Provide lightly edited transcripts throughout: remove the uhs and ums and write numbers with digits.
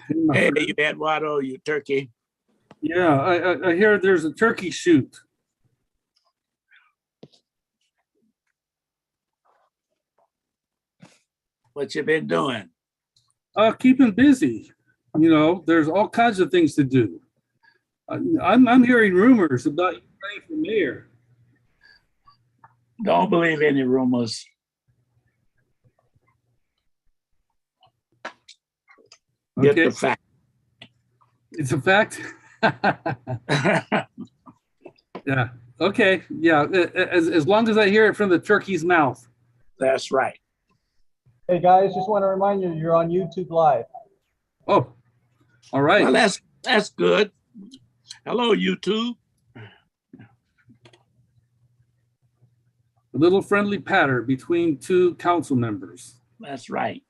my Hey, friend. you Eduardo, you turkey. Yeah, I hear there's a turkey shoot. What you been doing? Keeping busy. You know, there's all kinds of things to do. I'm hearing rumors about you running for mayor. Don't believe any rumors. Get Okay, the fact. it's a fact. Yeah. Okay. Yeah. As long as I hear it from the turkey's mouth. That's right. Hey guys, just want to remind you, you're on YouTube Live. Oh, all right. Well, that's good. Hello, YouTube. A little friendly patter between two council members. That's right.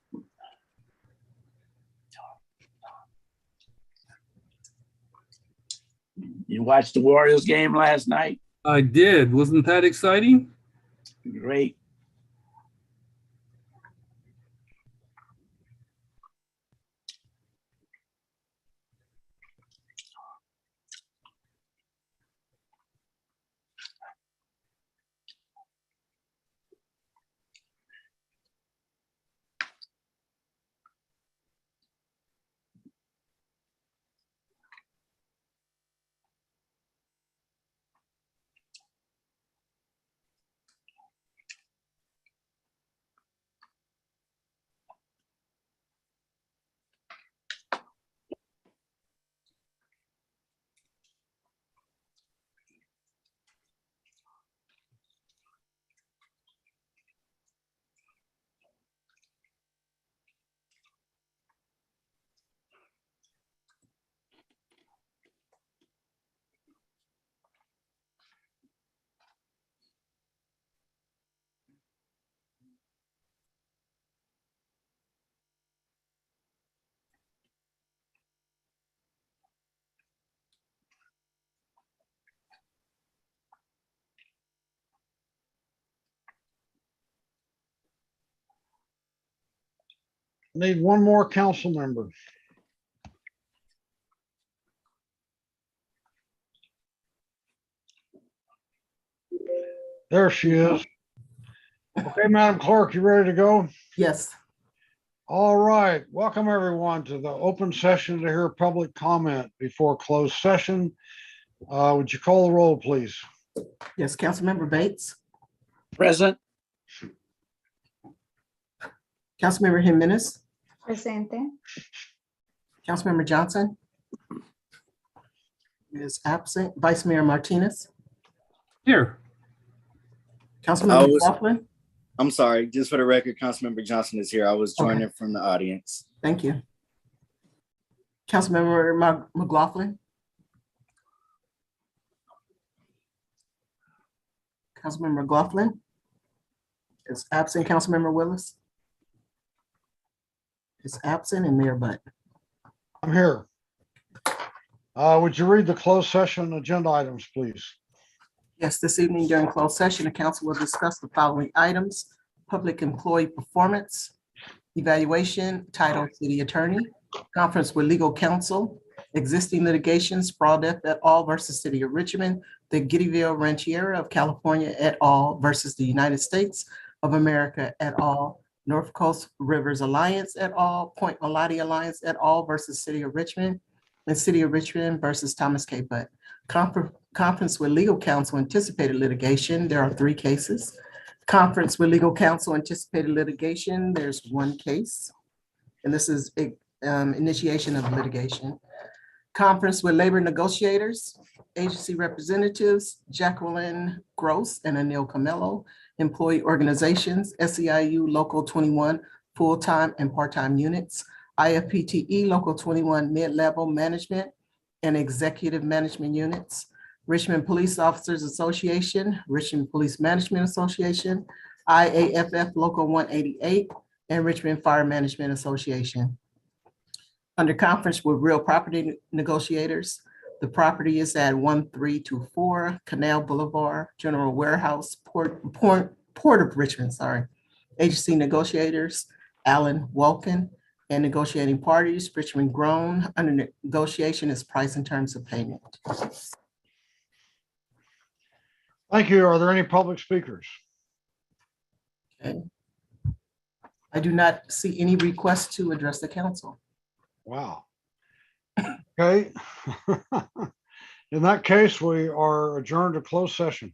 You watched the Warriors game last night? I did. Wasn't that exciting? Great. Need one more council member. There she is. Okay, Madam Clerk, you ready to go? Yes. All right. Welcome everyone to the open session to hear public comment before closed session. Would you call the roll, please? Yes, Councilmember Bates, Present. Councilmember Jimenez, Presente. Councilmember Johnson is absent. Vice Mayor Martinez, Here. Councilmember McLaughlin. I'm sorry, just for the record, Councilmember Johnson is here. I was joining from the audience. Thank you. Councilmember McLaughlin. Councilmember McLaughlin is absent. Councilmember Willis is absent, and Mayor Butt. I'm here. Would you read the closed session agenda items, please? Yes, this evening during closed session, the council will discuss the following items: public employee performance, evaluation, title city attorney, conference with legal counsel, existing litigation, Sprawl et al. Versus City of Richmond, the Giddyville Rancheria of California et al. Versus the United States of America et al., North Coast Rivers Alliance et al., Point Malati Alliance et al. Versus City of Richmond, and City of Richmond versus Thomas K. Butt. Conference with legal counsel anticipated litigation, there are 3 cases. Conference with legal counsel anticipated litigation, there's 1 case. And this is initiation of litigation. Conference with labor negotiators, agency representatives, Jacqueline Gross and Anil Camelo, employee organizations, SEIU Local 21, full-time and part-time units, IFPTE Local 21 mid-level management and executive management units, Richmond Police Officers Association, Richmond Police Management Association, IAFF Local 188, and Richmond Fire Management Association. Under conference with real property negotiators, the property is at 1324 Canal Boulevard, General Warehouse, Port of Richmond, sorry. Agency negotiators, Alan Welkin and negotiating parties, Richmond Grown. Under negotiation is price and terms of payment. Thank you. Are there any public speakers? Okay. I do not see any requests to address the council. Wow. Okay. In that case, we are adjourned to closed session.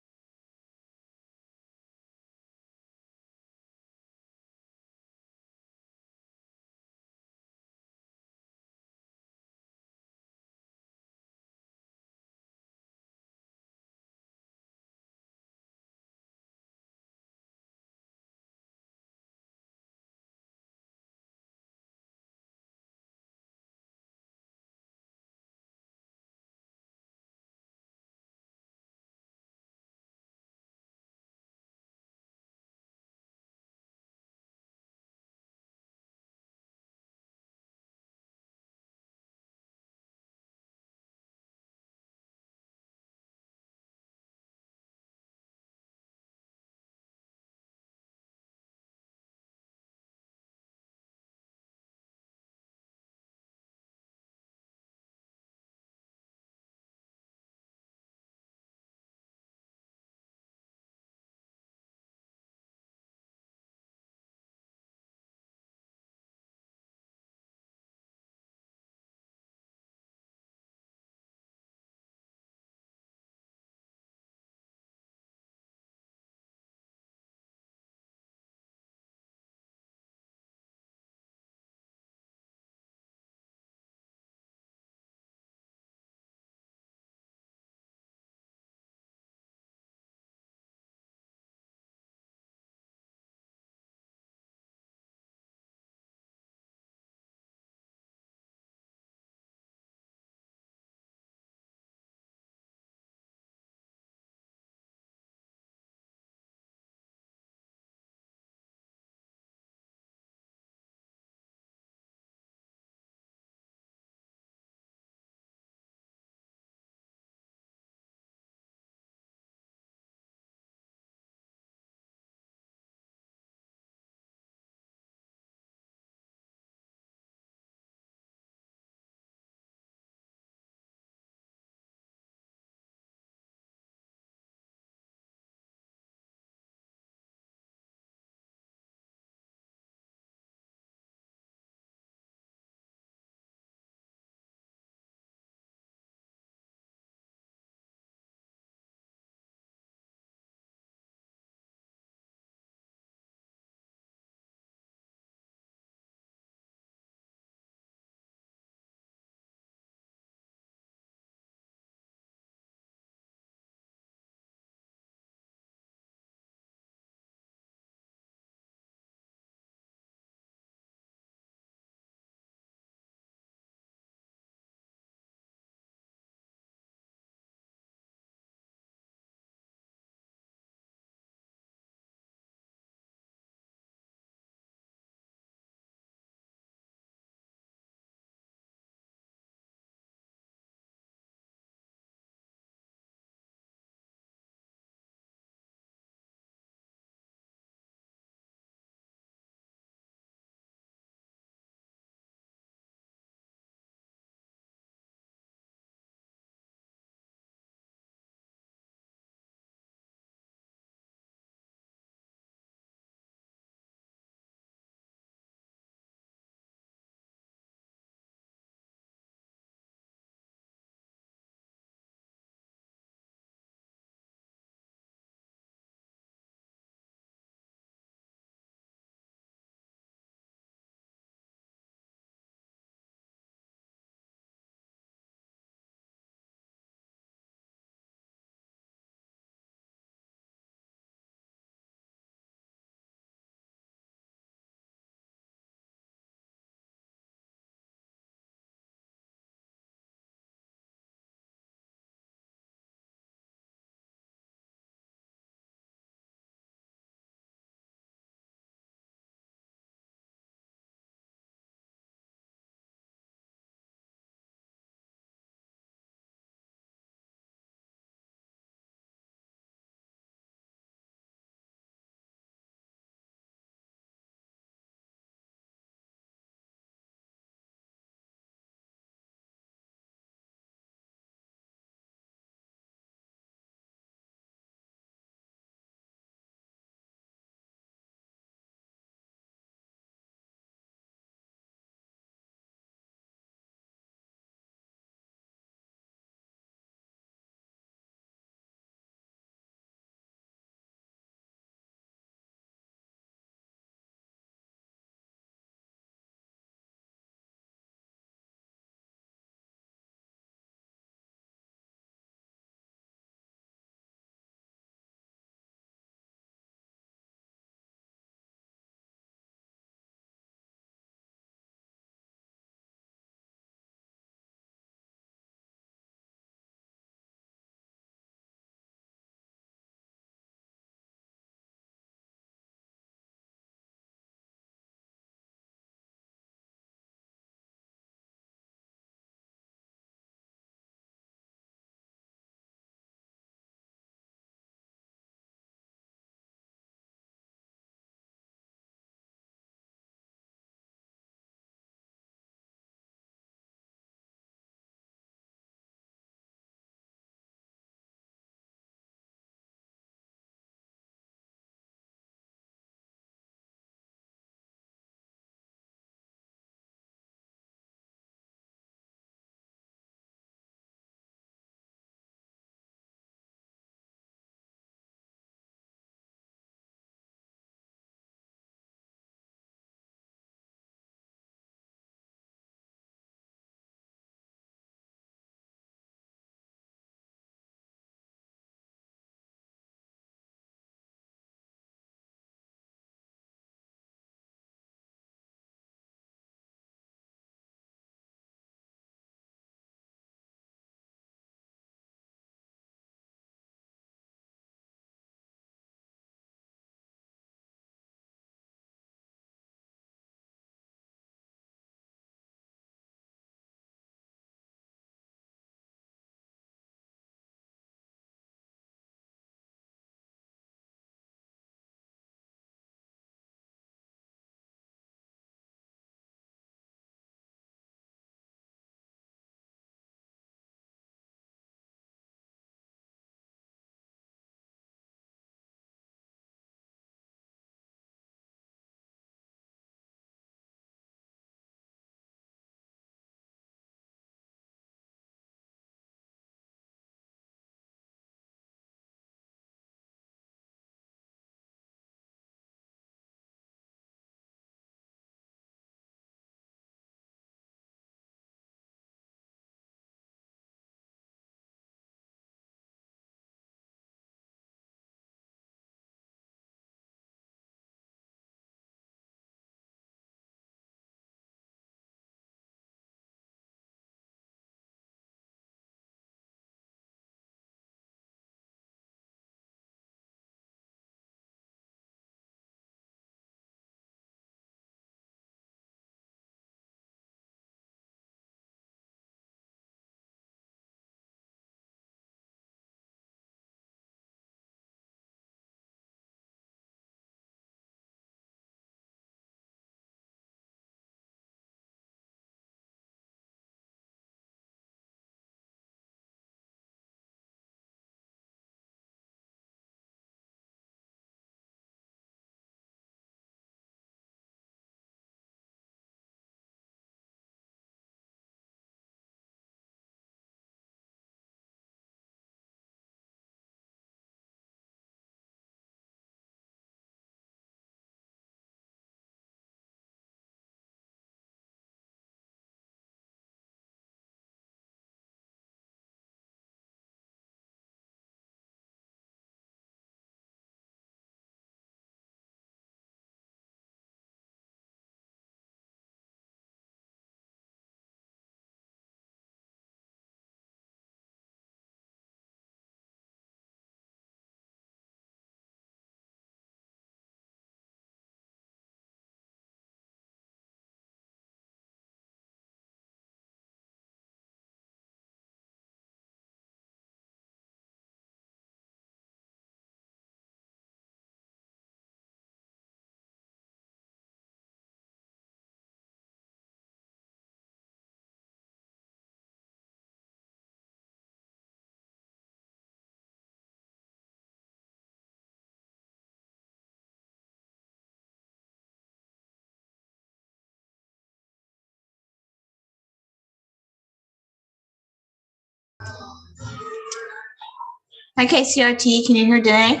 Hi, KCRT. Can you hear Danae?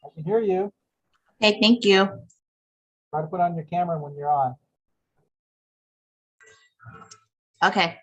I can hear you. Okay, thank you. Try to put on your camera when you're on. Okay.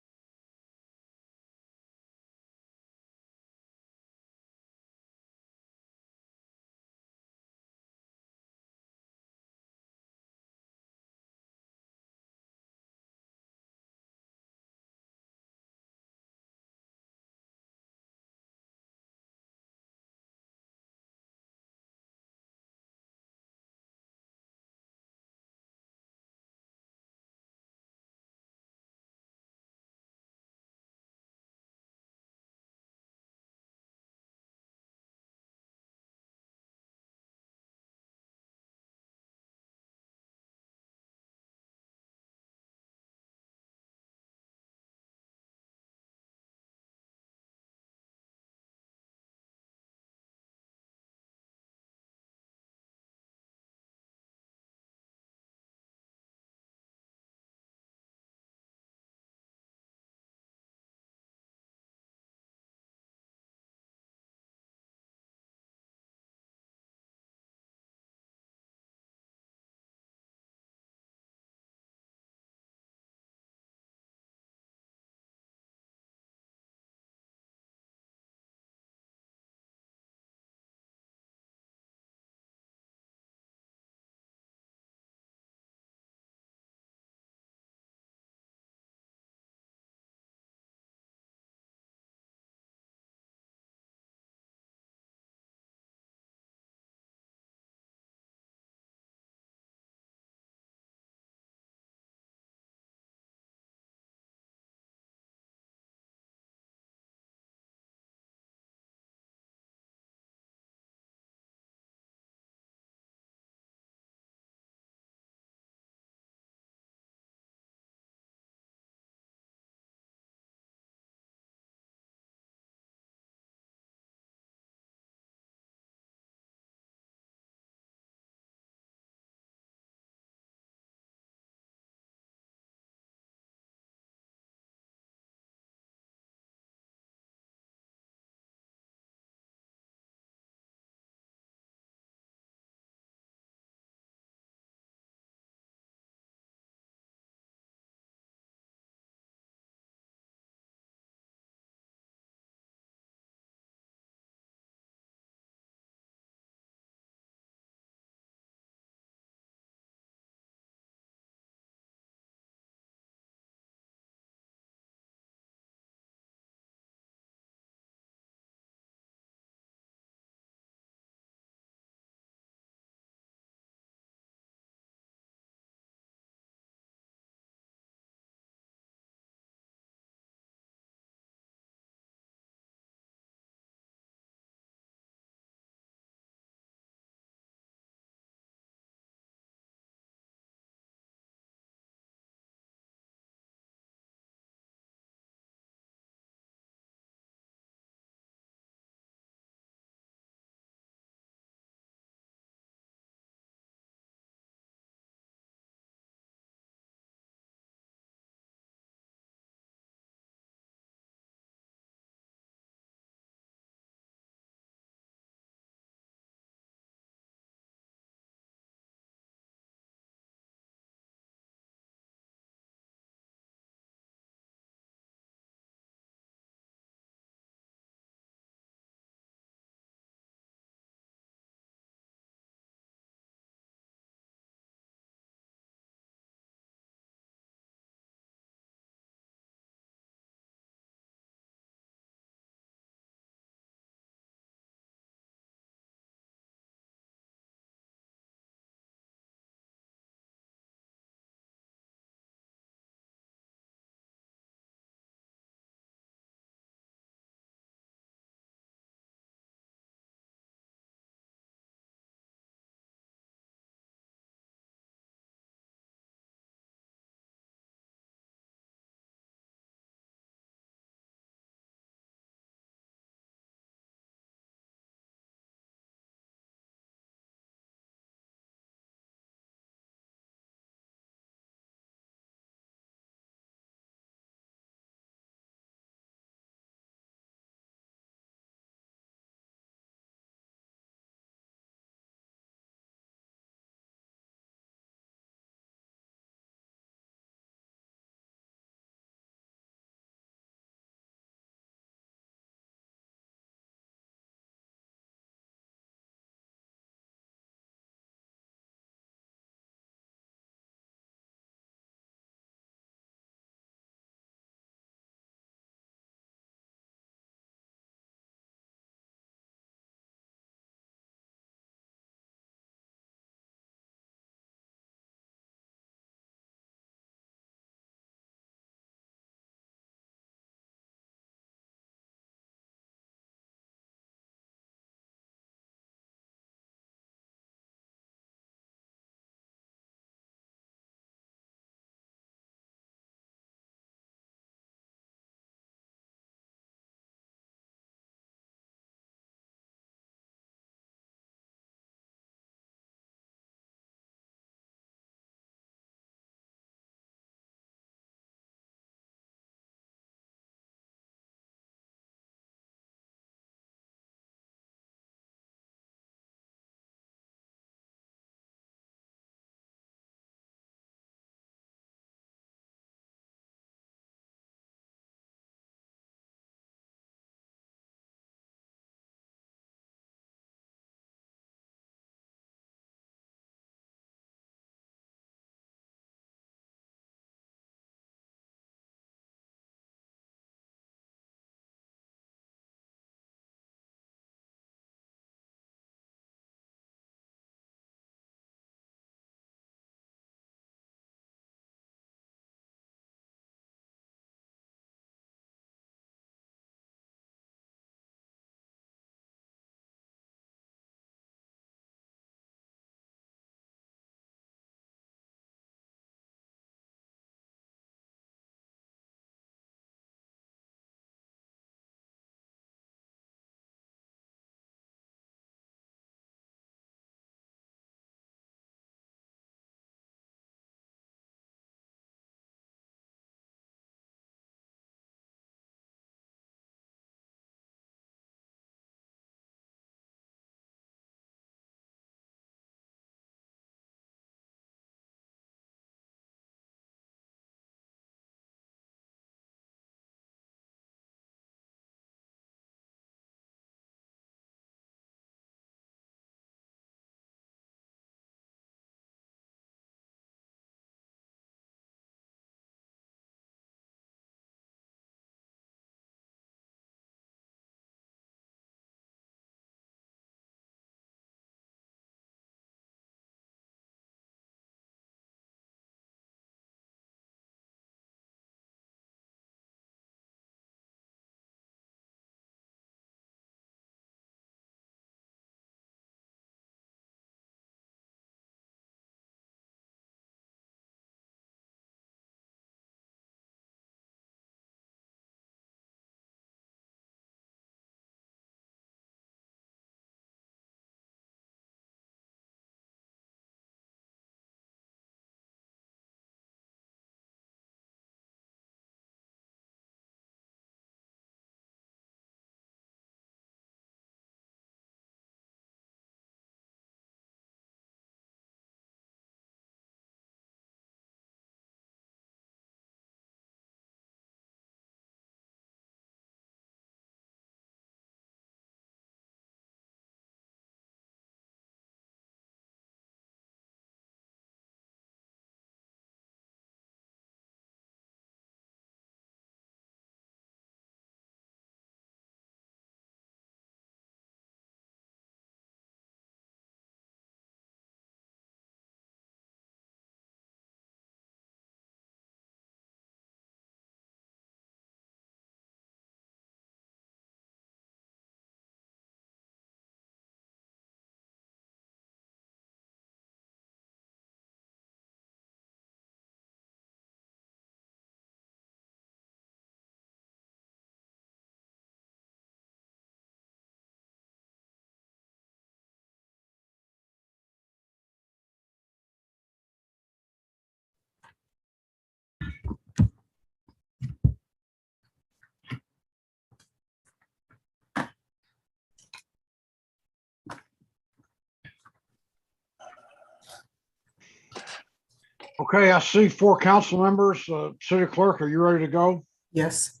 Okay, I see 4 council members. City Clerk, are you ready to go? Yes.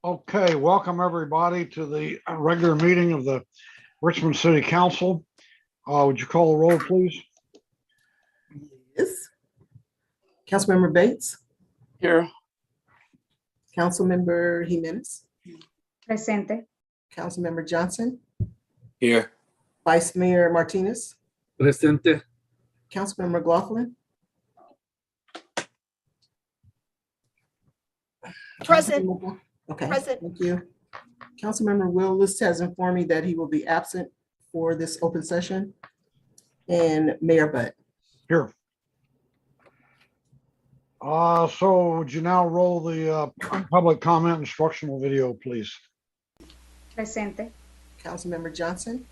Okay, welcome everybody to the regular meeting of the Richmond City Council. Would you call the roll, please? Yes. Councilmember Bates, Here. Councilmember Jimenez, Presente. Councilmember Johnson, Here. Vice Mayor Martinez, Presente. Councilmember McLaughlin. Present. Councilmember- Okay, Present. thank you. Councilmember Willis has informed me that he will be absent for this open session. And Mayor Butt. Here. So would you now roll the public comment instructional video, please? Presente. Councilmember Johnson,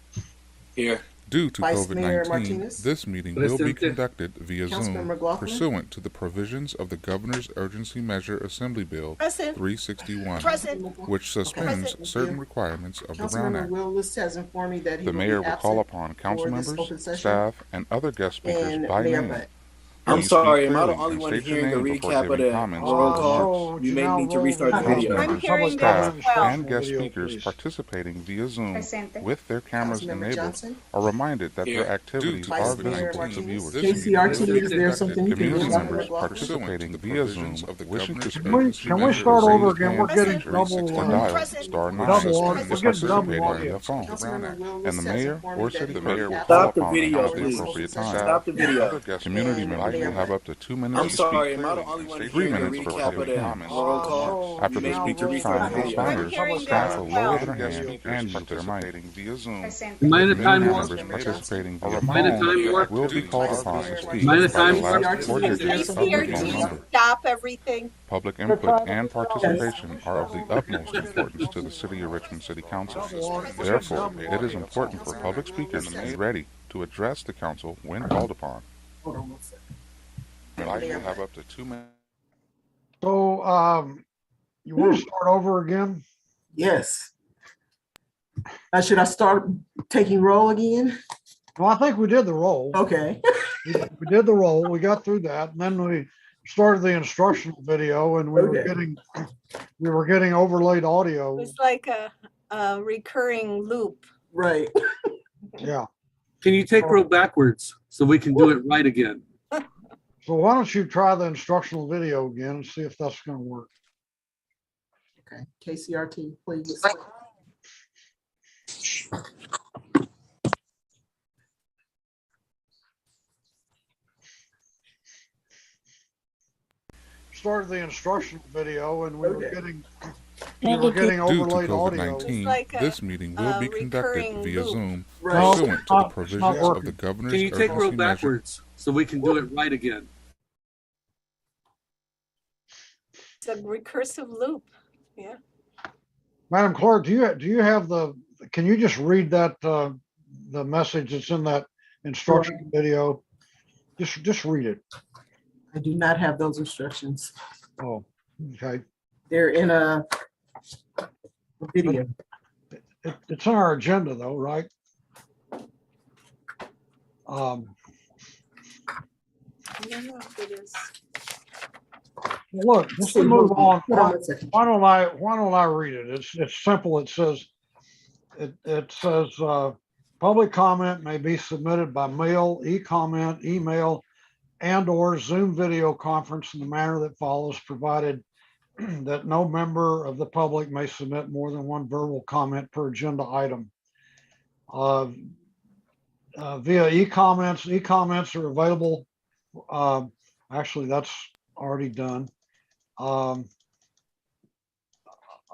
Here. Due to Vice Mayor COVID-19, Martinez. this meeting will be Presente. conducted via Councilmember Zoom McLaughlin. pursuant to the provisions of the Governor's Urgency Measure Assembly Bill Present. 361, Present. which suspends Present. certain requirements of the Brown Councilmember Act. Willis has informed me that he The will mayor be will call absent upon council for this open members, session. staff, and other guest speakers And by Mayor name. Butt. I'm Please sorry, speak am I the clearly only and one state your hearing a name before recap of giving the comments roll or call? remarks. would You may now need to roll restart the the video. I'm public hearing comment that as well. And guest video, speakers please. participating via Zoom Presente. with their cameras Councilmember enabled Johnson, are reminded that Here. their activities Vice are Mayor visible to Martinez. viewers. KCRT, is there something you can do Community about members McLaughlin? participating via Zoom wishing to Can we start over again? We're getting Present. double, or dial Present. star nine double audio. is We're getting participating double via audio. phone. Councilmember Willis And the has mayor informed or me that city he clerk will will be call Stop the upon video, at the please. appropriate Stop time. Stop the video. Other community And members Mayor will have Butt. up to 2 minutes I'm to sorry, speak, am I the only one 3 hearing a minutes for recap of public the comments. roll call? After You the may need to speaker's restart time the video. expires, hearing staff that will as lower well. their hand and mute their mic. Via Zoom. Presente. Am I in a time Community warp? members participating via Am I in a time phone warp? will be called upon to speak Am I in a by time the warp? last 4 Is there digits of the something phone you can number. Stop everything. Public input and participation are of the utmost importance to the City of Richmond City Council. Therefore, it is important for public speakers to be ready to address the council when called upon. Hold on one second. I will have up to 2 minutes. So, you want to start over again? Yes. Should I start taking roll again? Well, I think we did the roll. Okay. We did the roll. We got through that. And then we started the instructional video and Okay. we were getting overlaid It audio. was like a recurring loop. Right. Yeah. Can you take row backwards so we can do it right again? So why don't you try the instructional video again and see if that's going to work? Okay. KCRT, please. Started the instructional video and we were Okay. getting Due to overlaid audio. COVID-19, like a, this meeting will be conducted recurring via loop. Zoom Right. pursuant to the it's not provisions of working. the Governor's Can you take row Urgency Measure. backwards so we can do it right again? It's a recursive loop. Yeah. Madam Clerk, do you have can you just read that, the message that's in that instruction video? Just read it. I do not have those instructions. Oh, okay. They're in a video. It's on our agenda though, right? I don't know if it is. Look, just to move on. Hold on one second. Why don't I read it? It's simple. It says, public comment may be submitted by mail, e-comment, email, and or Zoom video conference in the manner that follows, provided that no member of the public may submit more than one verbal comment per agenda item. Via e-comments are available. Actually, that's already done.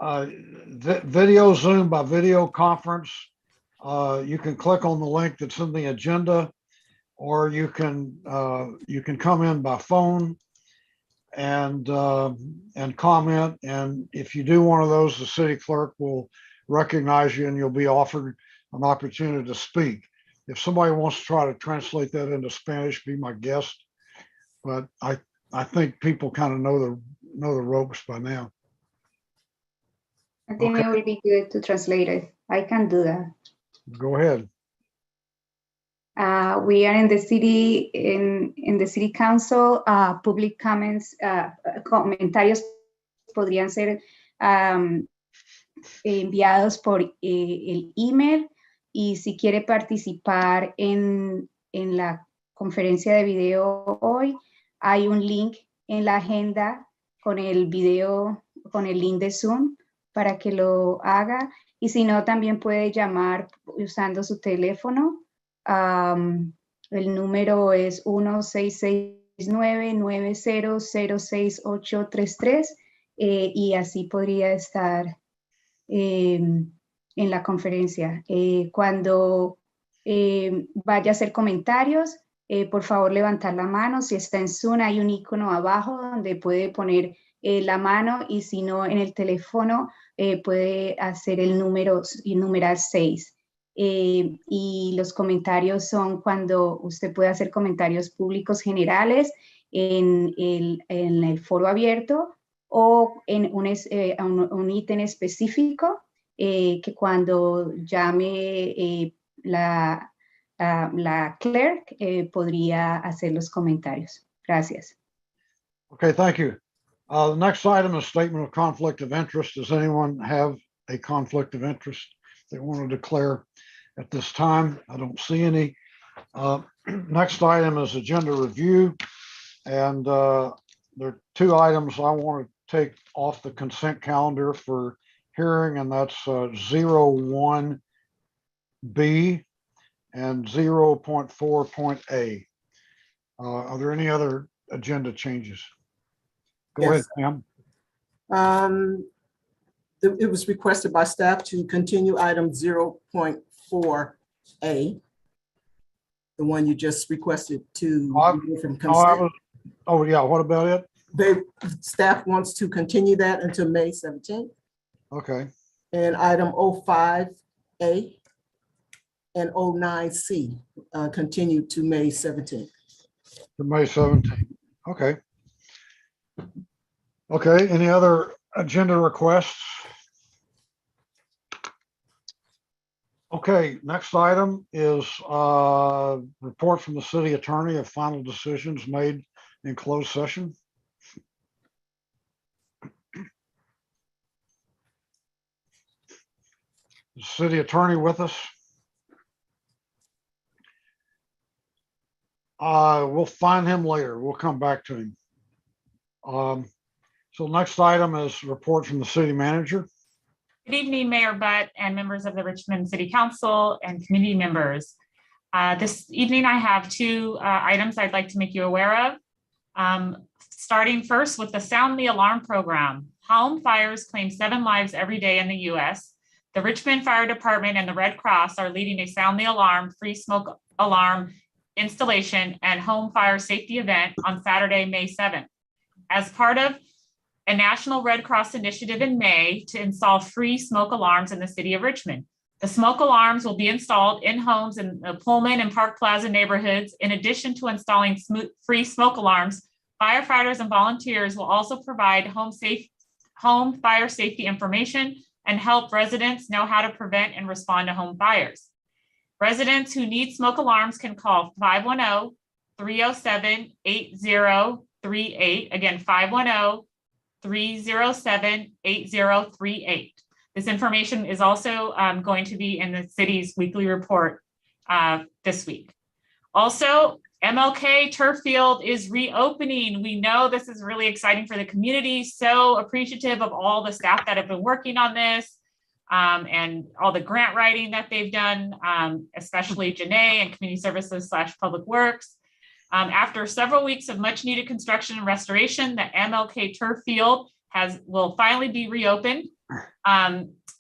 Video Zoom by video conference. You can click on the link that's in the agenda, or you can come in by phone and comment. And if you do one of those, the city clerk will recognize you and you'll be offered an opportunity to speak. If somebody wants to try to translate that into Spanish, be my guest. But I think people kind of know the ropes by now. I think Okay. it will be good to translate it. I can do that. Go ahead. We are in the city, in the city council. Public comments, comentarios podrían ser enviados por el email, y si quiere participar en la conferencia de video hoy, hay un link en la agenda con el video, con el link de Zoom para que lo haga, y si no, también puede llamar usando su teléfono. El número es 1669-9006-833, y así podría estar en la conferencia. Cuando vaya a hacer comentarios, por favor levantar la mano. Si está en Zoom, hay un icono abajo donde puede poner la mano, y si no, en el teléfono puede hacer el número y numerar 6. Y los comentarios son cuando usted puede hacer comentarios públicos generales en el foro abierto, o en un ítem específico, que cuando llame la clerk podría hacer los comentarios. Gracias. Okay, thank you. The next item is statement of conflict of interest. Does anyone have a conflict of interest they want to declare at this time? I don't see any. Next item is agenda review. And there are two items I want to take off the consent calendar for hearing, and that's 01B and 0.4.A. Are there any other agenda changes? Go ahead, Yes. Pam. It was requested by staff to continue item 0.4A, the one you just requested to remove from consent. Oh, yeah, what about it? Staff wants to continue that until May 17th. Okay, And item 05A and 09C continue to May 17th. to May 17th. Okay. Okay, any other agenda requests? Okay, next item is report from the city attorney of final decisions made in closed session. Is the city attorney with us? We'll find him later. We'll come back to him. So next item is report from the city manager. Good evening, Mayor Butt and members of the Richmond City Council and community members. This evening, I have two items I'd like to make you aware of. Starting first with the Sound the Alarm program. Home fires claim 7 lives every day in the US. The Richmond Fire Department and the Red Cross are leading a Sound the Alarm free smoke alarm installation and home fire safety event on Saturday, May 7th. As part of a National Red Cross initiative in May to install free smoke alarms in the city of Richmond. The smoke alarms will be installed in homes in the Pullman and Park Plaza neighborhoods. In addition to installing free smoke alarms, firefighters and volunteers will also provide home fire safety information and help residents know how to prevent and respond to home fires. Residents who need smoke alarms can call 510-307-8038. Again, 510-307-8038. This information is also going to be in the city's weekly report this week. Also, MLK Turf Field is reopening. We know this is really exciting for the community. So appreciative of all the staff that have been working on this and all the grant writing that they've done, especially Janae and Community Services / Public Works. After several weeks of much needed construction and restoration, the MLK Turf Field will finally be reopened.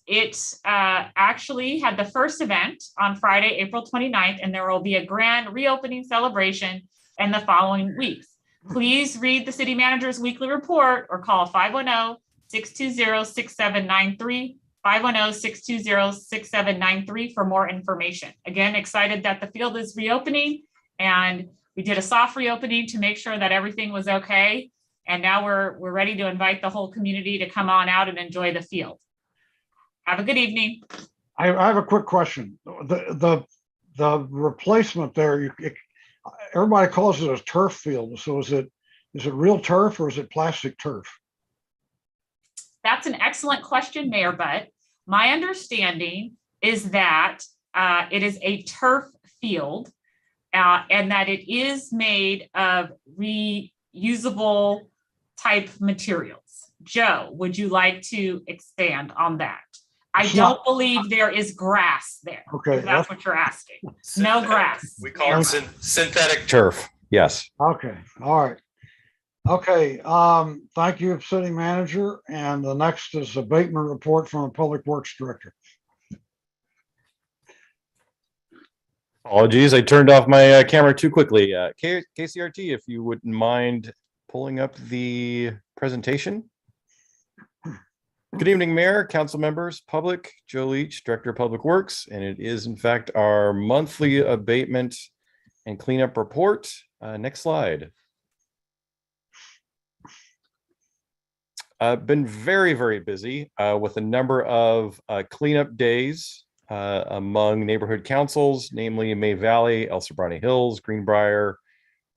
It actually had the first event on Friday, April 29th, and there will be a grand reopening celebration in the following weeks. Please read the city manager's weekly report or call 510-620-6793, 510-620-6793 for more information. Again, excited that the field is reopening, and we did a soft reopening to make sure that everything was okay. And now we're ready to invite the whole community to come on out and enjoy the field. Have a good evening. I have a quick question. The the replacement there, everybody calls it a turf field. So is it real turf or is it plastic turf? That's an excellent question, Mayor Butt. My understanding is that it is a turf field and that it is made of reusable type materials. Joe, would you like to expand on that? I don't believe there is grass there. Okay. If that's what you're asking. No grass. We call it synthetic turf. Yes. Okay. All right. Okay. Thank you, City Manager. And the next is abatement report from the Public Works Director. Apologies, I turned off my camera too quickly. KCRT, if you wouldn't mind pulling up the presentation. Good evening, Mayor, council members, public. Joe Leach, Director of Public Works, and it is in fact our monthly abatement and cleanup report. Next slide. Been very, very busy with a number of cleanup days among neighborhood councils, namely May Valley, El Sobrante Hills, Greenbrier,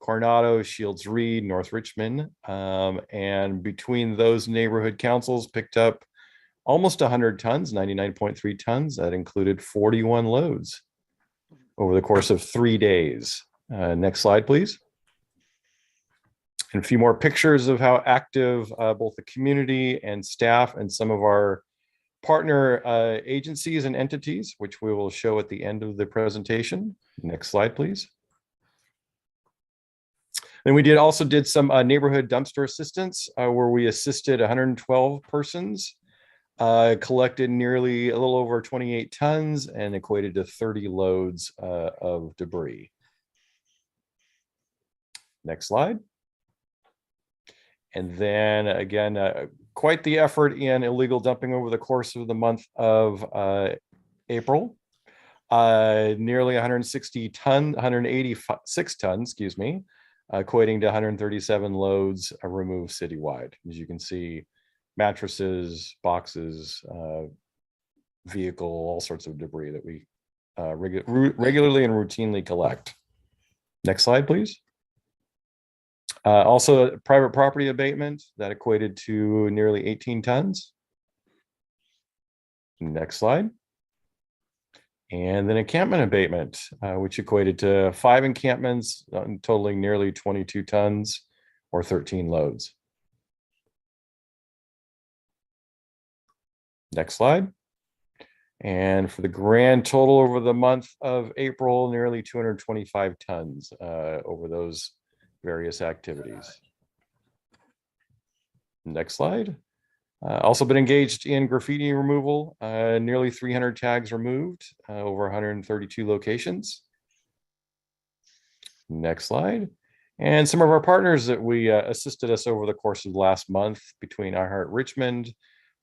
Coronado, Shields Reed, North Richmond. And between those neighborhood councils picked up almost 100 tons, 99.3 tons. That included 41 loads over the course of 3 days. Next slide, please. And a few more pictures of how active both the community and staff and some of our partner agencies and entities, which we will show at the end of the presentation. Next slide, please. And we also did some neighborhood dumpster assistance where we assisted 112 persons, collected nearly a little over 28 tons and equated to 30 loads of debris. Next slide. And then again, quite the effort in illegal dumping over the course of the month of April. Nearly 186 tons, excuse me, equating to 137 loads removed citywide. As you can see, mattresses, boxes, vehicle, all sorts of debris that we regularly and routinely collect. Next slide, please. Also, private property abatement that equated to nearly 18 tons. Next slide. And then encampment abatement, which equated to 5 encampments, totaling nearly 22 tons or 13 loads. Next slide. And for the grand total over the month of April, nearly 225 tons over those various activities. Next slide. Also been engaged in graffiti removal, nearly 300 tags removed, over 132 locations. Next slide. And some of our partners that we assisted us over the course of the last month between iHeart Richmond,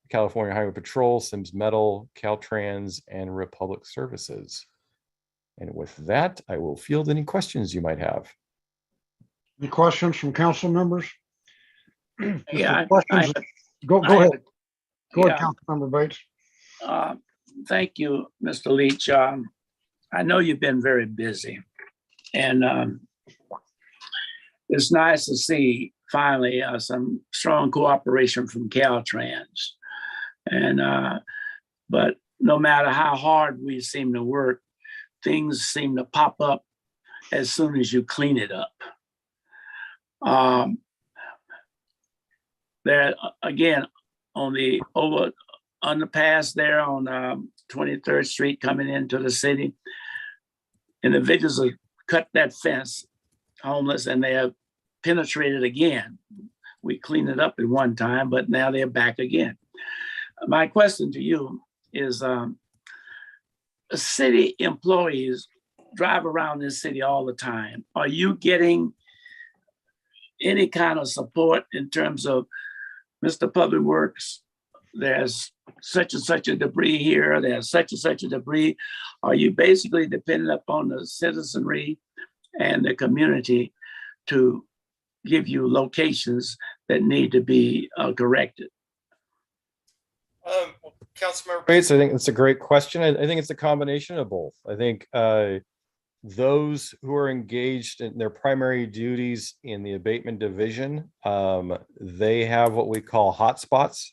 California Highway Patrol, Sims Metal, Caltrans, and Republic Services. And with that, I will field any questions you might have. Any questions from council members? Yeah, Go ahead. Go ahead, Councilmember Bates. Thank you, Mr. Leach. I know you've been very busy, and it's nice to see finally some strong cooperation from Caltrans. And but no matter how hard we seem to work, things seem to pop up as soon as you clean it up. There again on the underpass there on 23rd Street coming into the city, individuals have cut that fence, homeless, and they have penetrated again. We cleaned it up at one time, but now they're back again. My question to you is, city employees drive around this city all the time. Are you getting any kind of support in terms of Mr. Public Works, there's such and such a debris here, there's such and such a debris? Are you basically dependent upon the citizenry and the community to give you locations that need to be corrected? Councilmember Bates, I think it's a great question. I think it's a combination of both. I think those who are engaged in their primary duties in the abatement division, they have what we call hotspots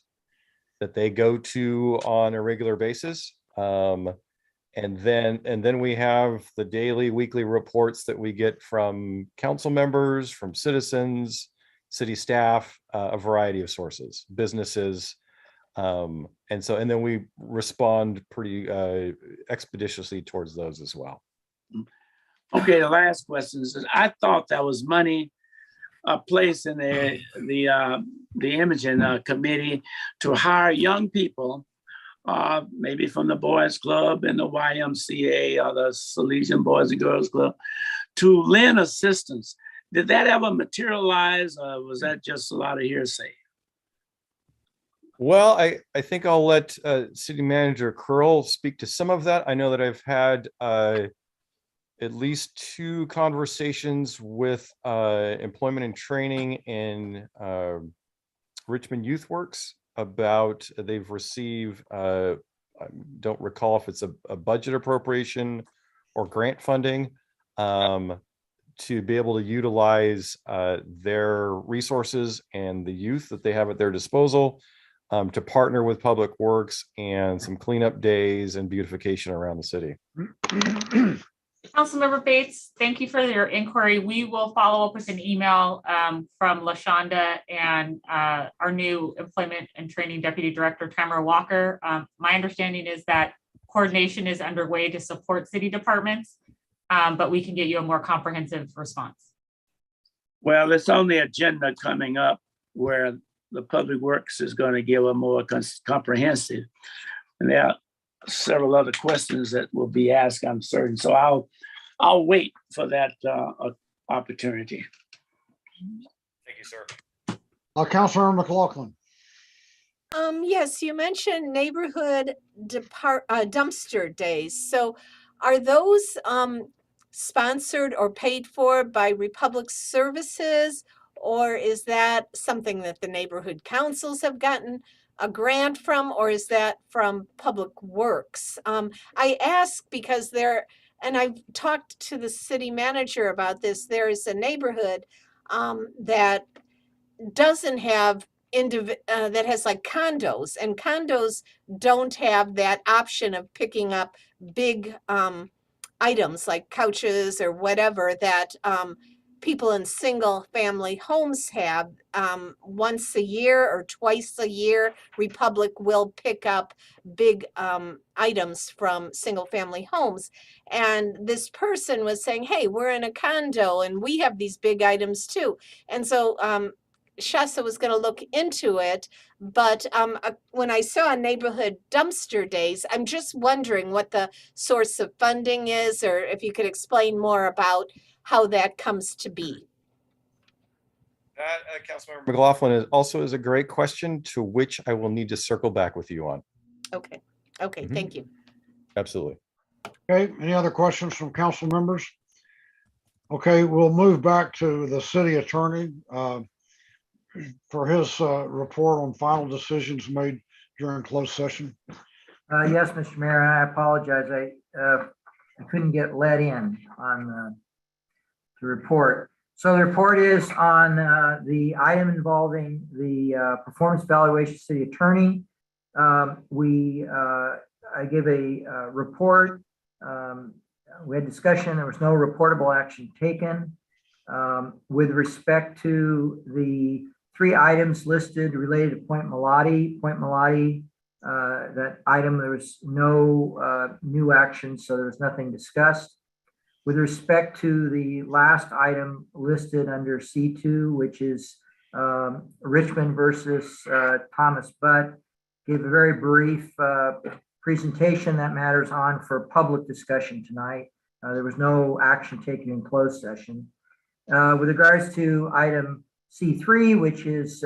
that they go to on a regular basis. And then we have the daily, weekly reports that we get from council members, from citizens, city staff, a variety of sources, businesses. And then we respond pretty expeditiously towards those as well. Okay, the last question is, I thought that was money placed in the imaging committee to hire young people, maybe from the Boys Club and the YMCA or the Salesian Boys and Girls Club, to lend assistance. Did that ever materialize, or was that just a lot of hearsay? Well, I think I'll let City Manager Curl speak to some of that. I know that I've had at least 2 conversations with employment and training in Richmond Youth Works about they've received, I don't recall if it's a budget appropriation or grant funding to be able to utilize their resources and the youth that they have at their disposal to partner with Public Works and some cleanup days and beautification around the city. Councilmember Bates, thank you for your inquiry. We will follow up with an email from LaShonda and our new Employment and Training Deputy Director, Tamara Walker. My understanding is that coordination is underway to support city departments, but we can get you a more comprehensive response. Well, it's on the agenda coming up where the Public Works is going to give a more comprehensive. And there are several other questions that will be asked, I'm certain. So I'll wait for that opportunity. Thank you, sir. Councilmember McLaughlin. Yes, you mentioned neighborhood dumpster days. So are those sponsored or paid for by Republic Services, or is that something that the neighborhood councils have gotten a grant from, or is that from Public Works? I ask because and I've talked to the city manager about this, there is a neighborhood that doesn't have that has like condos, and condos don't have that option of picking up big items like couches or whatever that people in single family homes have. Once a year or twice a year, Republic will pick up big items from single family homes. And this person was saying, hey, we're in a condo and we have these big items too. And so Shasta was going to look into it, but when I saw neighborhood dumpster days, I'm just wondering what the source of funding is, or if you could explain more about how that comes to be. That, Councilmember McLaughlin, is a great question to which I will need to circle back with you on. Okay, thank you. Absolutely. Okay, any other questions from council members? Okay, we'll move back to the city attorney for his report on final decisions made during closed session. Yes, Mr. Mayor, I apologize. I couldn't get let in on the report. So the report is on the item involving the performance evaluation city attorney. I gave a report. We had discussion. There was no reportable action taken. With respect to the 3 items listed related to Point Melati, that item, there was no new action, so there was nothing discussed. With respect to the last item listed under C2, which is Richmond versus Thomas Butt, gave a very brief presentation that matters on for public discussion tonight. There was no action taken in closed session. With regards to item C3, which is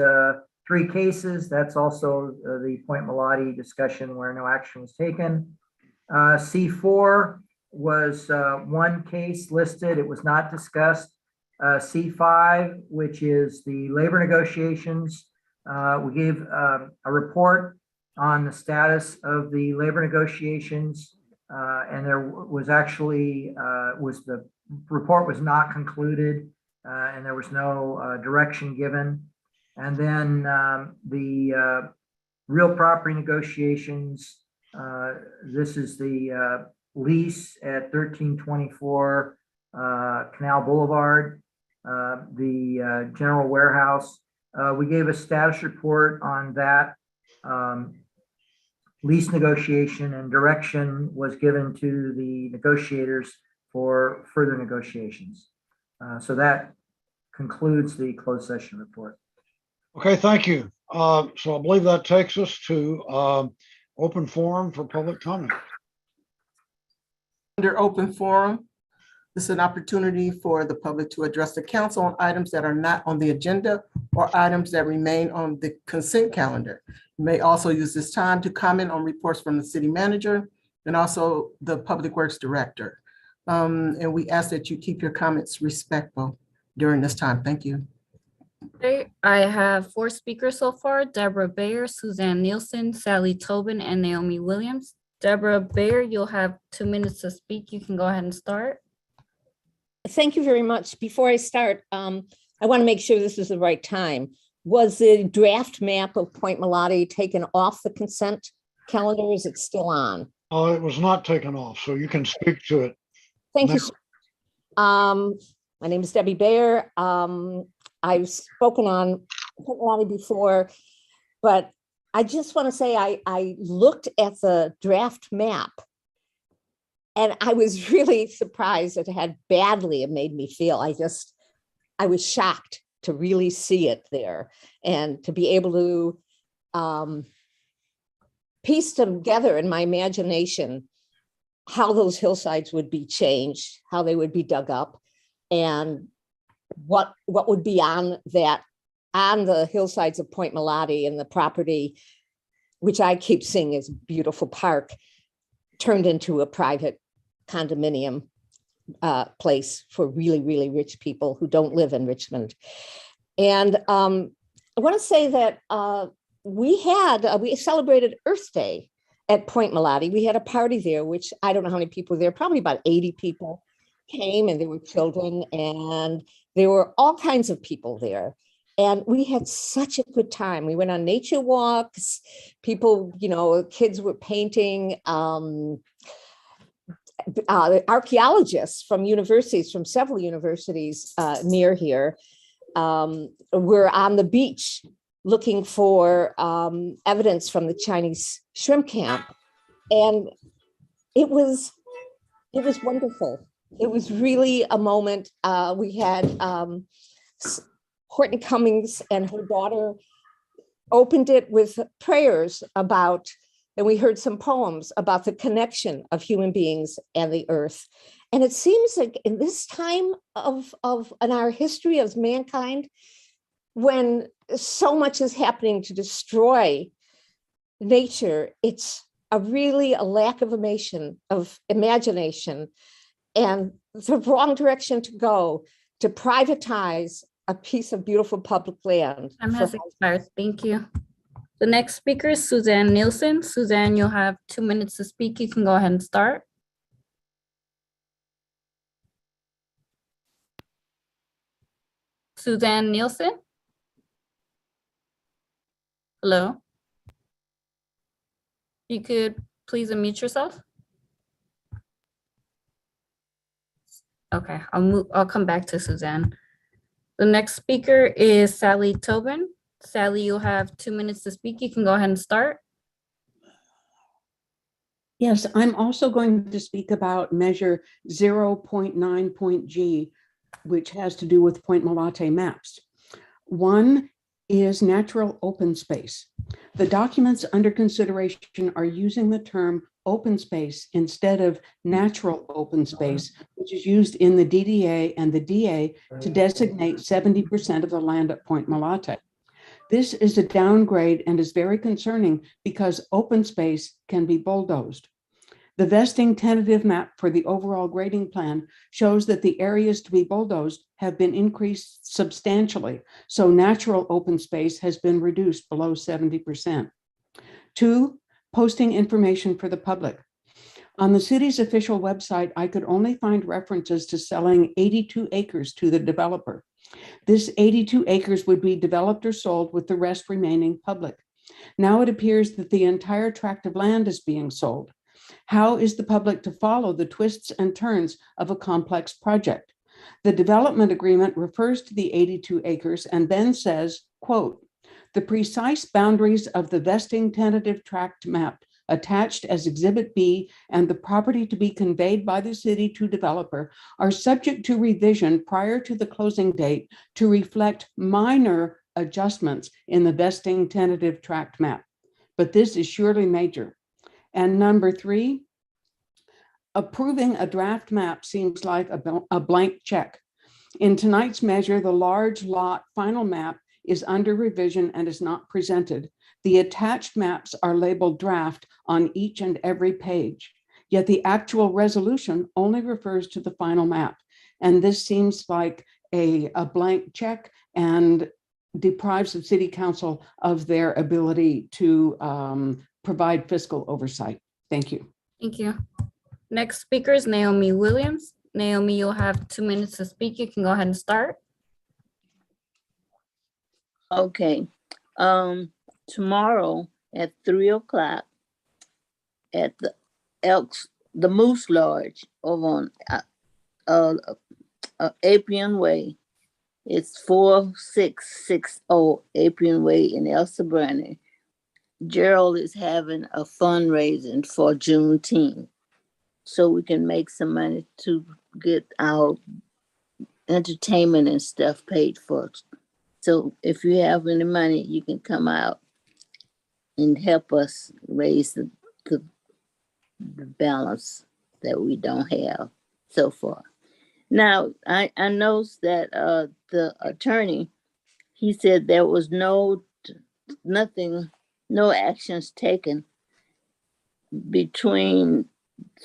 3 cases, that's also the Point Melati discussion where no action was taken. C4 was 1 case listed. It was not discussed. C5, which is the labor negotiations. We gave a report on the status of the labor negotiations And there was actually, the report was not concluded, and there was no direction given. And then the real property negotiations, this is the lease at 1324 Canal Boulevard, the general warehouse. We gave a status report on that lease negotiation, and direction was given to the negotiators for further negotiations. So that concludes the closed session report. Okay, thank you. So I believe that takes us to open forum for public comment. Under open forum, this is an opportunity for the public to address the council on items that are not on the agenda or items that remain on the consent calendar. You may also use this time to comment on reports from the city manager and also the public works director. And we ask that you keep your comments respectful during this time. Thank you. Okay, I have 4 speakers so far: Deborah Bayer, Suzanne Nielsen, Sally Tobin, and Naomi Williams. Deborah Bayer, you'll have 2 minutes to speak. You can go ahead and start. Thank you very much. Before I start, I want to make sure this is the right time. Was the draft map of Point Melati taken off the consent calendar, or is it still on? It was not taken off, so you can speak to it. Thank you. My name is Debbie Bayer. I've spoken on Point Melati before, but I just want to say I looked at the draft map and I was really surprised at how badly it made me feel. I was shocked to really see it there and to be able to piece together in my imagination how those hillsides would be changed, how they would be dug up, and what would be on the hillsides of Point Melati and the property, which I keep seeing as a beautiful park, turned into a private condominium place for really, really rich people who don't live in Richmond. And I want to say that we celebrated Earth Day at Point Melati. We had a party there, which I don't know how many people were there, probably about 80 people came, and there were children, and there were all kinds of people there. And we had such a good time. We went on nature walks. People, kids were painting. Archaeologists from universities, from several universities near here, were on the beach looking for evidence from the Chinese shrimp camp. And it was wonderful. It was really a moment. We had Courtney Cummings and her daughter opened it with prayers about, and we heard some poems about the connection of human beings and the earth. And it seems like in this time in our history of mankind, when so much is happening to destroy nature, it's really a lack of imagination and the wrong direction to go to privatize a piece of beautiful public land. Time has expired. Thank you. The next speaker is Suzanne Nielsen. Suzanne, you'll have 2 minutes to speak. You can go ahead and start. Suzanne Nielsen? Hello? You could please unmute yourself. Okay, I'll come back to Suzanne. The next speaker is Sally Tobin. Sally, you'll have 2 minutes to speak. You can go ahead and start. Yes, I'm also going to speak about measure 0.9.g, which has to do with Point Melati maps. One is natural open space. The documents under consideration are using the term open space instead of natural open space, which is used in the DDA and the DA to designate 70% of the land at Point Melati. This is a downgrade and is very concerning because open space can be bulldozed. The vesting tentative map for the overall grading plan shows that the areas to be bulldozed have been increased substantially, so natural open space has been reduced below 70%. 2, posting information for the public. On the city's official website, I could only find references to selling 82 acres to the developer. This 82 acres would be developed or sold, with the rest remaining public. Now it appears that the entire tract of land is being sold. How is the public to follow the twists and turns of a complex project? The development agreement refers to the 82 acres and then says, quote, "The precise boundaries of the vesting tentative tract map attached as Exhibit B and the property to be conveyed by the city to developer are subject to revision prior to the closing date to reflect minor adjustments in the vesting tentative tract map." But this is surely major. And number 3, approving a draft map seems like a blank check. In tonight's measure, the large lot final map is under revision and is not presented. The attached maps are labeled draft on each and every page, yet the actual resolution only refers to the final map. And this seems like a blank check and deprives the city council of their ability to provide fiscal oversight. Thank you. Thank you. Next speaker is Naomi Williams. Naomi, you'll have 2 minutes to speak. You can go ahead and start. Okay. Tomorrow at 3 o'clock at the Moose Lodge over on Appian Way. It's 4660 Appian Way in El Sobrante. Gerald is having a fundraising for Juneteenth, so we can make some money to get our entertainment and stuff paid for. So if you have any money, you can come out and help us raise the balance that we don't have so far. Now, I noticed that the attorney, he said there was no actions taken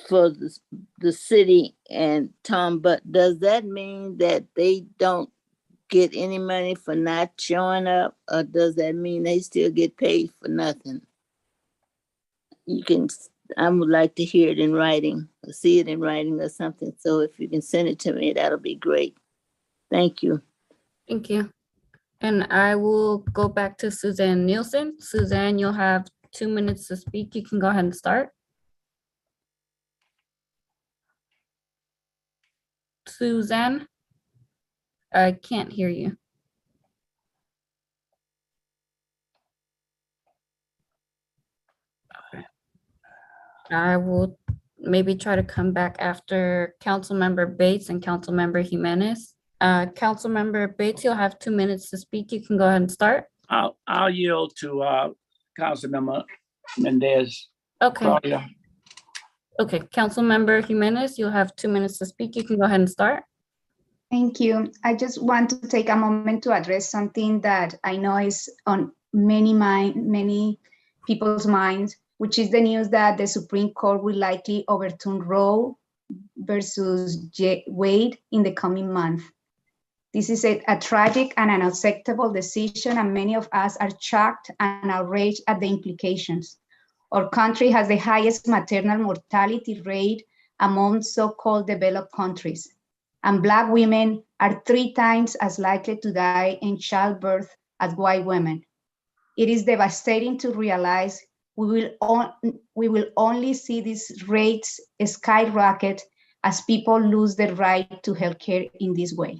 for the city and Tom, but does that mean that they don't get any money for not showing up, or does that mean they still get paid for nothing? I would like to hear it in writing, or see it in writing or something. So if you can send it to me, that'll be great. Thank you. Thank you. And I will go back to Suzanne Nielsen. Suzanne, you'll have 2 minutes to speak. You can go ahead and start. Suzanne, I can't hear you. I will maybe try to come back after Councilmember Bates and Councilmember Jimenez. Councilmember Bates, you'll have 2 minutes to speak. You can go ahead and start. I'll yield to Councilmember Mendez. Okay. Claudia. Okay, Councilmember Jimenez, you'll have 2 minutes to speak. You can go ahead and start. Thank you. I just want to take a moment to address something that I know is on many people's minds, which is the news that the Supreme Court will likely overturn Roe versus Wade in the coming month. This is a tragic and an unacceptable decision, and many of us are shocked and outraged at the implications. Our country has the highest maternal mortality rate among so-called developed countries, and Black women are 3 times as likely to die in childbirth as white women. It is devastating to realize we will only see these rates skyrocket as people lose their right to healthcare in this way.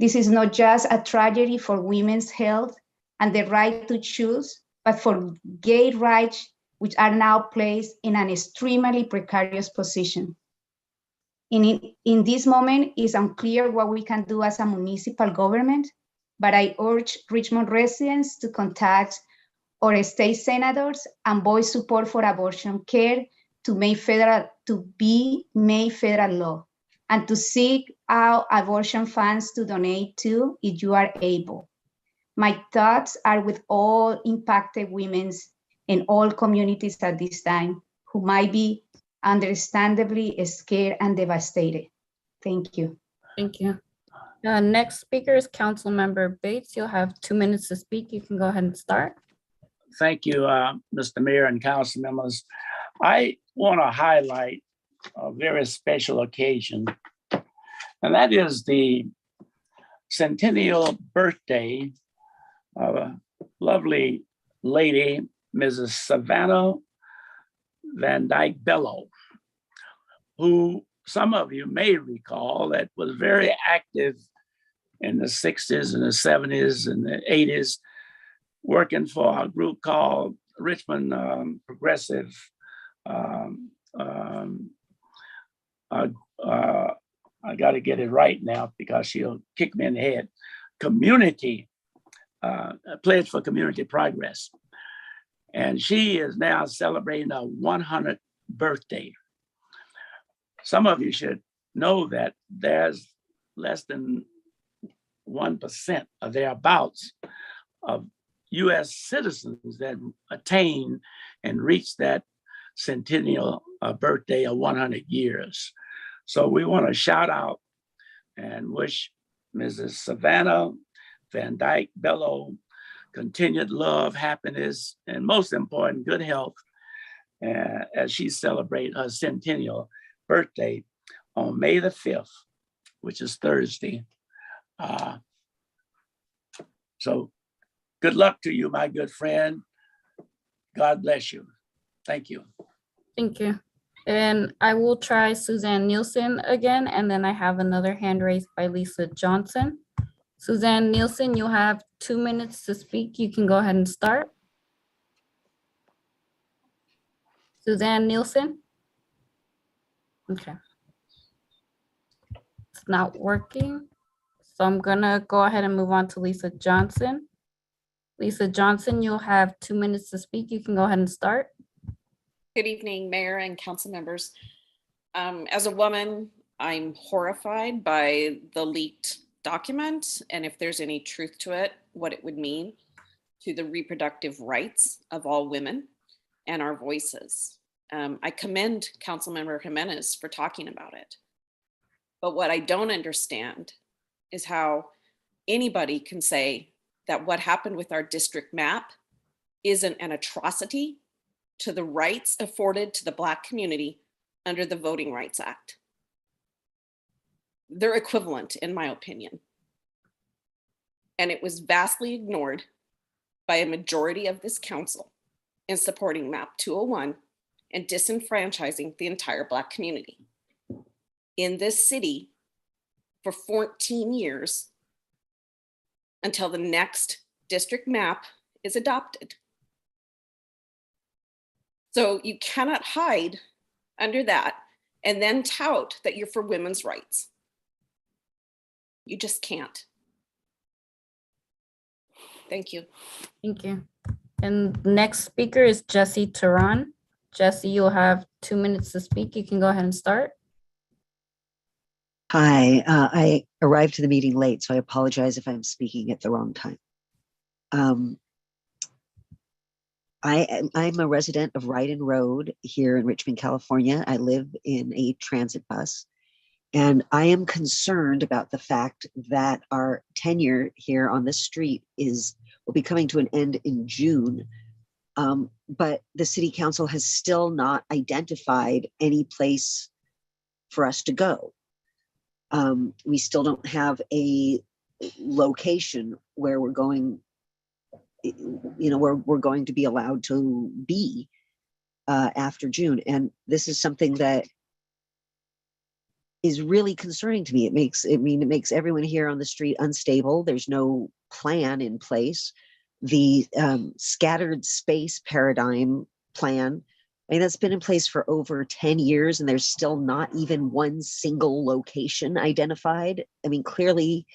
This is not just a tragedy for women's health and the right to choose, but for gay rights, which are now placed in an extremely precarious position. In this moment, it's unclear what we can do as a municipal government, but I urge Richmond residents to contact our state senators and voice support for abortion care to be made federal law, and to seek out abortion funds to donate to if you are able. My thoughts are with all impacted women in all communities at this time who might be understandably scared and devastated. Thank you. Thank you. Next speaker is Councilmember Bates. You'll have 2 minutes to speak. You can go ahead and start. Thank you, Mr. Mayor and council members. I want to highlight a very special occasion, and that is the centennial birthday of a lovely lady, Mrs. Savannah Van Dyke Bellow, who some of you may recall that was very active in the 60s and the 70s and the 80s, working for a group called Richmond Progressive. I got to get it right now because she'll kick me in the head. Community, Pledge for Community Progress. And she is now celebrating her 100th birthday. Some of you should know that there's less than 1% or thereabouts of US citizens that attain and reach that centennial birthday of 100 years. So we want to shout out and wish Mrs. Savannah Van Dyke Bellow continued love, happiness, and most important, good health as she celebrates her centennial birthday on May the 5th, which is Thursday. So good luck to you, my good friend. God bless you. Thank you. Thank you. And I will try Suzanne Nielsen again, and then I have another hand raised by Lisa Johnson. Suzanne Nielsen, you have 2 minutes to speak. You can go ahead and start. Suzanne Nielsen? Okay. It's not working. So I'm gonna go ahead and move on to Lisa Johnson. Lisa Johnson, you'll have 2 minutes to speak. You can go ahead and start. Good evening, Mayor and council members. As a woman, I'm horrified by the leaked document, and if there's any truth to it, what it would mean to the reproductive rights of all women and our voices. I commend Councilmember Jimenez for talking about it. But what I don't understand is how anybody can say that what happened with our district map isn't an atrocity to the rights afforded to the Black community under the Voting Rights Act. They're equivalent, in my opinion. And it was vastly ignored by a majority of this council in supporting MAP 201 and disenfranchising the entire Black community. In this city for 14 years until the next district map is adopted. So you cannot hide under that and then tout that you're for women's rights. You just can't. Thank you. Thank you. And next speaker is Jesse Tehran. Jesse, you'll have 2 minutes to speak. You can go ahead and start. Hi, I arrived to the meeting late, so I apologize if I'm speaking at the wrong time. I'm a resident of Ryden Road here in Richmond, California. I live in a transit bus, and I am concerned about the fact that our tenure here on this street will be coming to an end in June. But the city council has still not identified any place for us to go. We still don't have a location where we're going, where we're going to be allowed to be after June. And this is something that is really concerning to me. It makes everyone here on the street unstable. There's no plan in place. The scattered space paradigm plan, that's been in place for over 10 years and there's still not even one single location identified. Clearly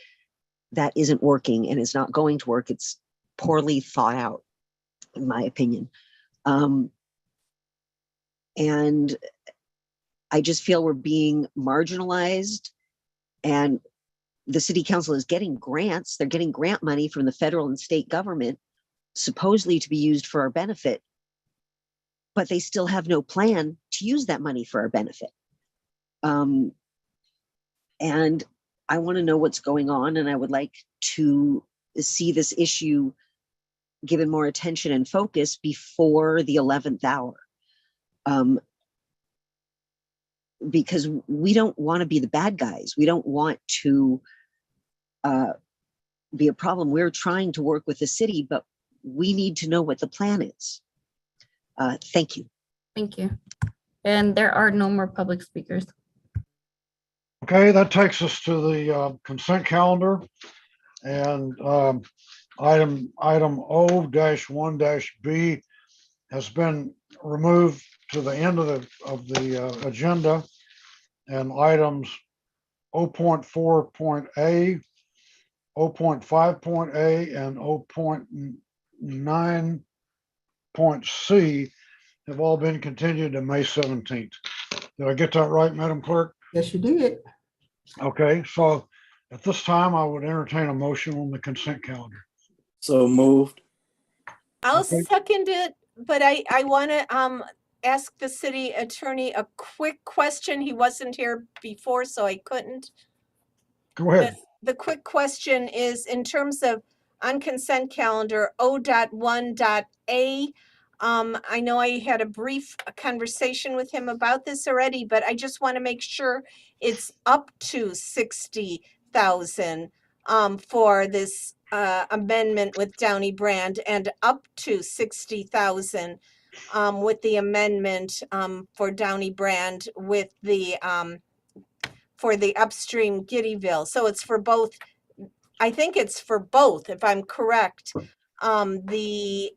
that isn't working and it's not going to work. It's poorly thought out, in my opinion. And I just feel we're being marginalized, and the city council is getting grants. They're getting grant money from the federal and state government, supposedly to be used for our benefit, but they still have no plan to use that money for our benefit. And I want to know what's going on, and I would like to see this issue given more attention and focus before the 11th hour. because we don't want to be the bad guys. We don't want to be a problem. We're trying to work with the city, but we need to know what the plan is. Thank you. Thank you. And there are no more public speakers. Okay, that takes us to the consent calendar. And item O-1-B has been removed to the end of the agenda. And items O.4.A, O.5.A, and O.9.C have all been continued to May 17th. Did I get that right, Madam Clerk? Yes, you did. Okay, so at this time, I would entertain a motion on the consent calendar. So moved. I'll second it, but I want to ask the city attorney a quick question. He wasn't here before, so I couldn't. Go ahead. The quick question is in terms of on consent calendar O.1.A. I know I had a brief conversation with him about this already, but I just want to make sure it's up to 60,000 for this amendment with Downey Brand, and up to 60,000 with the amendment for Downey Brand with the for the upstream Giddyville. So it's for both. I think it's for both, if I'm correct. The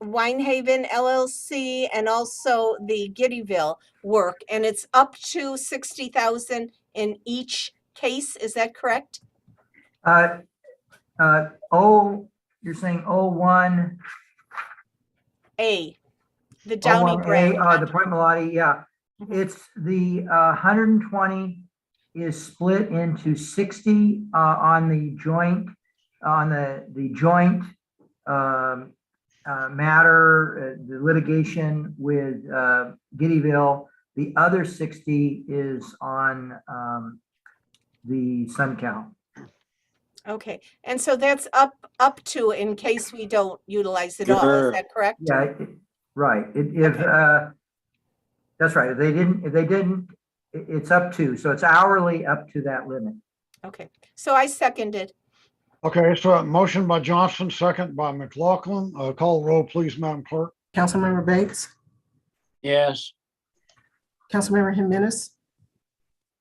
Winehaven LLC and also the Giddyville work, and it's up to 60,000 in each case. Is that correct? You're saying O1. A, the Downey Brand. The Point Melati, yeah. It's the 120 is split into 60 on the joint matter, the litigation with Giddyville. The other 60 is on the SunCal. Okay, and so that's up to in case we don't utilize it all. Is that correct? Yeah, right. If that's right. If they didn't, it's up to. So it's hourly up to that limit. Okay, so I seconded. Okay, so a motion by Johnson, second by McLaughlin. Call roll, please, Madam Clerk. Councilmember Bates, Yes. Councilmember Jimenez,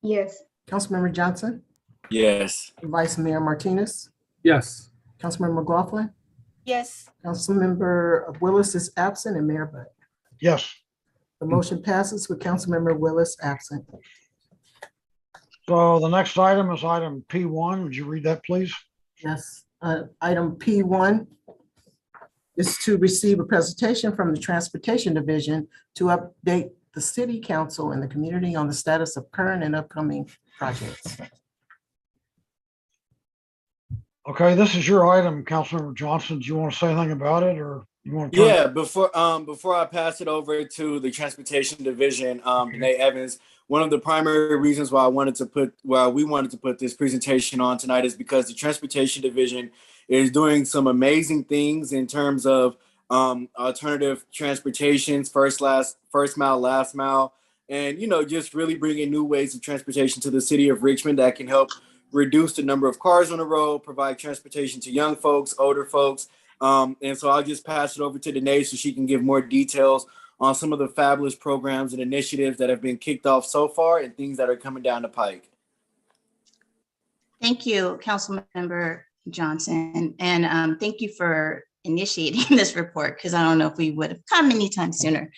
Yes. Councilmember Johnson, Yes. Vice Mayor Martinez, Yes. Councilmember McLaughlin, Yes. Councilmember Willis is absent, and Mayor Butt. Yes. The motion passes with Councilmember Willis absent. So the next item is item P1. Would you read that, please? Yes, item P1 is to receive a presentation from the Transportation Division to update the City Council and the community on the status of current and upcoming projects. Okay, this is your item, Councilmember Johnson. Do you want to say anything about it, or you want to? Yeah, before I pass it over to the Transportation Division, Danae Evans, one of the primary reasons why we wanted to put this presentation on tonight is because the Transportation Division is doing some amazing things in terms of alternative transportations, first mile, last mile, and just really bringing new ways of transportation to the city of Richmond that can help reduce the number of cars on the road, provide transportation to young folks, older folks. And so I'll just pass it over to Danae so she can give more details on some of the fabulous programs and initiatives that have been kicked off so far and things that are coming down the pike. Thank you, Councilmember Johnson. And thank you for initiating this report, because I don't know if we would have come anytime sooner.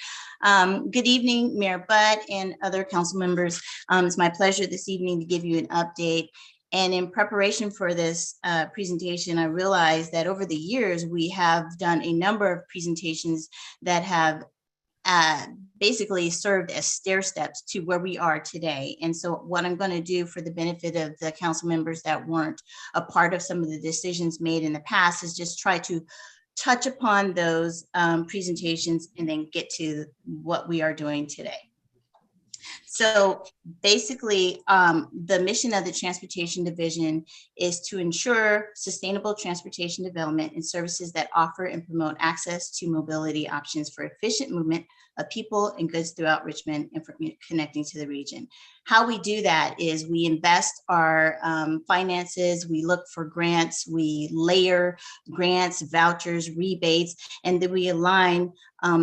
Good evening, Mayor Butt and other council members. It's my pleasure this evening to give you an update. And in preparation for this presentation, I realized that over the years, we have done a number of presentations that have basically served as stair steps to where we are today. And so what I'm going to do for the benefit of the council members that weren't a part of some of the decisions made in the past is just try to touch upon those presentations and then get to what we are doing today. So basically, the mission of the Transportation Division is to ensure sustainable transportation development and services that offer and promote access to mobility options for efficient movement of people and goods throughout Richmond and for connecting to the region. How we do that is we invest our finances, we look for grants, we layer grants, vouchers, rebates, and then we align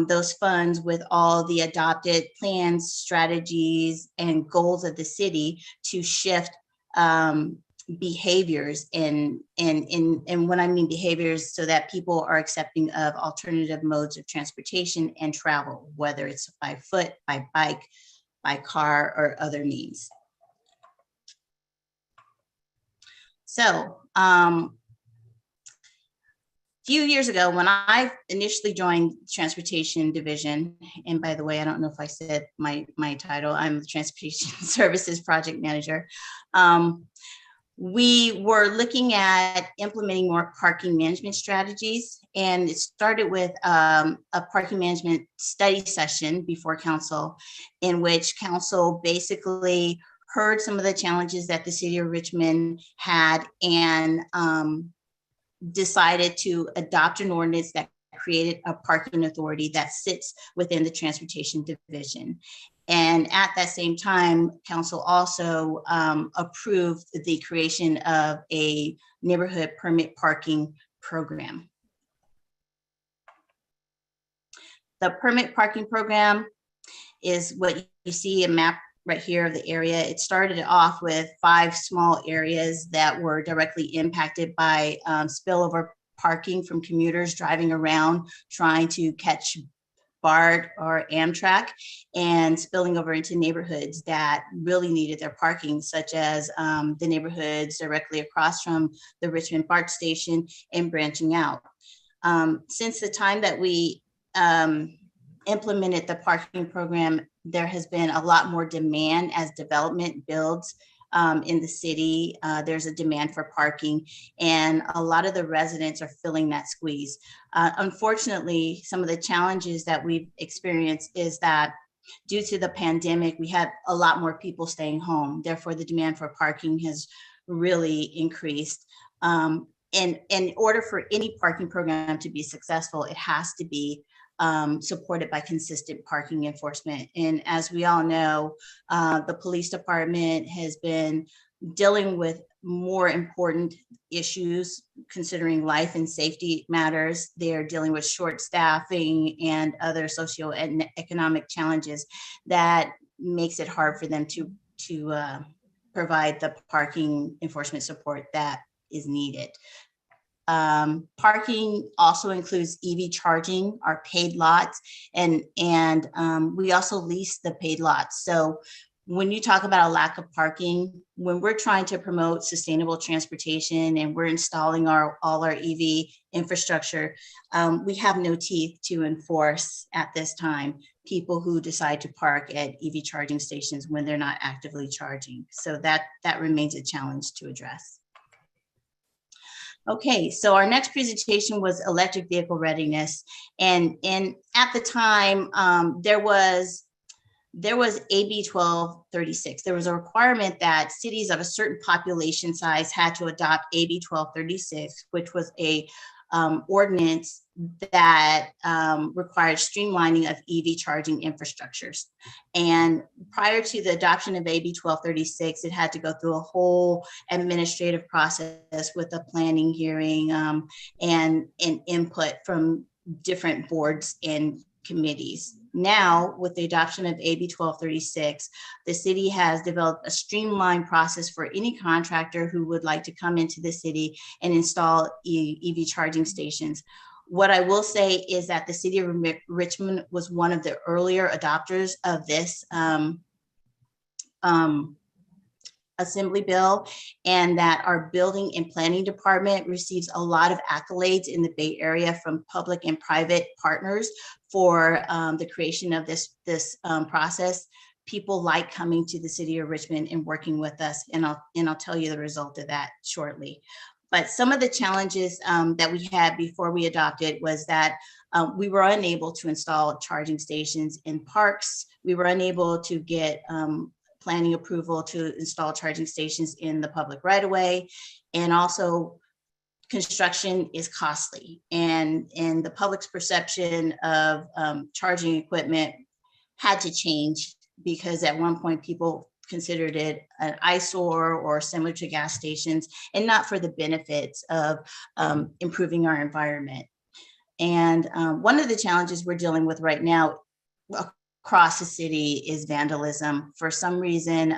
those funds with all the adopted plans, strategies, and goals of the city to shift behaviors and when I mean behaviors, so that people are accepting of alternative modes of transportation and travel, whether it's by foot, by bike, by car, or other means. So few years ago, when I initially joined Transportation Division, and by the way, I don't know if I said my title, I'm the Transportation Services Project Manager. We were looking at implementing more parking management strategies, and it started with a parking management study session before council, in which council basically heard some of the challenges that the city of Richmond had and decided to adopt an ordinance that created a parking authority that sits within the Transportation Division. And at that same time, council also approved the creation of a neighborhood permit parking program. The permit parking program is what you see a map right here of the area. It started off with 5 small areas that were directly impacted by spillover parking from commuters driving around trying to catch BART or Amtrak and spilling over into neighborhoods that really needed their parking, such as the neighborhoods directly across from the Richmond BART station and branching out. Since the time that we implemented the parking program, there has been a lot more demand as development builds in the city. There's a demand for parking, and a lot of the residents are filling that squeeze. Unfortunately, some of the challenges that we've experienced is that due to the pandemic, we had a lot more people staying home. Therefore, the demand for parking has really increased. And in order for any parking program to be successful, it has to be supported by consistent parking enforcement. And as we all know, the police department has been dealing with more important issues considering life and safety matters. They're dealing with short staffing and other socioeconomic challenges that makes it hard for them to provide the parking enforcement support that is needed. Parking also includes EV charging, our paid lots, and we also lease the paid lots. So when you talk about a lack of parking, when we're trying to promote sustainable transportation and we're installing all our EV infrastructure, we have no teeth to enforce at this time people who decide to park at EV charging stations when they're not actively charging. So that remains a challenge to address. Okay, so our next presentation was electric vehicle readiness. And at the time, there was AB 1236. There was a requirement that cities of a certain population size had to adopt AB 1236, which was a ordinance that required streamlining of EV charging infrastructures. And prior to the adoption of AB 1236, it had to go through a whole administrative process with a planning hearing and input from different boards and committees. Now, with the adoption of AB 1236, the city has developed a streamlined process for any contractor who would like to come into the city and install EV charging stations. What I will say is that the city of Richmond was one of the earlier adopters of this assembly bill, and that our building and planning department receives a lot of accolades in the Bay Area from public and private partners for the creation of this process. People like coming to the city of Richmond and working with us, and I'll tell you the result of that shortly. But some of the challenges that we had before we adopted was that we were unable to install charging stations in parks. We were unable to get planning approval to install charging stations in the public right of way. And also construction is costly, and the public's perception of charging equipment had to change, because at one point people considered it an eyesore or similar to gas stations, and not for the benefits of improving our environment. And one of the challenges we're dealing with right now across the city is vandalism. For some reason,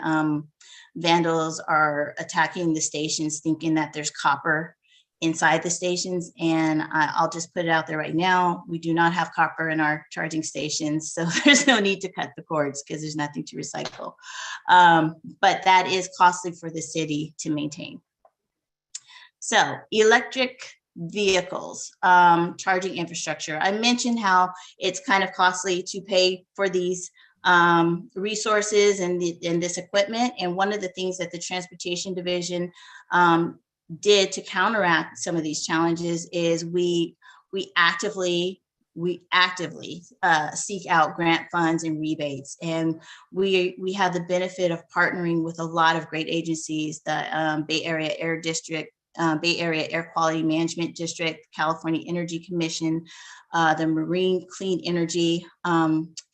vandals are attacking the stations thinking that there's copper inside the stations. And I'll just put it out there right now. We do not have copper in our charging stations, so there's no need to cut the cords because there's nothing to recycle. But that is costly for the city to maintain. So electric vehicles, charging infrastructure. I mentioned how it's kind of costly to pay for these resources and this equipment. And one of the things that the Transportation Division did to counteract some of these challenges is we actively seek out grant funds and rebates. And we have the benefit of partnering with a lot of great agencies, the Bay Area Air District, Bay Area Air Quality Management District, California Energy Commission, the Marine Clean Energy.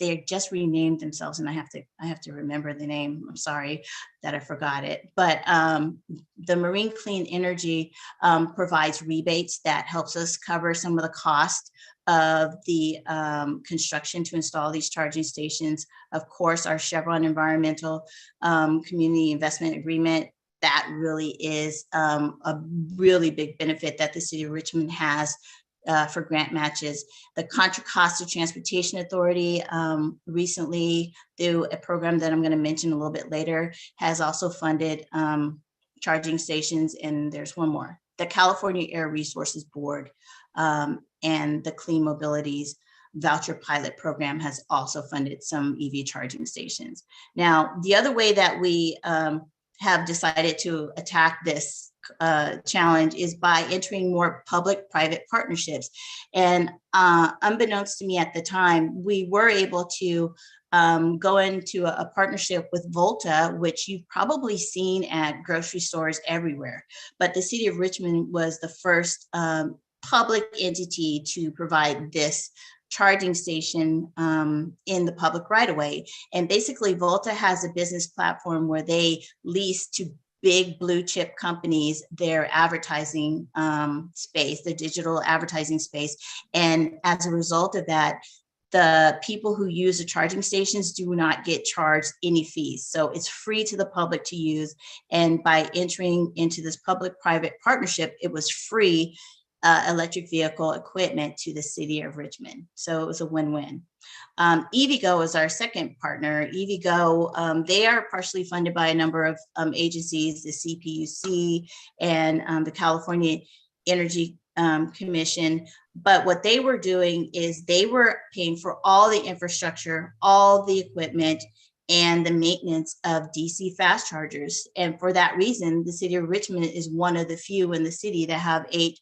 They just renamed themselves, and I have to remember the name. I'm sorry that I forgot it. But the Marine Clean Energy provides rebates that helps us cover some of the cost of the construction to install these charging stations. Of course, our Chevron Environmental Community Investment Agreement, that really is a really big benefit that the city of Richmond has for grant matches. The Contra Costa Transportation Authority recently, through a program that I'm going to mention a little bit later, has also funded charging stations. And there's one more. The California Air Resources Board and the Clean Mobility's voucher pilot program has also funded some EV charging stations. Now, the other way that we have decided to attack this challenge is by entering more public-private partnerships. And unbeknownst to me at the time, we were able to go into a partnership with Volta, which you've probably seen at grocery stores everywhere. But the city of Richmond was the first public entity to provide this charging station in the public right of way. And basically Volta has a business platform where they lease to big blue chip companies their advertising space, the digital advertising space. And as a result of that, the people who use the charging stations do not get charged any fees. So it's free to the public to use. And by entering into this public-private partnership, it was free electric vehicle equipment to the city of Richmond. So it was a win-win. EVgo is our second partner. EVgo, they are partially funded by a number of agencies, the CPUC and the California Energy Commission. But what they were doing is they were paying for all the infrastructure, all the equipment, and the maintenance of DC fast chargers. And for that reason, the city of Richmond is one of the few in the city that have 8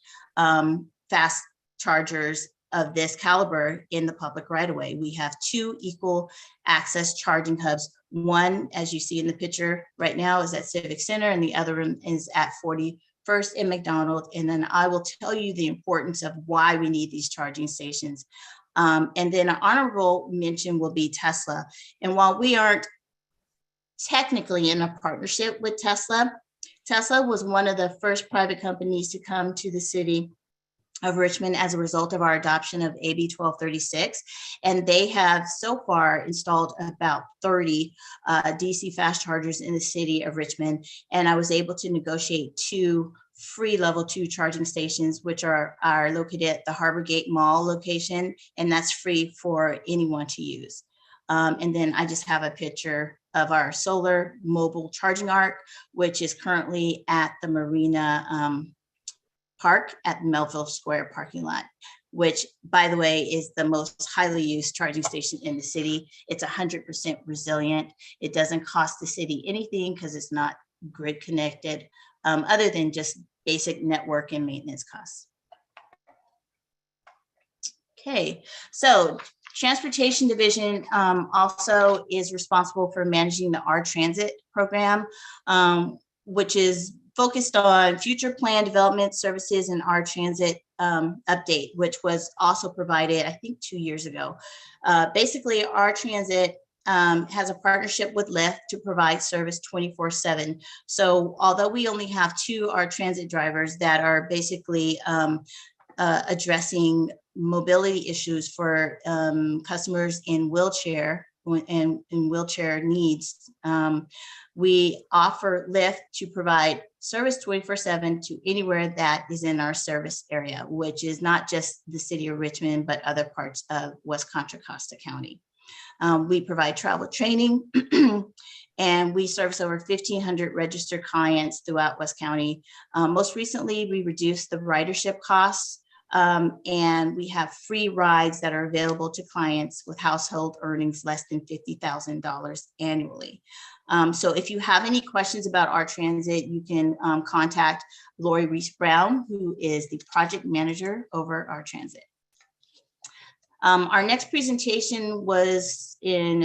fast chargers of this caliber in the public right of way. We have 2 equal access charging hubs. One, as you see in the picture right now, is at Civic Center, and the other one is at 41st and McDonald. And then I will tell you the importance of why we need these charging stations. And then an honorable mention will be Tesla. And while we aren't technically in a partnership with Tesla, Tesla was one of the first private companies to come to the city of Richmond as a result of our adoption of AB 1236. And they have so far installed about 30 DC fast chargers in the city of Richmond. And I was able to negotiate 2 free level 2 charging stations, which are located at the Harbor Gate Mall location, and that's free for anyone to use. And then I just have a picture of our solar mobile charging arc, which is currently at the Marina Park at Melville Square parking lot, which, by the way, is the most highly used charging station in the city. It's 100% resilient. It doesn't cost the city anything because it's not grid connected, other than just basic network and maintenance costs. Okay, so Transportation Division also is responsible for managing the Our Transit program, which is focused on future plan development services and our transit update, which was also provided, I think, 2 years ago. Basically, our transit has a partnership with Lyft to provide service 24/7. So although we only have 2 our transit drivers that are basically addressing mobility issues for customers in wheelchair and in wheelchair needs, we offer Lyft to provide service 24/7 to anywhere that is in our service area, which is not just the city of Richmond, but other parts of West Contra Costa County. We provide travel training and we service over 1,500 registered clients throughout West County. Most recently, we reduced the ridership costs and we have free rides that are available to clients with household earnings less than $50,000 annually. So if you have any questions about our transit, you can contact Lori Reese Brown, who is the project manager over our transit. Our next presentation was in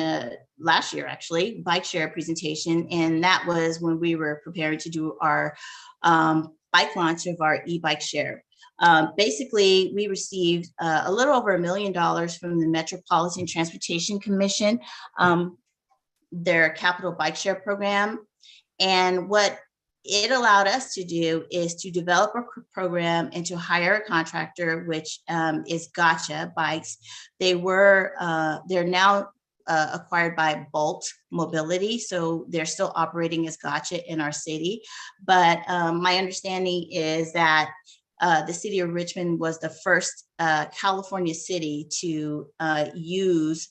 last year, actually, bike share presentation, and that was when we were preparing to do our bike launch of our e-bike share. Basically, we received a little over $1 million from the Metropolitan Transportation Commission, their capital bike share program. And what it allowed us to do is to develop a program and to hire a contractor, which is Gotcha Bikes. They're now acquired by Bolt Mobility, so they're still operating as Gotcha in our city. But my understanding is that the city of Richmond was the first California city to use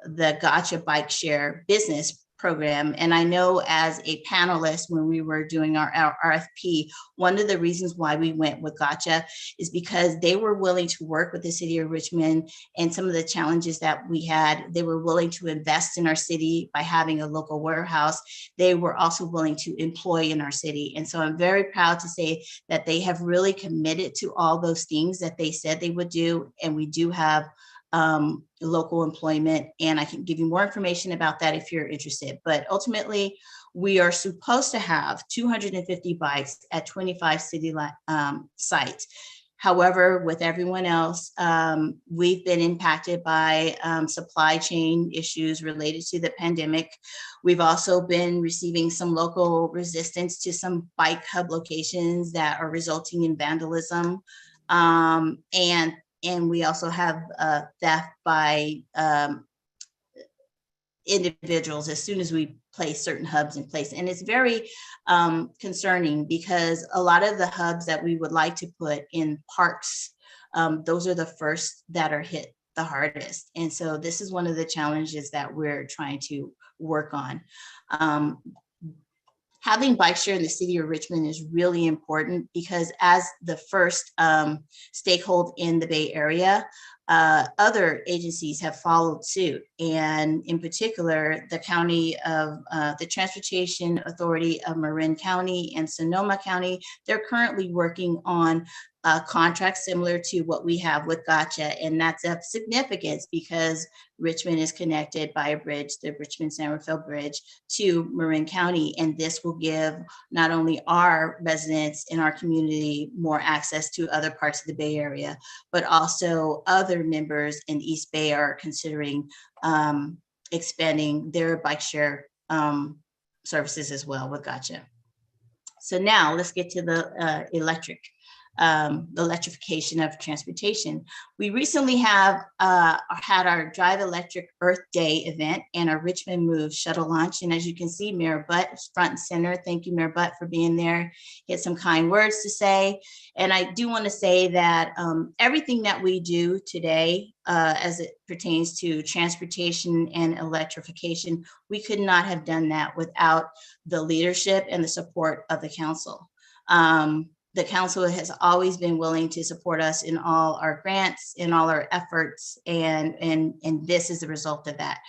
the Gotcha Bike Share business program. And I know as a panelist, when we were doing our RFP, one of the reasons why we went with Gotcha is because they were willing to work with the city of Richmond and some of the challenges that we had. They were willing to invest in our city by having a local warehouse. They were also willing to employ in our city. And so I'm very proud to say that they have really committed to all those things that they said they would do. And we do have local employment, and I can give you more information about that if you're interested. But ultimately, we are supposed to have 250 bikes at 25 city sites. However, with everyone else, we've been impacted by supply chain issues related to the pandemic. We've also been receiving some local resistance to some bike hub locations that are resulting in vandalism. And we also have theft by individuals as soon as we place certain hubs in place. And it's very concerning because a lot of the hubs that we would like to put in parks, those are the first that are hit the hardest. And so this is one of the challenges that we're trying to work on. Having bike share in the city of Richmond is really important because as the first stakeholder in the Bay Area, other agencies have followed suit. And in particular, the Transportation Authority of Marin County and Sonoma County, they're currently working on a contract similar to what we have with Gotcha. And that's of significance because Richmond is connected by a bridge, the Richmond-San Rafael Bridge, to Marin County. And this will give not only our residents in our community more access to other parts of the Bay Area, but also other members in East Bay are considering expanding their bike share services as well with Gotcha. So now let's get to the electrification of transportation. We recently have had our Drive Electric Earth Day event and our Richmond Move shuttle launch. And as you can see, Mayor Butt is front and center. Thank you, Mayor Butt, for being there. He had some kind words to say. And I do want to say that everything that we do today as it pertains to transportation and electrification, we could not have done that without the leadership and the support of the council. The council has always been willing to support us in all our grants, in all our efforts, and this is the result of that.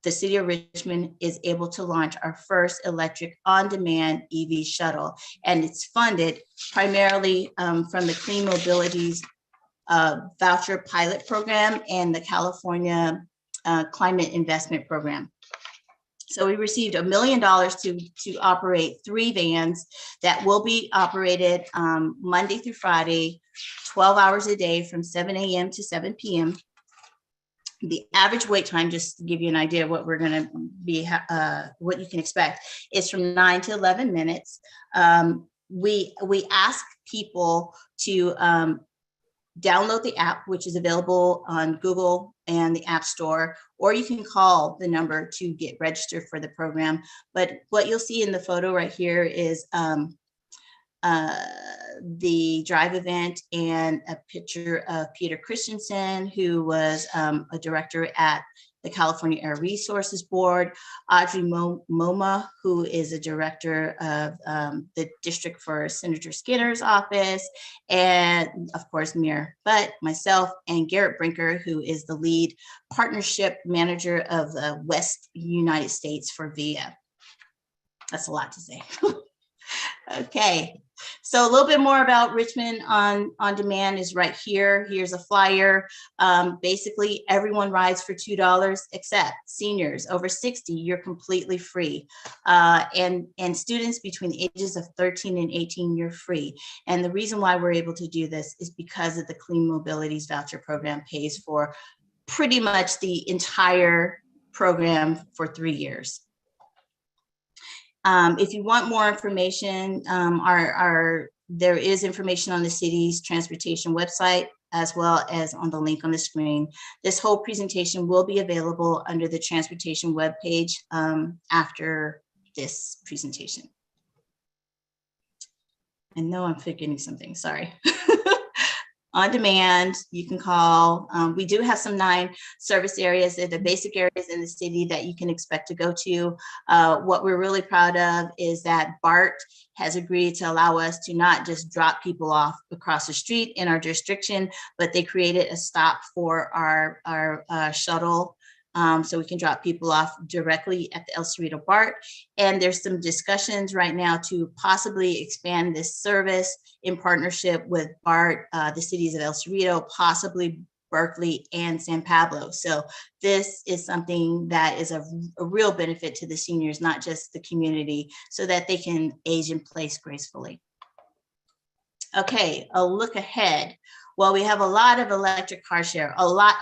The city of Richmond is able to launch our first electric on-demand EV shuttle, and it's funded primarily from the Clean Mobility's voucher pilot program and the California Climate Investment Program. So we received $1 million to operate 3 vans that will be operated Monday through Friday, 12 hours a day from 7 a.m. to 7 p.m. The average wait time, just to give you an idea of what we're going to be, what you can expect, is from 9 to 11 minutes. We ask people to download the app, which is available on Google and the App Store, or you can call the number to get registered for the program. But what you'll see in the photo right here is the drive event and a picture of Peter Christensen, who was a director at the California Air Resources Board, Audrey Moma, who is a director of the district for Senator Skinner's office, and of course, Mayor Butt, myself, and Garrett Brinker, who is the lead partnership manager of the West United States for VIA. That's a lot to say. Okay, so a little bit more about Richmond on Demand is right here. Here's a flyer. Basically, everyone rides for $2 except seniors over 60. You're completely free. And students between the ages of 13 and 18, you're free. And the reason why we're able to do this is because of the Clean Mobilities Voucher Program pays for pretty much the entire program for 3 years. If you want more information, there is information on the city's transportation website, as well as on the link on the screen. This whole presentation will be available under the transportation webpage after this presentation. I know I'm forgetting something, sorry. On demand, you can call. We do have some 9 service areas, the basic areas in the city that you can expect to go to. What we're really proud of is that BART has agreed to allow us to not just drop people off across the street in our jurisdiction, but they created a stop for our shuttle. So we can drop people off directly at the El Cerrito BART. And there's some discussions right now to possibly expand this service in partnership with BART, the cities of El Cerrito, possibly Berkeley and San Pablo. So this is something that is a real benefit to the seniors, not just the community, so that they can age in place gracefully. Okay, a look ahead. Well, we have a lot of electric car share, a lot.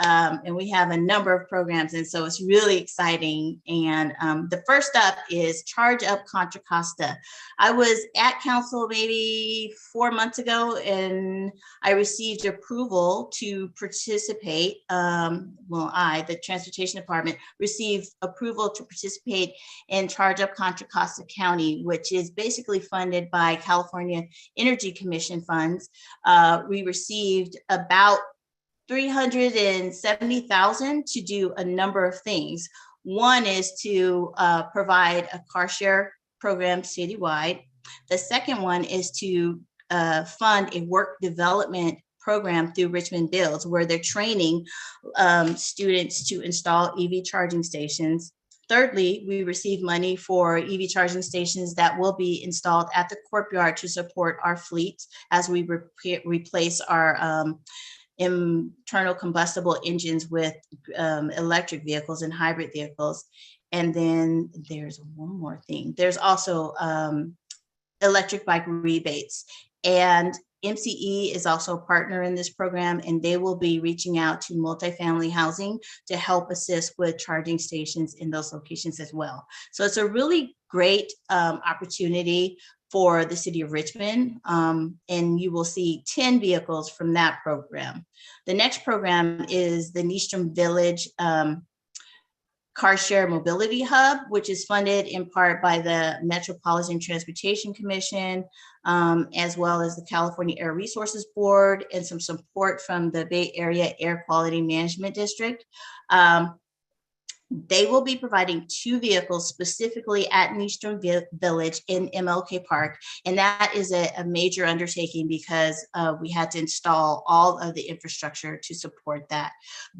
And we have a number of programs, and so it's really exciting. And the first up is Charge Up Contra Costa. I was at council maybe 4 months ago, and I received approval to participate. The Transportation Department, received approval to participate in Charge Up Contra Costa County, which is basically funded by California Energy Commission funds. We received about $370,000 to do a number of things. One is to provide a car share program citywide. The second one is to fund a work development program through Richmond Builds, where they're training students to install EV charging stations. Thirdly, we receive money for EV charging stations that will be installed at the courtyard to support our fleet as we replace our internal combustible engines with electric vehicles and hybrid vehicles. And then there's one more thing. There's also electric bike rebates. And MCE is also a partner in this program, and they will be reaching out to multifamily housing to help assist with charging stations in those locations as well. So it's a really great opportunity for the city of Richmond, and you will see 10 vehicles from that program. The next program is the Nystrom Village Car Share Mobility Hub, which is funded in part by the Metropolitan Transportation Commission, as well as the California Air Resources Board, and some support from the Bay Area Air Quality Management District. They will be providing 2 vehicles specifically at Nystrom Village in MLK Park. And that is a major undertaking because we had to install all of the infrastructure to support that.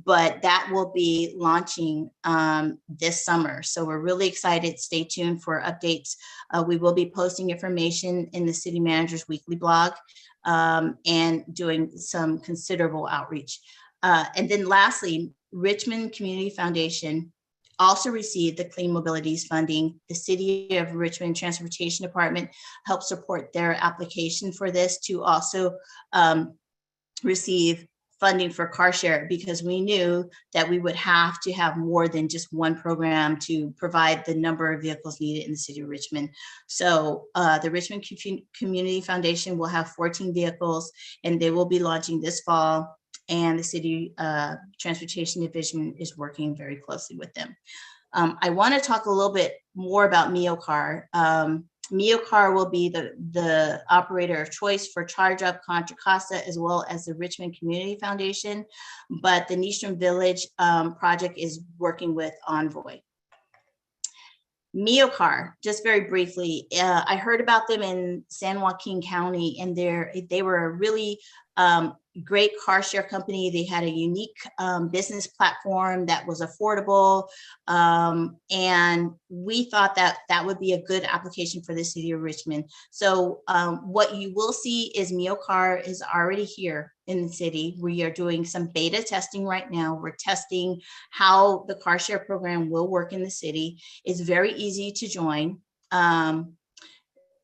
But that will be launching this summer. So we're really excited. Stay tuned for updates. We will be posting information in the city manager's weekly blog and doing some considerable outreach. And then lastly, Richmond Community Foundation also received the Clean Mobilities funding. The City of Richmond Transportation Department helped support their application for this to also receive funding for car share, because we knew that we would have to have more than just one program to provide the number of vehicles needed in the city of Richmond. So the Richmond Community Foundation will have 14 vehicles, and they will be launching this fall. And the city transportation division is working very closely with them. I want to talk a little bit more about MioCar. MioCar will be the operator of choice for Charge Up, Contra Costa, as well as the Richmond Community Foundation. But the Nystrom Village project is working with Envoy. MioCar, just very briefly, I heard about them in San Joaquin County, and they were a really great car share company. They had a unique business platform that was affordable, and we thought that that would be a good application for the city of Richmond. So what you will see is MioCar is already here in the city. We are doing some beta testing right now. We're testing how the car share program will work in the city. It's very easy to join.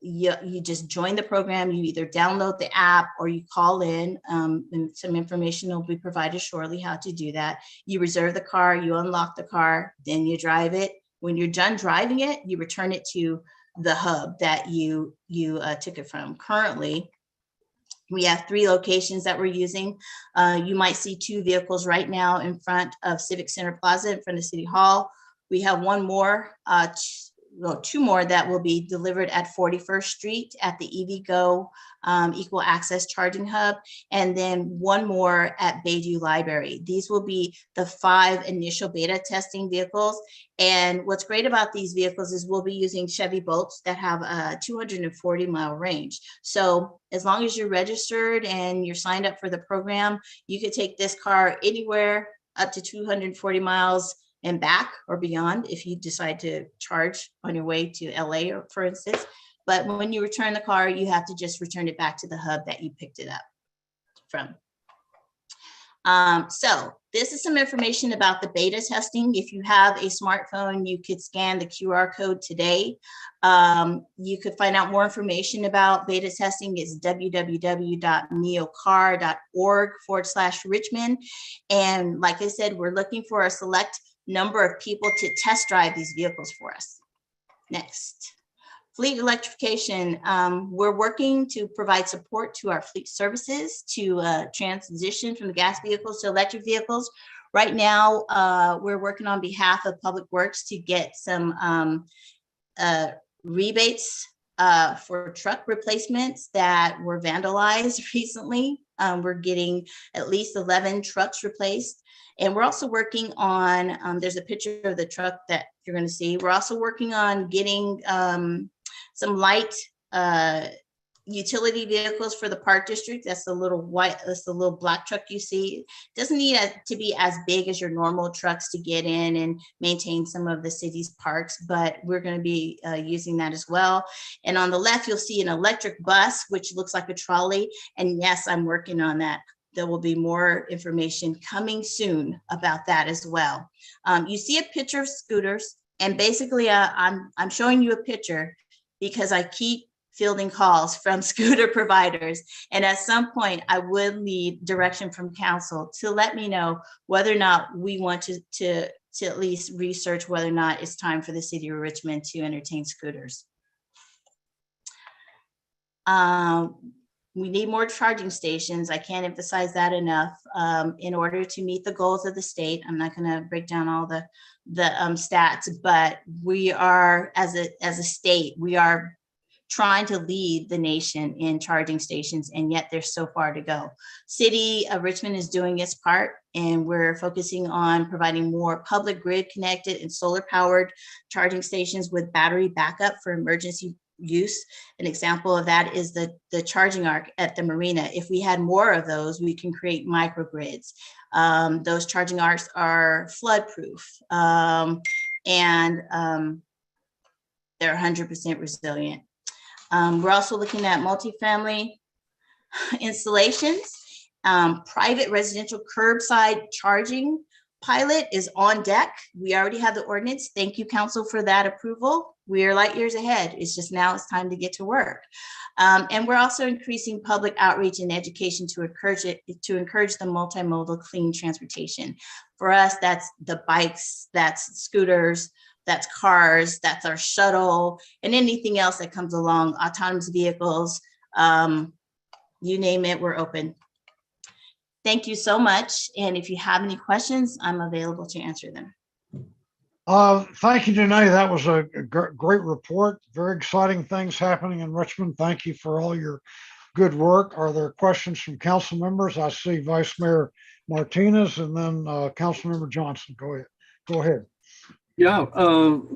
You just join the program. You either download the app or you call in, and some information will be provided shortly how to do that. You reserve the car, you unlock the car, then you drive it. When you're done driving it, you return it to the hub that you took it from. Currently, we have 3 locations that we're using. You might see 2 vehicles right now in front of Civic Center Plaza in front of City Hall. We have 2 more that will be delivered at 41st Street at the EVgo Equal Access Charging Hub, and then 1 more at Bayview Library. These will be the 5 initial beta testing vehicles. And what's great about these vehicles is we'll be using Chevy Bolts that have a 240-mile range. So as long as you're registered and you're signed up for the program, you could take this car anywhere up to 240 miles and back or beyond if you decide to charge on your way to LA, or for instance. But when you return the car, you have to just return it back to the hub that you picked it up from. So this is some information about the beta testing. If you have a smartphone, you could scan the QR code today. You could find out more information about beta testing. It's www.miocar.org/Richmond. And like I said, we're looking for a select number of people to test drive these vehicles for us. Next. Fleet electrification. We're working to provide support to our fleet services to transition from the gas vehicles to electric vehicles. Right now, we're working on behalf of Public Works to get some rebates for truck replacements that were vandalized recently. We're getting at least 11 trucks replaced. And we're also working on, there's a picture of the truck that you're going to see. We're also working on getting some light utility vehicles for the park district. That's the little white, that's the little black truck you see. It doesn't need to be as big as your normal trucks to get in and maintain some of the city's parks, but we're going to be using that as well. And on the left, you'll see an electric bus, which looks like a trolley. And yes, I'm working on that. There will be more information coming soon about that as well. You see a picture of scooters, and basically I'm showing you a picture because I keep fielding calls from scooter providers. And at some point I would need direction from council to let me know whether or not we want to at least research whether or not it's time for the city of Richmond to entertain scooters. We need more charging stations. I can't emphasize that enough. In order to meet the goals of the state, I'm not going to break down all the stats, but we are, as a state, we are trying to lead the nation in charging stations, and yet there's so far to go. City of Richmond is doing its part, and we're focusing on providing more public grid connected and solar powered charging stations with battery backup for emergency use. An example of that is the charging arc at the marina. If we had more of those, we can create microgrids. Those charging arcs are flood proof, and they're 100% resilient. We're also looking at multifamily installations, private residential curbside charging pilot is on deck. We already have the ordinance. Thank you, council, for that approval. We are light years ahead. It's just now it's time to get to work. And we're also increasing public outreach and education to encourage the multimodal clean transportation. For us, that's the bikes, that's scooters, that's cars, that's our shuttle, and anything else that comes along, autonomous vehicles, you name it, we're open. Thank you so much. And if you have any questions, I'm available to answer them. Thank you, Danae. That was a great report. Very exciting things happening in Richmond. Thank you for all your good work. Are there questions from council members? I see Vice Mayor Martinez and then Councilmember Johnson. Go ahead. Yeah,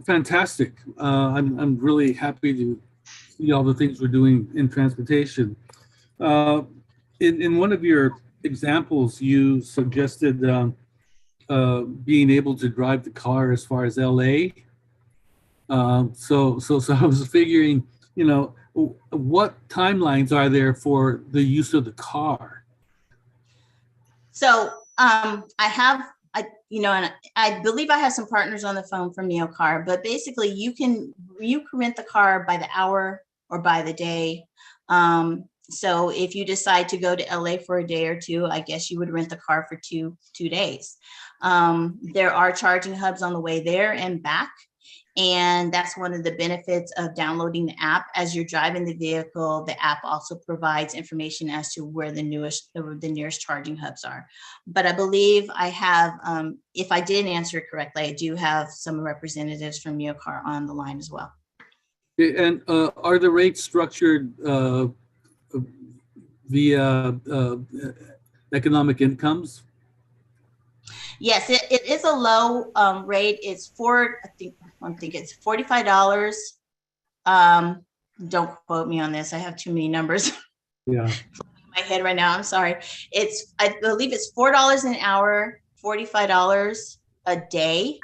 fantastic. I'm really happy to see all the things we're doing in transportation. In one of your examples, you suggested being able to drive the car as far as LA. So I was figuring, you know, what timelines are there for the use of the car? So and I believe I have some partners on the phone from NeoCar, but basically you can rent the car by the hour or by the day. So if you decide to go to LA for a day or two, I guess you would rent the car for two days. There are charging hubs on the way there and back. And that's one of the benefits of downloading the app. As you're driving the vehicle, the app also provides information as to where the nearest charging hubs are. But I believe I have, if I didn't answer it correctly, I do have some representatives from NeoCar on the line as well. And are the rates structured via economic incomes? Yes, it is a low rate. It's I think it's $45. Don't quote me on this. I have too many numbers. Yeah. In my head right now. I'm sorry. I believe it's $4 an hour, $45 a day.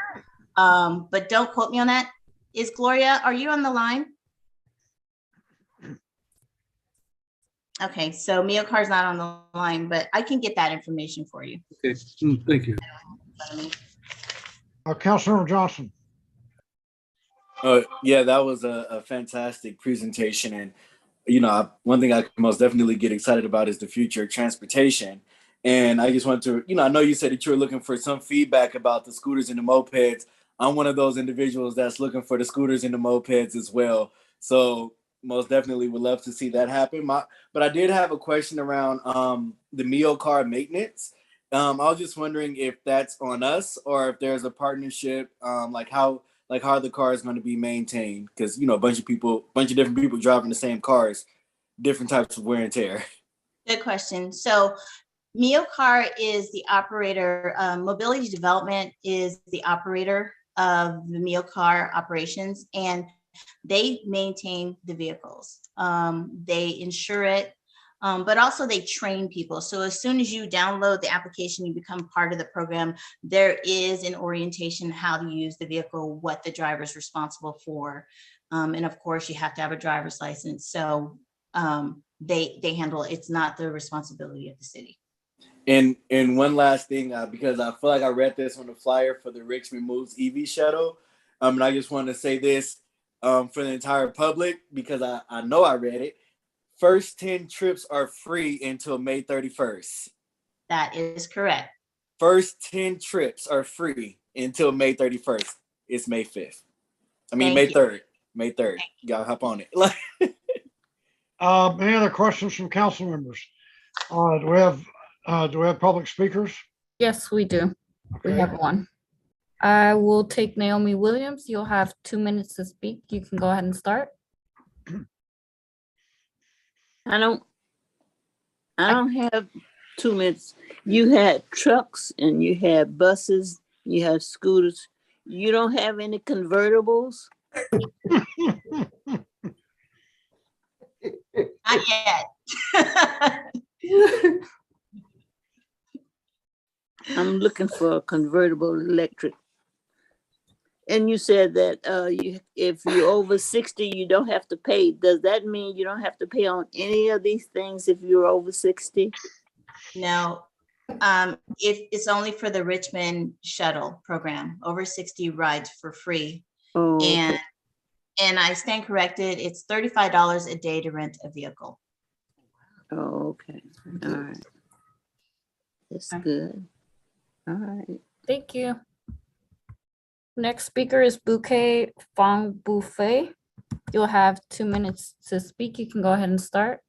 But don't quote me on that. Is Gloria, are you on the line? Okay, so NeoCar's not on the line, but I can get that information for you. Okay, thank you. Councilmember Johnson. Yeah, that was a fantastic presentation. And, you know, one thing I can most definitely get excited about is the future of transportation. And I just want to, you know, I know you said that you were looking for some feedback about the scooters and the mopeds. I'm one of those individuals that's looking for the scooters and the mopeds as well. So most definitely would love to see that happen. But I did have a question around the NeoCar maintenance. I was just wondering if that's on us or if there's a partnership, like how the car is going to be maintained, because, you know, a bunch of different people driving the same cars, different types of wear and tear. Good question. So NeoCar is the operator. Mobility Development is the operator of the NeoCar operations, and they maintain the vehicles. They insure it, but also they train people. So as soon as you download the application, you become part of the program. There is an orientation how to use the vehicle, what the driver is responsible for. And of course, you have to have a driver's license. So they handle it. It's not the responsibility of the city. And one last thing, because I feel like I read this on the flyer for the Richmond Moves EV shuttle. And I just want to say this for the entire public, because I know I read it. First 10 trips are free until May 31st. That is correct. First 10 trips are free until May 31st. It's May 5th. I mean, May 3rd. May 3rd. Y'all hop on it. Any other questions from council members? Do we have public speakers? Yes, we do. Okay. We have one. I will take Naomi Williams. You'll have 2 minutes to speak. You can go ahead and start. I don't have 2 minutes. You had trucks and you had buses, you have scooters. You don't have any convertibles? Not yet. I'm looking for a convertible electric. And you said that if you're over 60, you don't have to pay. Does that mean you don't have to pay on any of these things if you're over 60? No, It's only for the Richmond shuttle program, over 60 rides for free. Oh, And I stand corrected, it's $35 a day to rent a vehicle. oh, okay. All right. That's good. All right. Thank you. Next speaker is Bouquet Fong Buffet. You'll have 2 minutes to speak. You can go ahead and start.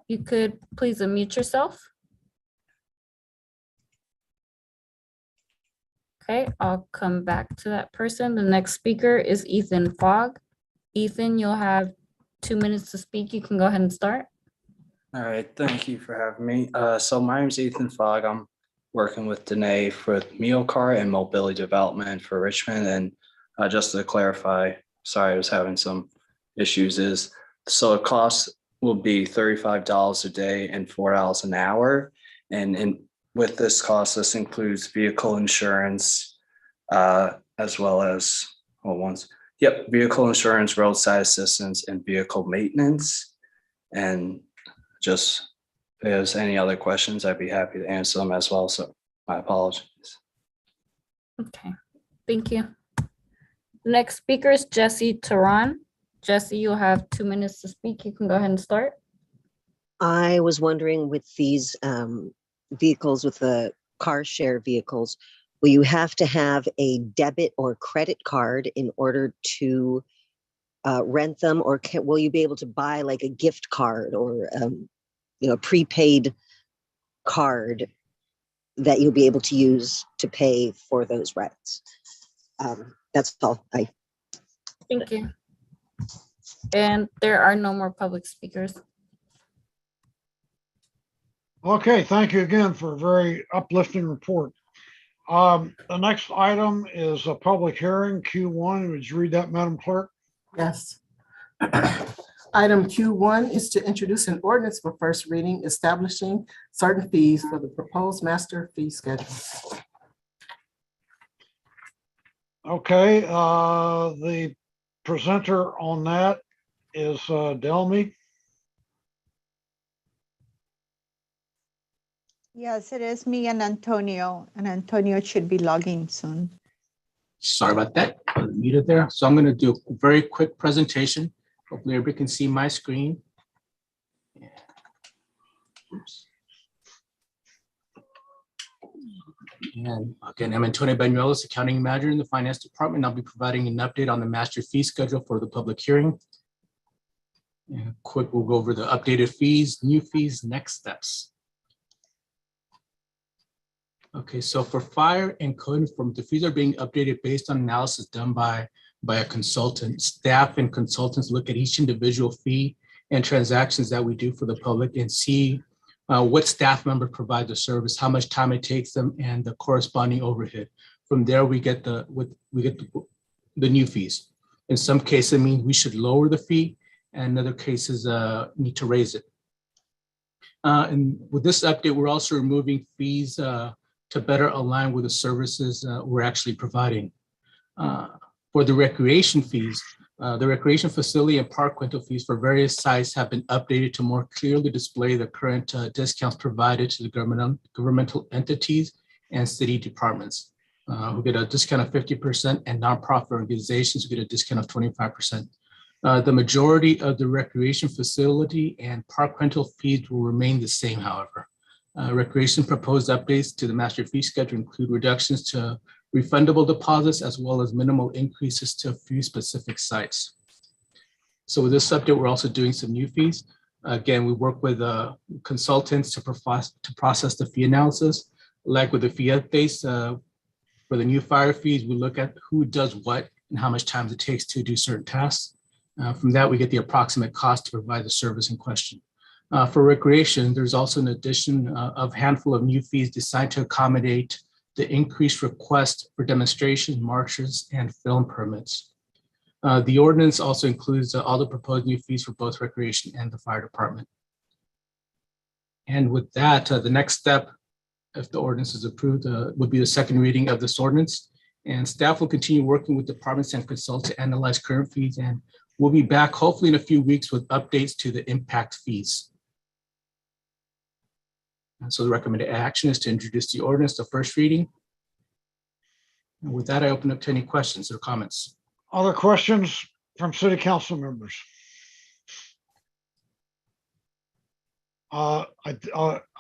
You could please unmute yourself. Okay, I'll come back to that person. The next speaker is Ethan Fogg. Ethan, you'll have 2 minutes to speak. You can go ahead and start. All right, thank you for having me. So my name is Ethan Fogg. I'm working with Danae for Meal Car and Mobility Development for Richmond. And just to clarify, sorry, I was having some issues. So the cost will be $35 a day and $4 an hour. And with this cost, this includes vehicle insurance, as well as, vehicle insurance, roadside assistance, and vehicle maintenance. And just if there's any other questions, I'd be happy to answer them as well. So my apologies. Okay, thank you. Next speaker is Jesse Tehran. Jesse, you'll have 2 minutes to speak. You can go ahead and start. I was wondering with these vehicles, with the car share vehicles, will you have to have a debit or credit card in order to rent them, or will you be able to buy like a gift card or a prepaid card that you'll be able to use to pay for those rides? That's all. Thank you. And there are no more public speakers. Okay, thank you again for a very uplifting report. The next item is a public hearing, Q1. Would you read that, Madam Clerk? Yes. Item Q1 is to introduce an ordinance for first reading establishing certain fees for the proposed master fee schedule. Okay, the presenter on that is Delmy. Yes, it is me and Antonio should be logging soon. Sorry about that, I'm muted there. So I'm going to do a very quick presentation. Hopefully everybody can see my screen. Oops. And again, I'm Antonio Banuelos, Accounting Manager in the Finance Department. I'll be providing an update on the master fee schedule for the public hearing. And quick, we'll go over the updated fees, new fees, next steps. Okay, so for fire and code enforcement, the fees are being updated based on analysis done by a consultant. Staff and consultants look at each individual fee and transactions that we do for the public and see what staff member provide the service, how much time it takes them, and the corresponding overhead. From there, we get the new fees. In some cases, it means we should lower the fee, and in other cases, need to raise it. And with this update, we're also removing fees to better align with the services we're actually providing. For the recreation fees, the recreation facility and park rental fees for various sites have been updated to more clearly display the current discounts provided to the governmental entities and city departments. We get a discount of 50%, and nonprofit organizations get a discount of 25%. The majority of the recreation facility and park rental fees will remain the same, however. Recreation proposed updates to the master fee schedule include reductions to refundable deposits as well as minimal increases to a few specific sites. So with this update, we're also doing some new fees. Again, we work with consultants to process the fee analysis. Like with the fee updates, for the new fire fees, we look at who does what and how much time it takes to do certain tasks. From that, we get the approximate cost to provide the service in question. For recreation, there's also an addition of a handful of new fees designed to accommodate the increased request for demonstrations, marches, and film permits. The ordinance also includes all the proposed new fees for both recreation and the fire department. And with that, the next step, if the ordinance is approved, would be the second reading of this ordinance. And staff will continue working with departments and consultants to analyze current fees, and we'll be back hopefully in a few weeks with updates to the impact fees. And so the recommended action is to introduce the ordinance to first reading. And with that, I open up to any questions or comments. Other questions from city council members? I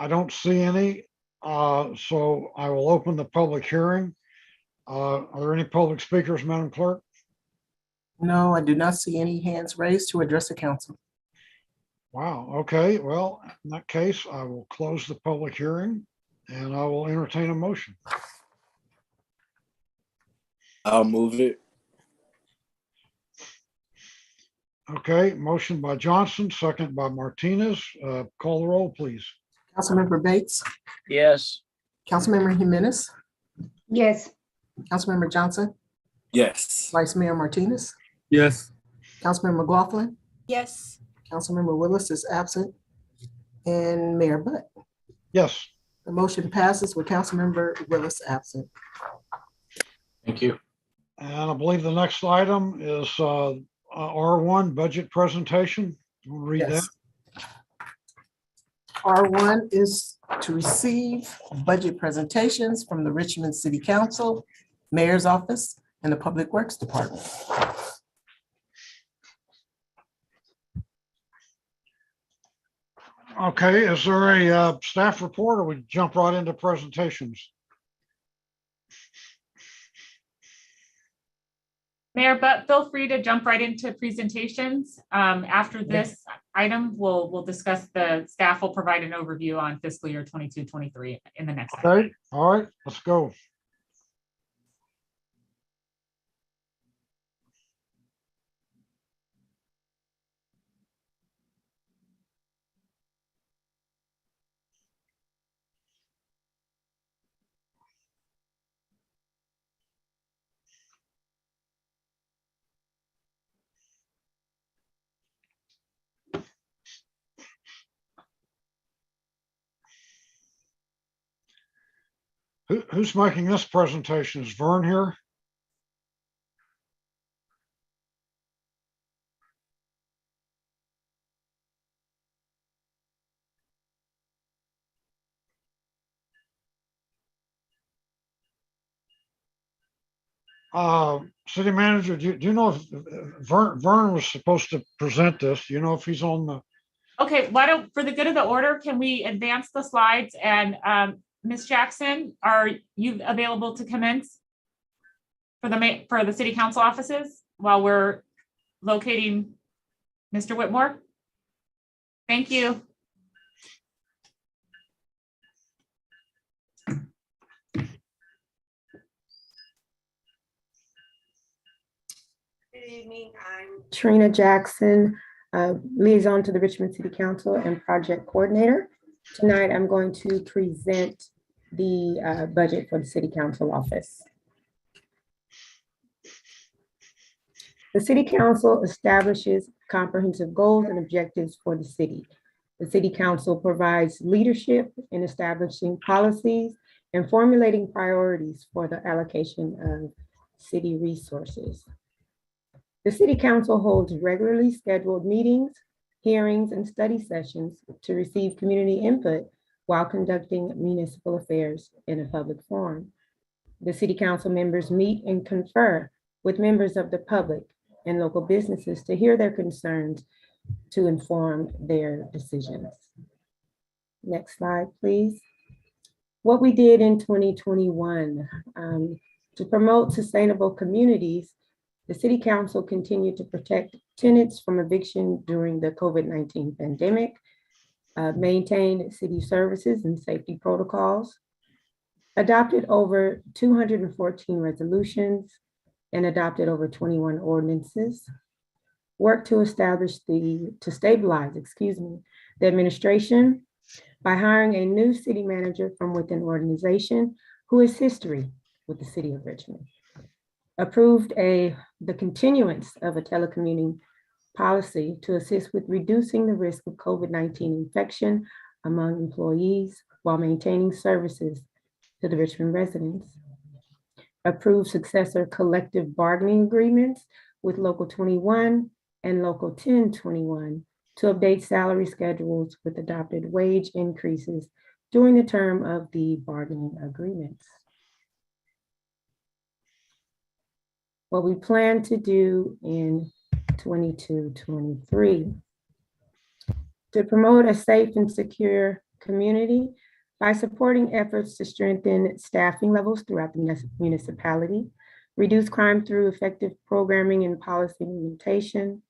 don't see any, so I will open the public hearing. Are there any public speakers, Madam Clerk? No, I do not see any hands raised to address the council. Wow, okay, well, in that case, I will close the public hearing and I will entertain a motion. I'll move it. Okay, motion by Johnson, second by Martinez. Call the roll, please. Councilmember Bates, Yes. Councilmember Jimenez, Yes. Councilmember Johnson, Yes. Vice Mayor Martinez, Yes. Councilmember McLaughlin, Yes. Councilmember Willis is absent, and Mayor Butt. Yes. The motion passes with Councilmember Willis absent. Thank you. And I believe the next item is R1 budget presentation. You want to read that? Yes. R1 is to receive budget presentations from the Richmond City Council, Mayor's Office, and the Public Works Department. Okay, is there a staff report, or we jump right into presentations? Mayor, but feel free to jump right into presentations. After this item, we'll discuss the staff will provide an overview on fiscal year 22-23 in the next. Okay, all right, let's go. Who's making this presentation? Is Vern here? City manager, do you know if Vern was supposed to present this? Do you know if he's on the? Okay, why don't, for the good of the order, can we advance the slides? And Ms. Jackson, are you available to commence for the city council offices while we're locating Mr. Whitmore? Thank you. Good evening, I'm Trina Jackson, liaison to the Richmond City Council and project coordinator. Tonight, I'm going to present the budget for the City Council office. The City Council establishes comprehensive goals and objectives for the city. The City Council provides leadership in establishing policies and formulating priorities for the allocation of city resources. The City Council holds regularly scheduled meetings, hearings, and study sessions to receive community input while conducting municipal affairs in a public forum. The City Council members meet and confer with members of the public and local businesses to hear their concerns to inform their decisions. Next slide, please. What we did in 2021 to promote sustainable communities, the City Council continued to protect tenants from eviction during the COVID-19 pandemic, maintained city services and safety protocols, adopted over 214 resolutions, and adopted over 21 ordinances, worked to stabilize the administration by hiring a new city manager from within the organization who has history with the city of Richmond, approved the continuance of a telecommuting policy to assist with reducing the risk of COVID-19 infection among employees while maintaining services to the Richmond residents, approved successor collective bargaining agreements with Local 21 and Local 1021 to update salary schedules with adopted wage increases during the term of the bargaining agreements. What we plan to do in 22-23 to promote a safe and secure community by supporting efforts to strengthen staffing levels throughout the municipality, reduce crime through effective programming and policy implementation,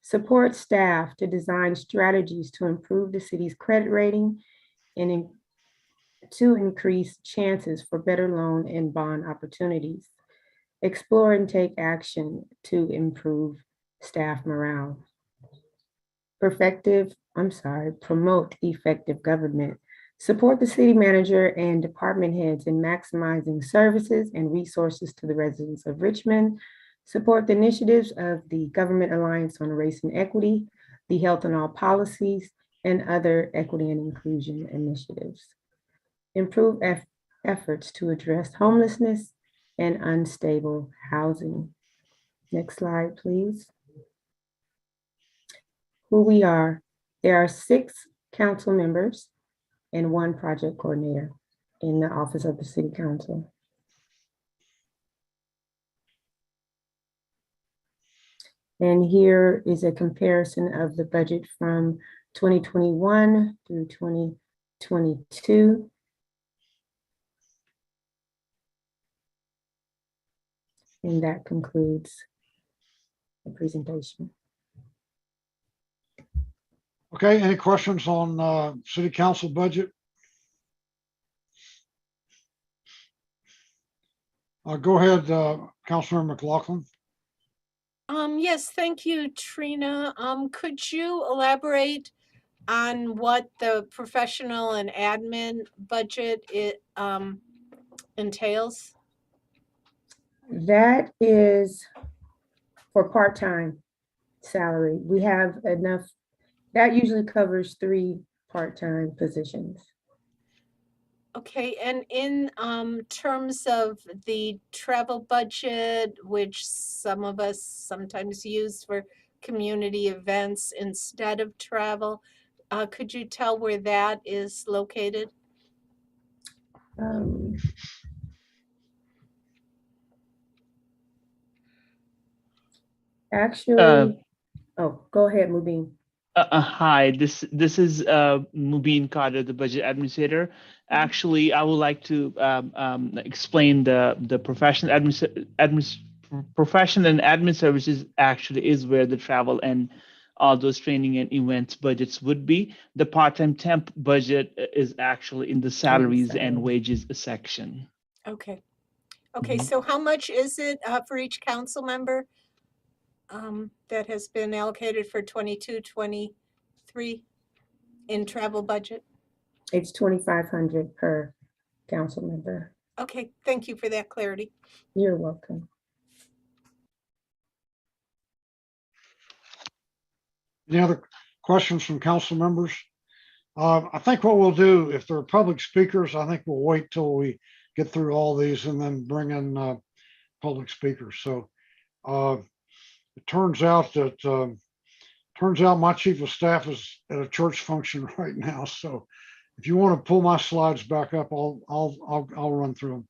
support staff to design strategies to improve the city's credit rating and to increase chances for better loan and bond opportunities, explore and take action to improve staff morale, promote effective government, support the city manager and department heads in maximizing services and resources to the residents of Richmond, support the initiatives of the Government Alliance on Race and Equity, the Health and All Policies, and other equity and inclusion initiatives. Improve efforts to address homelessness and unstable housing. Next slide, please. Who we are. There are 6 council members and 1 project coordinator in the office of the city council. And here is a comparison of the budget from 2021 through 2022. And that concludes the presentation. Okay, any questions on city council budget? Go ahead, Councilmember McLaughlin. Yes, thank you, Trina. Could you elaborate on what the professional and admin budget entails? That is for part-time salary. We have enough, that usually covers 3 part-time positions. Okay, and in terms of the travel budget, which some of us sometimes use for community events instead of travel, could you tell where that is located? Actually, oh, go ahead, Mubin. Hi, this is Mubin Carter, the budget administrator. Actually, I would like to explain the professional and admin services actually is where the travel and all those training and events budgets would be. The part-time temp budget is actually in the salaries and wages section. Okay. Okay, so how much is it for each council member that has been allocated for 22-23 in travel budget? It's $2,500 per council member. Okay, thank you for that clarity. You're welcome. Any other questions from council members? I think what we'll do, if there are public speakers, I think we'll wait till we get through all these and then bring in public speakers. So it turns out that my chief of staff is at a church function right now. So if you want to pull my slides back up, I'll run through them.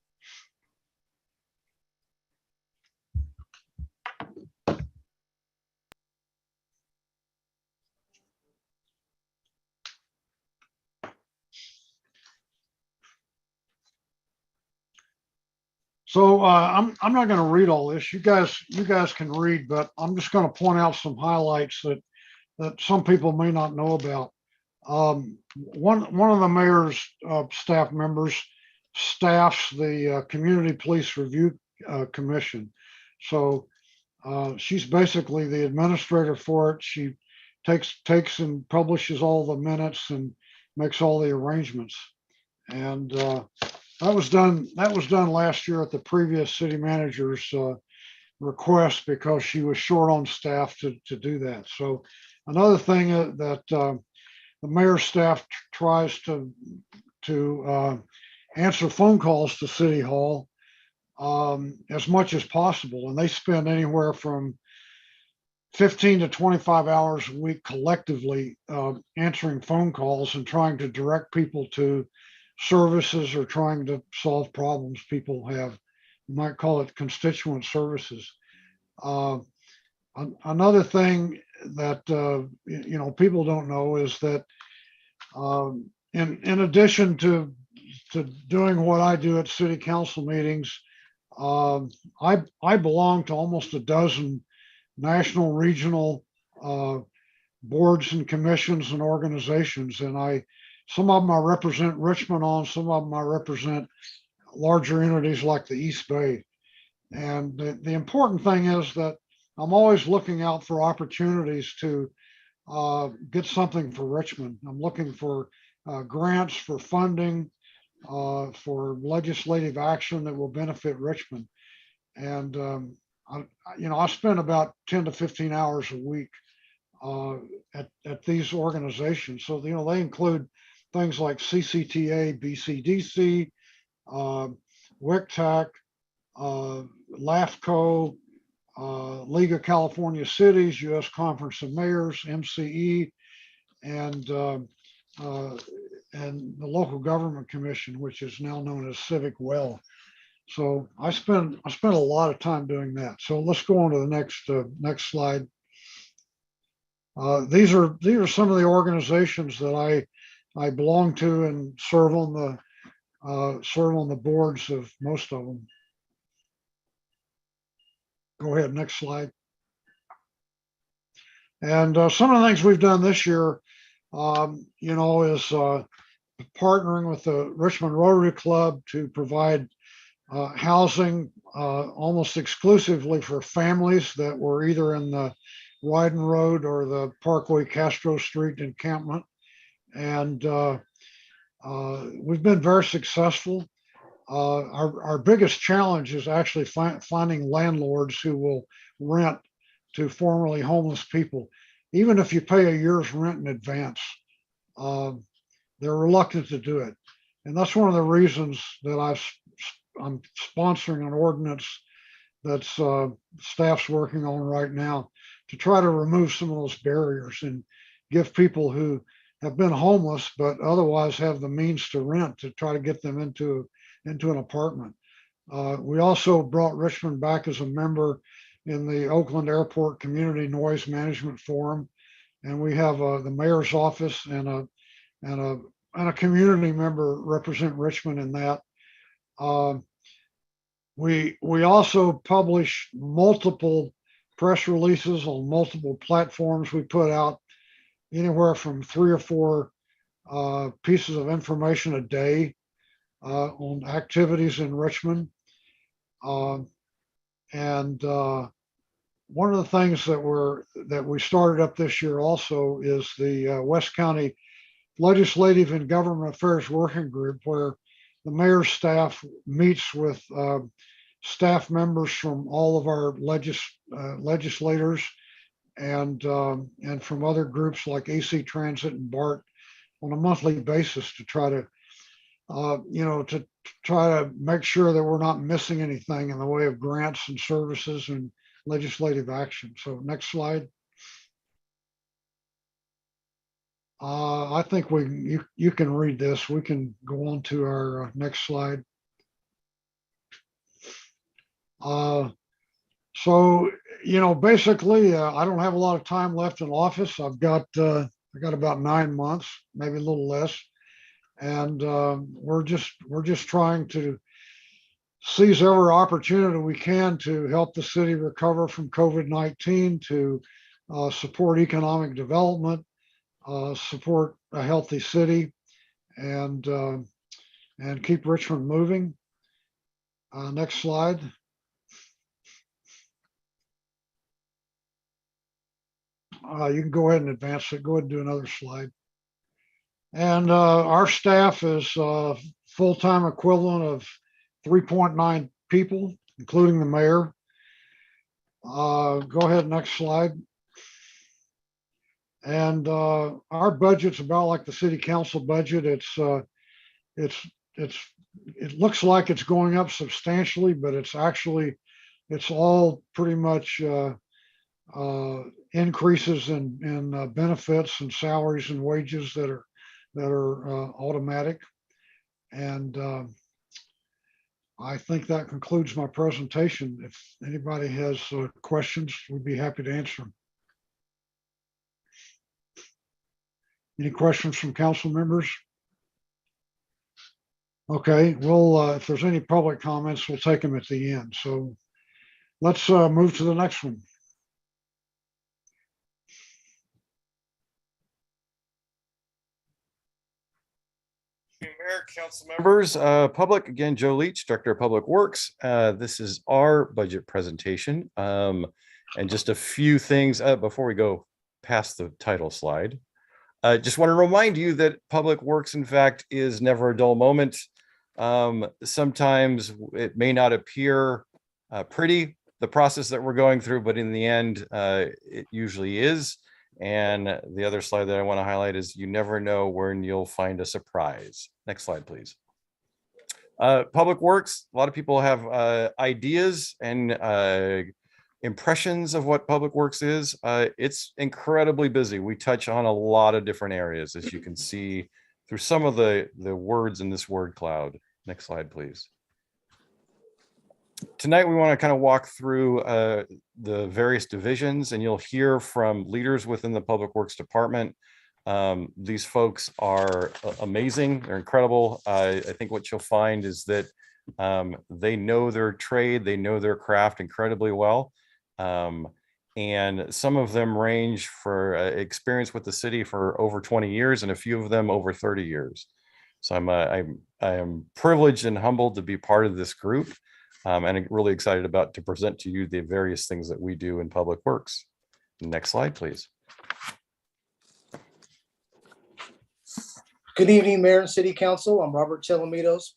So I'm not going to read all this. You guys can read, but I'm just going to point out some highlights that some people may not know about. One of the mayor's staff members staffs the Community Police Review Commission. So she's basically the administrator for it. She takes and publishes all the minutes and makes all the arrangements. And that was done last year at the previous city manager's request because she was short on staff to do that. So another thing that the mayor's staff tries to answer phone calls to City Hall as much as possible. And they spend anywhere from 15 to 25 hours a week collectively answering phone calls and trying to direct people to services or trying to solve problems people have. You might call it constituent services. Another thing that people don't know is that in addition to doing what I do at city council meetings, I belong to almost a dozen national, regional boards and commissions and organizations, and some of them I represent Richmond on, some of them I represent larger entities like the East Bay. And the important thing is that I'm always looking out for opportunities to get something for Richmond. I'm looking for grants, for funding, for legislative action that will benefit Richmond. And I spend about 10 to 15 hours a week at these organizations. So they include things like CCTA, BCDC, WICTAC, LAFCO, League of California Cities, U.S. Conference of Mayors, MCE, and the Local Government Commission, which is now known as Civic Well. So I spent a lot of time doing that. So let's go on to the next slide. These are some of the organizations that I belong to and serve on the boards of most of them. Go ahead, next slide. And some of the things we've done this year, is partnering with the Richmond Rotary Club to provide housing almost exclusively for families that were either in the Wyden Road or the Parkway Castro Street encampment. And we've been very successful. Our biggest challenge is actually finding landlords who will rent to formerly homeless people. Even if you pay a year's rent in advance, they're reluctant to do it. And that's one of the reasons that I'm sponsoring an ordinance that's staff's working on right now to try to remove some of those barriers and give people who have been homeless but otherwise have the means to rent to try to get them into an apartment. We also brought Richmond back as a member in the Oakland Airport Community Noise Management Forum, and we have the mayor's office and a community member represent Richmond in that. We also publish multiple press releases on multiple platforms. We put out anywhere from 3 or 4 pieces of information a day on activities in Richmond. And one of the things that we started up this year also is the West County Legislative and Government Affairs Working Group, where the mayor's staff meets with staff members from all of our legislators and from other groups like AC Transit and BART on a monthly basis to try to make sure that we're not missing anything in the way of grants and services and legislative action. So next slide. I think you can read this. We can go on to our next slide. So basically, I don't have a lot of time left in office. I got about 9 months, maybe a little less, and we're just trying to seize every opportunity we can to help the city recover from COVID-19, to support economic development, support a healthy city, and keep Richmond moving. Next slide. You can go ahead and advance it. Go ahead and do another slide. And our staff is full-time equivalent of 3.9 people, including the mayor. Go ahead, next slide. And our budget's about like the city council budget. It looks like it's going up substantially, but it's all pretty much increases in benefits and salaries and wages that are automatic. And I think that concludes my presentation. If anybody has questions, we'd be happy to answer them. Any questions from council members? Okay, well, if there's any public comments, we'll take them at the end. So let's move to the next one. Mayor, council members, public, again, Joe Leach, Director of Public Works. This is our budget presentation. And just a few things before we go past the title slide. Just want to remind you that Public Works, in fact, is never a dull moment. Sometimes it may not appear pretty, the process that we're going through, but in the end, it usually is. And the other slide that I want to highlight is you never know when you'll find a surprise. Next slide, please. Public Works, a lot of people have ideas and impressions of what Public Works is. It's incredibly busy. We touch on a lot of different areas, as you can see through some of the words in this word cloud. Next slide, please. Tonight, we want to kind of walk through the various divisions, and you'll hear from leaders within the Public Works Department. These folks are amazing. They're incredible. I think what you'll find is that they know their trade, they know their craft incredibly well. And some of them range for experience with the city for over 20 years, and a few of them over 30 years. So I am privileged and humbled to be part of this group. And I'm really excited to present to you the various things that we do in Public Works. Next slide, please. Good evening, Mayor and City Council. I'm Robert Chilamitos,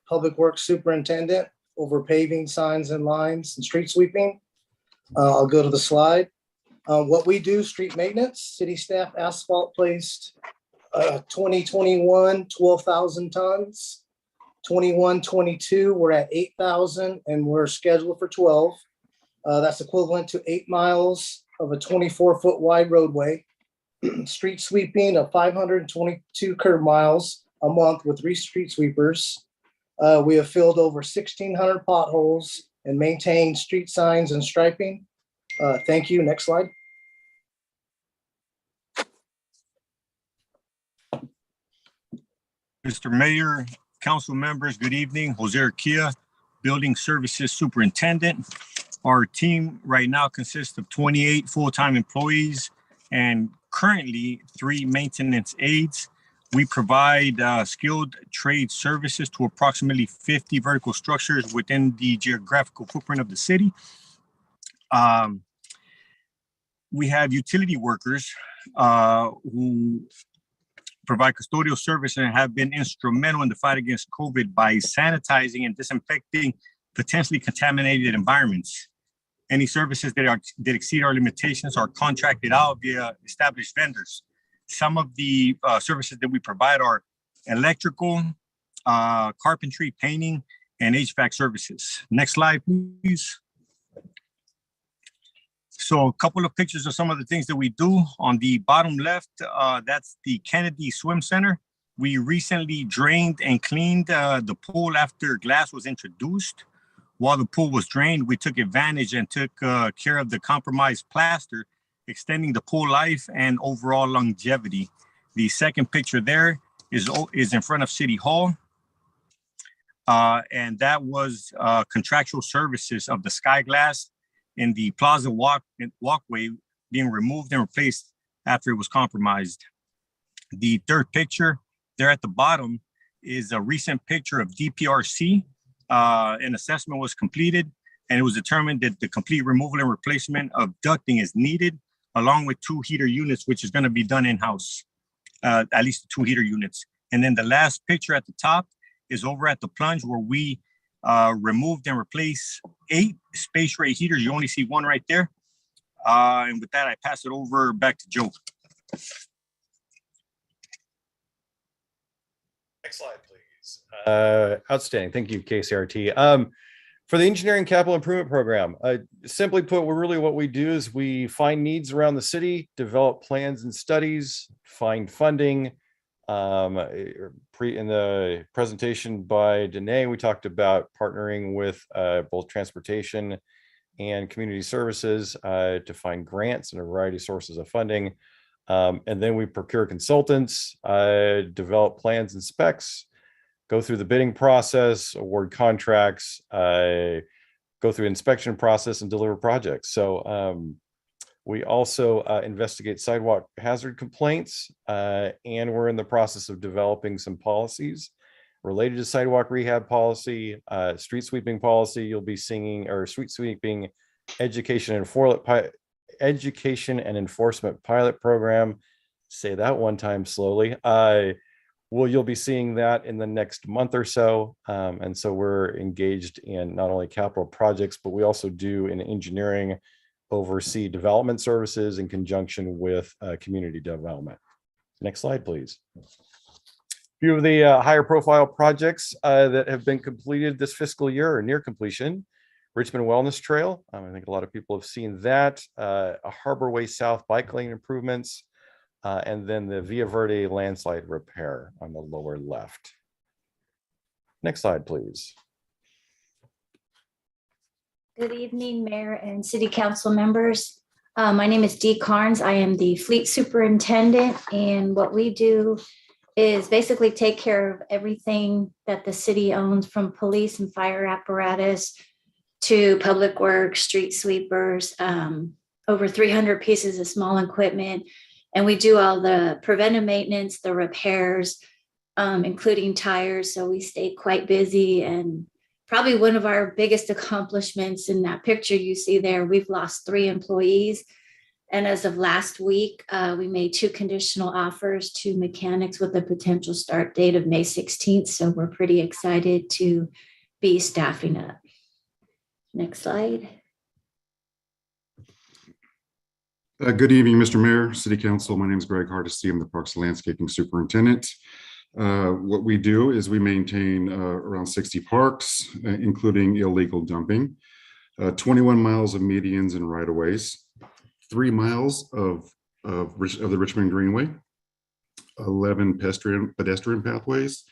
Public Works Superintendent over paving, signs and lines and street sweeping. I'll go to the slide. What we do, street maintenance, city staff asphalt placed 2021, 12,000 tons. 21-22, we're at 8,000 and we're scheduled for 12. That's equivalent to 8 miles of a 24-foot wide roadway. Street sweeping of 522 curb miles a month with 3 street sweepers. We have filled over 1,600 potholes and maintained street signs and striping. Thank you. Next slide. Mr. Mayor, council members, good evening. Jose Urquia, Building Services Superintendent. Our team right now consists of 28 full-time employees and currently 3 maintenance aides. We provide skilled trade services to approximately 50 vertical structures within the geographical footprint of the city. We have utility workers who provide custodial service and have been instrumental in the fight against COVID by sanitizing and disinfecting potentially contaminated environments. Any services that exceed our limitations are contracted out via established vendors. Some of the services that we provide are electrical, carpentry, painting, and HVAC services. Next slide, please. So a couple of pictures of some of the things that we do. On the bottom left, that's the Kennedy Swim Center. We recently drained and cleaned the pool after glass was introduced. While the pool was drained, we took advantage and took care of the compromised plaster, extending the pool life and overall longevity. The second picture there is in front of City Hall. And that was contractual services of the sky glass in the plaza walkway being removed and replaced after it was compromised. The third picture there at the bottom is a recent picture of DPRC. An assessment was completed and it was determined that the complete removal and replacement of ducting is needed, along with 2 heater units, which is going to be done in-house, at least 2 heater units. And then the last picture at the top is over at the plunge where we removed and replaced 8 space ray heaters. You only see 1 right there. And with that, I pass it over back to Joe. Next slide, please. Outstanding. Thank you, KCRT. For the Engineering Capital Improvement Program, simply put, what we do is we find needs around the city, develop plans and studies, find funding, In the presentation by Danae, we talked about partnering with both transportation and community services to find grants and a variety of sources of funding. And then we procure consultants, develop plans and specs, go through the bidding process, award contracts, go through inspection process, and deliver projects. So we also investigate sidewalk hazard complaints, and we're in the process of developing some policies related to sidewalk rehab policy, street sweeping policy. You'll be seeing, or street sweeping education and enforcement pilot program. Say that one time slowly. You'll be seeing that in the next month or so. And so we're engaged in not only capital projects, but we also do in engineering, oversee development services in conjunction with community development. Next slide, please. A few of the higher profile projects that have been completed this fiscal year or near completion. Richmond Wellness Trail. I think a lot of people have seen that. A Harbor Way South bike lane improvements, and then the Via Verde landslide repair on the lower left. Next slide, please. Good evening, Mayor and City Council members. My name is Dee Carnes. I am the Fleet Superintendent, and what we do is basically take care of everything that the city owns, from police and fire apparatus to public works, street sweepers, over 300 pieces of small equipment. And we do all the preventive maintenance, the repairs, including tires. So we stay quite busy, and probably one of our biggest accomplishments in that picture you see there, we've lost 3 employees. And as of last week, we made 2 conditional offers to mechanics with a potential start date of May 16th. So we're pretty excited to be staffing up. Next slide. Good evening, Mr. Mayor, City Council. My name is Greg Hardesty. I'm the Parks and Landscaping Superintendent. What we do is we maintain around 60 parks, including illegal dumping, 21 miles of medians and right-of-ways, 3 miles of the Richmond Greenway, 11 pedestrian pathways,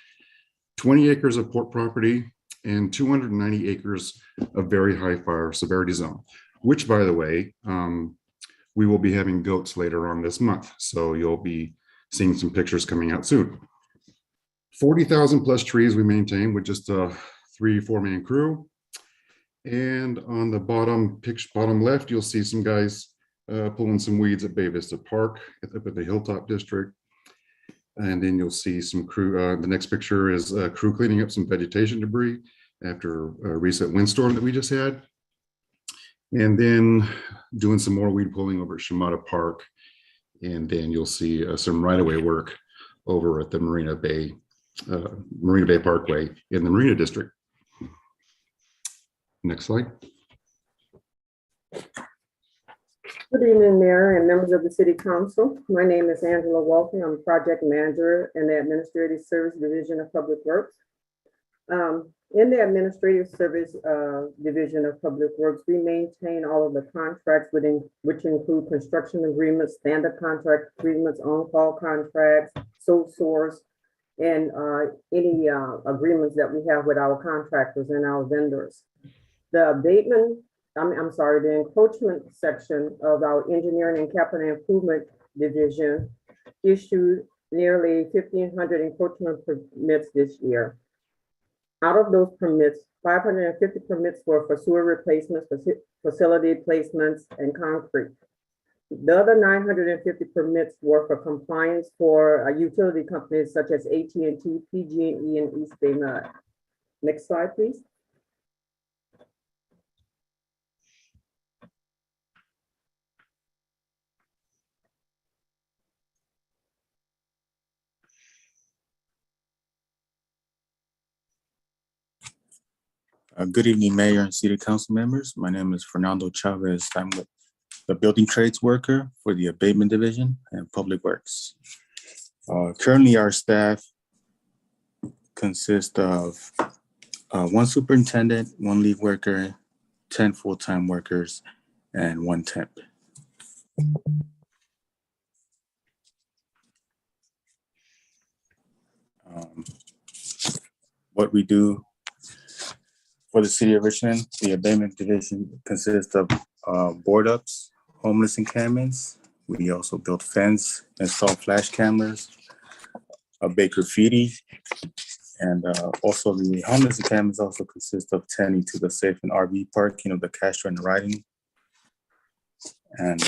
20 acres of port property, and 290 acres of very high fire severity zone, which, by the way, we will be having goats later on this month. So you'll be seeing some pictures coming out soon. 40,000 plus trees we maintain with just a 3-4 man crew. And on the bottom left, you'll see some guys pulling some weeds at Bay Vista Park at the Hilltop District. And then you'll see some crew. The next picture is crew cleaning up some vegetation debris after a recent windstorm that we just had. And then doing some more weed pulling over at Shimada Park. And then you'll see some right-of-way work over at the Marina Bay Parkway in the Marina District. Next slide. Good evening, Mayor and members of the City Council. My name is Angela Walton. I'm Project Manager in the Administrative Service Division of Public Works. In the Administrative Service Division of Public Works, we maintain all of the contracts which include construction agreements, standard contract agreements, on-call contracts, sole source, and any agreements that we have with our contractors and our vendors. The abatement, the encroachment section of our Engineering and Capital Improvement Division issued nearly 1,500 encroachment permits this year. Out of those permits, 550 permits were for sewer replacements, facility placements, and concrete. The other 950 permits were for compliance for utility companies such as AT&T, PG&E, and East Bay Mud. Next slide, please. Good evening, Mayor and City Council members. My name is Fernando Chavez. I'm with the Building Trades Worker for the Abatement Division and Public Works. Currently, our staff consists of 1 superintendent, 1 lead worker, 10 full-time workers, and 1 temp. What we do for the city of Richmond, the abatement division consists of board ups, homeless encampments. We also build fence, install flash cameras, abate graffiti, and also the homeless encampments also consist of tending to the safe and RV parking of the Castro and the Riding. And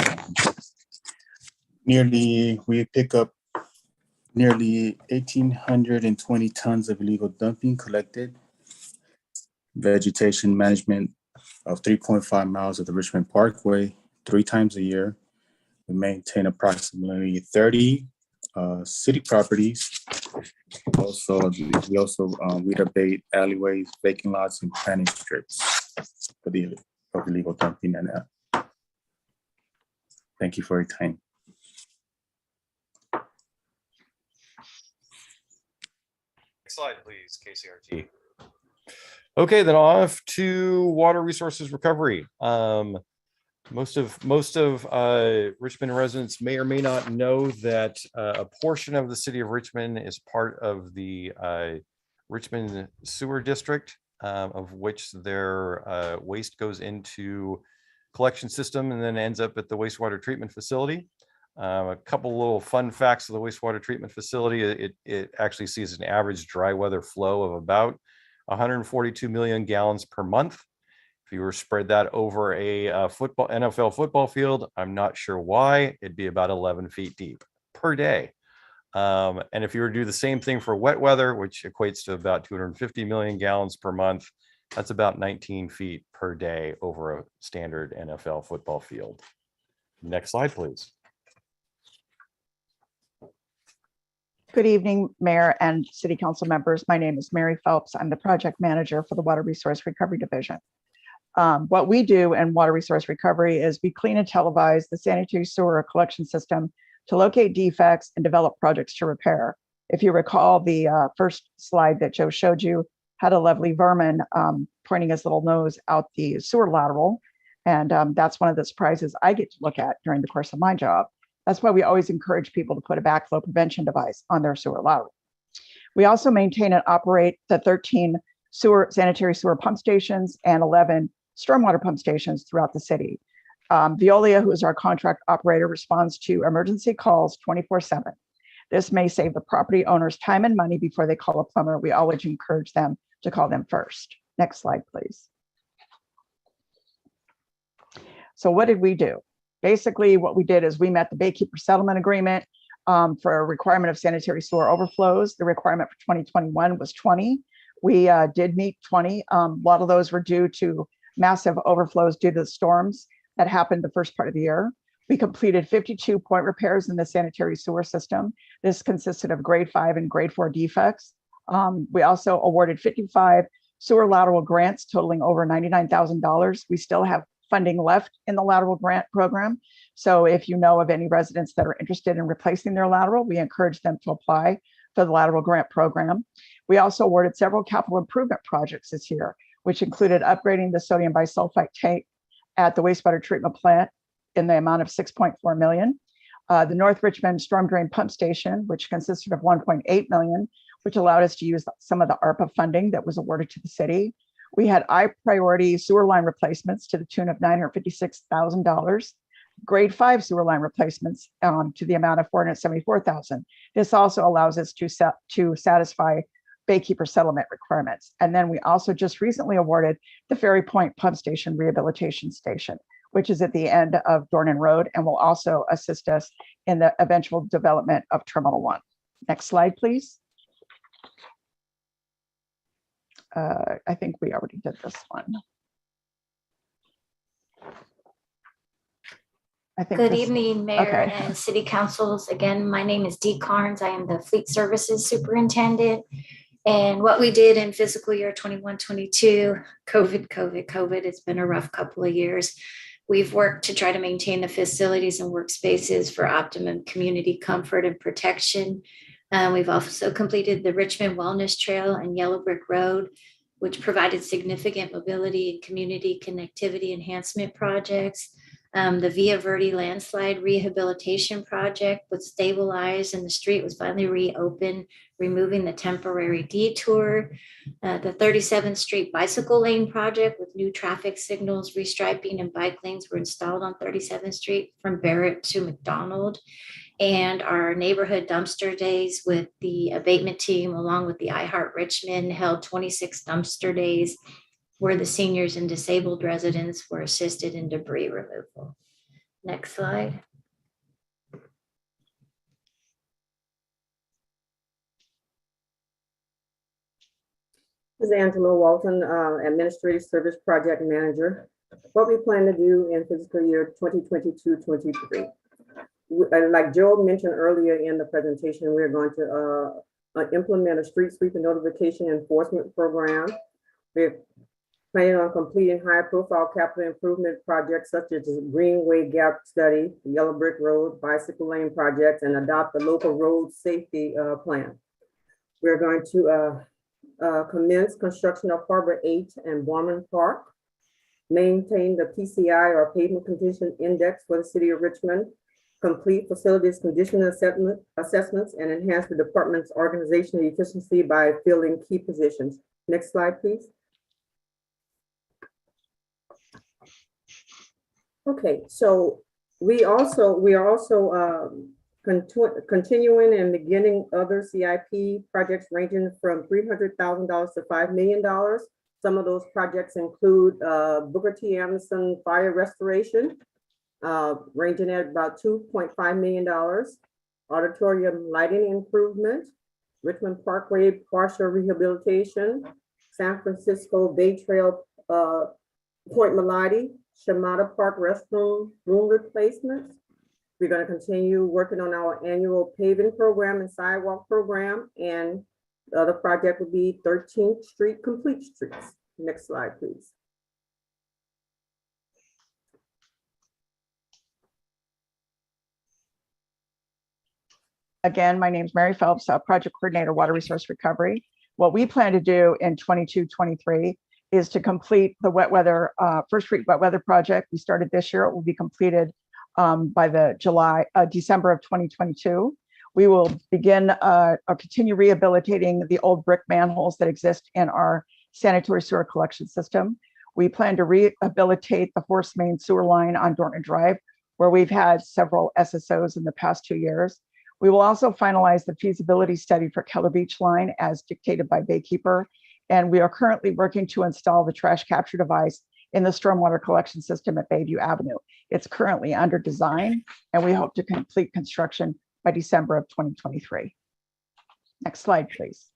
we pick up nearly 1,820 tons of illegal dumping collected, vegetation management of 3.5 miles of the Richmond Parkway 3 times a year. We maintain approximately 30 city properties. We also weed abate alleyways, vacant lots, and planting strips for the illegal dumping. And thank you for your time. Next slide, please, KCRT. Okay, then off to water resources recovery. Most of Richmond residents may or may not know that a portion of the city of Richmond is part of the Richmond Sewer District, of which their waste goes into collection system and then ends up at the wastewater treatment facility. A couple little fun facts of the wastewater treatment facility. It actually sees an average dry weather flow of about 142 million gallons per month. If you were to spread that over a NFL football field, I'm not sure why, it'd be about 11 feet deep per day. And if you were to do the same thing for wet weather, which equates to about 250 million gallons per month, that's about 19 feet per day over a standard NFL football field. Next slide, please. Good evening, Mayor and City Council members. My name is Mary Phelps. I'm the project manager for the Water Resource Recovery Division. What we do in water resource recovery is we clean and televise the sanitary sewer collection system to locate defects and develop projects to repair. If you recall, the first slide that Joe showed you had a lovely vermin pointing his little nose out the sewer lateral. And that's one of the surprises I get to look at during the course of my job. That's why we always encourage people to put a backflow prevention device on their sewer lateral. We also maintain and operate the 13 sanitary sewer pump stations and 11 stormwater pump stations throughout the city. Veolia, who is our contract operator, responds to emergency calls 24/7. This may save the property owners time and money before they call a plumber. We always encourage them to call them first. Next slide, please. So what did we do? Basically, what we did is we met the Baykeeper Settlement Agreement for a requirement of sanitary sewer overflows. The requirement for 2021 was 20. We did meet 20. A lot of those were due to massive overflows due to the storms that happened the first part of the year. We completed 52 point repairs in the sanitary sewer system. This consisted of grade 5 and grade 4 defects. We also awarded 55 sewer lateral grants totaling over $99,000. We still have funding left in the lateral grant program. So if you know of any residents that are interested in replacing their lateral, we encourage them to apply for the lateral grant program. We also awarded several capital improvement projects this year, which included upgrading the sodium bisulfite tank at the wastewater treatment plant in the amount of $6.4 million. The North Richmond Storm Drain Pump Station, which consisted of $1.8 million, which allowed us to use some of the ARPA funding that was awarded to the city. We had priority sewer line replacements to the tune of $956,000. Grade 5 sewer line replacements to the amount of $474,000. This also allows us to satisfy Baykeeper settlement requirements. And then we also just recently awarded the Ferry Point Pump Station Rehabilitation Station, which is at the end of Dornan Road and will also assist us in the eventual development of Terminal 1. Next slide, please. I think we already did this one. Good evening, Mayor and City Councils. Again, my name is Dee Carnes. I am the Fleet Services Superintendent. And what we did in fiscal year 21-22, COVID, it's been a rough couple of years. We've worked to try to maintain the facilities and workspaces for optimum community comfort and protection. We've also completed the Richmond Wellness Trail and Yellow Brick Road, which provided significant mobility and community connectivity enhancement projects. The Via Verde landslide rehabilitation project was stabilized and the street was finally reopened, removing the temporary detour. The 37th Street bicycle lane project with new traffic signals, restriping and bike lanes were installed on 37th Street from Barrett to McDonald. And our neighborhood dumpster days with the abatement team, along with the iHeart Richmond, held 26 dumpster days where the seniors and disabled residents were assisted in debris removal. Next slide. This is Angela Walton, Administrative Service Project Manager. What we plan to do in fiscal year 2022-23. Like Joe mentioned earlier in the presentation, we're going to implement a street sweeping notification enforcement program. We're planning on completing high-profile capital improvement projects such as the Greenway Gap Study, the Yellow Brick Road, bicycle lane projects, and adopt the local road safety plan. We're going to commence construction of Harbor 8 and Borman Park, maintain the PCI or Pavement Condition Index for the City of Richmond, complete facilities condition assessments, and enhance the department's organizational efficiency by filling key positions. Next slide, please. Okay, so we are also continuing and beginning other CIP projects ranging from $300,000 to $5 million. Some of those projects include Booker T. Anderson fire restoration, ranging at about $2.5 million, auditorium lighting improvement, Richmond Parkway partial rehabilitation, San Francisco Bay Trail Point Melody, Shimada Park restroom room replacements. We're going to continue working on our annual paving program and sidewalk program, and the other project will be 13th Street Complete Streets. Next slide, please. Again, my name is Mary Phelps, Project Coordinator, Water Resource Recovery. What we plan to do in 22-23 is to complete the wet weather, First Street wet weather project. We started this year. It will be completed by the December of 2022. We will begin or continue rehabilitating the old brick manholes that exist in our sanitary sewer collection system. We plan to rehabilitate the force main sewer line on Dortmund Drive, where we've had several SSOs in the past 2 years. We will also finalize the feasibility study for Keller Beach line as dictated by Baykeeper. And we are currently working to install the trash capture device in the stormwater collection system at Bayview Avenue. It's currently under design, and we hope to complete construction by December of 2023. Next slide, please.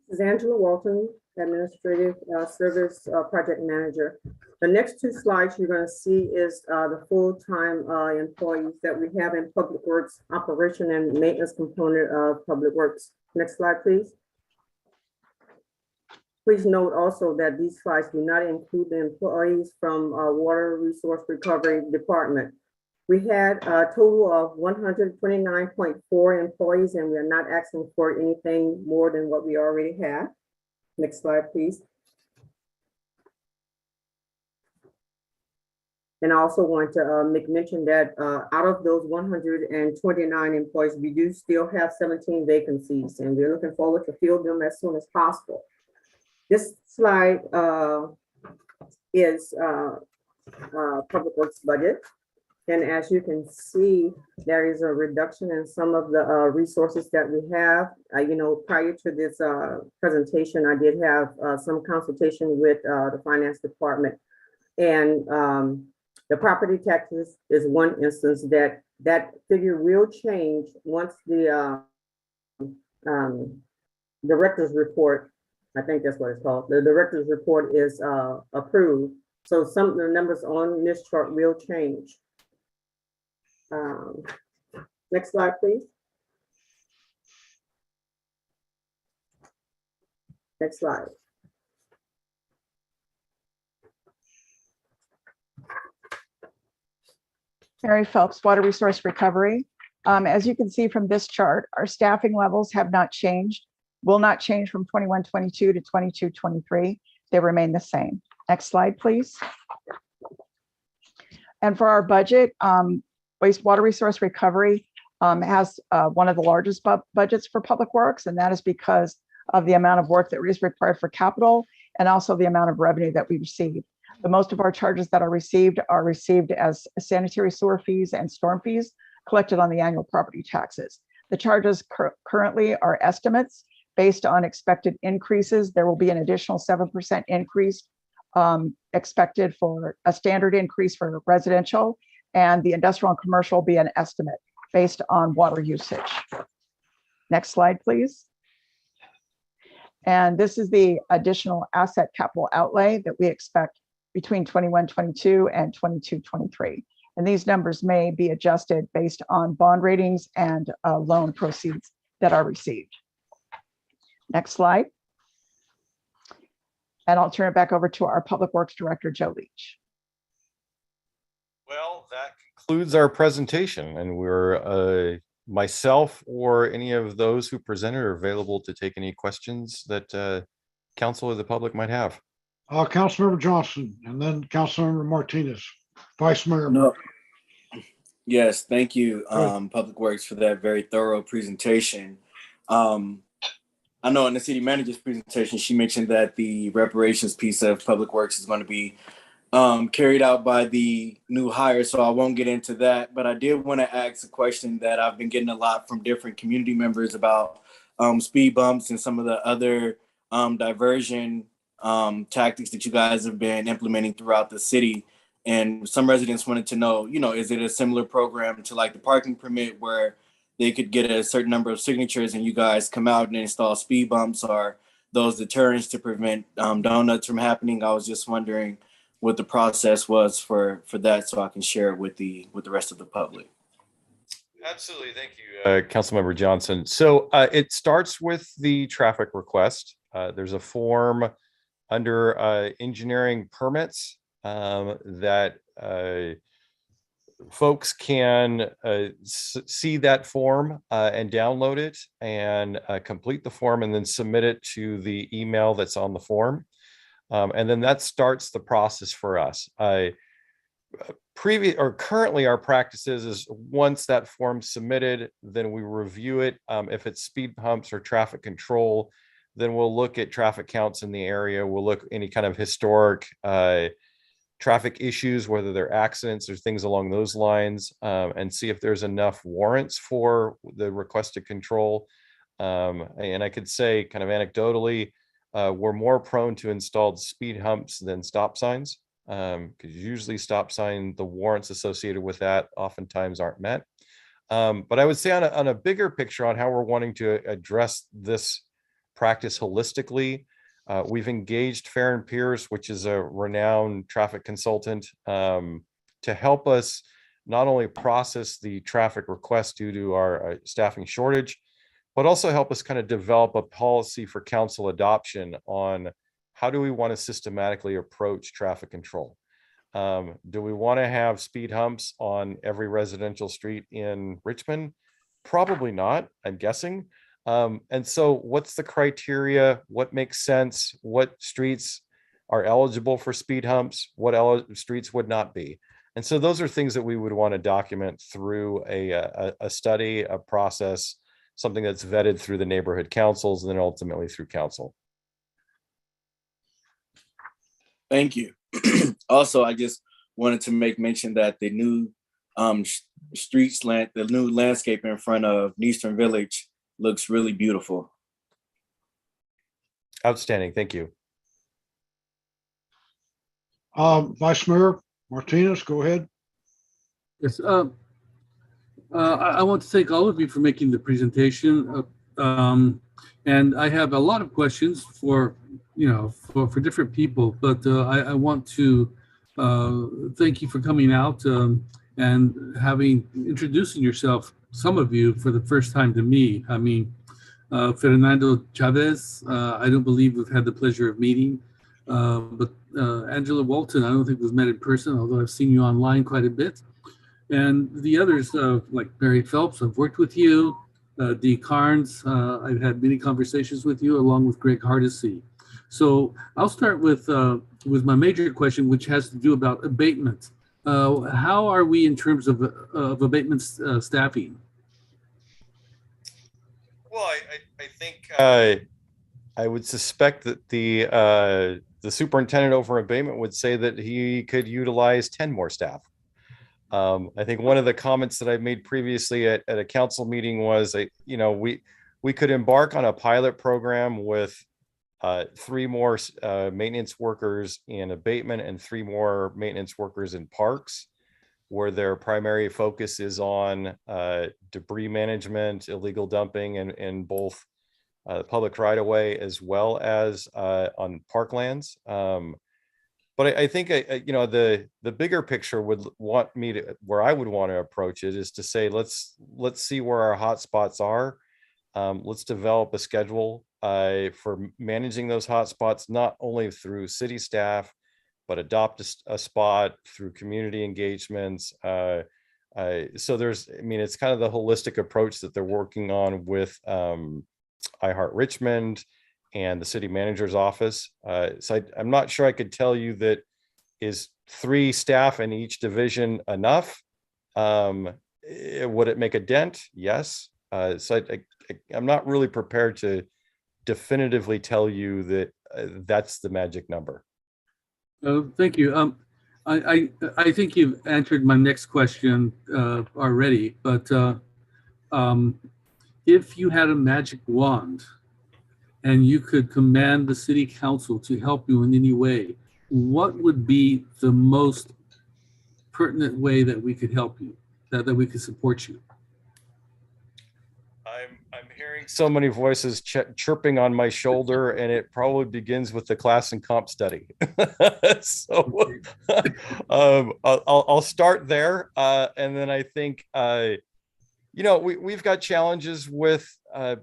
This is Angela Walton, Administrative Service Project Manager. The next two slides you're going to see is the full-time employees that we have in Public Works operation and maintenance component of Public Works. Next slide, please. Please note also that these slides do not include the employees from Water Resource Recovery Department. We had a total of 129.4 employees, and we are not asking for anything more than what we already have. Next slide, please. And I also want to make mention that out of those 129 employees, we do still have 17 vacancies, and we're looking forward to fill them as soon as possible. This slide is Public Works budget. And as you can see, there is a reduction in some of the resources that we have. Prior to this presentation, I did have some consultation with the finance department. And the property taxes is one instance that figure will change once the director's report, I think that's what it's called, the director's report is approved. So some of the numbers on this chart will change. Next slide, please. Next slide. Mary Phelps, Water Resource Recovery. As you can see from this chart, our staffing levels have not changed, will not change from 21-22 to 22-23. They remain the same. Next slide, please. And for our budget, wastewater resource recovery has one of the largest budgets for public works, and that is because of the amount of work that is required for capital and also the amount of revenue that we receive. The most of our charges that are received as sanitary sewer fees and storm fees collected on the annual property taxes. The charges currently are estimates based on expected increases. There will be an additional 7% increase expected for a standard increase for residential, and the industrial and commercial will be an estimate based on water usage. Next slide, please. And this is the additional asset capital outlay that we expect between 21-22 and 22-23. And these numbers may be adjusted based on bond ratings and loan proceeds that are received. Next slide. And I'll turn it back over to our Public Works Director, Joe Leach. Well, that concludes our presentation, and we're myself or any of those who presented are available to take any questions that council or the public might have. Councilmember Johnson, and then Councilmember Martinez, Vice Mayor. No. Yes, thank you, Public Works, for that very thorough presentation. I know in the city manager's presentation, she mentioned that the reparations piece of Public Works is going to be carried out by the new hire, so I won't get into that. But I did want to ask a question that I've been getting a lot from different community members about speed bumps and some of the other diversion tactics that you guys have been implementing throughout the city. And some residents wanted to know, is it a similar program to like the parking permit where they could get a certain number of signatures and you guys come out and install speed bumps, or those deterrents to prevent donuts from happening? I was just wondering what the process was for that, so I can share it with the rest of the public. Absolutely, thank you, Councilmember Johnson. So it starts with the traffic request. There's a form under engineering permits that folks can see that form and download it and complete the form and then submit it to the email that's on the form. And then that starts the process for us. Currently our practices is once that form's submitted, then we review it. If it's speed humps or traffic control, then we'll look at traffic counts in the area. We'll look at any kind of historic traffic issues, whether they're accidents or things along those lines, and see if there's enough warrants for the requested control. And I could say kind of anecdotally, we're more prone to installed speed humps than stop signs, because usually stop sign, the warrants associated with that oftentimes aren't met. But I would say on a bigger picture on how we're wanting to address this practice holistically, we've engaged Fair and Pierce, which is a renowned traffic consultant, to help us not only process the traffic requests due to our staffing shortage, but also help us kind of develop a policy for council adoption on how do we want to systematically approach traffic control. Do we want to have speed humps on every residential street in Richmond? Probably not, I'm guessing. And so what's the criteria? What makes sense? What streets are eligible for speed humps? What streets would not be? And so those are things that we would want to document through a study, a process, something that's vetted through the neighborhood councils and then ultimately through council. Thank you. Also, I just wanted to make mention that the new the new landscape in front of Eastern Village looks really beautiful. Outstanding, thank you. Vice Mayor Martinez, go ahead. Yes, I want to thank all of you for making the presentation. And I have a lot of questions for different people, but I want to thank you for coming out and introducing yourself, some of you, for the first time to me. I mean, Fernando Chavez, I don't believe we've had the pleasure of meeting, but Angela Walton, I don't think we've met in person, although I've seen you online quite a bit. And the others, like Barry Phelps, I've worked with you. Dee Carnes, I've had many conversations with you, along with Greg Hardesty. So I'll start with my major question, which has to do about abatement. How are we in terms of abatement staffing? Well, I think I would suspect that the superintendent over abatement would say that he could utilize 10 more staff. I think one of the comments that I made previously at a council meeting was, we could embark on a pilot program with 3 more maintenance workers in abatement and 3 more maintenance workers in parks, where their primary focus is on debris management, illegal dumping, and both public right of way as well as on parklands. But I think the bigger picture would want me to, where I would want to approach it is to say, let's see where our hot spots are. Let's develop a schedule for managing those hot spots, not only through city staff, but adopt a spot through community engagements. So it's kind of the holistic approach that they're working on with iHeart Richmond and the city manager's office. So I'm not sure I could tell you that is 3 staff in each division enough. Would it make a dent? Yes. So I'm not really prepared to definitively tell you that that's the magic number. Thank you. I think you've answered my next question already, but if you had a magic wand and you could command the city council to help you in any way, what would be the most pertinent way that we could help you, that we could support you? I'm hearing so many voices chirping on my shoulder, and it probably begins with the class and comp study. So I'll start there, and then I think we've got challenges with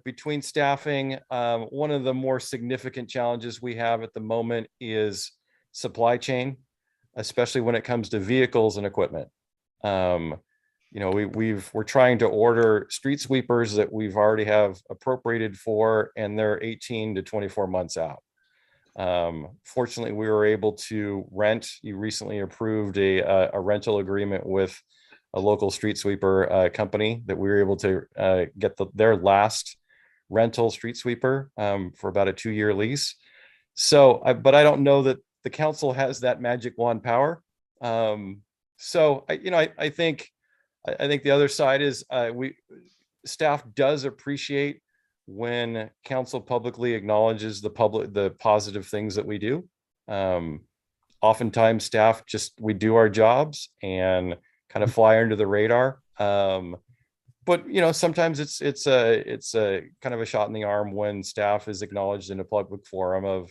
between staffing. One of the more significant challenges we have at the moment is supply chain, especially when it comes to vehicles and equipment. We're trying to order street sweepers that we've already have appropriated for, and they're 18 to 24 months out. Fortunately, we were able to rent. You recently approved a rental agreement with a local street sweeper company that we were able to get their last rental street sweeper for about a 2-year lease. So, but I don't know that the council has that magic wand power. So I think the other side is staff does appreciate when council publicly acknowledges the positive things that we do. Oftentimes staff we do our jobs and kind of fly under the radar. But sometimes it's a kind of a shot in the arm when staff is acknowledged in a public forum of,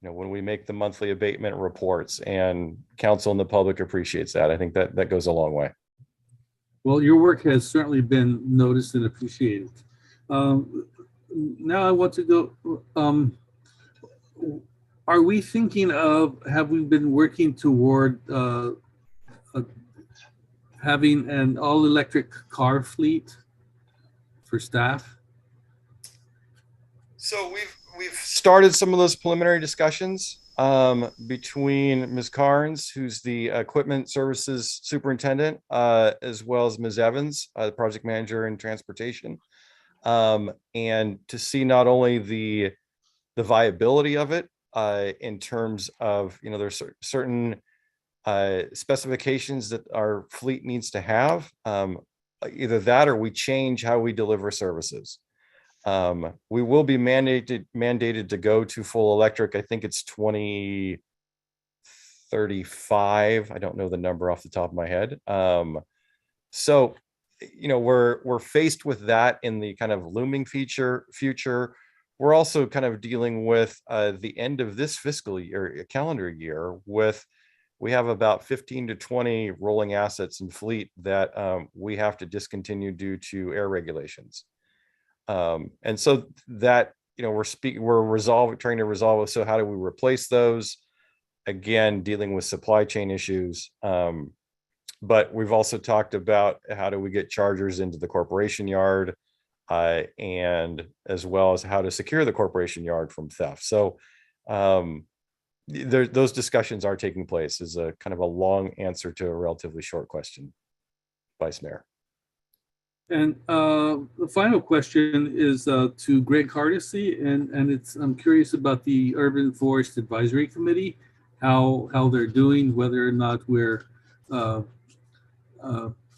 when we make the monthly abatement reports, and council and the public appreciates that. I think that goes a long way. Well, your work has certainly been noticed and appreciated. Now I want to go, are we thinking of, have we been working toward having an all-electric car fleet for staff? So we've started some of those preliminary discussions between Ms. Carnes, who's the equipment services superintendent, as well as Ms. Evans, the project manager in transportation, and to see not only the viability of it in terms of, there's certain specifications that our fleet needs to have, either that or we change how we deliver services. We will be mandated to go to full electric. I think it's 2035. I don't know the number off the top of my head. So, we're faced with that in the kind of looming future. We're also kind of dealing with the end of this fiscal year, calendar year, we have about 15 to 20 rolling assets in fleet that we have to discontinue due to air regulations. And so that, we're trying to resolve. So how do we replace those? Again, dealing with supply chain issues. But we've also talked about how do we get chargers into the corporation yard, and as well as how to secure the corporation yard from theft. So those discussions are taking place. Is a kind of a long answer to a relatively short question, Vice Mayor. And the final question is to Greg Hardesty, and I'm curious about the Urban Forest Advisory Committee, how they're doing, whether or not we're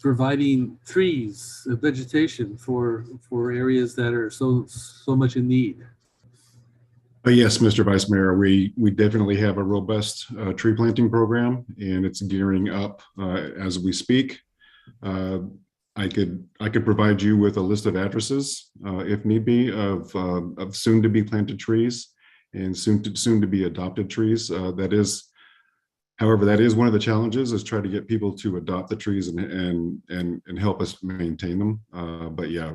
providing trees, vegetation for areas that are so much in need. Yes, Mr. Vice Mayor, we definitely have a robust tree planting program, and it's gearing up as we speak. I could provide you with a list of addresses, if need be, of soon to be planted trees and soon to be adopted trees. However, that is one of the challenges, is try to get people to adopt the trees and help us maintain them. But yeah,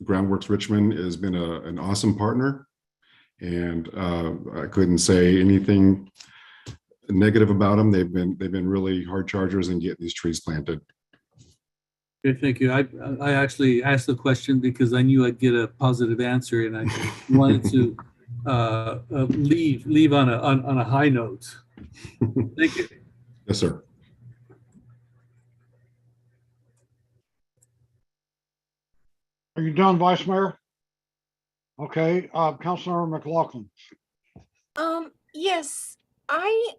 Groundworks Richmond has been an awesome partner, and I couldn't say anything negative about them. They've been really hard chargers in getting these trees planted. Okay, thank you. I actually asked the question because I knew I'd get a positive answer, and I wanted to leave on a high note. Thank you. Yes, sir. Are you done, Vice Mayor? Okay, Councilmember McLaughlin. Yes, I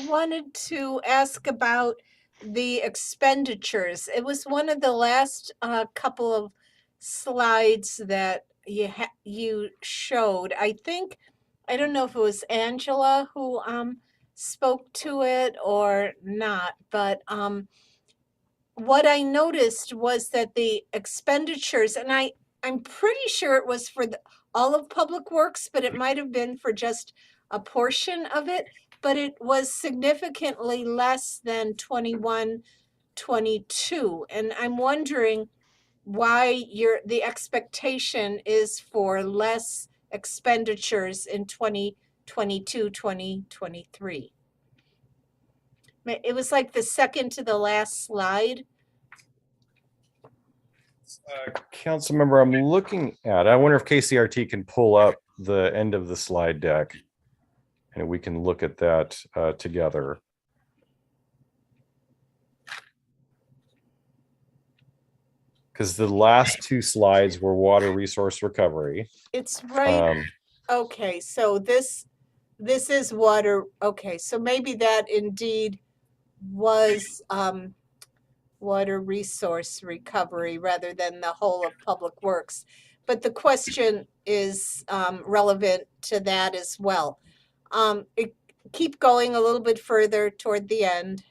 wanted to ask about the expenditures. It was one of the last couple of slides that you showed. I don't know if it was Angela who spoke to it or not, but what I noticed was that the expenditures, and I'm pretty sure it was for all of Public Works, but it might have been for just a portion of it, but it was significantly less than 21, 22. And I'm wondering why the expectation is for less expenditures in 2022, 2023. It was like the second to the last slide. Council member, I'm looking at, I wonder if KCRT can pull up the end of the slide deck and we can look at that together. Because the last two slides were water resource recovery. It's right. Okay, so this is water. Okay, so maybe that indeed was water resource recovery rather than the whole of Public Works. But the question is relevant to that as well. Keep going a little bit further toward the end.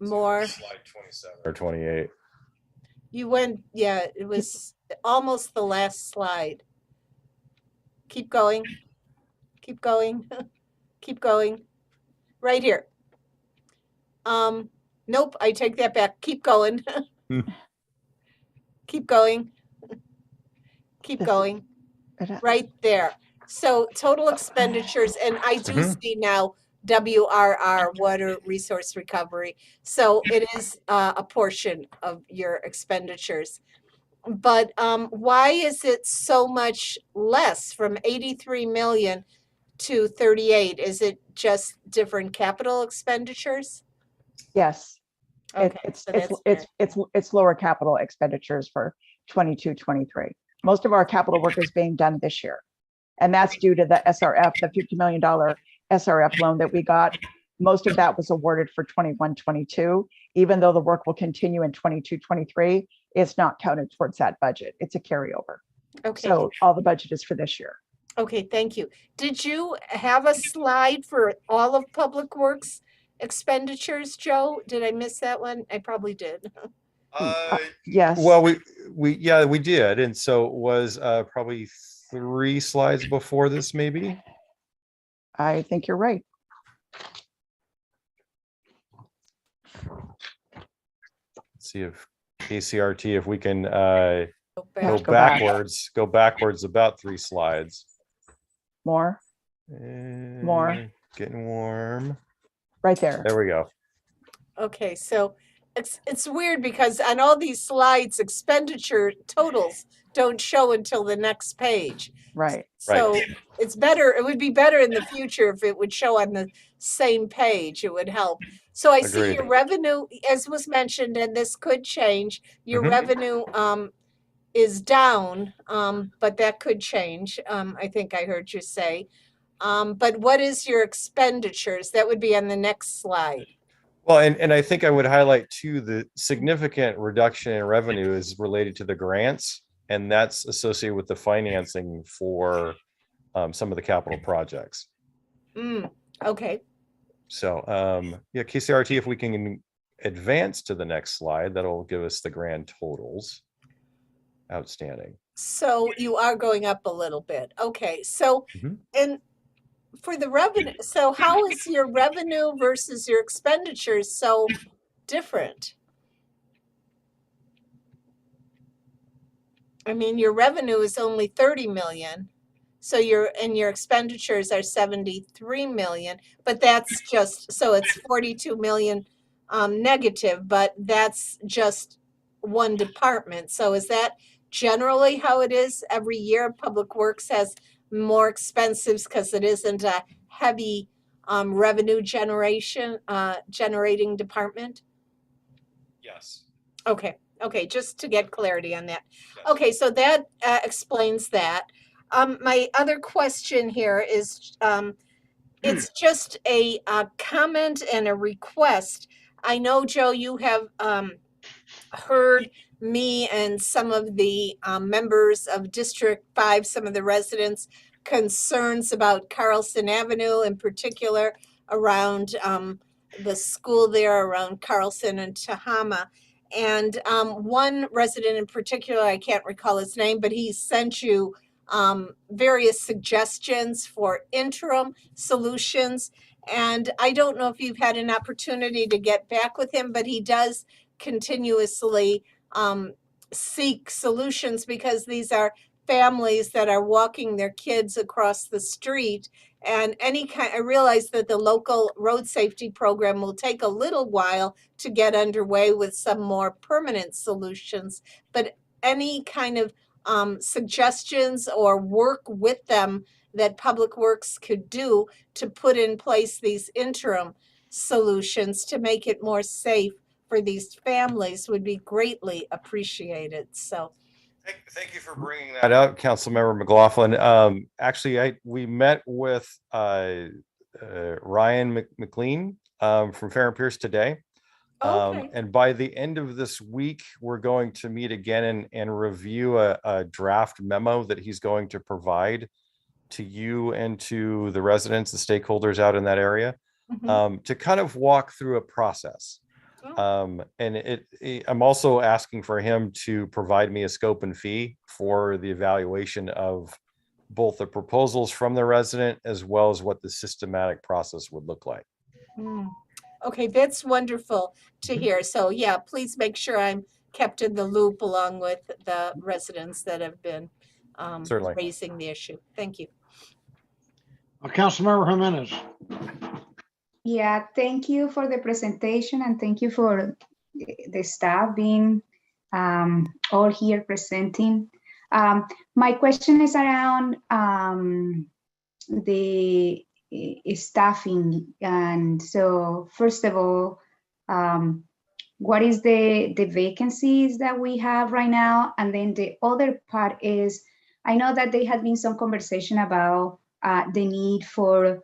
More. Slide 27 or 28. You went, yeah, it was almost the last slide. Keep going. Keep going. Keep going. Right here. Nope, I take that back. Keep going. Keep going. Keep going. Right there. So total expenditures, and I do see now WRR, Water Resource Recovery. So it is a portion of your expenditures. But why is it so much less from 83 million to 38? Is it just different capital expenditures? Yes. Okay, It's lower capital expenditures for 22, 23. Most of our capital work is being done this year. And that's due to the SRF, the $50 million SRF loan that we got. Most of that was awarded for 21, 22. Even though the work will continue in 22, 23, it's not counted towards that budget. It's a carryover. Okay. So all the budget is for this year. Okay, thank you. Did you have a slide for all of Public Works expenditures, Joe? Did I miss that one? I probably did. Yes. Well, we did. And so it was probably 3 slides before this, maybe. I think you're right. Let's see if KCRT, if we can go backwards about 3 slides. More. More. Getting warm. Right there. There we go. Okay, so it's weird because on all these slides, expenditure totals don't show until the next page. Right. So it's better, it would be better in the future if it would show on the same page, it would help. So I see your revenue, as was mentioned, and this could change, your revenue is down, but that could change, I think I heard you say. But what is your expenditures? That would be on the next slide. Well, and I think I would highlight too, the significant reduction in revenue is related to the grants, and that's associated with the financing for some of the capital projects. Okay. So yeah, KCRT, if we can advance to the next slide, that'll give us the grand totals. Outstanding. So you are going up a little bit. Okay. So, and for the revenue, so how is your revenue versus your expenditures so different? I mean, your revenue is only 30 million. So your expenditures are 73 million, but that's just, so it's 42 million negative, but that's just one department. So is that generally how it is every year? Public Works has more expenses because it isn't a heavy revenue generating department? Yes. Okay. Okay, just to get clarity on that. Okay, so that explains that. My other question here is, it's just a comment and a request. I know, Joe, you have heard me and some of the members of District 5, some of the residents' concerns about Carlson Avenue, in particular around the school there, around Carlson and Tehama. And one resident in particular, I can't recall his name, but he sent you various suggestions for interim solutions. And I don't know if you've had an opportunity to get back with him, but he does continuously seek solutions because these are families that are walking their kids across the street. And I realize that the local road safety program will take a little while to get underway with some more permanent solutions, but any kind of suggestions or work with them that Public Works could do to put in place these interim solutions to make it more safe for these families would be greatly appreciated. So thank you for bringing that up, Councilmember McLaughlin. Actually, we met with Ryan McLean from Fair and Pierce today. And by the end of this week, we're going to meet again and review a draft memo that he's going to provide to you and to the residents, the stakeholders out in that area, to kind of walk through a process. And I'm also asking for him to provide me a scope and fee for the evaluation of both the proposals from the resident as well as what the systematic process would look like. Okay, that's wonderful to hear. So yeah, please make sure I'm kept in the loop along with the residents that have been raising the issue. Thank you. Councilmember Jimenez. Yeah, thank you for the presentation and thank you for the staff being all here presenting. My question is around the staffing. And so first of all, what is the vacancies that we have right now? And then the other part is, I know that there had been some conversation about the need for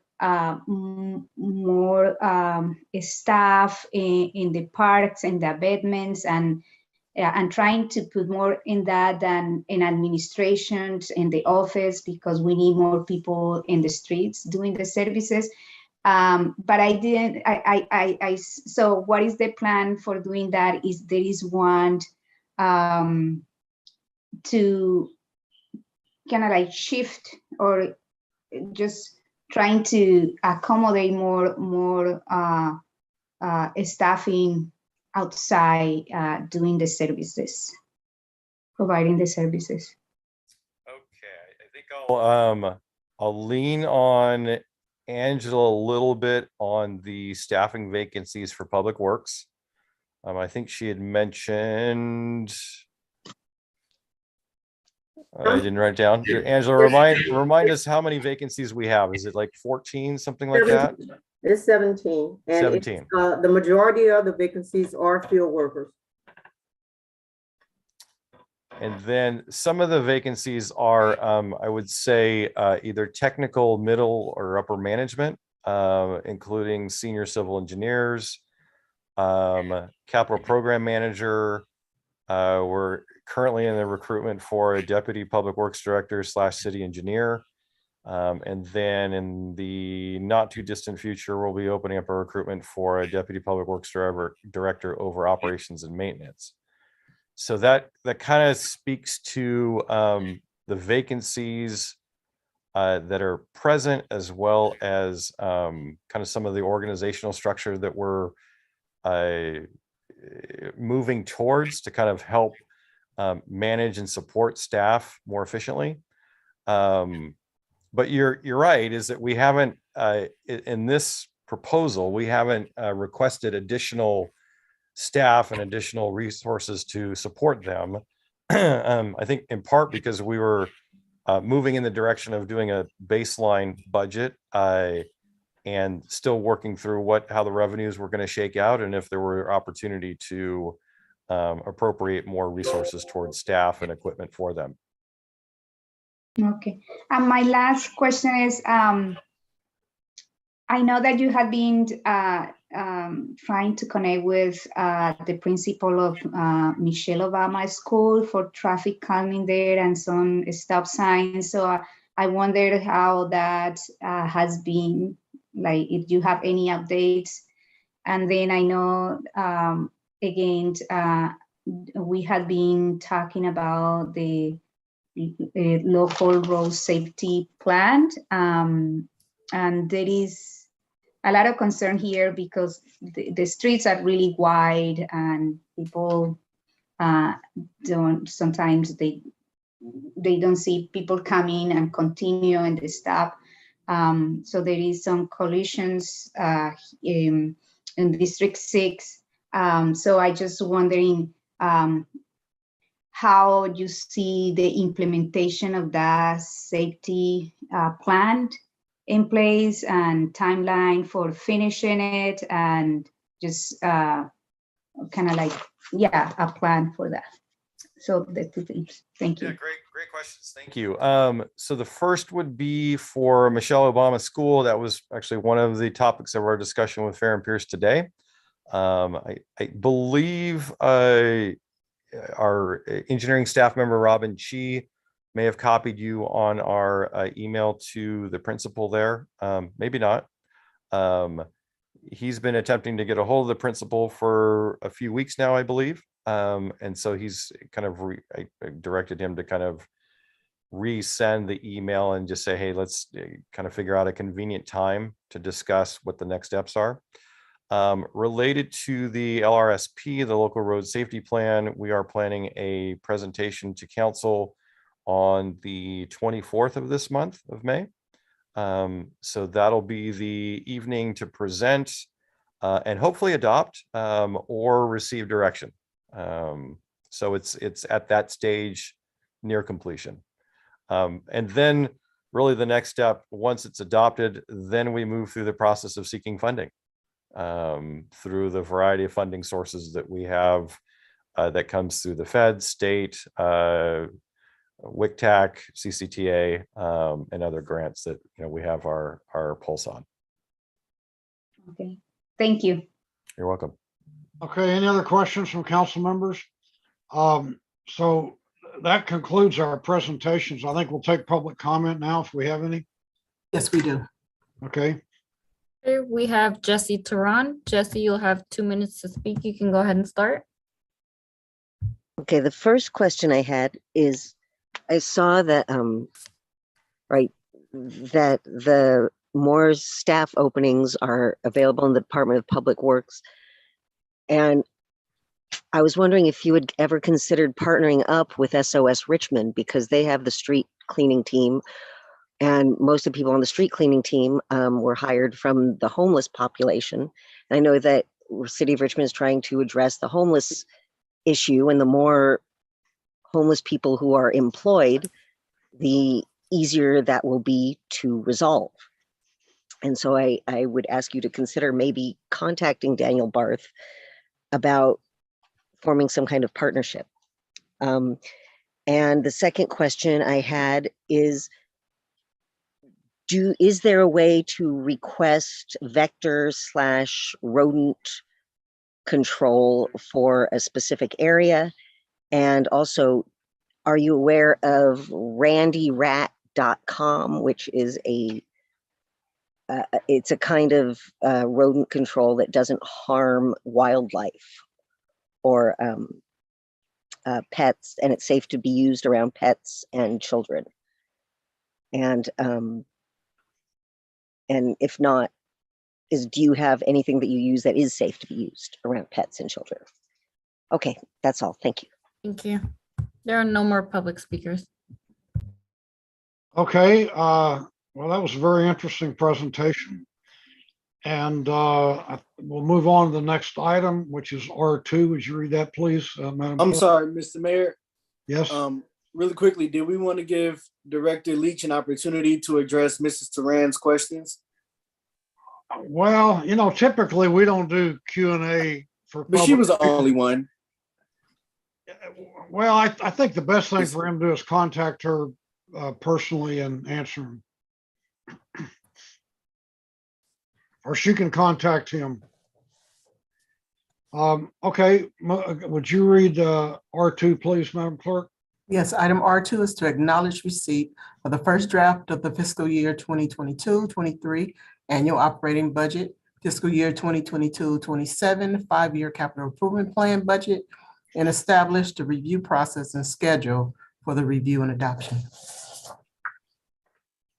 more staff in the parks and the abatements and trying to put more in that than in administrations in the office because we need more people in the streets doing the services. But so what is the plan for doing that? Is there is one to kind of like shift or just trying to accommodate more staffing outside doing the services, providing the services. Okay, I think I'll lean on Angela a little bit on the staffing vacancies for Public Works. I think she had mentioned I didn't write it down. Angela, remind us how many vacancies we have. Is it like 14, something like that? It's 17. And 17. The majority of the vacancies are field workers. And then some of the vacancies are, I would say, either technical, middle, or upper management, including senior civil engineers, capital program manager. We're currently in the recruitment for a deputy public works director / city engineer. And then in the not too distant future, we'll be opening up a recruitment for a deputy public works director over operations and maintenance. So that kind of speaks to the vacancies that are present, as well as kind of some of the organizational structure that we're moving towards to kind of help manage and support staff more efficiently. But you're right, is that we haven't, in this proposal, we haven't requested additional staff and additional resources to support them. I think in part because we were moving in the direction of doing a baseline budget and still working through how the revenues were going to shake out, and if there were opportunity to appropriate more resources towards staff and equipment for them. Okay. And my last question is, I know that you have been trying to connect with the principal of Michelle Obama School for traffic calming there and some stop signs. So I wondered how that has been, like if you have any updates. And then I know, again, we had been talking about the local road safety plan. And there is a lot of concern here because the streets are really wide and people sometimes they don't see people coming and continue and they stop. So there is some collisions in District 6. So I just wondering how you see the implementation of that safety plan in place and timeline for finishing it, and just kind of like, yeah, a plan for that. So the two things. Thank you. Yeah, great questions. Thank you. So the first would be for Michelle Obama School. That was actually one of the topics of our discussion with Farron Pierce today. I believe our engineering staff member, Robin Chi, may have copied you on our email to the principal there. Maybe not. He's been attempting to get a hold of the principal for a few weeks now, I believe. And so he's kind of, I directed him to kind of resend the email and just say, hey, let's kind of figure out a convenient time to discuss what the next steps are. Related to the LRSP, the local road safety plan, we are planning a presentation to council on the 24th of this month of May. So that'll be the evening to present and hopefully adopt or receive direction. So it's at that stage near completion. And then really the next step, once it's adopted, then we move through the process of seeking funding through the variety of funding sources that we have that comes through the Fed, state, WICTAC, CCTA, and other grants that we have our pulse on. Okay, thank you. You're welcome. Okay, any other questions from council members? So that concludes our presentations. I think we'll take public comment now if we have any. Yes, we do. Okay. Here we have Jesse Tehran. Jesse, you'll have 2 minutes to speak. You can go ahead and start. Okay, the first question I had is, I saw that that the more staff openings are available in the Department of Public Works. And I was wondering if you had ever considered partnering up with SOS Richmond, because they have the street cleaning team. And most of the people on the street cleaning team were hired from the homeless population. And I know that the City of Richmond is trying to address the homeless issue, and the more homeless people who are employed, the easier that will be to resolve. And so I would ask you to consider maybe contacting Daniel Barth about forming some kind of partnership. And the second question I had is, is there a way to request vector/rodent control for a specific area? And also, are you aware of randyrat.com, which is it's a kind of rodent control that doesn't harm wildlife or pets, and it's safe to be used around pets and children. And if not, do you have anything that you use that is safe to be used around pets and children? Okay, that's all. Thank you. Thank you. There are no more public speakers. Okay, well, that was a very interesting presentation. And we'll move on to the next item, which is R2. Would you read that, please, Madam I'm Clerk? sorry, Mr. Mayor. Yes. Really quickly, did we want to give Director Leach an opportunity to address Mrs. Tehran's questions? Well, typically we don't do Q&A for But she was the only one. Well, I think the best thing for him to do is contact her personally and answer him. Or she can contact him. Okay, would you read R2, please, Madam Clerk? Yes, item R2 is to acknowledge receipt of the first draft of the fiscal year 2022-23 annual operating budget, fiscal year 2022-27 5-year capital improvement plan budget, and establish the review process and schedule for the review and adoption.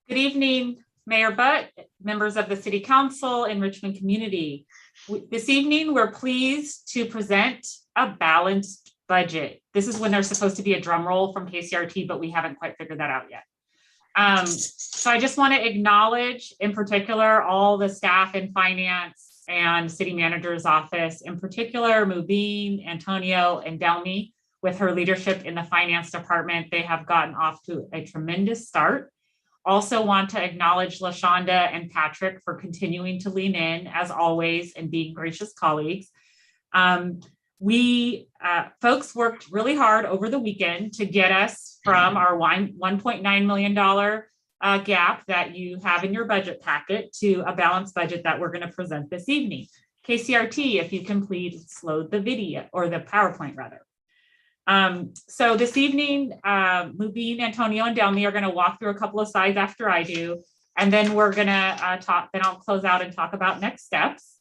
Good evening, Mayor Butt, members of the City Council and Richmond community. This evening, we're pleased to present a balanced budget. This is when there's supposed to be a drum roll from KCRT, but we haven't quite figured that out yet. So I just want to acknowledge in particular all the staff in finance and city manager's office, in particular Mubin, Antonio, and Delmi with her leadership in the finance department. They have gotten off to a tremendous start. Also want to acknowledge LaShonda and Patrick for continuing to lean in as always and being gracious colleagues. Folks worked really hard over the weekend to get us from our $1.9 million gap that you have in your budget packet to a balanced budget that we're going to present this evening. KCRT, if you can please load the video or the PowerPoint rather. So this evening, Mubin, Antonio, and Delmi are going to walk through a couple of slides after I do, and then we're going to talk, then I'll close out and talk about next steps.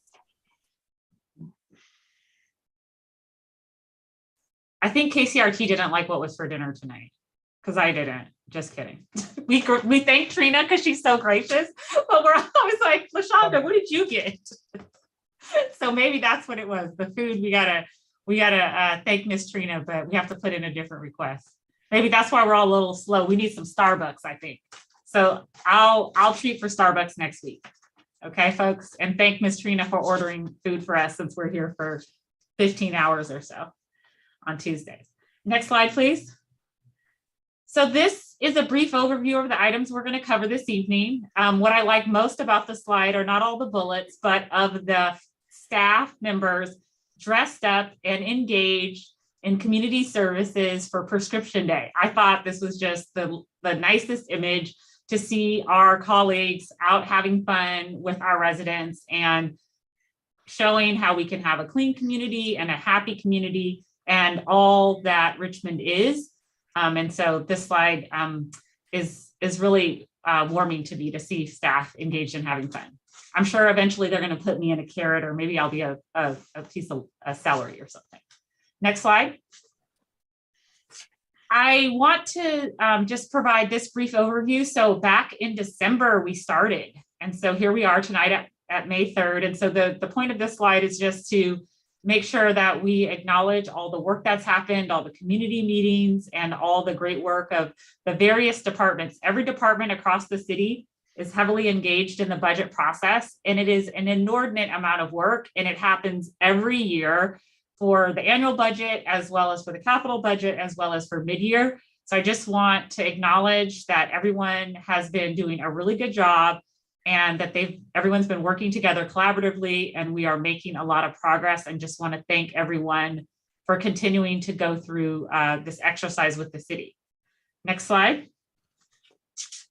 I think KCRT didn't like what was for dinner tonight, because I didn't. Just kidding. We thank Trina because she's so gracious, but we're always like, LaShonda, what did you get? So maybe that's what it was. The food, we gotta thank Miss Trina, but we have to put in a different request. Maybe that's why we're all a little slow. We need some Starbucks, I think. So I'll treat for Starbucks next week. Okay, folks, and thank Miss Trina for ordering food for us since we're here for 15 hours or so on Tuesdays. Next slide, please. So this is a brief overview of the items we're going to cover this evening. What I like most about the slide are not all the bullets, but of the staff members dressed up and engaged in community services for Prescription Day. I thought this was just the nicest image to see our colleagues out having fun with our residents and showing how we can have a clean community and a happy community and all that Richmond is. And so this slide is really warming to me to see staff engaged in having fun. I'm sure eventually they're going to put me in a carrot, or maybe I'll be a piece of celery or something. Next slide. I want to just provide this brief overview. So back in December, we started. And so here we are tonight at May 3rd. And so the point of this slide is just to make sure that we acknowledge all the work that's happened, all the community meetings, and all the great work of the various departments. Every department across the city is heavily engaged in the budget process, and it is an inordinate amount of work, and it happens every year for the annual budget, as well as for the capital budget, as well as for mid-year. So I just want to acknowledge that everyone has been doing a really good job and that everyone's been working together collaboratively, and we are making a lot of progress, and just want to thank everyone for continuing to go through this exercise with the city. Next slide.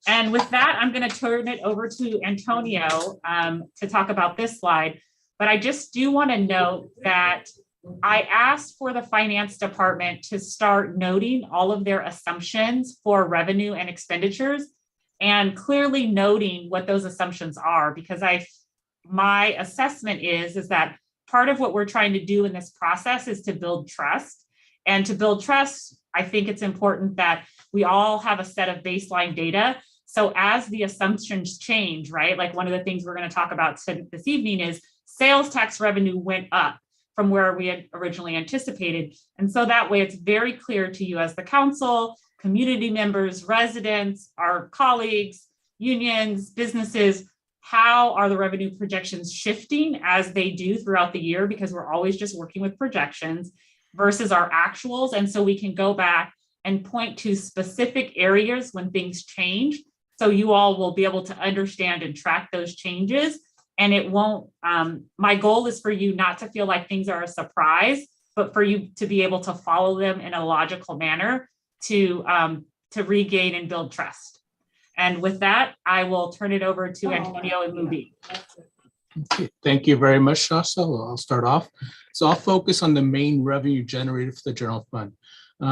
And with that, I'm going to turn it over to Antonio to talk about this slide. But I just do want to note that I asked for the finance department to start noting all of their assumptions for revenue and expenditures, and clearly noting what those assumptions are, because my assessment is that part of what we're trying to do in this process is to build trust. And to build trust, I think it's important that we all have a set of baseline data. So as the assumptions change, right? Like one of the things we're going to talk about this evening is sales tax revenue went up from where we had originally anticipated. And so that way it's very clear to you as the council, community members, residents, our colleagues, unions, businesses, how are the revenue projections shifting as they do throughout the year, because we're always just working with projections versus our actuals. And so we can go back and point to specific areas when things change. So you all will be able to understand and track those changes. And it won't, my goal is for you not to feel like things are a surprise, but for you to be able to follow them in a logical manner to regain and build trust. And with that, I will turn it over to Antonio and Mubi. Okay, thank you very much, Shasha. Well, I'll start off. So I'll focus on the main revenue generated for the general fund.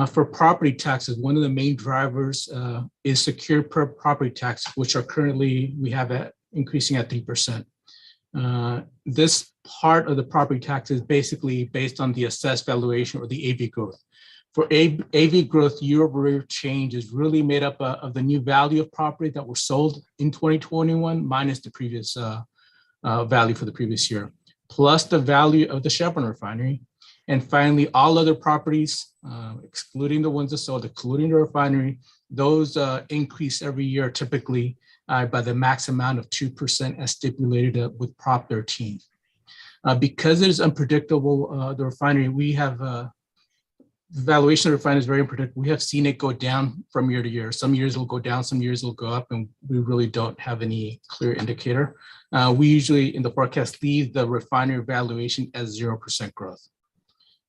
For property taxes, one of the main drivers is secured property tax, which are currently, we have at increasing at 3%. This part of the property tax is basically based on the assessed valuation or the AV growth. For AV growth, year-over-year change is really made up of the new value of property that were sold in 2021 minus the previous value for the previous year, plus the value of the Chevron refinery. And finally, all other properties, excluding the ones that sold, including the refinery, those increase every year typically by the max amount of 2% as stipulated with Prop 13. Because it is unpredictable, the refinery, we have the valuation of the refinery is very unpredictable. We have seen it go down from year to year. Some years it'll go down, some years it'll go up, and we really don't have any clear indicator. We usually in the forecast leave the refinery valuation as 0% growth.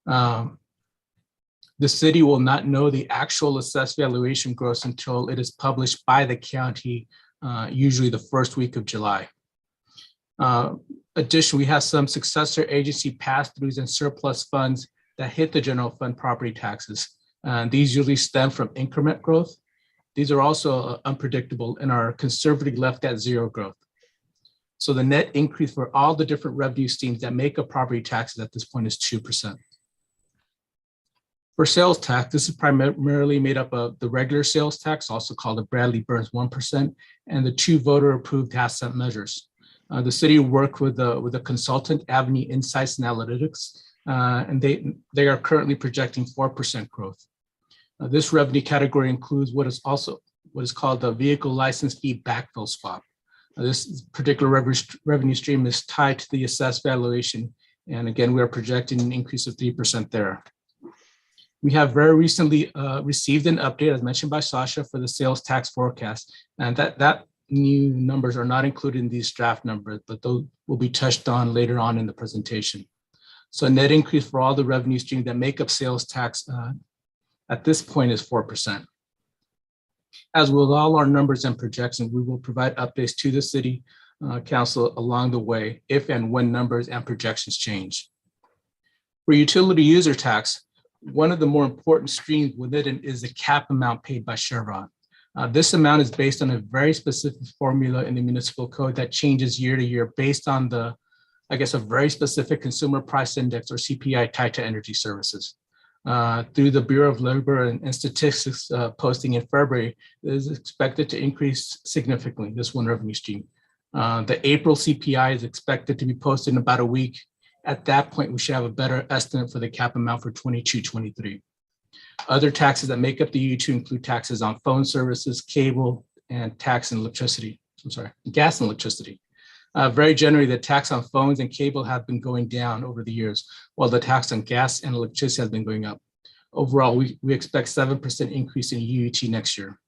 The city will not know the actual assessed valuation growth until it is published by the county, usually the first week of July. Additionally, we have some successor agency pass-throughs and surplus funds that hit the general fund property taxes. These usually stem from increment growth. These are also unpredictable and are conservatively left at 0 growth. So the net increase for all the different revenue streams that make up property taxes at this point is 2%. For sales tax, this is primarily made up of the regular sales tax, also called the Bradley-Burns 1%, and the 2 voter-approved asset measures. The city worked with a consultant, Avenue Insights and Analytics, and they are currently projecting 4% growth. This revenue category includes what is called the vehicle license fee backfill swap. This particular revenue stream is tied to the assessed valuation, and again, we are projecting an increase of 3% there. We have very recently received an update, as mentioned by Sasha, for the sales tax forecast, and that new numbers are not included in these draft numbers, but those will be touched on later on in the presentation. So a net increase for all the revenue streams that make up sales tax at this point is 4%. As with all our numbers and projections, we will provide updates to the city council along the way if and when numbers and projections change. For utility user tax, one of the more important streams within it is the cap amount paid by Chevron. This amount is based on a very specific formula in the municipal code that changes year to year based on a very specific consumer price index or CPI tied to energy services. Through the Bureau of Labor and Statistics posting in February, it is expected to increase significantly, this one revenue stream. The April CPI is expected to be posted in about a week. At that point, we should have a better estimate for the cap amount for 22-23. Other taxes that make up the U2 include taxes on phone services, cable, and gas and electricity. Very generally, the tax on phones and cable have been going down over the years, while the tax on gas and electricity has been going up. Overall, we expect 7% increase in UUT next year.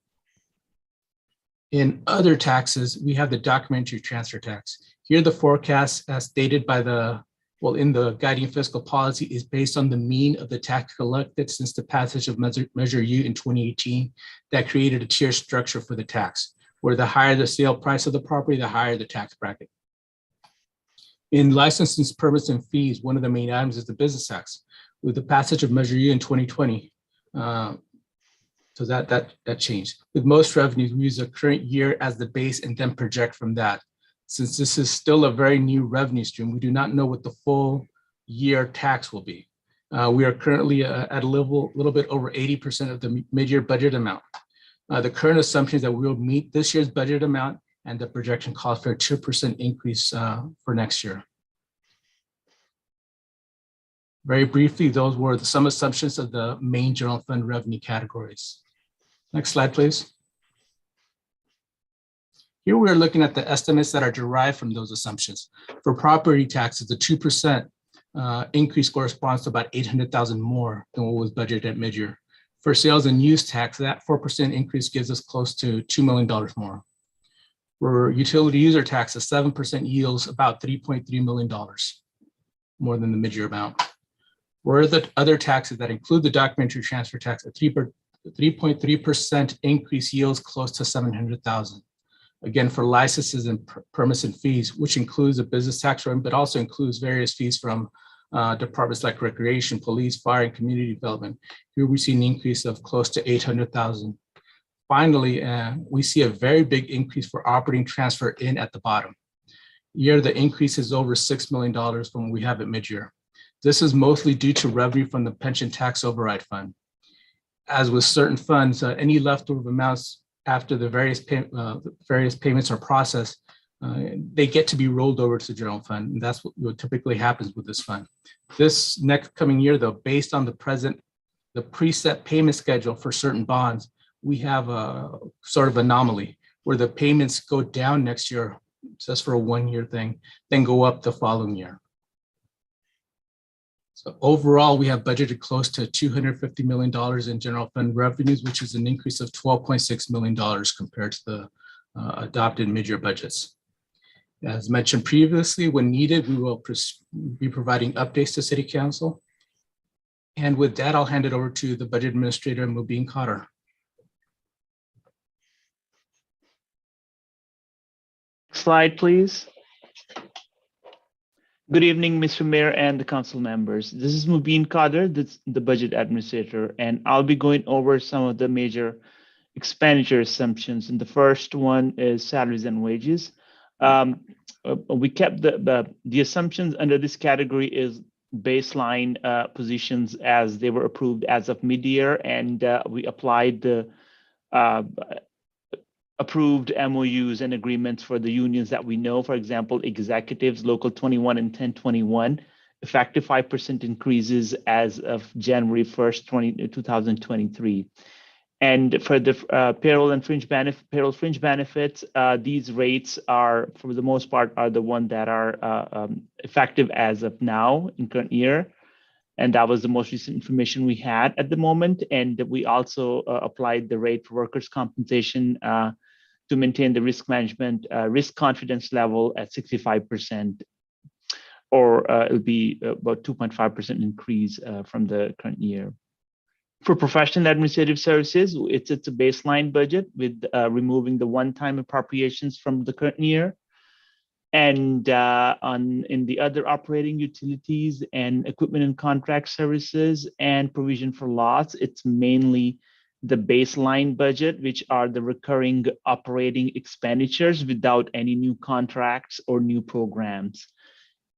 In other taxes, we have the documentary transfer tax. Here, the forecast as stated by in the guiding fiscal policy is based on the mean of the tax collected since the passage of Measure U in 2018 that created a tier structure for the tax, where the higher the sale price of the property, the higher the tax bracket. In licenses, permits, and fees, one of the main items is the business tax. With the passage of Measure U in 2020, so that changed. With most revenues, we use the current year as the base and then project from that. Since this is still a very new revenue stream, we do not know what the full year tax will be. We are currently at a little bit over 80% of the mid-year budget amount. The current assumption is that we will meet this year's budget amount, and the projection calls for a 2% increase for next year. Very briefly, those were some assumptions of the main general fund revenue categories. Next slide, please. Here we're looking at the estimates that are derived from those assumptions. For property taxes, the 2% increase corresponds to about 800,000 more than what was budgeted at midyear. For sales and use tax, that 4% increase gives us close to $2 million more. For utility user tax, a 7% yields about $3.3 million, more than the midyear amount. For the other taxes that include the documentary transfer tax, a 3.3% increase yields close to $700,000. Again, for licenses and permits and fees, which includes a business tax rate, but also includes various fees from departments like recreation, police, fire, and community development. Here we see an increase of close to $800,000. Finally, we see a very big increase for operating transfer in at the bottom. Here, the increase is over $6 million from what we have at midyear. This is mostly due to revenue from the pension tax override fund. As with certain funds, any leftover amounts after the various payments are processed, they get to be rolled over to the general fund. And that's what typically happens with this fund. This next coming year, though, based on the preset payment schedule for certain bonds, we have a sort of anomaly where the payments go down next year, just for a 1-year thing, then go up the following year. So overall, we have budgeted close to $250 million in general fund revenues, which is an increase of $12.6 million compared to the adopted mid-year budgets. As mentioned previously, when needed, we will be providing updates to City Council. And with that, I'll hand it over to the Budget Administrator, Mubin Qadir. Slide, please. Good evening, Mr. Mayor and the council members. This is Mubin Qadir, the budget administrator, and I'll be going over some of the major expenditure assumptions. And the first one is salaries and wages. We kept the assumptions under this category is baseline positions as they were approved as of mid-year, and we applied the approved MOUs and agreements for the unions that we know, for example, executives, Local 21 and 1021, effective 5% increases as of January 1st, 2023. And for the payroll and fringe benefits, these rates are, for the most part, are the one that are effective as of now in current year. And that was the most recent information we had at the moment. And we also applied the rate for workers' compensation to maintain the risk management, risk confidence level at 65%, or it'll be about 2.5% increase from the current year. For professional administrative services, it's a baseline budget with removing the one-time appropriations from the current year. And in the other operating utilities and equipment and contract services and provision for loss, it's mainly the baseline budget, which are the recurring operating expenditures without any new contracts or new programs.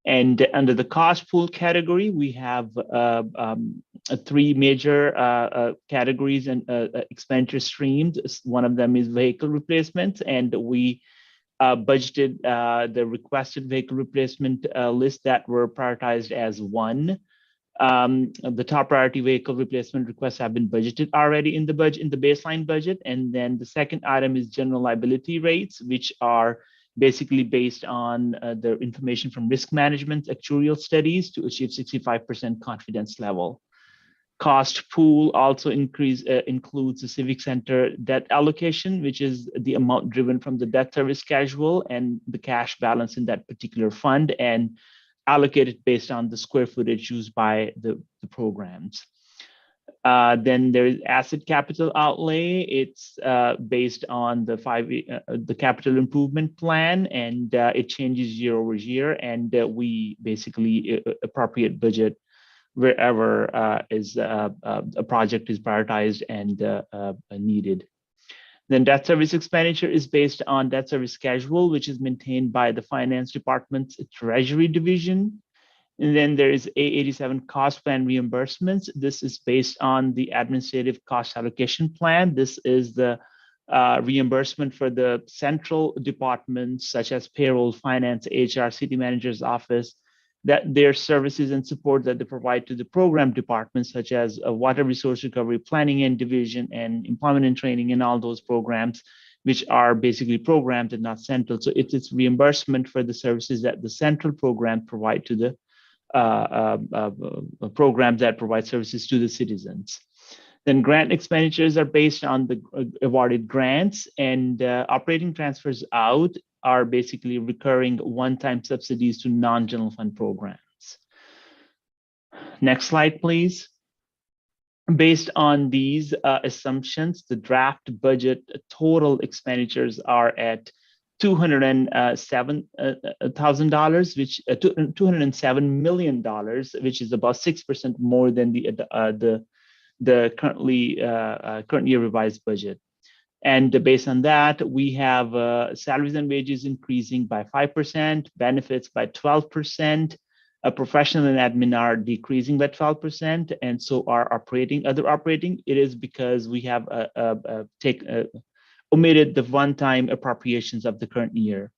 And under the cost pool category, we have 3 major categories and expenditure streams. One of them is vehicle replacement, and we budgeted the requested vehicle replacement list that were prioritized as 1. The top priority vehicle replacement requests have been budgeted already in the budget, in the baseline budget. And then the second item is general liability rates, which are basically based on the information from risk management actuarial studies to achieve 65% confidence level. Cost pool also includes the Civic Center debt allocation, which is the amount driven from the debt service schedule and the cash balance in that particular fund, and allocated based on the square footage used by the programs. Then there is asset capital outlay. It's based on the capital improvement plan, and it changes year over year. And we basically appropriate budget wherever a project is prioritized and needed. Then debt service expenditure is based on debt service schedule, which is maintained by the Finance Department's Treasury Division. And then there is A87 cost plan reimbursements. This is based on the administrative cost allocation plan. This is the reimbursement for the central departments such as payroll, finance, HR, city manager's office, that their services and support that they provide to the program departments such as water resource recovery, planning and division, and employment and training, and all those programs, which are basically programs and not central. So it's reimbursement for the services that the central program provide to the programs that provide services to the citizens. Then grant expenditures are based on the awarded grants, and operating transfers out are basically recurring one-time subsidies to non-general fund programs. Next slide, please. Based on these assumptions, the draft budget total expenditures are at $207,000, which $207 million, which is about 6% more than the current year revised budget. And based on that, we have salaries and wages increasing by 5%, benefits by 12%, professional and admin are decreasing by 12%, and so are other operating. It is because we have omitted the one-time appropriations of the current year.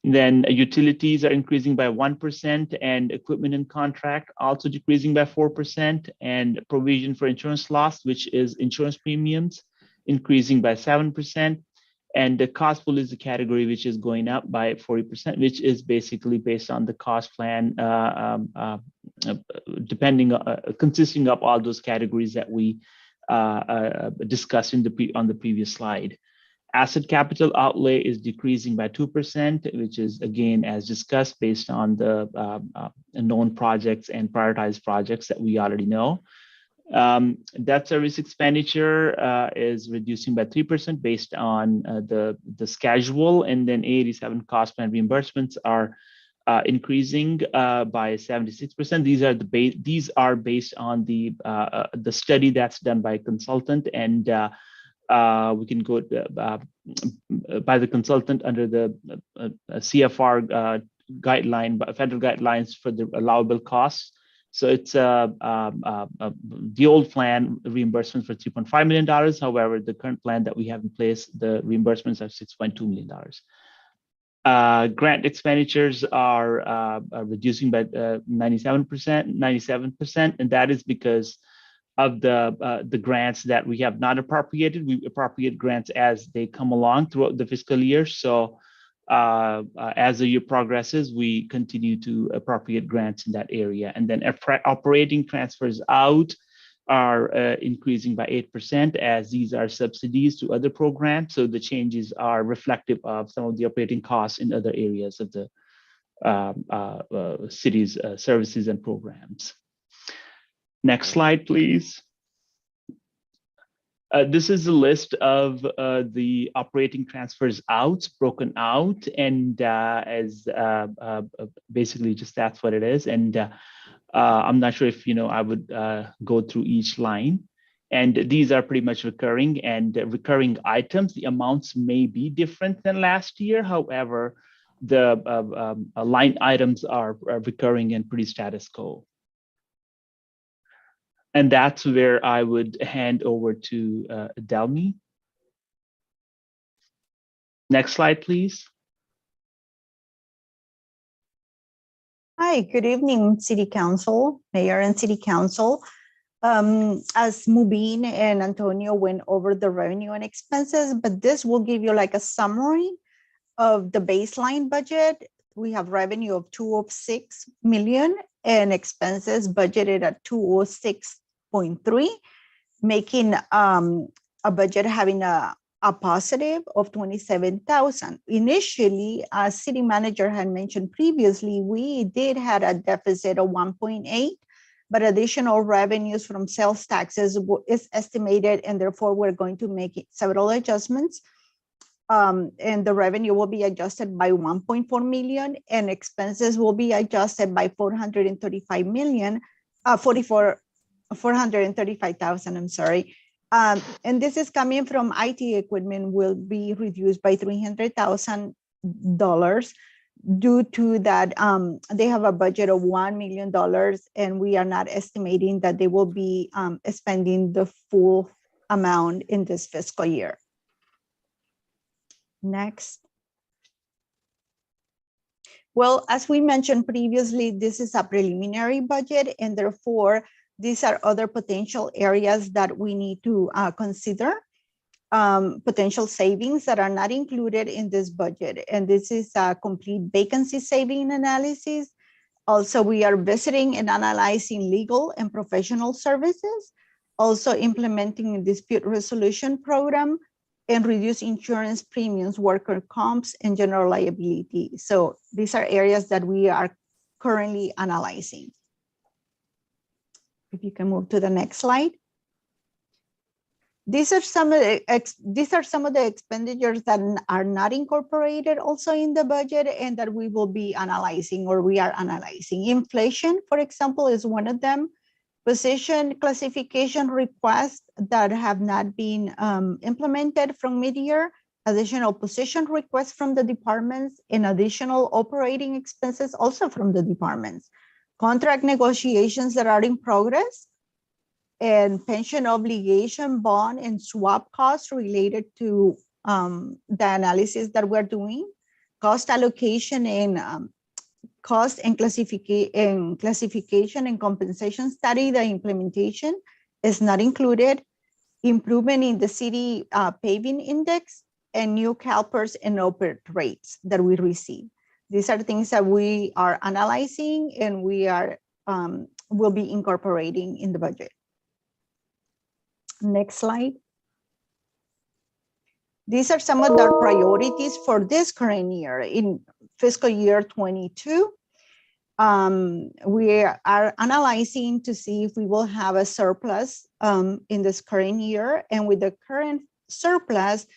Then utilities are increasing by 1%, and equipment and contract also decreasing by 4%, and provision for insurance loss, which is insurance premiums, increasing by 7%. And the cost pool is the category which is going up by 40%, which is basically based on the cost plan, consisting of all those categories that we discussed on the previous slide. Asset capital outlay is decreasing by 2%, which is again, as discussed, based on the known projects and prioritized projects that we already know. Debt service expenditure is reducing by 3% based on the schedule, and then 87 cost plan reimbursements are increasing by 76%. These are based on the study that's done by a consultant, and we can go by the consultant under the CFR guideline, federal guidelines for the allowable costs. So it's the old plan reimbursement for $3.5 million. However, the current plan that we have in place, the reimbursements are $6.2 million. Grant expenditures are reducing by 97%, and that is because of the grants that we have not appropriated. We appropriate grants as they come along throughout the fiscal year. So as the year progresses, we continue to appropriate grants in that area. And then operating transfers out are increasing by 8%, as these are subsidies to other programs. So the changes are reflective of some of the operating costs in other areas of the city's services and programs. Next slide, please. This is a list of the operating transfers out, broken out, and as basically just that's what it is. And I'm not sure if I would go through each line. And these are pretty much recurring and recurring items. The amounts may be different than last year. However, the line items are recurring and pretty status quo. And that's where I would hand over to Delmi. Next slide, please. Hi, good evening, City Council, Mayor and City Council. As Mubin and Antonio went over the revenue and expenses, but this will give you like a summary of the baseline budget we have revenue of 206 million and expenses budgeted at 206.3, making a budget having a positive of 27,000. Initially, as city manager had mentioned previously, we did had a deficit of 1.8, but additional revenues from sales taxes is estimated, and therefore we're going to make several adjustments. And the revenue will be adjusted by 1.4 million, and expenses will be adjusted by 435 million, 435,000, I'm sorry. And this is coming from IT equipment will be reduced by $300,000 due to that they have a budget of $1 million, and we are not estimating that they will be spending the full amount in this fiscal year. Next. Well, as we mentioned previously, this is a preliminary budget, and therefore these are other potential areas that we need to consider, potential savings that are not included in this budget. And this is a complete vacancy saving analysis. Also, we are visiting and analyzing legal and professional services, also implementing a dispute resolution program, and reduce insurance premiums, worker comps, and general liability. So these are areas that we are currently analyzing. If you can move to the next slide. These are some of the expenditures that are not incorporated also in the budget and that we will be analyzing, or we are analyzing. Inflation, for example, is one of them. Position classification requests that have not been implemented from mid-year, additional position requests from the departments, and additional operating expenses also from the departments. Contract negotiations that are in progress, and pension obligation, bond, and swap costs related to the analysis that we're doing. Cost allocation and cost and classification and compensation study, the implementation is not included. Improvement in the city paving index, and new CalPERS and OPERT rates that we receive. These are things that we are analyzing and we are will be incorporating in the budget. Next slide. These are some of the priorities for this current year. In fiscal year 22, we are analyzing to see if we will have a surplus in this current year. And with the current surplus,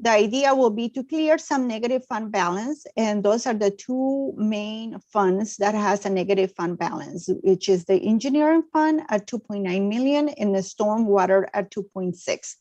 the idea will be to clear some negative fund balance. And those are the two main funds that has a negative fund balance, which is the engineering fund at 2.9 million and the stormwater at 2.6.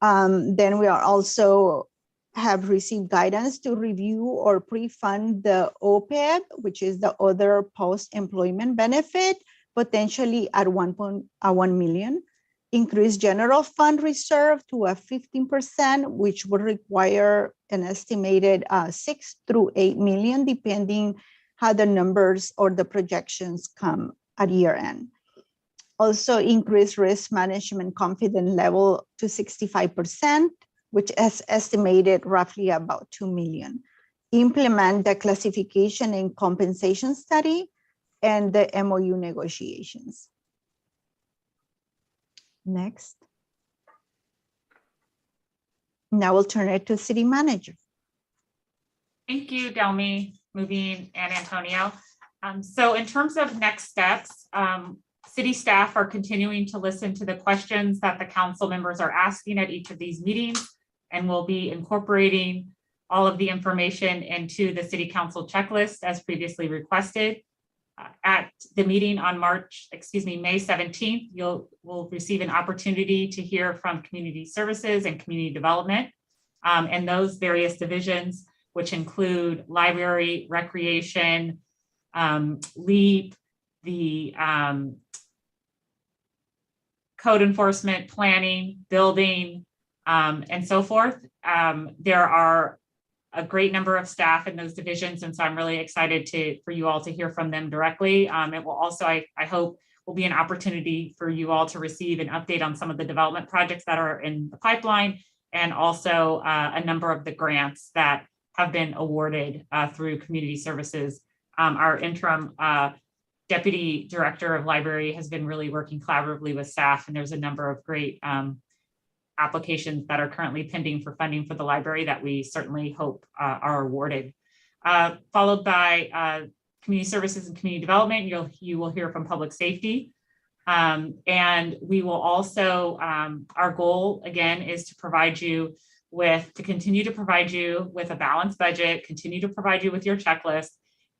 Then we are also have received guidance to review or pre-fund the OPEB, which is the other post-employment benefit, potentially at 1 million. Increase general fund reserve to a 15%, which would require an estimated 6 through 8 million, depending how the numbers or the projections come at year end. Also increase risk management confidence level to 65%, which is estimated roughly about 2 million. Implement the classification and compensation study and the MOU negotiations. Next. Now we'll turn it to city manager. Thank you, Delmi, Mubin, and Antonio. So in terms of next steps, city staff are continuing to listen to the questions that the council members are asking at each of these meetings, and we'll be incorporating all of the information into the city council checklist as previously requested. At the meeting on May 17th, we'll receive an opportunity to hear from community services and community development, and those various divisions, which include library, recreation, LEAP, the code enforcement, planning, building, and so forth. There are a great number of staff in those divisions, and so I'm really excited for you all to hear from them directly. It will also, I hope, will be an opportunity for you all to receive an update on some of the development projects that are in the pipeline, and also a number of the grants that have been awarded through community services. Our interim deputy director of library has been really working collaboratively with staff, and there's a number of great applications that are currently pending for funding for the library that we certainly hope are awarded. Followed by community services and community development, you will hear from public safety. And we will also, our goal again is to provide you with, to continue to provide you with a balanced budget, continue to provide you with your checklist.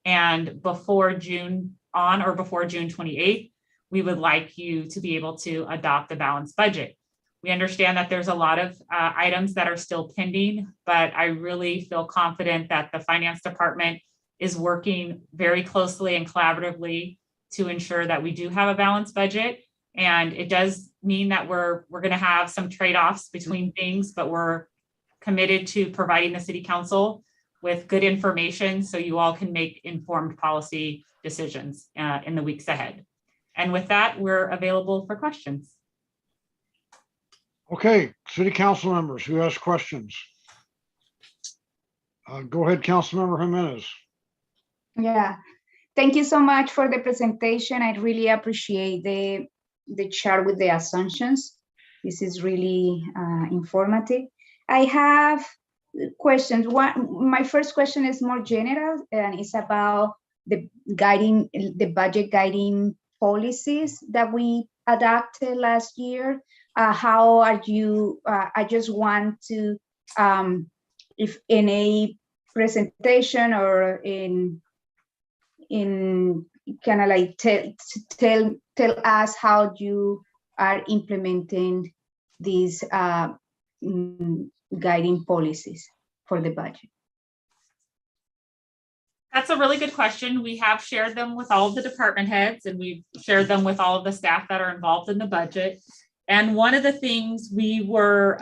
And before June, on or before June 28th, we would like you to be able to adopt a balanced budget. We understand that there's a lot of items that are still pending, but I really feel confident that the finance department is working very closely and collaboratively to ensure that we do have a balanced budget. And it does mean that we're going to have some trade-offs between things, but we're committed to providing the city council with good information so you all can make informed policy decisions in the weeks ahead. And with that, we're available for questions. Okay, city council members, who has questions? Go ahead, Councilmember Jimenez. Yeah, thank you so much for the presentation. I really appreciate the chart with the assumptions. This is really informative. I have questions. My first question is more general, and it's about the budget guiding policies that we adopted last year. How are you, I just want to, if in a presentation or in kind of like tell us how you are implementing these guiding policies for the budget. That's a really good question. We have shared them with all of the department heads, and we've shared them with all of the staff that are involved in the budget. And one of the things we were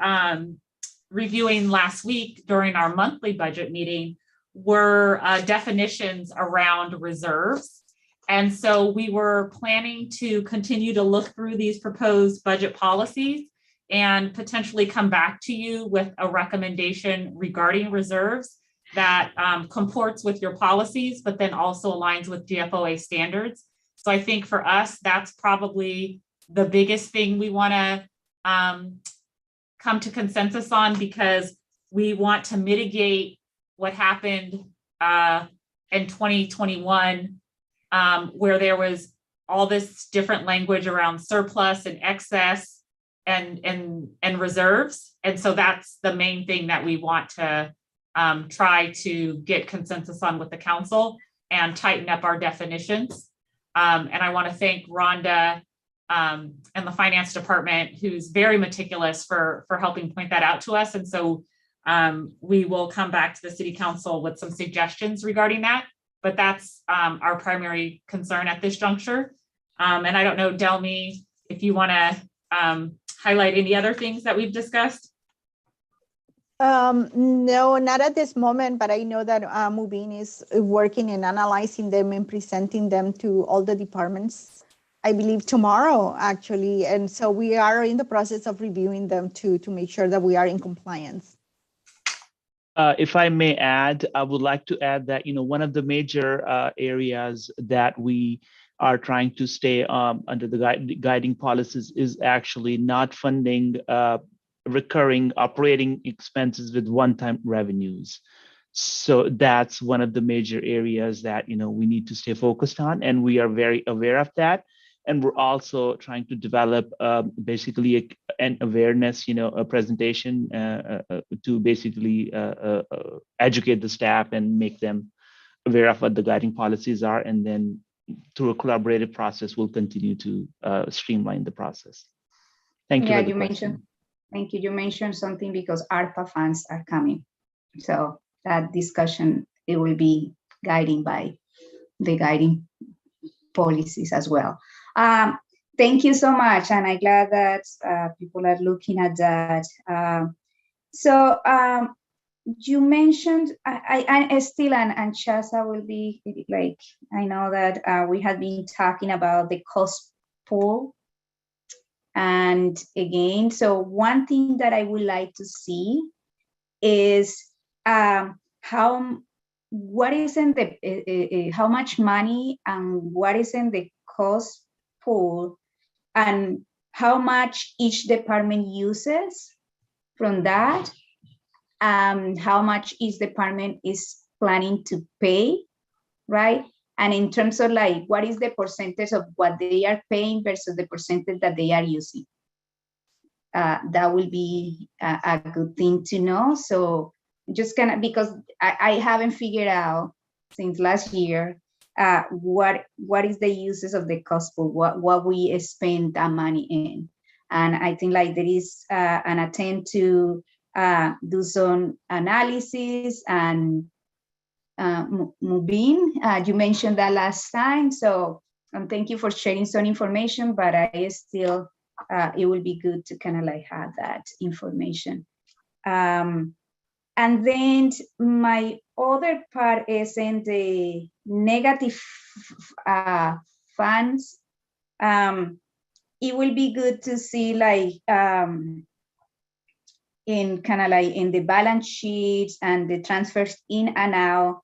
reviewing last week during our monthly budget meeting were definitions around reserves. And so we were planning to continue to look through these proposed budget policies and potentially come back to you with a recommendation regarding reserves that comports with your policies, but then also aligns with GFOA standards. So I think for us, that's probably the biggest thing we want to come to consensus on, because we want to mitigate what happened in 2021, where there was all this different language around surplus and excess and reserves. And so that's the main thing that we want to try to get consensus on with the council and tighten up our definitions. And I want to thank Rhonda and the finance department, who's very meticulous for helping point that out to us. And so we will come back to the city council with some suggestions regarding that, but that's our primary concern at this juncture. And I don't know, Delmy, if you want to highlight any other things that we've discussed. No, not at this moment, but I know that Mubin is working and analyzing them and presenting them to all the departments, I believe tomorrow actually. And so we are in the process of reviewing them to make sure that we are in compliance. If I may add, I would like to add that, one of the major areas that we are trying to stay under the guiding policies is actually not funding recurring operating expenses with one-time revenues. So that's one of the major areas that we need to stay focused on, and we are very aware of that. And we're also trying to develop basically an awareness, a presentation to basically educate the staff and make them aware of what the guiding policies are. And then through a collaborative process, we'll continue to streamline the process. Thank you. Yeah, you mentioned. Thank you. You mentioned something because ARPA funds are coming. So that discussion, it will be guiding by the guiding policies as well. Thank you so much. And I'm glad that people are looking at that. So you mentioned, I still, and Shasa will be like, I know that we have been talking about the cost pool. And again, so one thing that I would like to see is what is in the how much money and what is in the cost pool, and how much each department uses from that, how much each department is planning to pay, right? And in terms of like, what is the percentage of what they are paying versus the percentage that they are using? That will be a good thing to know. So just kind of, because I haven't figured out since last year, what is the uses of the cost pool, what we spend that money in. And I think like there is an attempt to do some analysis and moving. You mentioned that last time, so thank you for sharing some information, but I still, it will be good to kind of like have that information. And then my other part is in the negative funds. It will be good to see like in kind of like in the balance sheets and the transfers in and out,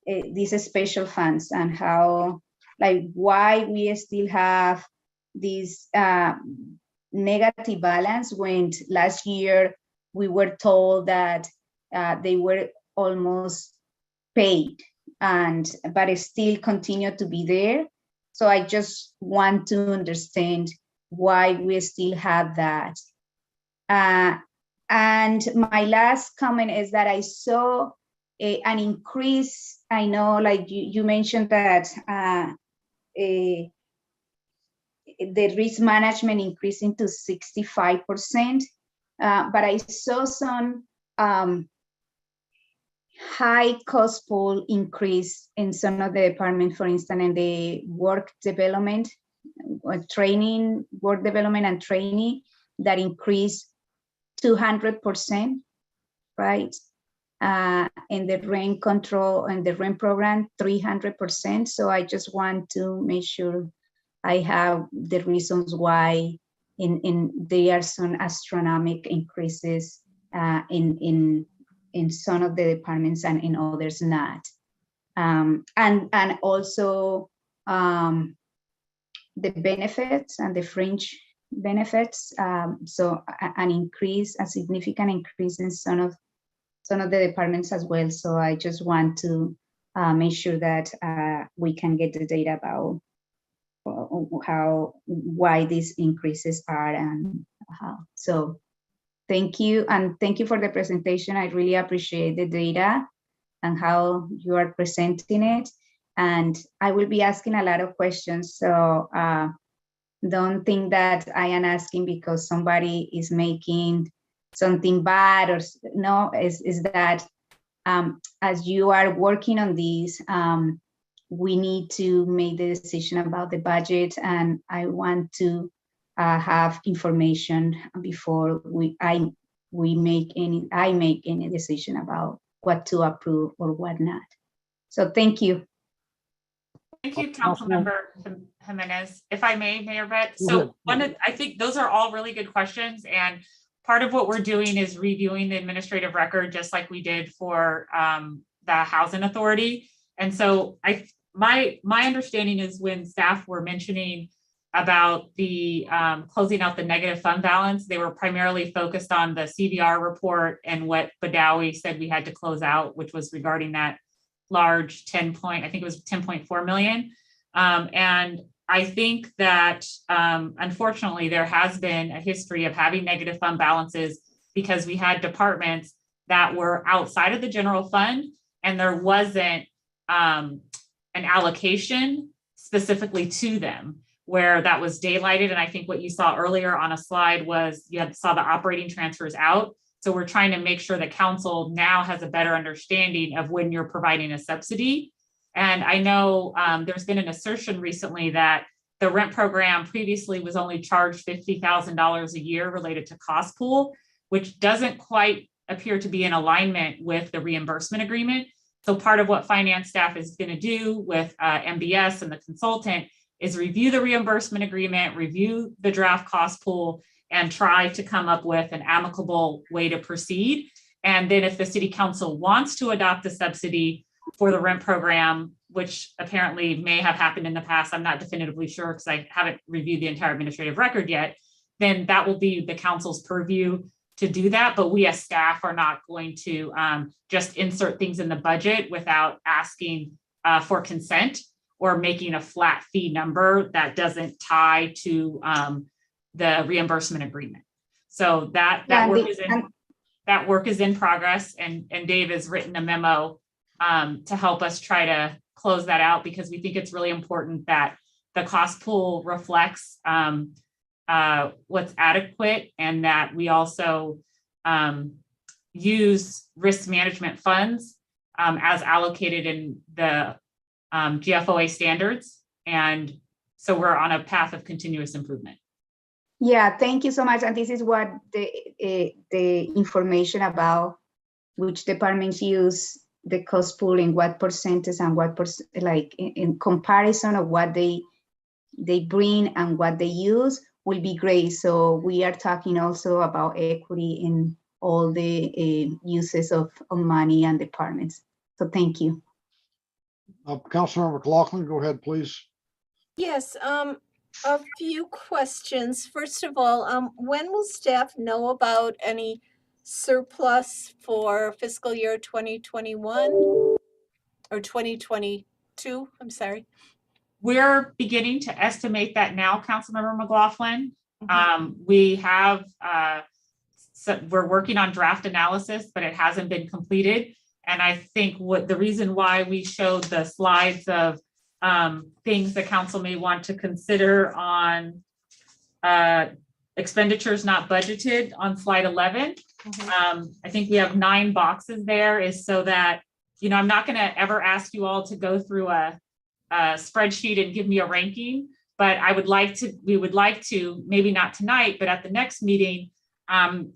these special funds, and how, like, why we still have this negative balance when last year we were told that they were almost paid, but it still continue to be there. So I just want to understand why we still have that. And my last comment is that I saw an increase. I know, like you mentioned that the risk management increasing to 65%, but I saw some high cost pool increase in some of the departments, for instance, in the work development, training, work development and training, that increased 200%, right? In the rent control and the rent program, 300%. So I just want to make sure I have the reasons why there are some astronomical increases in some of the departments and in others not. And also the benefits and the fringe benefits. So a significant increase in some of the departments as well. So I just want to make sure that we can get the data about why these increases are and how. So thank you, and thank you for the presentation. I really appreciate the data and how you are presenting it. And I will be asking a lot of questions, so don't think that I am asking because somebody is making something bad, or no, is that as you are working on these, we need to make the decision about the budget, and I want to have information before I make any decision about what to approve or what not. So thank you. Thank you, Councilmember Jimenez. If I may, Mayor Brett. So I think those are all really good questions, and part of what we're doing is reviewing the administrative record, just like we did for the Housing Authority. And so my understanding is when staff were mentioning about the closing out the negative fund balance, they were primarily focused on the CVR report and what Badawi said we had to close out, which was regarding that large I think it was 10.4 million. And I think that unfortunately there has been a history of having negative fund balances because we had departments that were outside of the general fund and there wasn't an allocation specifically to them where that was daylighted. And I think what you saw earlier on a slide was saw the operating transfers out. So we're trying to make sure that council now has a better understanding of when you're providing a subsidy. And I know there's been an assertion recently that the rent program previously was only charged $50,000 a year related to cost pool, which doesn't quite appear to be in alignment with the reimbursement agreement. So part of what finance staff is going to do with MBS and the consultant is review the reimbursement agreement, review the draft cost pool, and try to come up with an amicable way to proceed. And then if the city council wants to adopt a subsidy for the rent program, which apparently may have happened in the past, I'm not definitively sure because I haven't reviewed the entire administrative record yet, then that will be the council's purview to do that. But we as staff are not going to just insert things in the budget without asking for consent or making a flat fee number that doesn't tie to the reimbursement agreement. So that work is in progress, and Dave has written a memo to help us try to close that out, because we think it's really important that the cost pool reflects what's adequate, and that we also use risk management funds as allocated in the GFOA standards. And so we're on a path of continuous improvement. Yeah, thank you so much. And this is what the information about which departments use the cost pool and what percentage and what like in comparison of what they bring and what they use will be great. So we are talking also about equity in all the uses of money and departments. So thank you. Councilmember McLaughlin, go ahead, please. Yes, a few questions. First of all, when will staff know about any surplus for fiscal year 2021 or 2022? I'm sorry. We're beginning to estimate that now, Councilmember McLaughlin. Mm-hmm. We have, so we're working on draft analysis, but it hasn't been completed. And I think the reason why we showed the slides of things the council may want to consider on expenditures not budgeted on slide 11. Mm-hmm. I think we have 9 boxes there, is so that, I'm not going to ever ask you all to go through a spreadsheet and give me a ranking, but we would like to, maybe not tonight, but at the next meeting,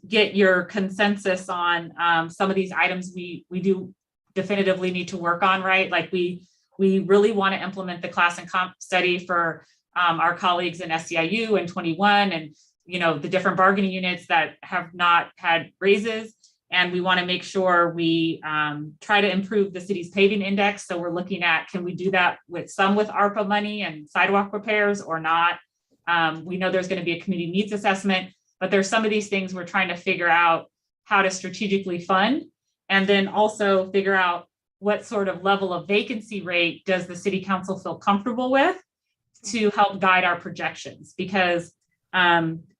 get your consensus on some of these items we do definitively need to work on, right? Like we really want to implement the class and comp study for our colleagues in SEIU and 21 and, the different bargaining units that have not had raises. And we want to make sure we try to improve the city's paving index. So we're looking at, can we do that with ARPA money and sidewalk repairs or not? We know there's going to be a community needs assessment, but there's some of these things we're trying to figure out how to strategically fund, and then also figure out what sort of level of vacancy rate does the city council feel comfortable with to help guide our projections, because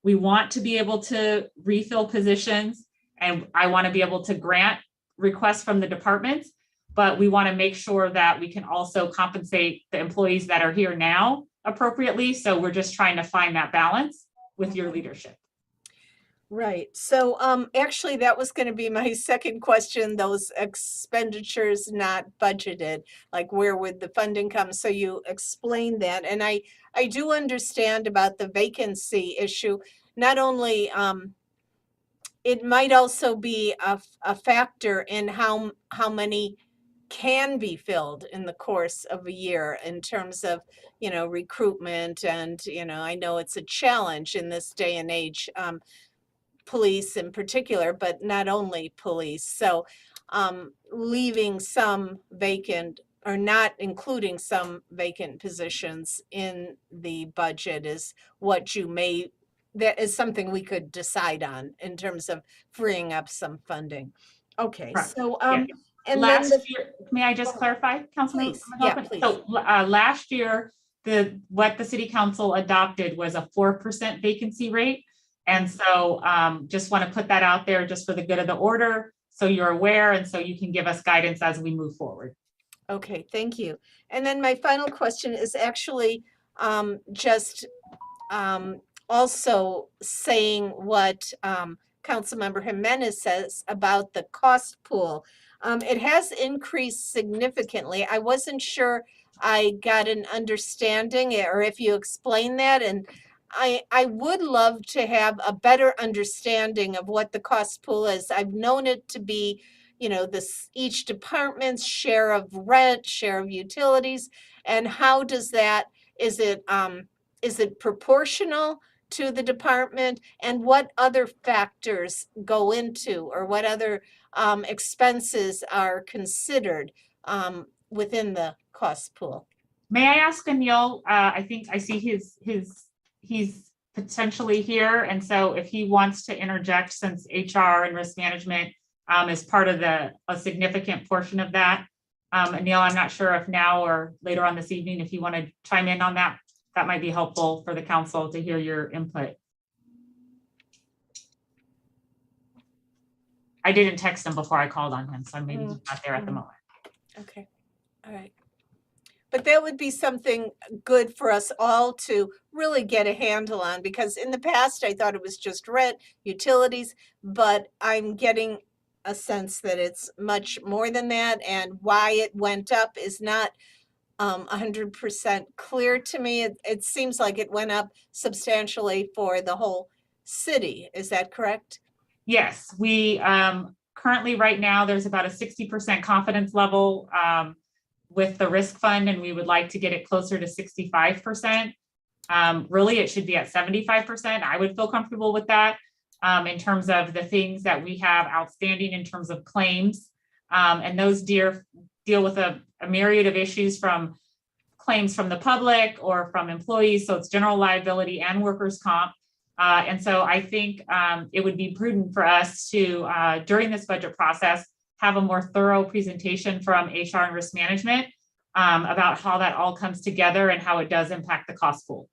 we want to be able to refill positions, and I want to be able to grant requests from the departments, but we want to make sure that we can also compensate the employees that are here now appropriately. So we're just trying to find that balance with your leadership. Right. So actually, that was going to be my second question, those expenditures not budgeted, like where would the funding come? So you explained that. And I do understand about the vacancy issue. Not only, it might also be a factor in how many can be filled in the course of a year in terms of, recruitment. And, I know it's a challenge in this day and age. Police in particular, but not only police. So leaving some vacant or not including some vacant positions in the budget is that is something we could decide on in terms of freeing up some funding. Okay, right. So and last year, may I just clarify, Councilman? Please. Yeah, please. So last year, what the city council adopted was a 4% vacancy rate. And so just want to put that out there just for the good of the order, so you're aware and so you can give us guidance as we move forward. Okay, thank you. And then my final question is actually also saying what Councilmember Jimenez says about the cost pool. It has increased significantly. I wasn't sure I got an understanding, or if you explain that, and I would love to have a better understanding of what the cost pool is. I've known it to be, each department's share of rent, share of utilities, and how does that, is it proportional to the department, and what other factors go into, or what other expenses are considered within the cost pool? May I ask Anil, I think I see he's potentially here. And so if he wants to interject, since HR and risk management is part of a significant portion of that. Anil, I'm not sure if now or later on this evening, if you want to chime in on that, that might be helpful for the council to hear your input. I didn't text him before I called on him, so maybe he's not there at the moment. Okay, all right. But that would be something good for us all to really get a handle on, because in the past, I thought it was just rent, utilities, but I'm getting a sense that it's much more than that, and why it went up is not 100% clear to me. It seems like it went up substantially for the whole city. Is that correct? Yes, we currently right now there's about a 60% confidence level with the risk fund, and we would like to get it closer to 65%. Really, it should be at 75%. I would feel comfortable with that in terms of the things that we have outstanding in terms of claims. And those deal with a myriad of issues, from claims from the public or from employees. So it's general liability and workers' comp. And so I think it would be prudent for us to, during this budget process, have a more thorough presentation from HR and risk management about how that all comes together and how it does impact the cost pool.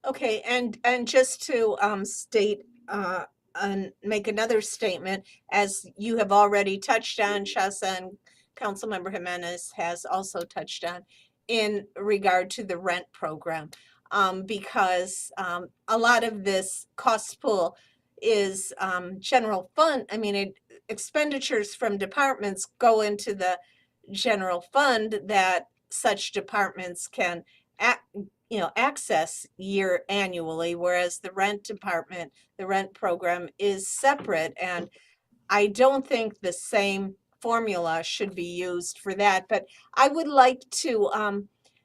Okay, and just to state and make another statement, as you have already touched on, Shasa, and Councilmember Jimenez has also touched on, in regard to the rent program, because a lot of this cost pool is general fund. I mean, expenditures from departments go into the general fund that such departments can access annually, whereas the rent department, the rent program is separate. And I don't think the same formula should be used for that, but I would like to,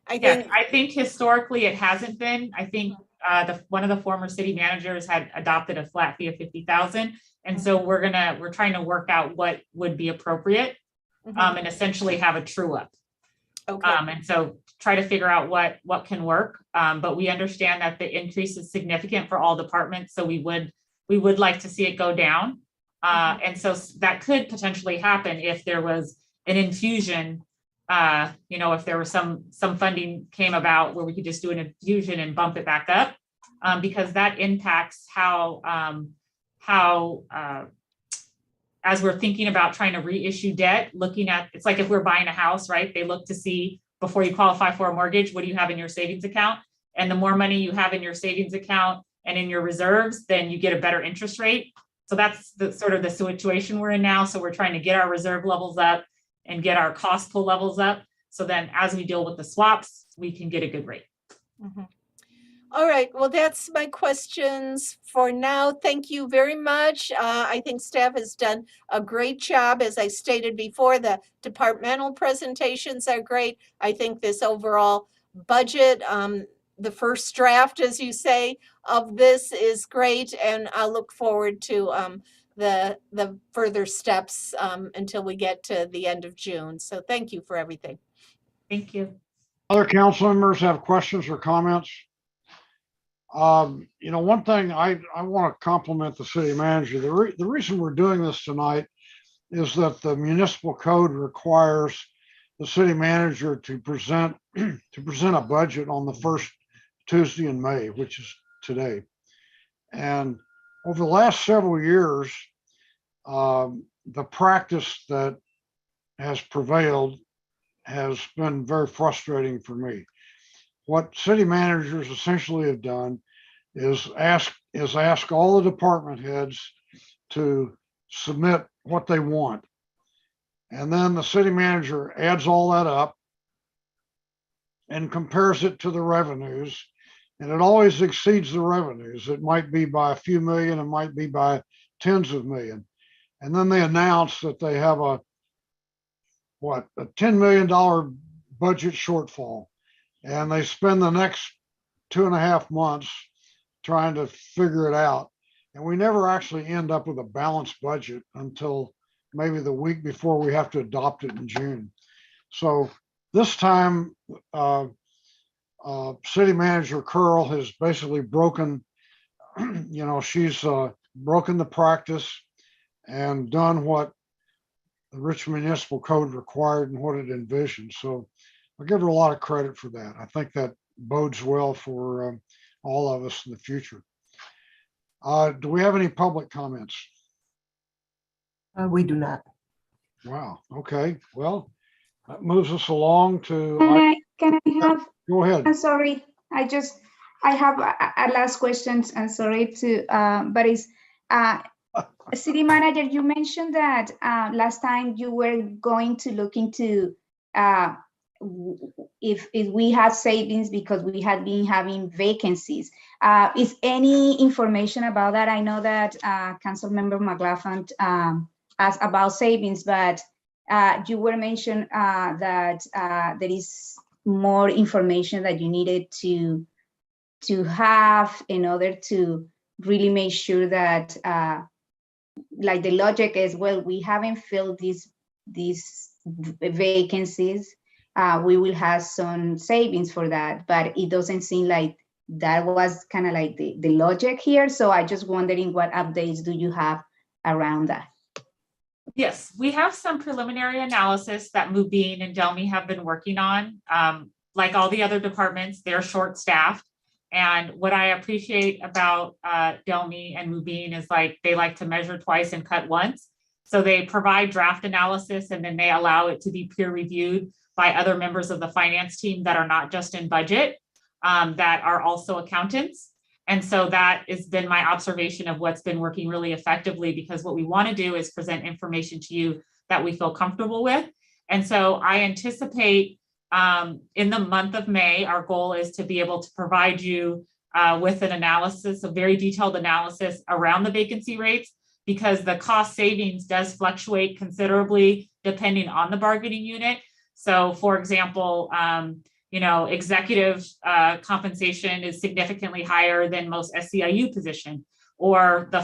I think historically it hasn't been. I think one of the former city managers had adopted a flat fee of 50,000. And so we're trying to work out what would be appropriate and essentially have a true up. Okay. And so try to figure out what can work. But we understand that the increase is significant for all departments. So we would like to see it go down. And so that could potentially happen if there was an infusion, if there was some funding came about where we could just do an infusion and bump it back up, because that impacts how as we're thinking about trying to reissue debt, looking at, it's like if we're buying a house, right? They look to see, before you qualify for a mortgage, what do you have in your savings account? And the more money you have in your savings account and in your reserves, then you get a better interest rate. So that's the sort of the situation we're in now. So we're trying to get our reserve levels up and get our cost pool levels up. So then as we deal with the swaps, we can get a good rate. Mm-hmm. All right, well, that's my questions for now. Thank you very much. I think staff has done a great job. As I stated before, the departmental presentations are great. I think this overall budget, the first draft, as you say, of this is great. And I look forward to the further steps until we get to the end of June. So thank you for everything. Thank you. Other council members have questions or comments? One thing I want to compliment the city manager. The reason we're doing this tonight is that the municipal code requires the city manager to present a budget on the first Tuesday in May, which is today. And over the last several years, the practice that has prevailed has been very frustrating for me. What city managers essentially have done is ask all the department heads to submit what they want. And then the city manager adds all that up and compares it to the revenues. And it always exceeds the revenues. It might be by a few million, it might be by tens of million. And then they announce that they have a $10 million budget shortfall. And they spend the next 2.5 months trying to figure it out. And we never actually end up with a balanced budget until maybe the week before we have to adopt it in June. So this time, City Manager Curl has basically broken, she's broken the practice and done what the Richmond Municipal Code required and what it envisioned. So I give her a lot of credit for that. I think that bodes well for all of us in the future. Do we have any public comments? We do not. Wow. Okay. Well, that moves us along to. Can I have? Go ahead. I'm sorry. I have a last question. I'm sorry to, but it's City Manager. You mentioned that last time you were going to look into if we had savings because we had been having vacancies. Is any information about that? I know that Councilmember McLaughlin asked about savings, but you were mentioned that there is more information that you needed to have in order to really make sure that like the logic is, well, we haven't filled these vacancies. We will have some savings for that, but it doesn't seem like that was kind of like the logic here. So I just wondering what updates do you have around that? Yes, we have some preliminary analysis that Mubin and Delmi have been working on. Like all the other departments, they're short-staffed. And what I appreciate about Delmi and Mubin is like they like to measure twice and cut once. So they provide draft analysis and then they allow it to be peer reviewed by other members of the finance team that are not just in budget, that are also accountants. And so that has been my observation of what's been working really effectively, because what we want to do is present information to you that we feel comfortable with. And so I anticipate in the month of May, our goal is to be able to provide you with an analysis, a very detailed analysis around the vacancy rates, because the cost savings does fluctuate considerably depending on the bargaining unit. So for example, executive compensation is significantly higher than most SEIU position, or the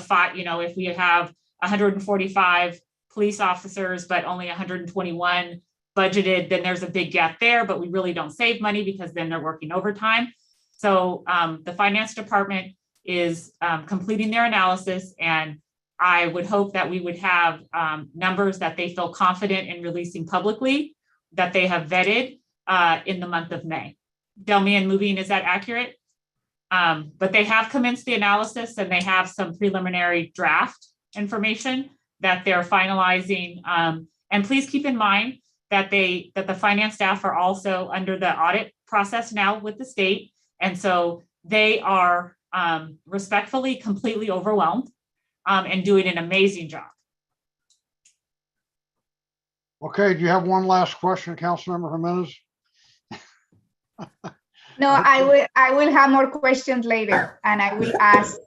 if we have 145 police officers, but only 121 budgeted, then there's a big gap there, but we really don't save money because then they're working overtime. So the finance department is completing their analysis, and I would hope that we would have numbers that they feel confident in releasing publicly, that they have vetted in the month of May. Delmi and Mubin, is that accurate? But they have commenced the analysis and they have some preliminary draft information that they're finalizing. And please keep in mind that the finance staff are also under the audit process now with the state. And so they are respectfully completely overwhelmed and doing an amazing job. Okay, do you have one last question, Councilmember Jimenez? No, I will have more questions later, and I will ask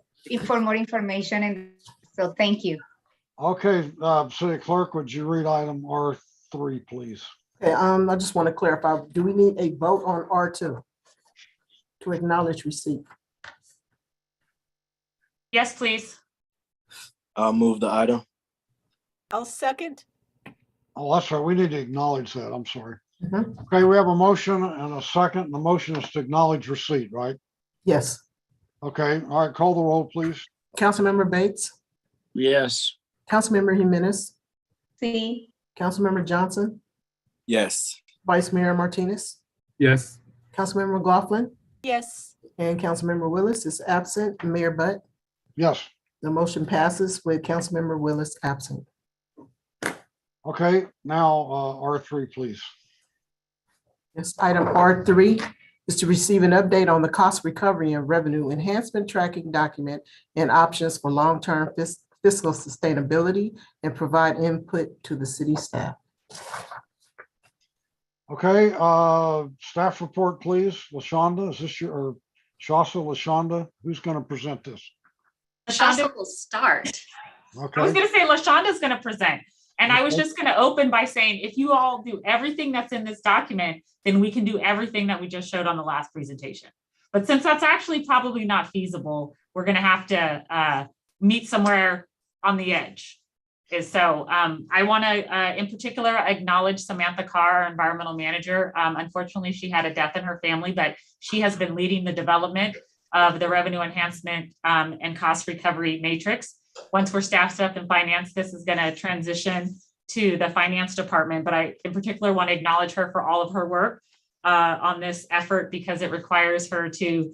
for more information. And so, thank you. Okay, City Clerk, would you read item R3, please? Okay, I just want to clarify. Do we need a vote on R2 to acknowledge receipt? Yes, please. I'll move the item. I'll second. Oh, that's right. We need to acknowledge that. I'm sorry. Okay, we have a motion and a second. The motion is to acknowledge receipt, right? Yes. Okay, all right, call the roll, please. Councilmember Bates? Yes. Councilmember Jimenez? Sí. Councilmember Johnson? Yes. Vice Mayor Martinez? Yes. Councilmember McLaughlin? Yes. And Councilmember Willis is absent. Mayor Butt? Yes. The motion passes with Councilmember Willis absent. Okay, now R3, please. Yes, item R3 is to receive an update on the cost recovery and revenue enhancement tracking document and options for long-term fiscal sustainability, and provide input to the city staff. Okay, staff report, please. LaShonda, is this or Shasa, LaShonda? Who's going to present this? LaShonda will start. Okay. I was going to say LaShonda's going to present. And I was just going to open by saying, if you all do everything that's in this document, then we can do everything that we just showed on the last presentation. But since that's actually probably not feasible, we're going to have to meet somewhere on the edge. I want to, in particular, acknowledge Samantha Carr, our environmental manager. Unfortunately, she had a death in her family, but she has been leading the development of the revenue enhancement and cost recovery matrix. Once we're staffed up in finance, this is going to transition to the finance department, but I, in particular, want to acknowledge her for all of her work on this effort, because it requires her to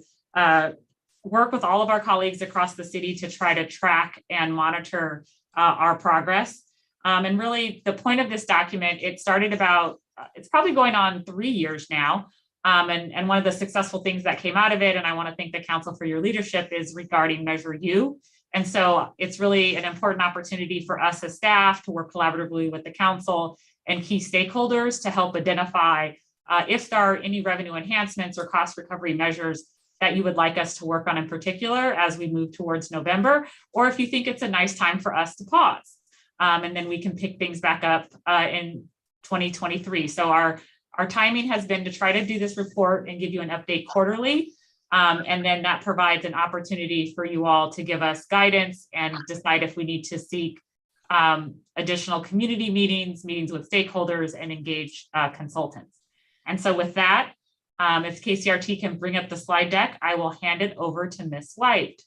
work with all of our colleagues across the city to try to track and monitor our progress. And really the point of this document, it started about, it's probably going on 3 years now. And one of the successful things that came out of it, and I want to thank the council for your leadership, is regarding Measure U. And so it's really an important opportunity for us as staff to work collaboratively with the council and key stakeholders to help identify if there are any revenue enhancements or cost recovery measures that you would like us to work on in particular as we move towards November, or if you think it's a nice time for us to pause. And then we can pick things back up in 2023. So our timing has been to try to do this report and give you an update quarterly. And then that provides an opportunity for you all to give us guidance and decide if we need to seek additional community meetings with stakeholders, and engage consultants. And so with that, if KCRT can bring up the slide deck, I will hand it over to Ms. White.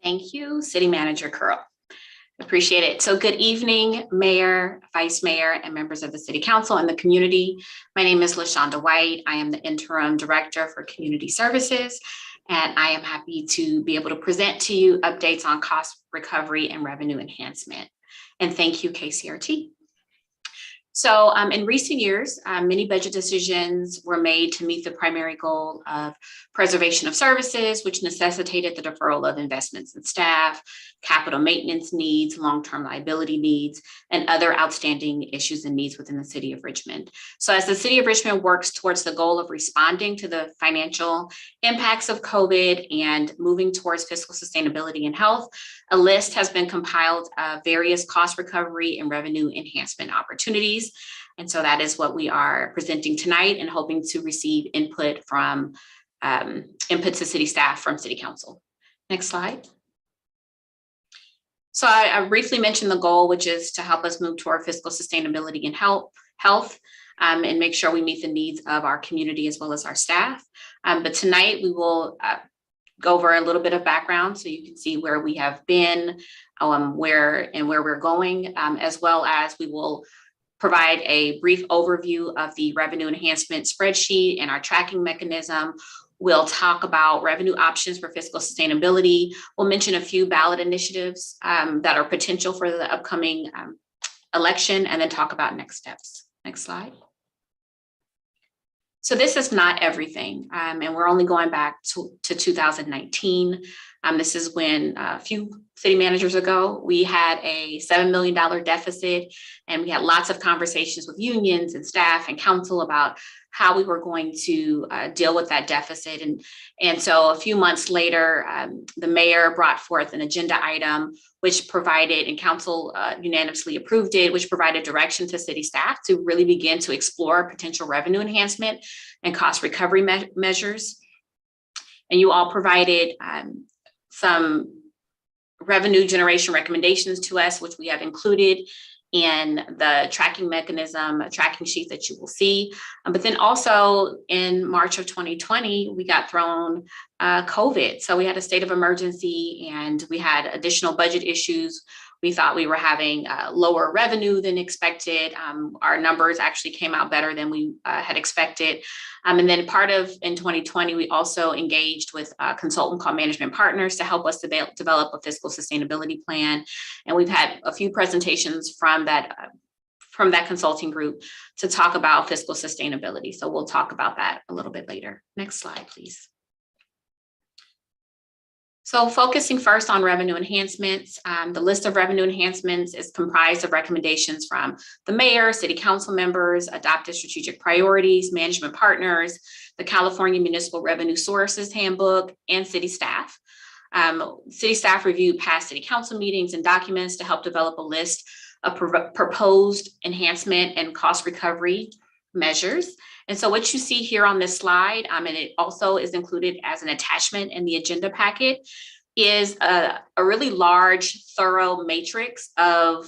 Thank you, City Manager Curl. Appreciate it. So good evening, Mayor, Vice Mayor, and members of the City Council and the community. My name is LaShonda White. I am the Interim Director for Community Services, and I am happy to be able to present to you updates on cost recovery and revenue enhancement. And thank you, KCRT. So in recent years, many budget decisions were made to meet the primary goal of preservation of services, which necessitated the deferral of investments in staff, capital maintenance needs, long-term liability needs, and other outstanding issues and needs within the city of Richmond. So as the city of Richmond works towards the goal of responding to the financial impacts of COVID and moving towards fiscal sustainability and health, a list has been compiled of various cost recovery and revenue enhancement opportunities. And so that is what we are presenting tonight, and hoping to receive input from input to city staff from City Council. Next slide. So I briefly mentioned the goal, which is to help us move toward fiscal sustainability and health, and make sure we meet the needs of our community as well as our staff. But tonight we will go over a little bit of background so you can see where we have been, where we're going, as well as we will provide a brief overview of the revenue enhancement spreadsheet and our tracking mechanism. We'll talk about revenue options for fiscal sustainability. We'll mention a few ballot initiatives that are potential for the upcoming election, and then talk about next steps. Next slide. So this is not everything, and we're only going back to 2019. This is when a few city managers ago, we had a $7 million deficit, and we had lots of conversations with unions and staff and council about how we were going to deal with that deficit. And so a few months later, the mayor brought forth an agenda item, which provided, and council unanimously approved it, which provided direction to city staff to really begin to explore potential revenue enhancement and cost recovery measures. And you all provided some revenue generation recommendations to us, which we have included in the tracking mechanism, a tracking sheet that you will see. But then also in March of 2020, we got thrown COVID. So we had a state of emergency and we had additional budget issues. We thought we were having lower revenue than expected. Our numbers actually came out better than we had expected. And then in 2020, we also engaged with a consultant called Management Partners to help us develop a fiscal sustainability plan. And we've had a few presentations from that consulting group to talk about fiscal sustainability. So we'll talk about that a little bit later. Next slide, please. So focusing first on revenue enhancements, the list of revenue enhancements is comprised of recommendations from the mayor, city council members, adopted strategic priorities, management partners, the California Municipal Revenue Sources Handbook, and city staff. City staff reviewed past city council meetings and documents to help develop a list of proposed enhancement and cost recovery measures. And so what you see here on this slide, and it also is included as an attachment in the agenda packet, is a really large, thorough matrix of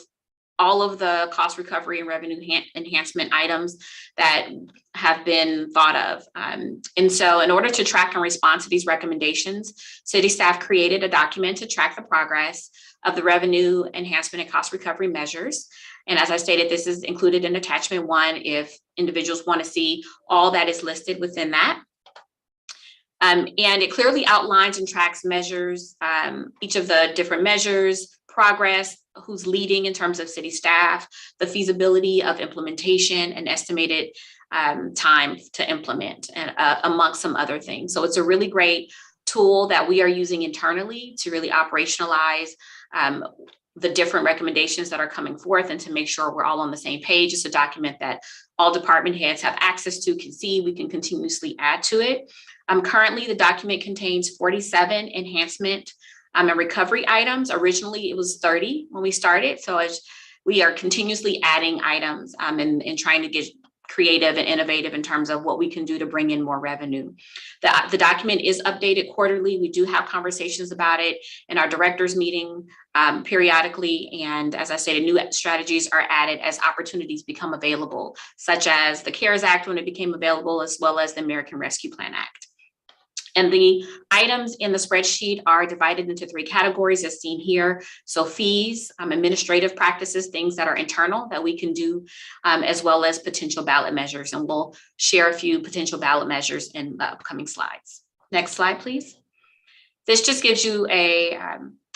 all of the cost recovery and revenue enhancement items that have been thought of. And so in order to track and respond to these recommendations, city staff created a document to track the progress of the revenue enhancement and cost recovery measures. And as I stated, this is included in attachment 1 if individuals want to see all that is listed within that. And it clearly outlines and tracks measures, each of the different measures, progress, who's leading in terms of city staff, the feasibility of implementation, and estimated time to implement, and amongst some other things. So it's a really great tool that we are using internally to really operationalize the different recommendations that are coming forth and to make sure we're all on the same page. It's a document that all department heads have access to, can see, we can continuously add to it. Currently, the document contains 47 enhancement and recovery items. Originally, it was 30 when we started. So we are continuously adding items and trying to get creative and innovative in terms of what we can do to bring in more revenue. The document is updated quarterly. We do have conversations about it in our directors meeting periodically. And as I stated, new strategies are added as opportunities become available, such as the CARES Act when it became available, as well as the American Rescue Plan Act. And the items in the spreadsheet are divided into 3 categories as seen here. So fees, administrative practices, things that are internal that we can do, as well as potential ballot measures. And we'll share a few potential ballot measures in the upcoming slides. Next slide, please. This just gives you a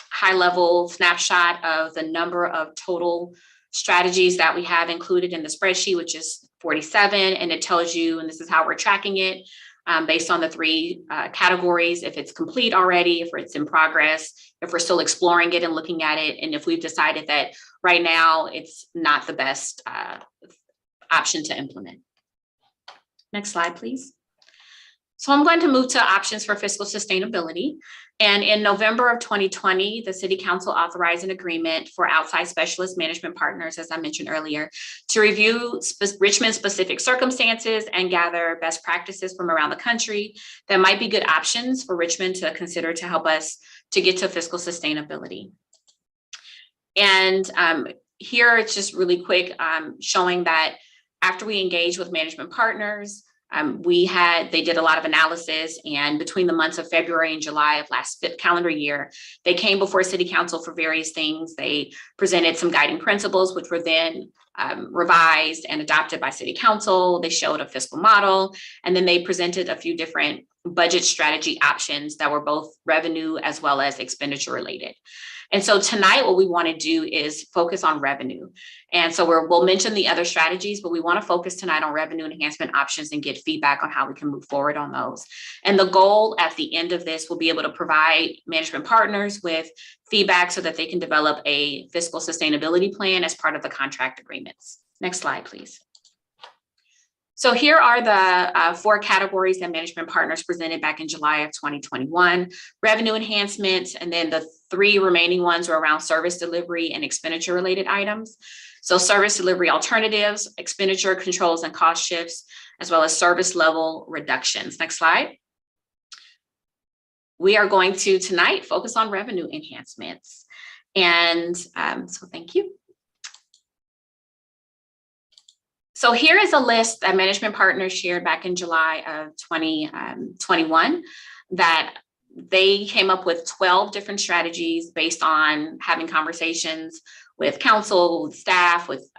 high-level snapshot of the number of total strategies that we have included in the spreadsheet, which is 47. And it tells you, and this is how we're tracking it, based on the 3 categories, if it's complete already, if it's in progress, if we're still exploring it and looking at it, and if we've decided that right now it's not the best option to implement. Next slide, please. So I'm going to move to options for fiscal sustainability. And in November of 2020, the City Council authorized an agreement for outside specialist management partners, as I mentioned earlier, to review Richmond specific circumstances and gather best practices from around the country that might be good options for Richmond to consider to help us to get to fiscal sustainability. And here it's just really quick, showing that after we engaged with management partners, they did a lot of analysis, and between the months of February and July of last calendar year, they came before City Council for various things. They presented some guiding principles, which were then revised and adopted by City Council. They showed a fiscal model, and then they presented a few different budget strategy options that were both revenue as well as expenditure related. And so tonight, what we want to do is focus on revenue. And so we'll mention the other strategies, but we want to focus tonight on revenue enhancement options and get feedback on how we can move forward on those. And the goal at the end of this will be able to provide management partners with feedback so that they can develop a fiscal sustainability plan as part of the contract agreements. Next slide, please. So here are the 4 categories that management partners presented back in July of 2021, revenue enhancements, and then the 3 remaining ones were around service delivery and expenditure related items. So service delivery alternatives, expenditure controls and cost shifts, as well as service level reductions. Next slide. We are going to tonight focus on revenue enhancements. And so thank you. So here is a list that management partners shared back in July of 2021 that they came up with 12 different strategies based on having conversations with council, with staff, with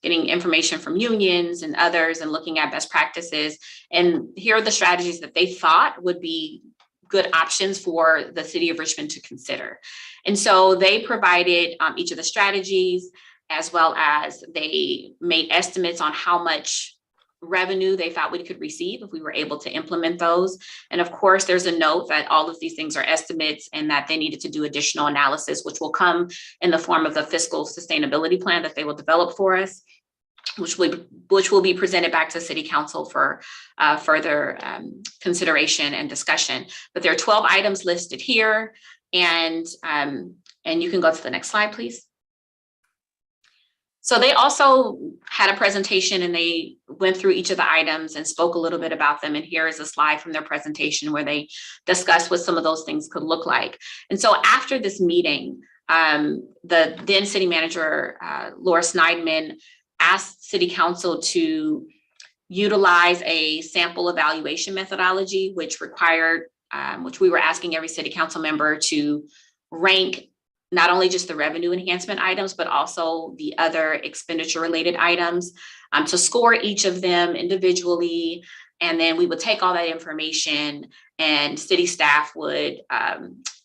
getting information from unions and others and looking at best practices. And here are the strategies that they thought would be good options for the city of Richmond to consider. And so they provided each of the strategies, as well as they made estimates on how much revenue they thought we could receive if we were able to implement those. And of course, there's a note that all of these things are estimates and that they needed to do additional analysis, which will come in the form of the fiscal sustainability plan that they will develop for us, which will be presented back to City Council for further consideration and discussion. But there are 12 items listed here, and you can go to the next slide, please. So they also had a presentation and they went through each of the items and spoke a little bit about them. And here is a slide from their presentation where they discussed what some of those things could look like. And so after this meeting, the then city manager, Laura Sneidman, asked city council to utilize a sample evaluation methodology, which required, which we were asking every city council member to rank not only just the revenue enhancement items, but also the other expenditure related items, to score each of them individually. And then we would take all that information and city staff would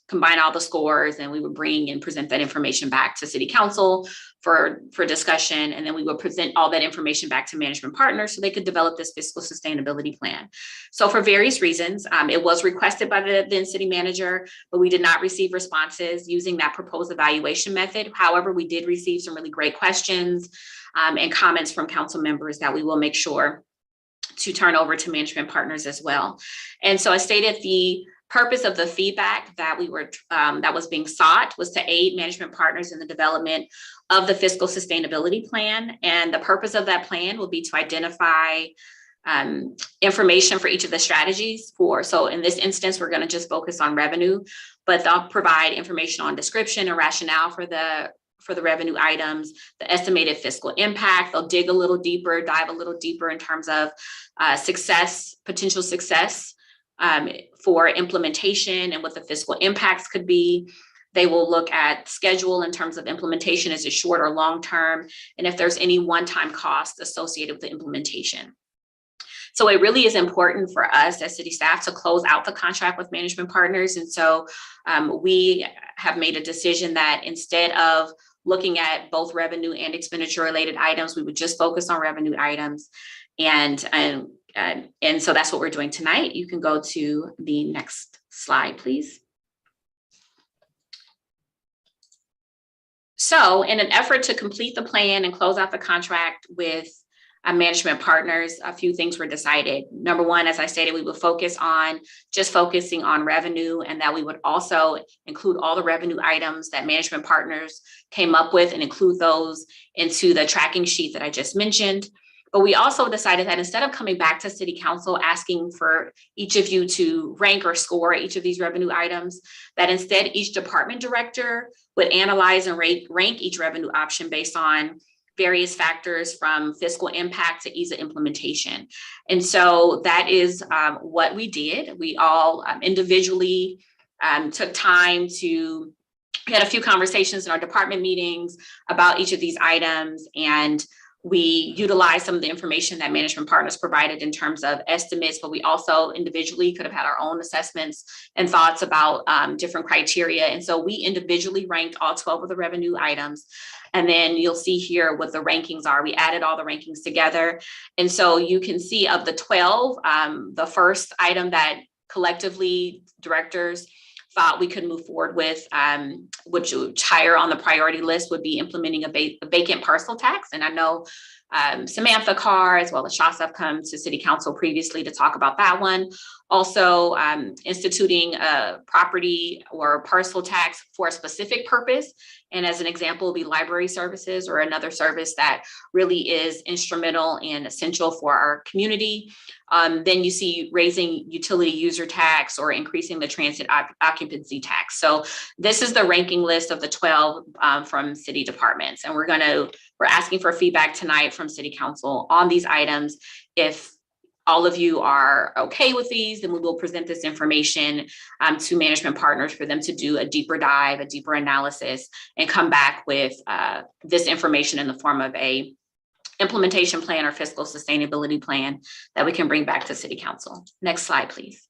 combine all the scores, and we would bring and present that information back to city council for discussion. And then we would present all that information back to management partners so they could develop this fiscal sustainability plan. So for various reasons, it was requested by the then city manager, but we did not receive responses using that proposed evaluation method. However, we did receive some really great questions and comments from council members that we will make sure to turn over to management partners as well. And so I stated the purpose of the feedback that we were that was being sought was to aid management partners in the development of the fiscal sustainability plan. And the purpose of that plan will be to identify information for each of the strategies so in this instance, we're going to just focus on revenue, but they'll provide information on description and rationale for the revenue items, the estimated fiscal impact. They'll dig a little deeper, dive a little deeper in terms of potential success for implementation and what the fiscal impacts could be. They will look at schedule in terms of implementation, is it short or long term, and if there's any one-time cost associated with the implementation. So it really is important for us as city staff to close out the contract with management partners. And so we have made a decision that instead of looking at both revenue and expenditure related items, we would just focus on revenue items. And so that's what we're doing tonight. You can go to the next slide, please. So in an effort to complete the plan and close out the contract with management partners, a few things were decided. Number one, as I stated, we would focusing on revenue, and that we would also include all the revenue items that management partners came up with and include those into the tracking sheet that I just mentioned. But we also decided that instead of coming back to city council asking for each of you to rank or score each of these revenue items, that instead each department director would analyze and rank each revenue option based on various factors from fiscal impact to ease of implementation. And so that is what we did. We all individually took time we had a few conversations in our department meetings about each of these items, and we utilized some of the information that management partners provided in terms of estimates, but we also individually could have had our own assessments and thoughts about different criteria. And so we individually ranked all 12 of the revenue items. And then you'll see here what the rankings are. We added all the rankings together. And so you can see of the 12, the first item that collectively directors thought we could move forward with, which higher on the priority list would be implementing a vacant parcel tax. And I know Samantha Carr as well as Shasta have come to city council previously to talk about that one. Also instituting a property or parcel tax for a specific purpose. And as an example, will be library services or another service that really is instrumental and essential for our community. Then you see raising utility user tax or increasing the transit occupancy tax. So this is the ranking list of the 12 from city departments. And we're asking for feedback tonight from city council on these items. If all of you are okay with these, then we will present this information to management partners for them to do a deeper dive, a deeper analysis, and come back with this information in the form of a implementation plan or fiscal sustainability plan that we can bring back to city council. Next slide, please.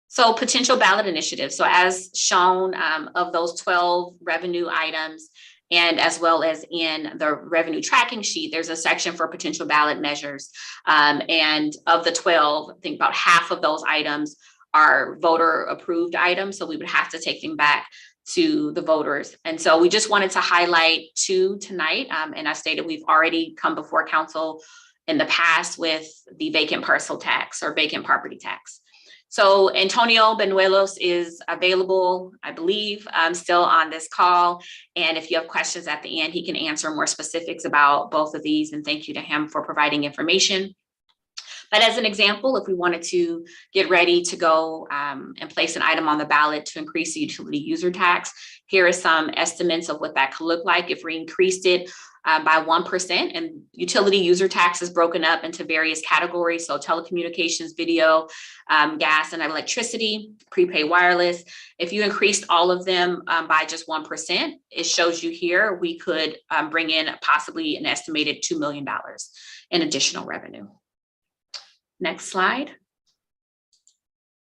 So potential ballot initiatives. So as shown of those 12 revenue items, and as well as in the revenue tracking sheet, there's a section for potential ballot measures. And of the 12, I think about half of those items are voter approved items. So we would have to take them back to the voters. And so we just wanted to highlight 2 tonight. And I stated we've already come before council in the past with the vacant parcel tax or vacant property tax. So Antonio Benuelos is available, I believe, still on this call. And if you have questions at the end, he can answer more specifics about both of these. And thank you to him for providing information. But as an example, if we wanted to get ready to go and place an item on the ballot to increase the utility user tax, here are some estimates of what that could look like if we increased it by 1%. And utility user tax is broken up into various categories. So telecommunications, video, gas and electricity, prepaid wireless. If you increased all of them by just 1%, it shows you here, we could bring in possibly an estimated $2 million in additional revenue. Next slide.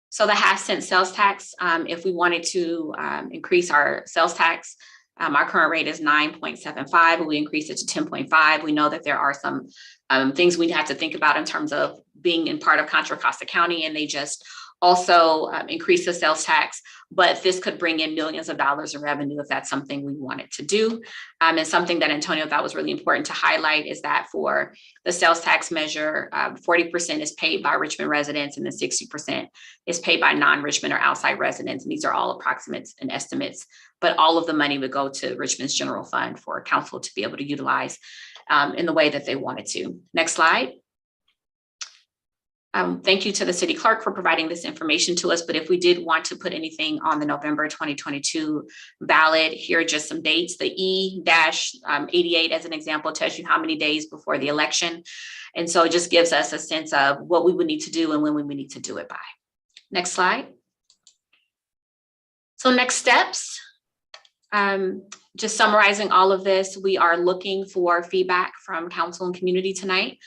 So the half-cent sales tax, if we wanted to increase our sales tax, our current rate is 9.75, but we increase it to 10.5. We know that there are some things we'd have to think about in terms of being in part of Contra Costa County, and they just also increase the sales tax, but this could bring in millions of dollars in revenue if that's something we wanted to do. And something that Antonio thought was really important to highlight is that for the sales tax measure, 40% is paid by Richmond residents and then 60% is paid by non-Richmond or outside residents. And these are all approximates and estimates, but all of the money would go to Richmond's general fund for council to be able to utilize in the way that they wanted to. Next slide. Thank you to the city clerk for providing this information to us, but if we did want to put anything on the November 2022 ballot, here are just some dates. The E-88 as an example tells you how many days before the election. And so it just gives us a sense of what we would need to do and when we would need to do it by. Next slide. So next steps, just summarizing all of this, we are looking for feedback from council and community tonight.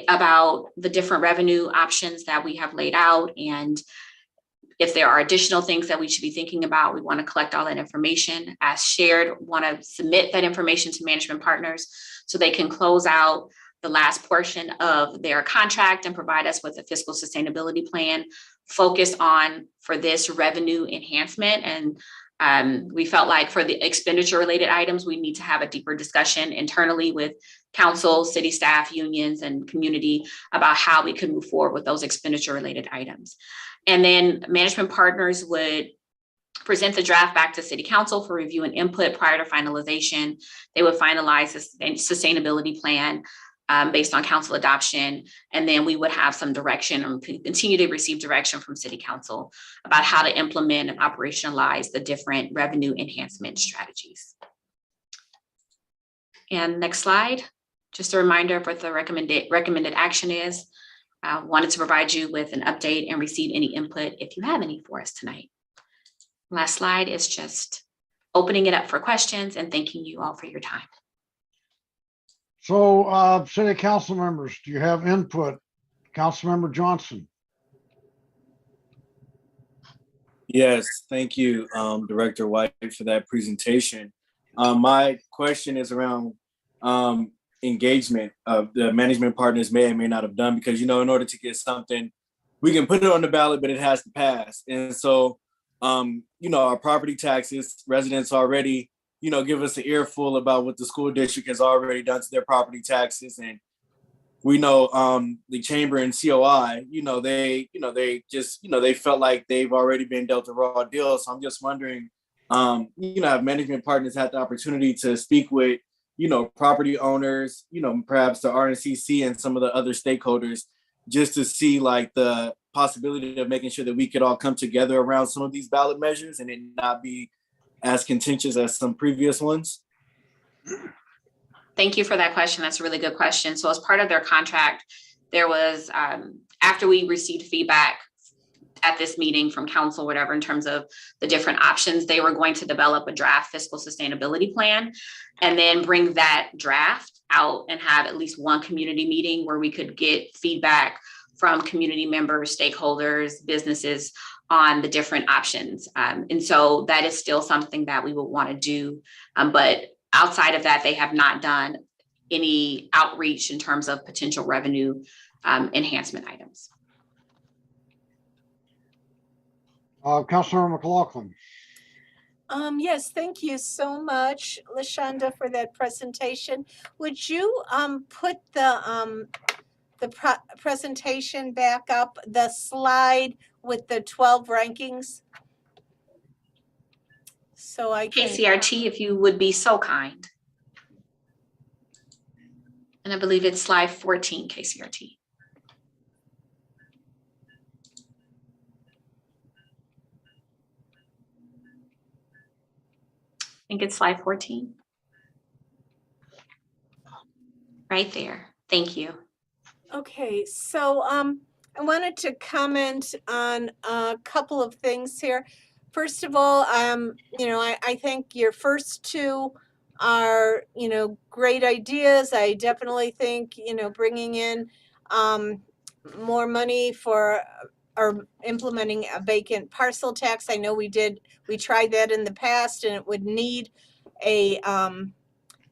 About the different revenue options that we have laid out. And if there are additional things that we should be thinking about, we want to collect all that information. As shared, want to submit that information to management partners so they can close out the last portion of their contract and provide us with a fiscal sustainability plan focused on for this revenue enhancement. And we felt like for the expenditure related items, we need to have a deeper discussion internally with council, city staff, unions, and community about how we could move forward with those expenditure related items. And then management partners would present the draft back to city council for review and input prior to finalization. They would finalize a sustainability plan based on council adoption. And then we would have some direction and continue to receive direction from city council about how to implement and operationalize the different revenue enhancement strategies. And next slide, just a reminder of what the recommended action is. Wanted to provide you with an update and receive any input if you have any for us tonight. Last slide is just opening it up for questions and thanking you all for your time. So city council members, do you have input? Councilmember Johnson. Yes, thank you, Director White, for that presentation. My question is around engagement of the management partners may or may not have done, because, you know, in order to get something, we can put it on the ballot, but it has to pass. And so, you know, our property taxes, residents already, you know, give us an earful about what the school district has already done to their property taxes. And we know the chamber and COI, they felt like they've already been dealt a raw deal. So I'm just wondering, have management partners had the opportunity to speak with, property owners, perhaps the RNCC and some of the other stakeholders, just to see like the possibility of making sure that we could all come together around some of these ballot measures and it not be as contentious as some previous ones? Thank you for that question. That's a really good question. So as part of their contract, there was, after we received feedback at this meeting from council, whatever, in terms of the different options, they were going to develop a draft fiscal sustainability plan and then bring that draft out and have at least one community meeting where we could get feedback from community members, stakeholders, businesses on the different options. And so that is still something that we would want to do. But outside of that, they have not done any outreach in terms of potential revenue enhancement items. Councilmember McLaughlin. Yes, thank you so much, LaShonda, for that presentation. Would you put the the presentation back up, the slide with the 12 rankings? So I can. KCRT, if you would be so kind. And I believe it's slide 14, KCRT. I think it's slide 14. Right there. Thank you. Okay, so I wanted to comment on a couple of things here. First of all, I think your first two are, great ideas. I definitely think, bringing in more money for or implementing a vacant parcel tax. I know we tried that in the past, and it would need a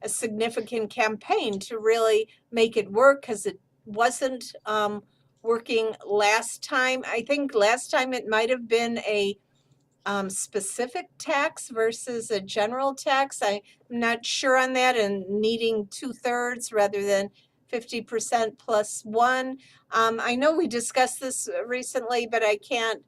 significant campaign to really make it work, because it wasn't working last time. I think last time it might have been a specific tax versus a general tax. I'm not sure on that, and needing 2/3 rather than 50% plus one. I know we discussed this recently, but I can't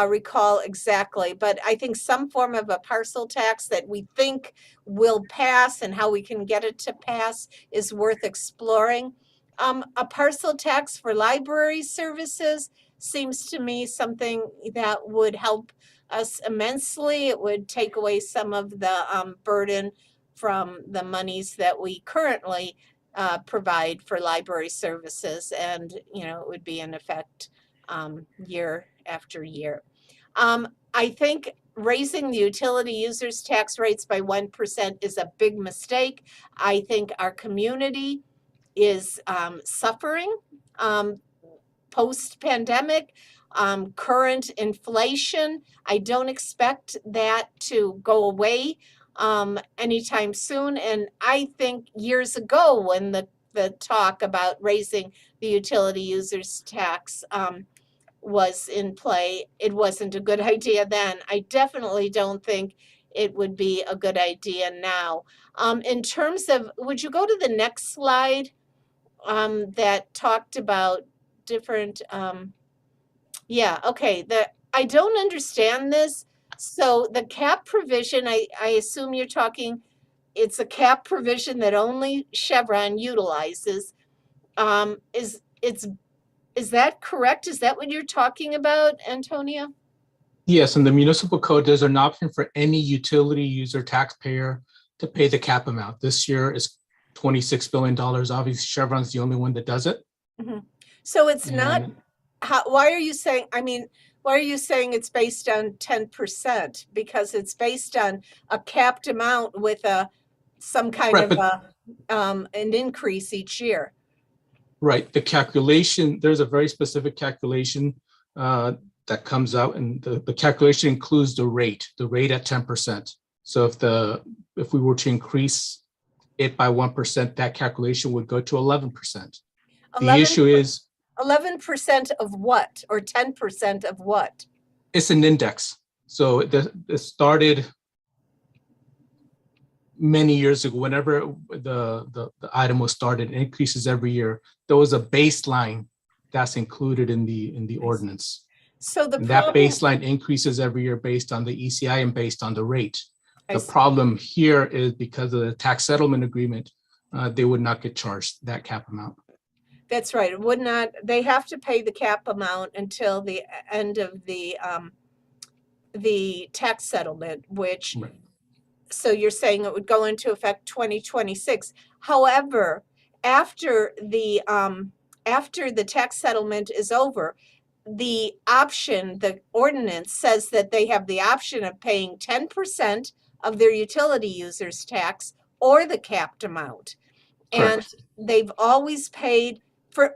recall exactly. But I think some form of a parcel tax that we think will pass, and how we can get it to pass, is worth exploring. A parcel tax for library services seems to me something that would help us immensely. It would take away some of the burden from the monies that we currently provide for library services, and it would be in effect year after year. I think raising the utility users tax rates by 1% is a big mistake. I think our community is suffering post-pandemic. Current inflation, I don't expect that to go away anytime soon. And I think years ago, when the talk about raising the utility users tax was in play, it wasn't a good idea then. I definitely don't think it would be a good idea now. In terms of, would you go to the next slide that talked about different, yeah, okay. I don't understand this. So the cap provision, I assume you're talking, it's a cap provision that only Chevron utilizes. Is that correct? Is that what you're talking about, Antonio? Yes, in the municipal code, there's an option for any utility user taxpayer to pay the cap amount. This year is $26 billion. Obviously, Chevron's the only one that does it. Mm-hmm. So it's not, why are you saying it's based on 10%? Because it's based on a capped amount with some kind of an increase each year. Right. The calculation, there's a very specific calculation that comes out, and the calculation includes the rate at 10%. So if we were to increase it by 1%, that calculation would go to 11%. The issue is 11% of what, or 10% of what? It's an index. So it started many years ago. Whenever the item was started, it increases every year. There was a baseline that's included in the ordinance. So that baseline increases every year based on the ECI and based on the rate. The problem here is because of the tax settlement agreement, they would not get charged that cap amount. That's right. It would not. They have to pay the cap amount until the end of the tax settlement, which. Right. So you're saying it would go into effect 2026. However, after the tax settlement is over, the ordinance says that they have the option of paying 10% of their utility users tax or the capped amount. Correct. And they've always paid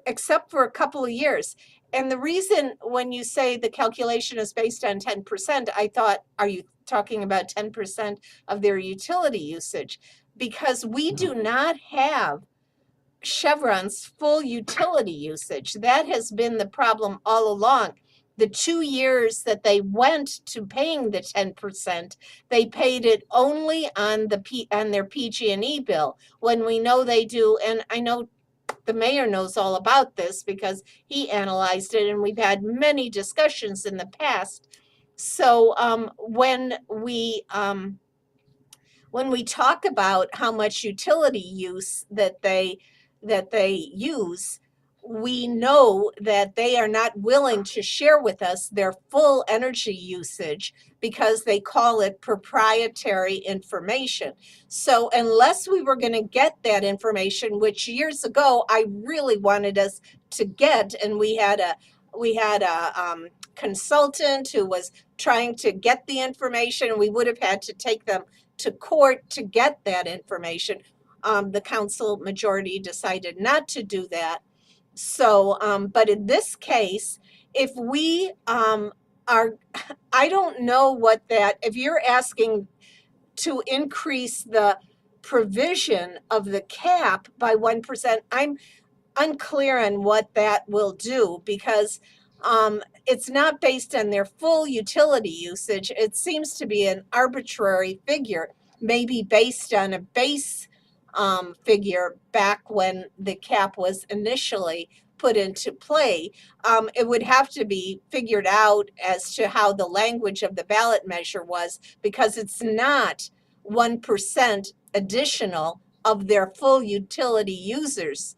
except for a couple of years. And the reason when you say the calculation is based on 10%, I thought, are you talking about 10% of their utility usage? Because we do not have Chevron's full utility usage. That has been the problem all along. The 2 years that they went to paying the 10%, they paid it only on their PG&E bill, when we know they do. And I know the mayor knows all about this because he analyzed it and we've had many discussions in the past. So when we talk about how much utility use that they use, we know that they are not willing to share with us their full energy usage because they call it proprietary information. So unless we were going to get that information, which years ago I really wanted us to get, and we had a consultant who was trying to get the information, and we would have had to take them to court to get that information. The council majority decided not to do that. So, but in this case, if we I don't know what that, if you're asking to increase the provision of the cap by 1%, I'm unclear on what that will do because it's not based on their full utility usage. It seems to be an arbitrary figure, maybe based on a base figure back when the cap was initially put into play. It would have to be figured out as to how the language of the ballot measure was, because it's not 1% additional of their full utility users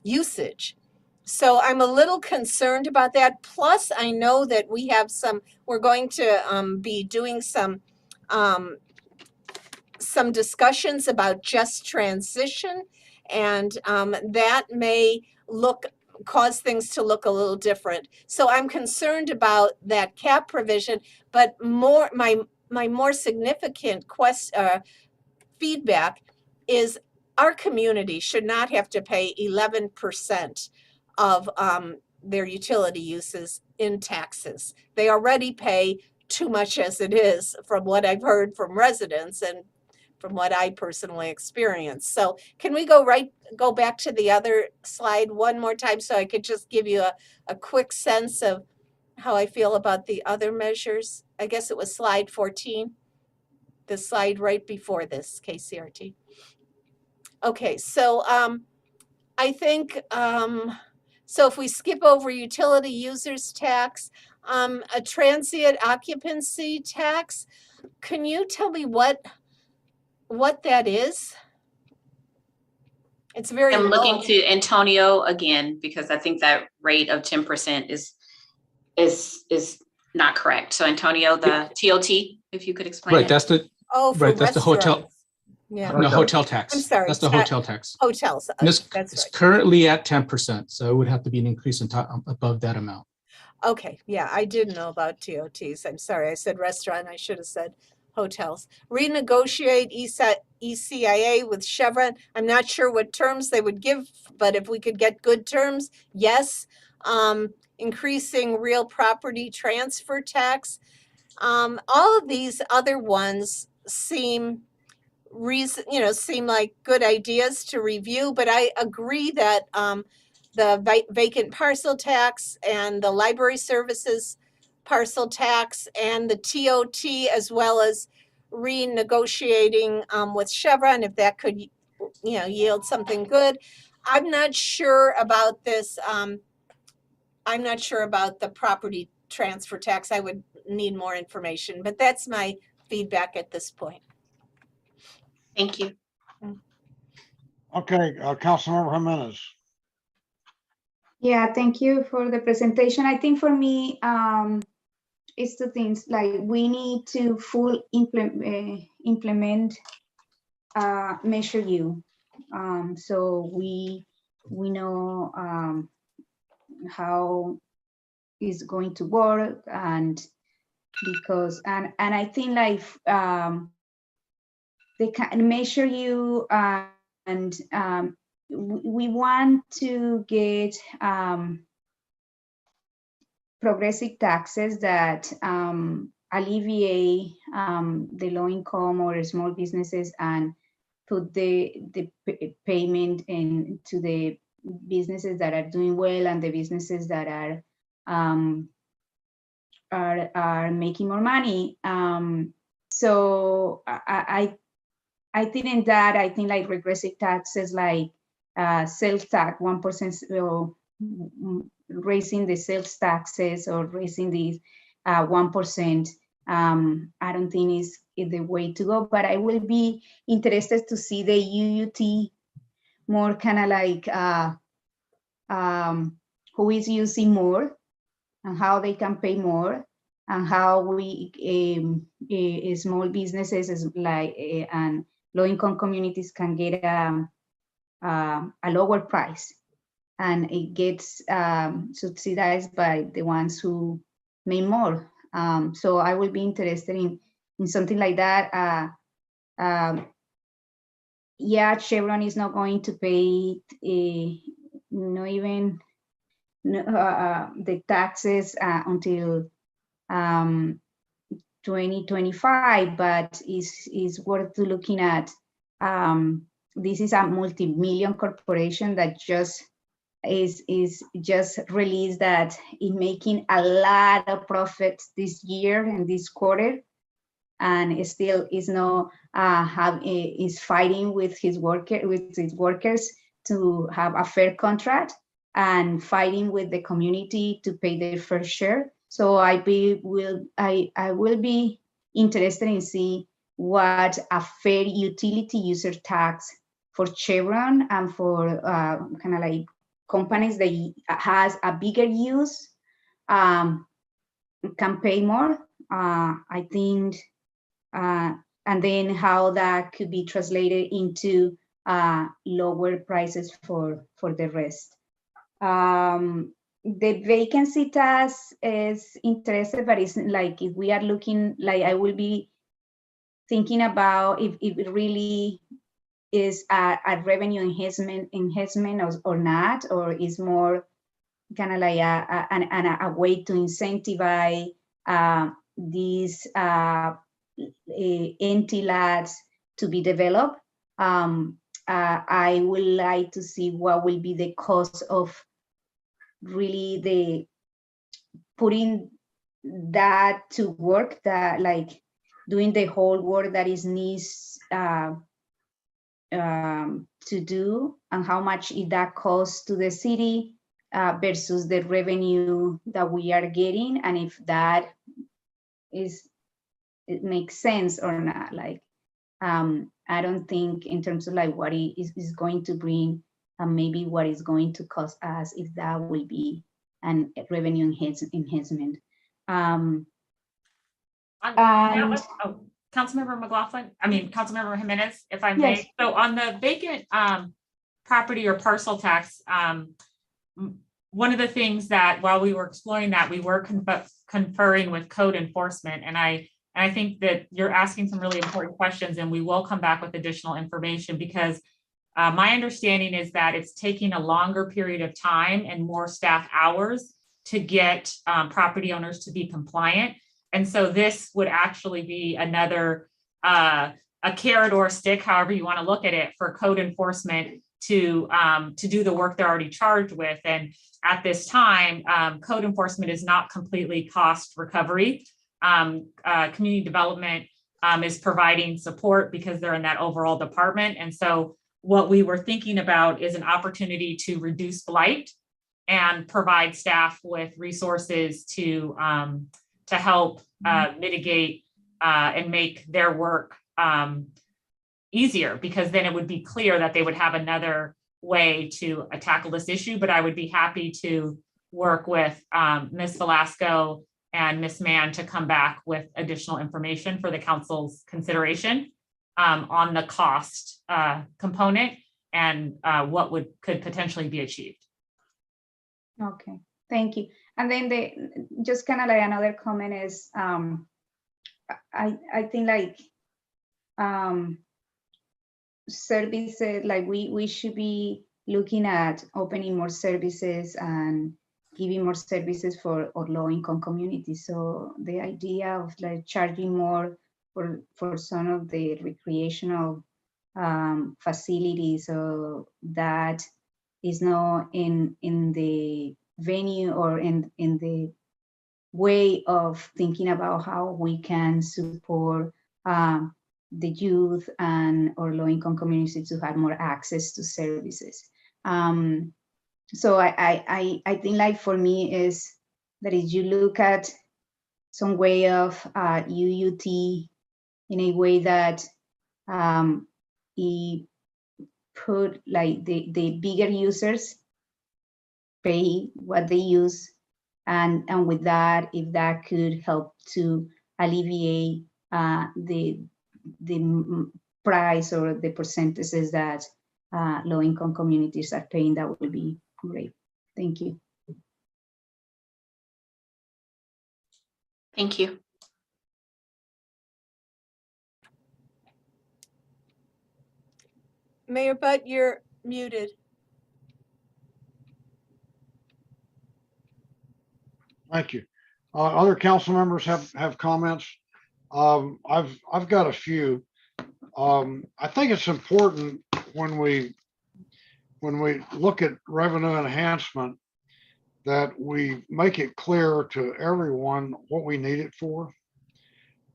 usage. So I'm a little concerned about that. Plus, I know that we have we're going to be doing some discussions about just transition, and that may cause things to look a little different. So I'm concerned about that cap provision, but my more significant feedback is our community should not have to pay 11% of their utility uses in taxes. They already pay too much as it is, from what I've heard from residents and from what I personally experienced. So can we go back to the other slide one more time so I could just give you a quick sense of how I feel about the other measures? I guess it was slide 14, the slide right before this, KCRT. Okay, so I think, so if we skip over utility users tax, a transient occupancy tax, can you tell me what that is? It's very I'm low. looking to Antonio again, because I think that rate of 10% is not correct. So Antonio, the TOT, if you could explain Right, it. that's the, for that's the hotel. restaurants. Yeah. No, hotel tax. I'm sorry. That's the hotel tax. Hotels. And it's That's right. currently at 10%, so it would have to be an increase above that amount. Okay, yeah, I didn't know about TOTs. I'm sorry, I said restaurant, I should have said hotels. Renegotiate ECIA with Chevron. I'm not sure what terms they would give, but if we could get good terms, yes. Increasing real property transfer tax. All of these other ones seem like good ideas to review, but I agree that the vacant parcel tax and the library services parcel tax and the TOT, as well as renegotiating with Chevron, if that could, yield something good. I'm not sure about this. I'm not sure about the property transfer tax. I would need more information, but that's my feedback at this point. Thank you. Okay, Councilmember Jimenez. Yeah, thank you for the presentation. I think for me, it's two things, like we need to implement Measure U. So we know how it's going to work, and I think like they can Measure U, and we want to get progressive taxes that alleviate the low income or small businesses and put the payment into the businesses that are doing well and the businesses that are making more money. So I think in that, I think like regressive taxes, like sales tax, 1%, raising the sales taxes or raising the 1%. I don't think is the way to go, but I will be interested to see the UUT more kind of like who is using more and how they can pay more, and how we small businesses and low-income communities can get a lower price, and it gets subsidized by the ones who make more. So I will be interested in something like that. Yeah, Chevron is not going to pay not even the taxes until 2025, but is worth looking at. This is a multi-million corporation that just is just released that is making a lot of profits this year and this quarter, and it still is no is fighting with his workers to have a fair contract, and fighting with the community to pay their fair share. So I will be interested in see what a fair utility user tax for Chevron and for kind of like companies that has a bigger use can pay more. I think, and then how that could be translated into lower prices for the rest. The vacancy tax is interesting, but it's like if we are looking, like I will be thinking about if it really is a revenue enhancement or not, or is more kind of like a way to incentivize these NT-LADs to be developed. I would like to see what will be the cost of really the putting that to work, that like doing the whole work that is needs to do, and how much that costs to the city versus the revenue that we are getting, and if that it makes sense or not. Like I don't think in terms of like what it is going to bring, and maybe what is going to cost us, if that will be an revenue enhancement. Councilmember Councilmember Jimenez, if I may. Yes. So on the vacant property or parcel tax, one of the things that while we were exploring that, we were conferring with code enforcement, and I think that you're asking some really important questions, and we will come back with additional information, because my understanding is that it's taking a longer period of time and more staff hours to get property owners to be compliant. And so this would actually be another, a carrot or a stick, however you want to look at it, for code enforcement to do the work they're already charged with. And at this time, code enforcement is not completely cost recovery. Community development is providing support because they're in that overall department. And so what we were thinking about is an opportunity to reduce blight and provide staff with resources to help mitigate and make their work easier, because then it would be clear that they would have another way to tackle this issue. But I would be happy to work with Ms. Velasco and Ms. Mann to come back with additional information for the council's consideration on the cost component and what could potentially be achieved. Okay, thank you. And then just kind of like another comment is, I think like services, like we should be looking at opening more services and giving more services for our low-income communities. So the idea of like charging more for some of the recreational facilities, so that is not in the venue or in the way of thinking about how we can support the youth and or low-income communities to have more access to services. So I think like for me is that if you look at some way of UUT in a way that it put like the bigger users pay what they use, and with that, if that could help to alleviate the price or the percentages that low-income communities are paying, that would be great. Thank you. Thank you. Mayor Butt, you're muted. Thank you. Other council members have comments. I've got a few. I think it's important when we look at revenue enhancement that we make it clear to everyone what we need it for.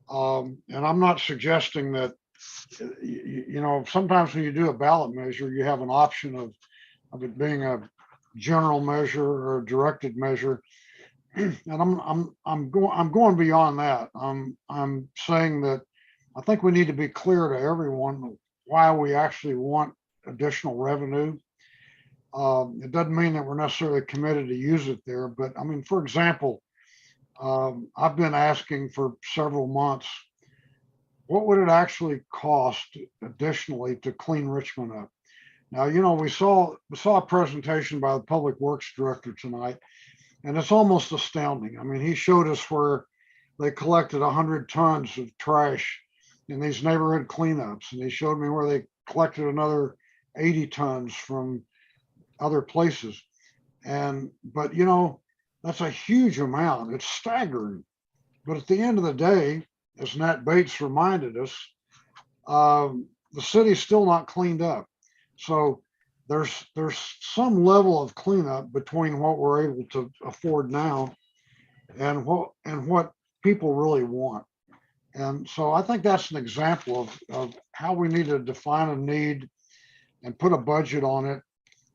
And I'm not suggesting that, you know, sometimes when you do a ballot measure, you have an option of it being a general measure or a directed measure. And I'm going beyond that. I'm saying that I think we need to be clear to everyone why we actually want additional revenue. It doesn't mean that we're necessarily committed to use it there, but I mean, for example, I've been asking for several months, what would it actually cost additionally to clean Richmond up? Now, you know, we saw a presentation by the Public Works Director tonight, and it's almost astounding. I mean, he showed us where they collected 100 tons of trash in these neighborhood cleanups, and he showed me where they collected another 80 tons from other places. But you know, that's a huge amount. It's staggering. But at the end of the day, as Nat Bates reminded us, the city's still not cleaned up. So there's some level of cleanup between what we're able to afford now and what people really want. And so I think that's an example of how we need to define a need and put a budget on it.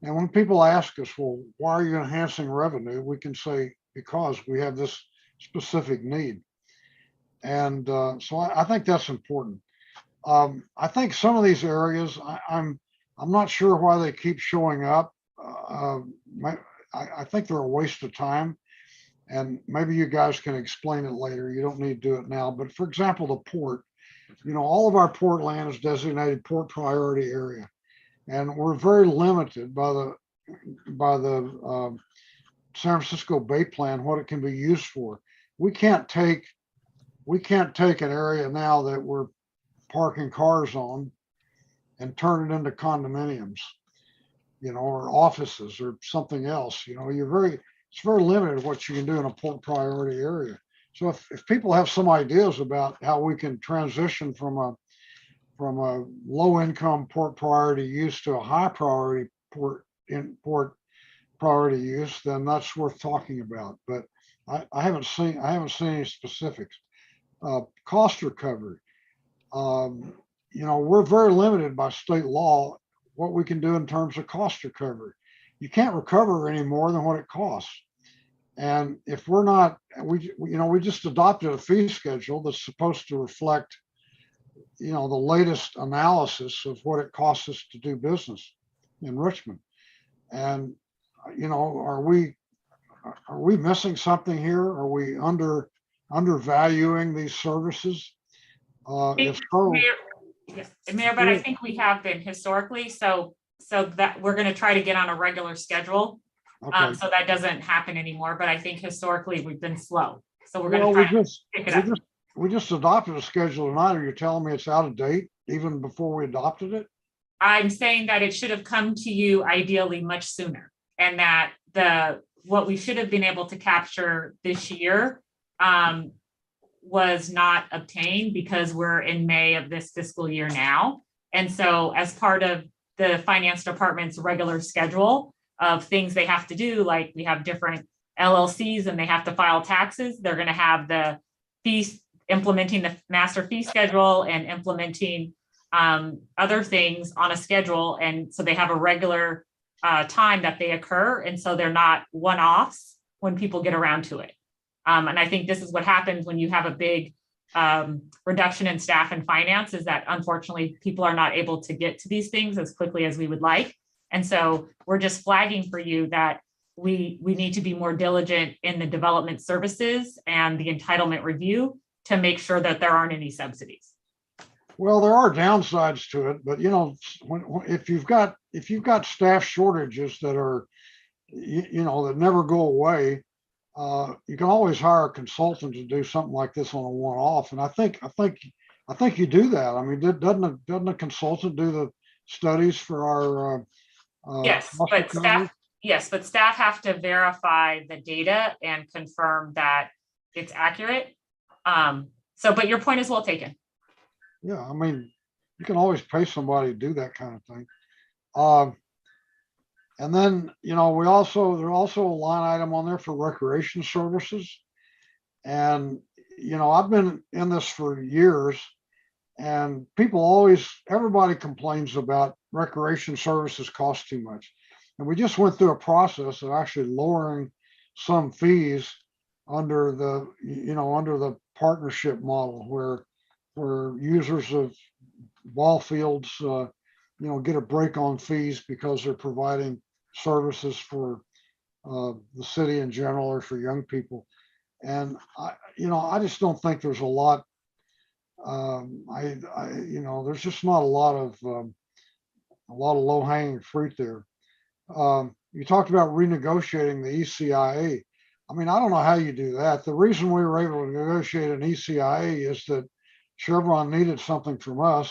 And when people ask us, well, why are you enhancing revenue? We can say, because we have this specific need. And so I think that's important. I think some of these areas, I'm not sure why they keep showing up. I think they're a waste of time. And maybe you guys can explain it later. You don't need to do it now. But for example, the port, you know, all of our port land is designated port priority area. And we're very limited by the San Francisco Bay Plan, what it can be used for. We can't take an area now that we're parking cars on and turn it into condominiums, you know, or offices or something else. You know, it's very limited what you can do in a port priority area. So if people have some ideas about how we can transition from a low income port priority use to a high priority port priority use, then that's worth talking about. But I haven't seen any specifics. Cost recovery. You know, we're very limited by state law what we can do in terms of cost recovery. You can't recover any more than what it costs. And if we're not, we just adopted a fee schedule that's supposed to reflect, you know, the latest analysis of what it costs us to do business in Richmond. And, you know, are we missing something here? Are we undervaluing these services? If so, Mayor, but I think we have been historically, so that we're going to try to get on a regular schedule. Okay. So that doesn't happen anymore. But I think historically we've been slow. So we're going to try to pick it up. We just adopted a schedule tonight. Are you telling me it's out of date even before we adopted it? I'm saying that it should have come to you ideally much sooner, and that what we should have been able to capture this year was not obtained because we're in May of this fiscal year now. And so as part of the finance department's regular schedule of things they have to do, like we have different LLCs and they have to file taxes, they're going to have the fees, implementing the master fee schedule and implementing other things on a schedule. And so they have a regular time that they occur. And so they're not one-offs when people get around to it. And I think this is what happens when you have a big reduction in staff and finance, is that unfortunately people are not able to get to these things as quickly as we would like. And so we're just flagging for you that we need to be more diligent in the development services and the entitlement review to make sure that there aren't any subsidies. Well, there are downsides to it, but you know, if you've got staff shortages that are, you know, that never go away, you can always hire a consultant to do something like this on a one-off. And I think you do that. I mean, doesn't a consultant do the studies for our? Yes, but staff have to verify the data and confirm that it's accurate. But your point is well taken. Yeah, I mean, you can always pay somebody to do that kind of thing. And then, you know, there's also a line item on there for recreation services. And, you know, I've been in this for years, and everybody complains about recreation services cost too much. And we just went through a process of actually lowering some fees under the partnership model, where users of ball fields, get a break on fees because they're providing services for the city in general or for young people. And I just don't think there's a lot. There's just not a lot of low-hanging fruit there. You talked about renegotiating the ECIA. I mean, I don't know how you do that. The reason we were able to negotiate an ECIA is that Chevron needed something from us,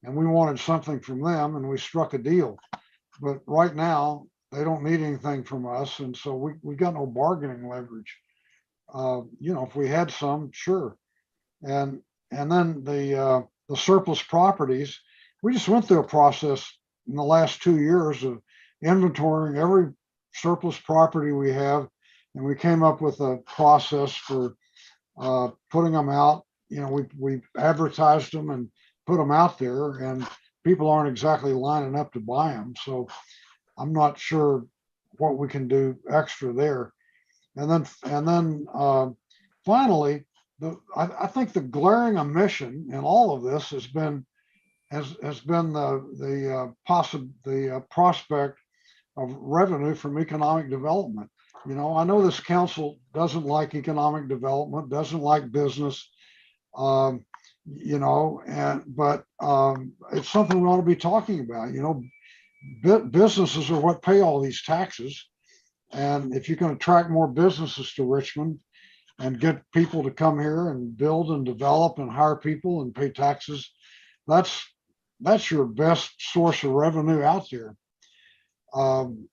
and we wanted something from them, and we struck a deal. But right now, they don't need anything from us, and so we got no bargaining leverage. If we had some, sure. And then the surplus properties, we just went through a process in the last 2 years of inventorying every surplus property we have, and we came up with a process for putting them out. We advertised them and put them out there, and people aren't exactly lining up to buy them. So I'm not sure what we can do extra there. And then finally, I think the glaring omission in all of this has been the prospect of revenue from economic development. I know this council doesn't like economic development, doesn't like business, but it's something we ought to be talking about. Businesses are what pay all these taxes. And if you can attract more businesses to Richmond and get people to come here and build and develop and hire people and pay taxes, that's your best source of revenue out there. And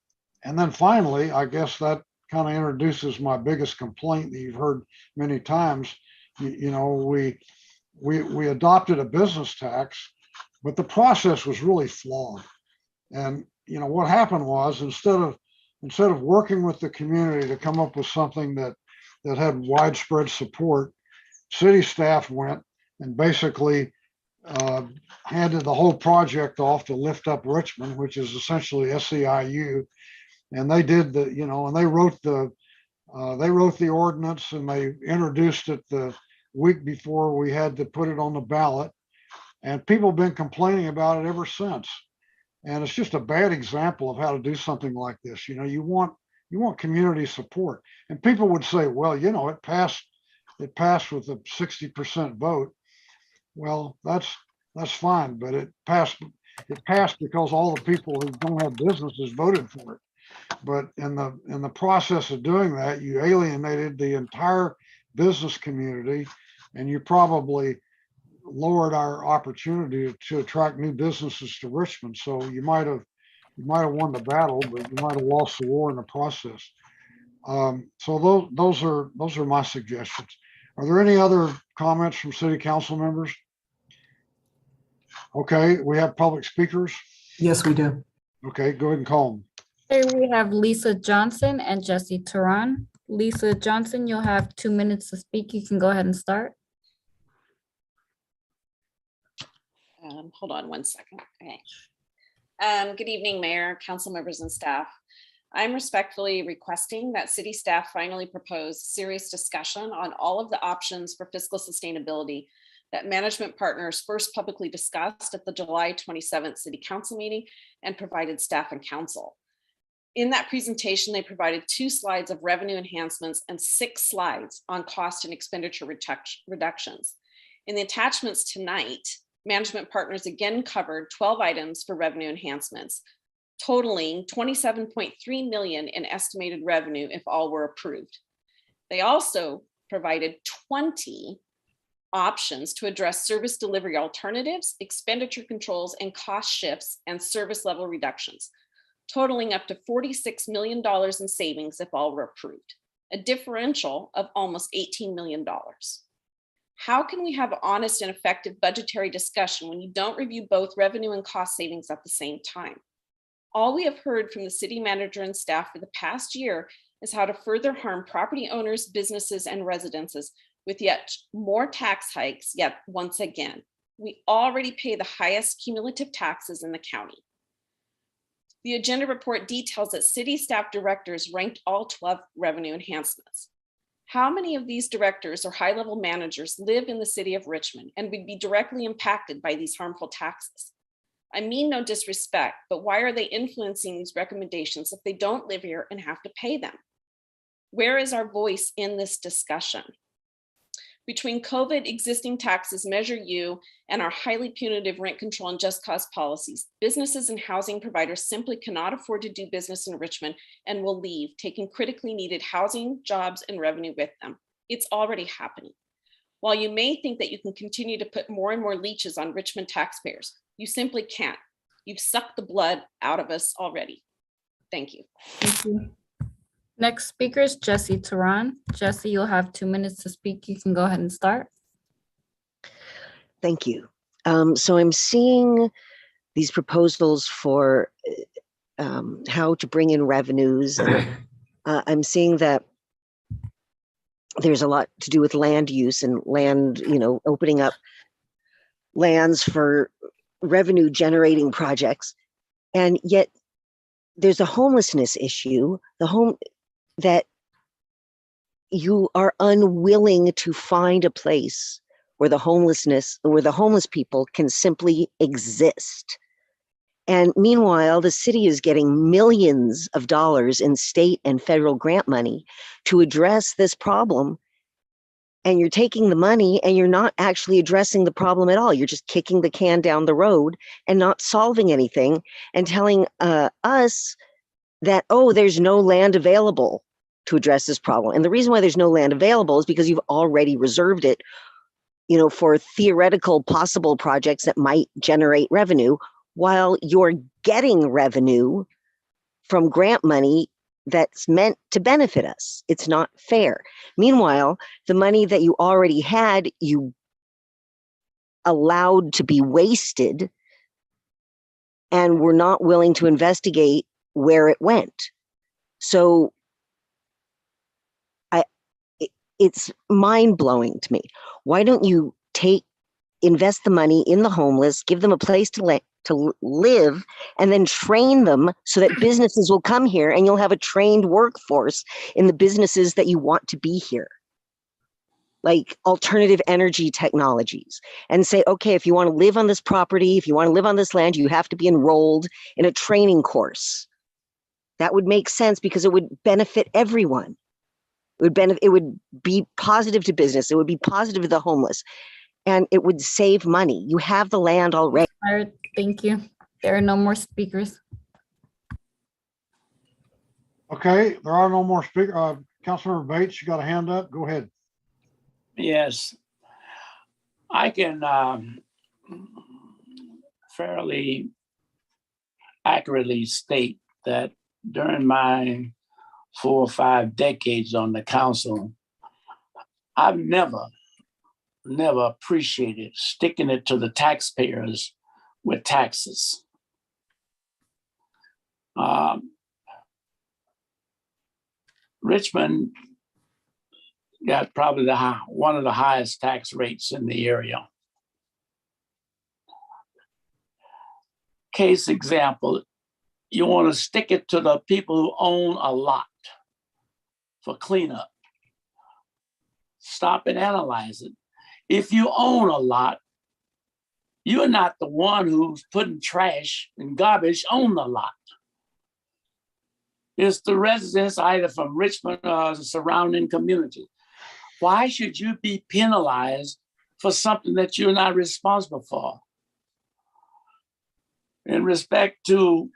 then finally, I guess that kind of introduces my biggest complaint that you've heard many times. We adopted a business tax, but the process was really flawed. And what happened was, instead of working with the community to come up with something that had widespread support, city staff went and basically handed the whole project off to Lift Up Richmond, which is essentially SEIU. And they did and they wrote the ordinance, and they introduced it the week before we had to put it on the ballot. And people have been complaining about it ever since. And it's just a bad example of how to do something like this. You want community support. And people would say, well, it passed with a 60% vote. Well, that's fine, but it passed because all the people who don't have businesses voted for it. But in the process of doing that, you alienated the entire business community, and you probably lowered our opportunity to attract new businesses to Richmond. So you might have won the battle, but you might have lost the war in the process. So those are my suggestions. Are there any other comments from city council members? Okay, we have public speakers. Yes, we do. Okay, go ahead and call them. Here we have Lisa Johnson and Jesse Tehran. Lisa Johnson, you'll have 2 minutes to speak. You can go ahead and start. Hold on one second. Okay. Good evening, Mayor, council members, and staff. I'm respectfully requesting that city staff finally propose serious discussion on all of the options for fiscal sustainability that management partners first publicly discussed at the July 27th City Council meeting and provided staff and council. In that presentation, they provided 2 slides of revenue enhancements and 6 slides on cost and expenditure reductions. In the attachments tonight, management partners again covered 12 items for revenue enhancements, totaling $27.3 million in estimated revenue if all were approved. They also provided 20 options to address service delivery alternatives, expenditure controls, and cost shifts and service level reductions, totaling up to $46 million in savings if all were approved, a differential of almost $18 million. How can we have honest and effective budgetary discussion when you don't review both revenue and cost savings at the same time? All we have heard from the city manager and staff for the past year is how to further harm property owners, businesses, and residences with yet more tax hikes yet once again. We already pay the highest cumulative taxes in the county. The agenda report details that city staff directors ranked all 12 revenue enhancements. How many of these directors or high-level managers live in the city of Richmond and would be directly impacted by these harmful taxes? I mean no disrespect, but why are they influencing these recommendations if they don't live here and have to pay them? Where is our voice in this discussion? Between COVID, existing taxes, Measure U, and our highly punitive rent control and just cause policies, businesses and housing providers simply cannot afford to do business in Richmond and will leave, taking critically needed housing, jobs, and revenue with them. It's already happening. While you may think that you can continue to put more and more leeches on Richmond taxpayers, you simply can't. You've sucked the blood out of us already. Thank you. Thank you. Next speaker is Jesse Tehran. Jesse, you'll have 2 minutes to speak. You can go ahead and start. Thank you. So I'm seeing these proposals for how to bring in revenues. I'm seeing that there's a lot to do with land use and land, opening up lands for revenue generating projects. And yet there's a homelessness issue, that you are unwilling to find a place where the homeless people can simply exist. And meanwhile, the city is getting millions of dollars in state and federal grant money to address this problem. And you're taking the money and you're not actually addressing the problem at all. You're just kicking the can down the road and not solving anything and telling us that, oh, there's no land available to address this problem. And the reason why there's no land available is because you've already reserved it, for theoretical possible projects that might generate revenue, while you're getting revenue from grant money that's meant to benefit us. It's not fair. Meanwhile, the money that you already had, you allowed to be wasted and were not willing to investigate where it went. So it's mind-blowing to me. Why don't you invest the money in the homeless, give them a place to live, and then train them so that businesses will come here and you'll have a trained workforce in the businesses that you want to be here, like alternative energy technologies, and say, okay, if you want to live on this property, if you want to live on this land, you have to be enrolled in a training course. That would make sense because it would benefit everyone. It would be positive to business. It would be positive to the homeless, and it would save money. You have the land already. All right, thank you. There are no more speakers. Okay, there are no more speakers. Councilmember Bates, you got a hand up? Go ahead. Yes, I can fairly accurately state that during my 4 or 5 decades on the council, I've never appreciated sticking it to the taxpayers with taxes. Richmond got probably one of the highest tax rates in the area. case example, you want to stick it to the people who own a lot for cleanup. Stop and analyze it. If you own a lot, you're not the one who's putting trash and garbage on the lot. It's the residents either from Richmond or the surrounding community. Why should you be penalized for something that you're not responsible for? In respect to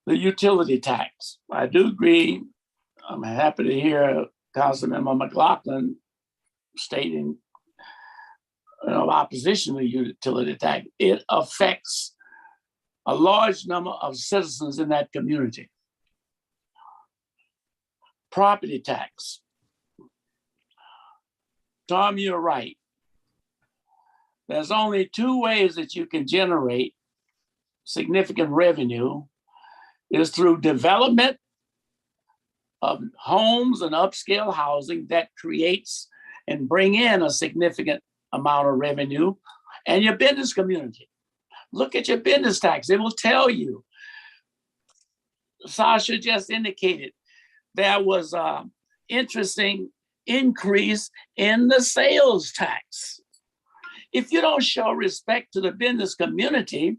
the utility tax, I do agree. I'm happy to hear Councilmember McLaughlin stating opposition to the utility tax. It affects a large number of citizens in that community. Property tax. Tom, you're right. There's only two ways that you can generate significant revenue is through development of homes and upscale housing that creates and bring in a significant amount of revenue, and your business community. Look at your business tax. It will tell you. Sasha just indicated there was an interesting increase in the sales tax. If you don't show respect to the business community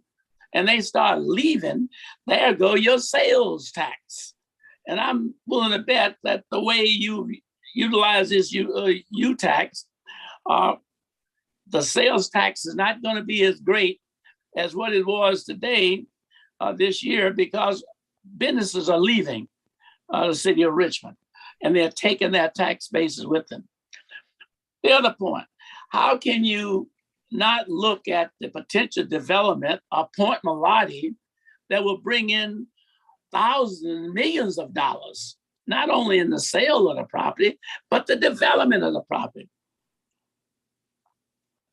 and they start leaving, there go your sales tax. And I'm willing to bet that the way you utilize this U-tax, the sales tax is not going to be as great as what it was today, this year, because businesses are leaving the city of Richmond and they're taking their tax bases with them. The other point, how can you not look at the potential development of Point Malati that will bring in thousands, millions of dollars, not only in the sale of the property, but the development of the property?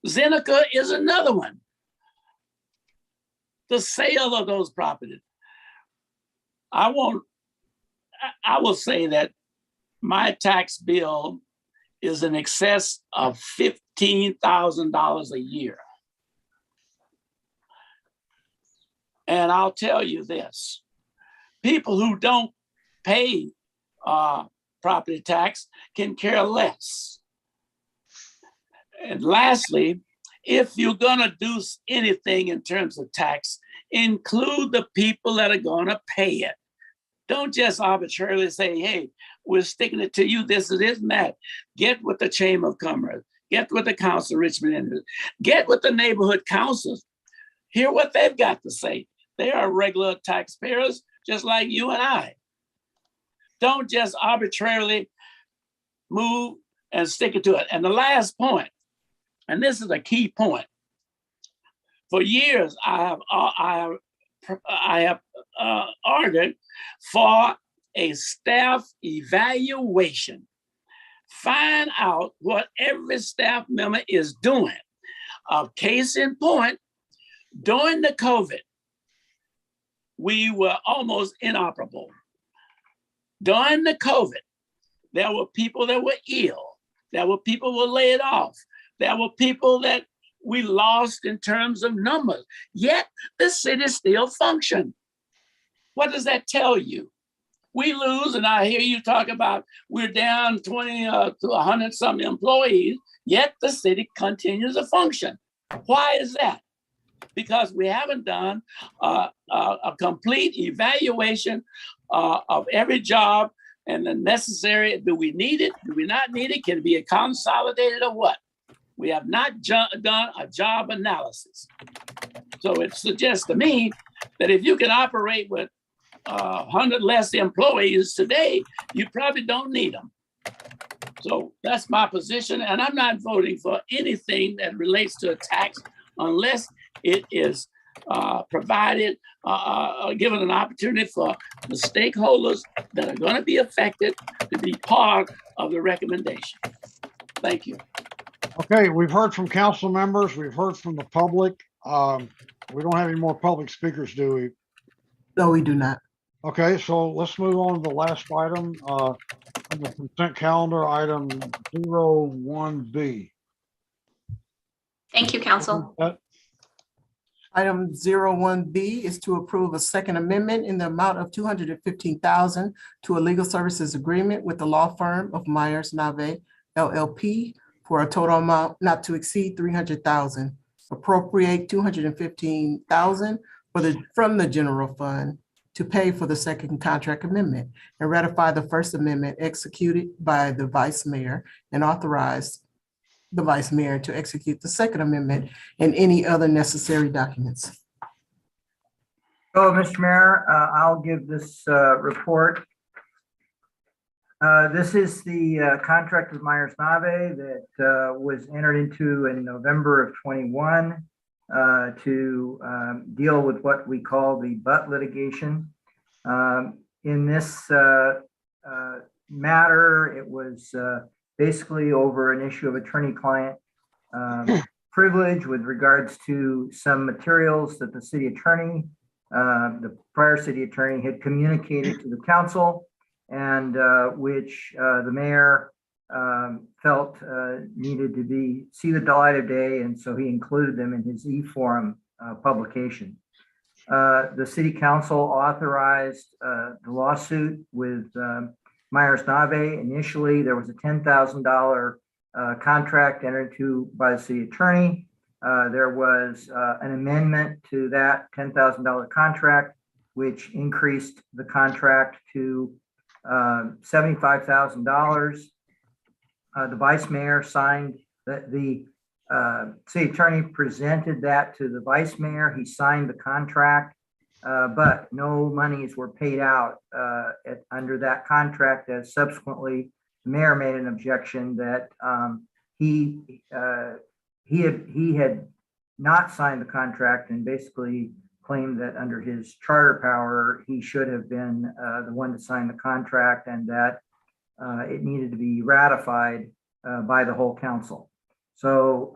Zeneca is another one. The sale of those properties. I will say that my tax bill is in excess of $15,000 a year. And I'll tell you this, people who don't pay property tax can care less. And lastly, if you're gonna do anything in terms of tax, include the people that are gonna pay it. Don't just arbitrarily say, hey, we're sticking it to you, this and that. Get with the Chamber of Commerce, get with the Council of Richmond, get with the neighborhood councils, hear what they've got to say. They are regular taxpayers, just like you and I. Don't just arbitrarily move and stick it to it. And the last point, and this is a key point. For years, I have argued for a staff evaluation. Find out what every staff member is doing. A case in point, during the COVID, we were almost inoperable. During the COVID, there were people that were ill. There were people who were laid off. There were people that we lost in terms of numbers, yet the city still functioned. What does that tell you? We lose, and I hear you talk about we're down 20 to 100 some employees, yet the city continues to function. Why is that? Because we haven't done a complete evaluation of every job and the necessary, do we need it? Do we not need it? Can it be consolidated or what? We have not done a job analysis. So it suggests to me that if you can operate with 100 less employees today, you probably don't need them. So that's my position. And I'm not voting for anything that relates to a tax unless it is provided, given an opportunity for the stakeholders that are going to be affected to be part of the recommendation. Thank you. Okay, we've heard from council members. We've heard from the public. We don't have any more public speakers, do we? No, we do not. Okay, so let's move on to the last item on the consent calendar, item 01B. Thank you, Council. Item 01B is to approve a second amendment in the amount of $215,000 to a legal services agreement with the law firm of Myers Nave LLP for a total amount not to exceed $300,000. Appropriate $215,000 from the general fund to pay for the second contract amendment and ratify the first amendment executed by the vice mayor and authorize the vice mayor to execute the second amendment and any other necessary documents. So, Mr. Mayor, I'll give this report. This is the contract with Myers Nave that was entered into in November of 21 to deal with what we call the butt litigation. In this matter, it was basically over an issue of attorney-client privilege with regards to some materials that the city attorney, the prior city attorney, had communicated to the council, and which the mayor felt needed to see the light of day, and so he included them in his e-forum publication. The city council authorized the lawsuit with Myers Nave. Initially, there was a $10,000 contract entered into by the city attorney. There was an amendment to that $10,000 contract, which increased the contract to $75,000. The vice mayor signed the city attorney presented that to the vice mayor. He signed the contract, but no monies were paid out under that contract, as subsequently the mayor made an objection that he had not signed the contract and basically claimed that under his charter power, he should have been the one to sign the contract, and that it needed to be ratified by the whole council. So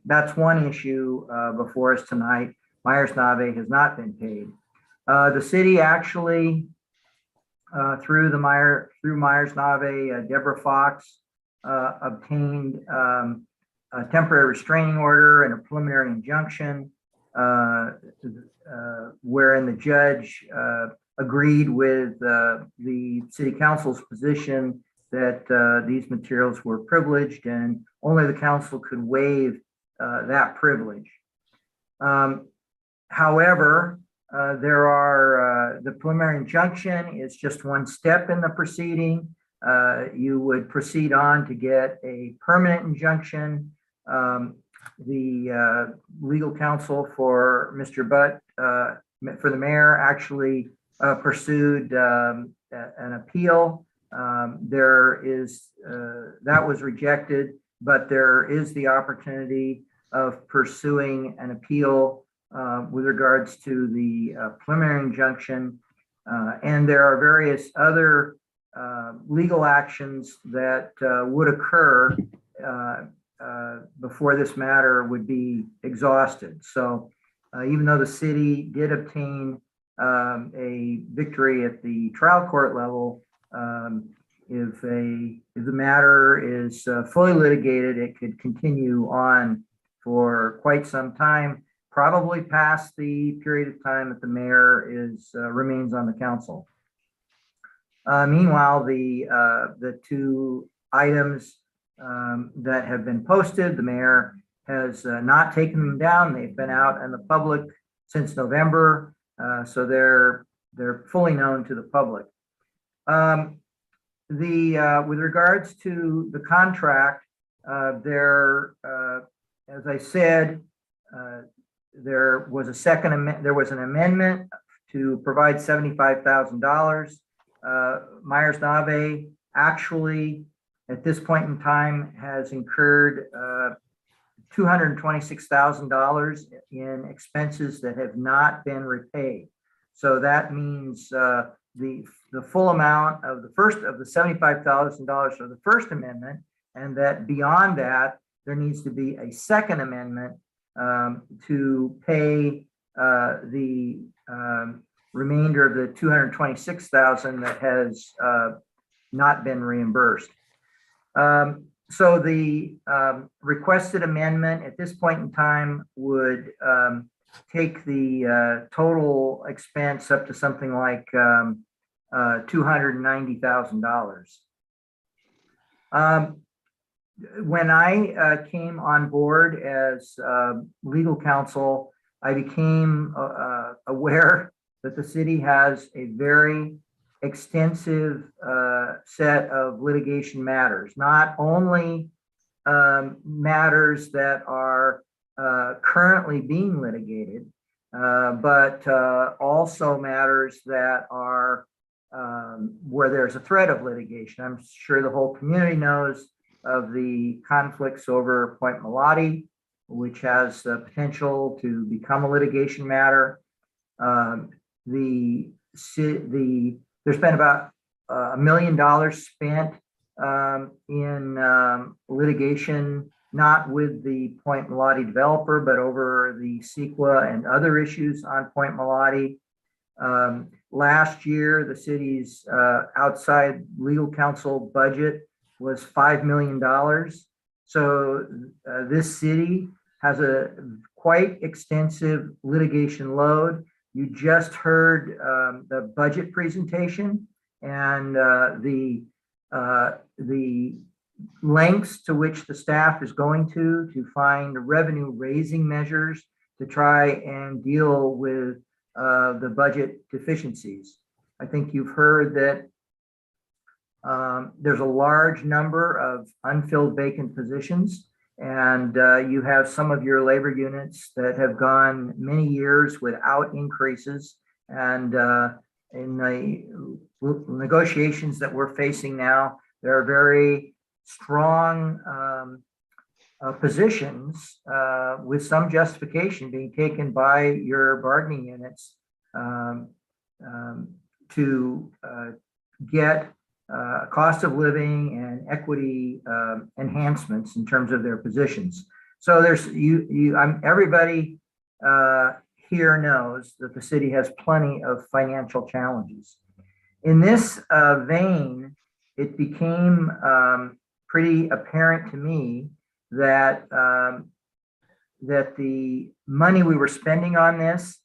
that's one issue before us tonight. Myers Nave has not been paid. The city actually, through Myers Nave, Deborah Fox obtained a temporary restraining order and a preliminary injunction, wherein the judge agreed with the city council's position that these materials were privileged and only the council could waive that privilege. However, the preliminary injunction is just one step in the proceeding. You would proceed on to get a permanent injunction. The legal counsel for Mr. Butt, for the mayor, actually pursued an appeal. That was rejected, but there is the opportunity of pursuing an appeal with regards to the preliminary injunction. And there are various other legal actions that would occur before this matter would be exhausted. So even though the city did obtain a victory at the trial court level, if the matter is fully litigated, it could continue on for quite some time, probably past the period of time that the mayor remains on the council. Meanwhile, the two items that have been posted, the mayor has not taken them down. They've been out in the public since November, so they're fully known to the public. With regards to the contract, as I said, there was an amendment to provide $75,000. Myers Nave actually, at this point in time, has incurred $226,000 in expenses that have not been repaid. So that means the full amount of the $75,000 for the First Amendment, and that beyond that, there needs to be a Second Amendment to pay the remainder of the $226,000 that has not been reimbursed. So the requested amendment at this point in time would take the total expense up to something like $290,000. When I came on board as legal counsel, I became aware that the city has a very extensive set of litigation matters, not only matters that are currently being litigated, but also matters that are where there's a threat of litigation. I'm sure the whole community knows of the conflicts over Point Melati, which has the potential to become a litigation matter. There's been about $1 million spent in litigation, not with the Point Melati developer, but over the CEQA and other issues on Point Melati. Last year, the city's outside legal counsel budget was $5 million. So this city has a quite extensive litigation load. You just heard the budget presentation and the lengths to which the staff is going to find revenue raising measures to try and deal with the budget deficiencies. I think you've heard that there's a large number of unfilled vacant positions, and you have some of your labor units that have gone many years without increases. And in the negotiations that we're facing now, there are very strong positions with some justification being taken by your bargaining units to get cost of living and equity enhancements in terms of their positions. So there's everybody here knows that the city has plenty of financial challenges. In this vein, it became pretty apparent to me that that the money we were spending on this,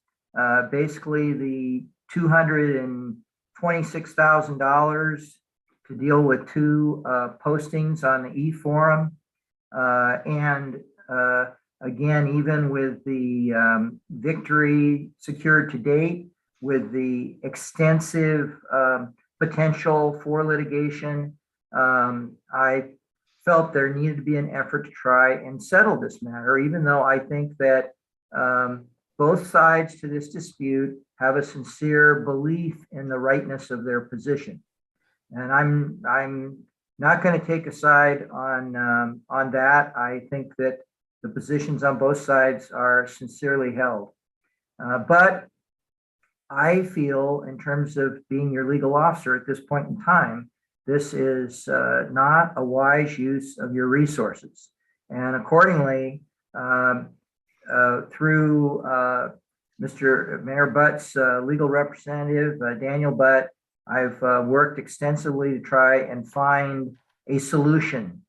basically the $226,000 to deal with 2 postings on the e-forum, and again, even with the victory secured to date, with the extensive potential for litigation, I felt there needed to be an effort to try and settle this matter, even though I think that both sides to this dispute have a sincere belief in the rightness of their position. And I'm not going to take a side on that. I think that the positions on both sides are sincerely held. But I feel, in terms of being your legal officer at this point in time, this is not a wise use of your resources. And accordingly, through Mr. Mayor Butt's legal representative, Daniel Butt, I've worked extensively to try and find a solution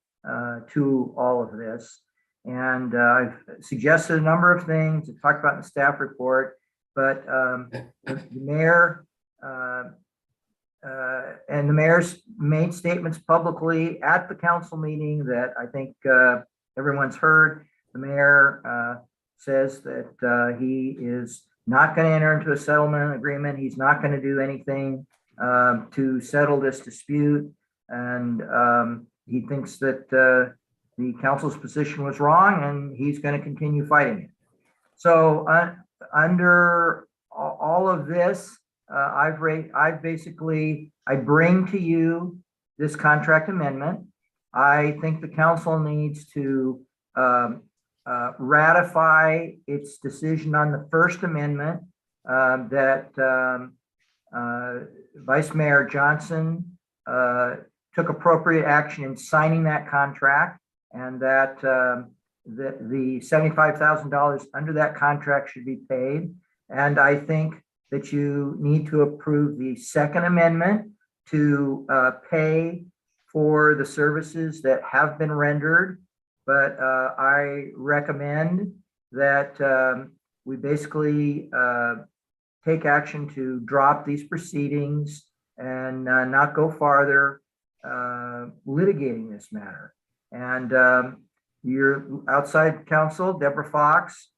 to all of this. And I've suggested a number of things to talk about in the staff report, but the mayor and the mayor's made statements publicly at the council meeting that I think everyone's heard. The mayor says that he is not going to enter into a settlement agreement. He's not going to do anything to settle this dispute. And he thinks that the council's position was wrong, and he's going to continue fighting it. So under all of this, I bring to you this contract amendment. I think the council needs to ratify its decision on the First Amendment that Vice Mayor Johnson took appropriate action in signing that contract, and that the $75,000 under that contract should be paid. And I think that you need to approve the Second Amendment to pay for the services that have been rendered. But I recommend that we basically take action to drop these proceedings and not go farther litigating this matter. And your outside counsel, Deborah Fox,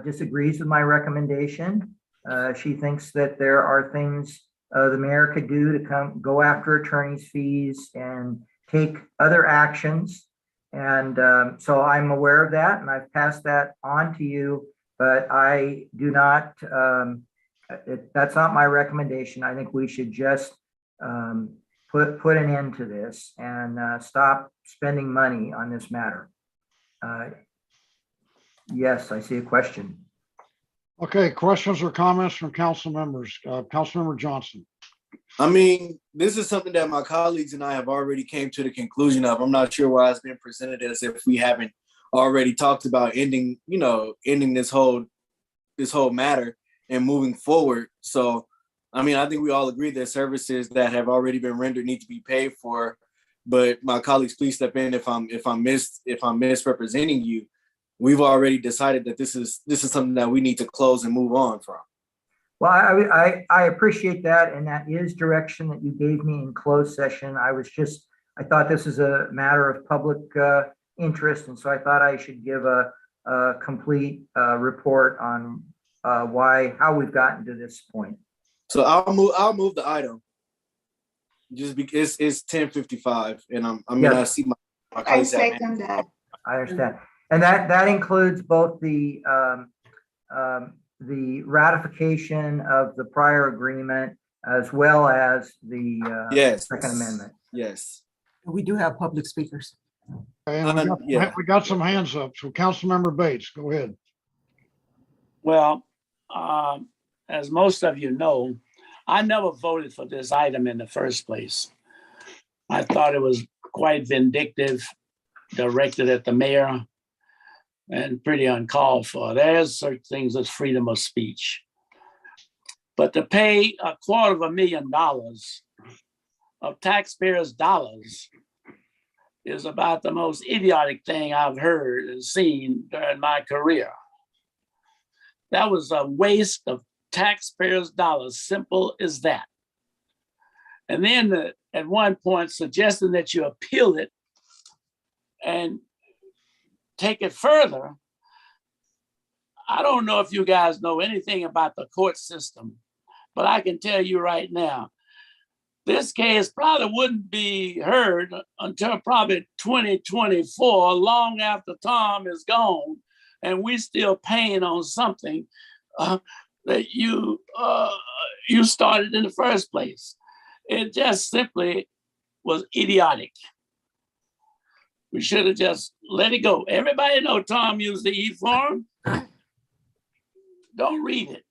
disagrees with my recommendation. She thinks that there are things the mayor could do to go after attorney's fees and take other actions. And so I'm aware of that, and I've passed that on to you, but I do not, that's not my recommendation. I think we should just put an end to this and stop spending money on this matter. Yes, I see a question. Okay, questions or comments from council members? Councilmember Johnson. I mean, this is something that my colleagues and I have already came to the conclusion of. I'm not sure why it's been presented as if we haven't already talked about ending this whole matter and moving forward. So, I mean, I think we all agree that services that have already been rendered need to be paid for. But my colleagues, please step in if I'm misrepresenting you. We've already decided that this is something that we need to close and move on from. Well, I appreciate that, and that is direction that you gave me in closed session. I thought this is a matter of public interest, and so I thought I should give a complete report on how we've gotten to this point. So I'll move the item. Just because it's 10:55, and I see my I second that. I understand. And that includes both the ratification of the prior agreement as well as the Second Amendment. Yes. We do have public speakers. And we got some hands up. So Councilmember Bates, go ahead. Well, as most of you know, I never voted for this item in the first place. I thought it was quite vindictive, directed at the mayor, and pretty uncalled for. There's certain things as freedom of speech. But to pay $250,000 of taxpayers' dollars is about the most idiotic thing I've heard and seen during my career. That was a waste of taxpayers' dollars, simple as that. And then at one point suggesting that you appeal it and take it further. I don't know if you guys know anything about the court system, but I can tell you right now, this case probably wouldn't be heard until probably 2024, long after Tom is gone, and we still paying on something that you started in the first place. It just simply was idiotic. We should have just let it go. Everybody know Tom used the e-form. Don't read it.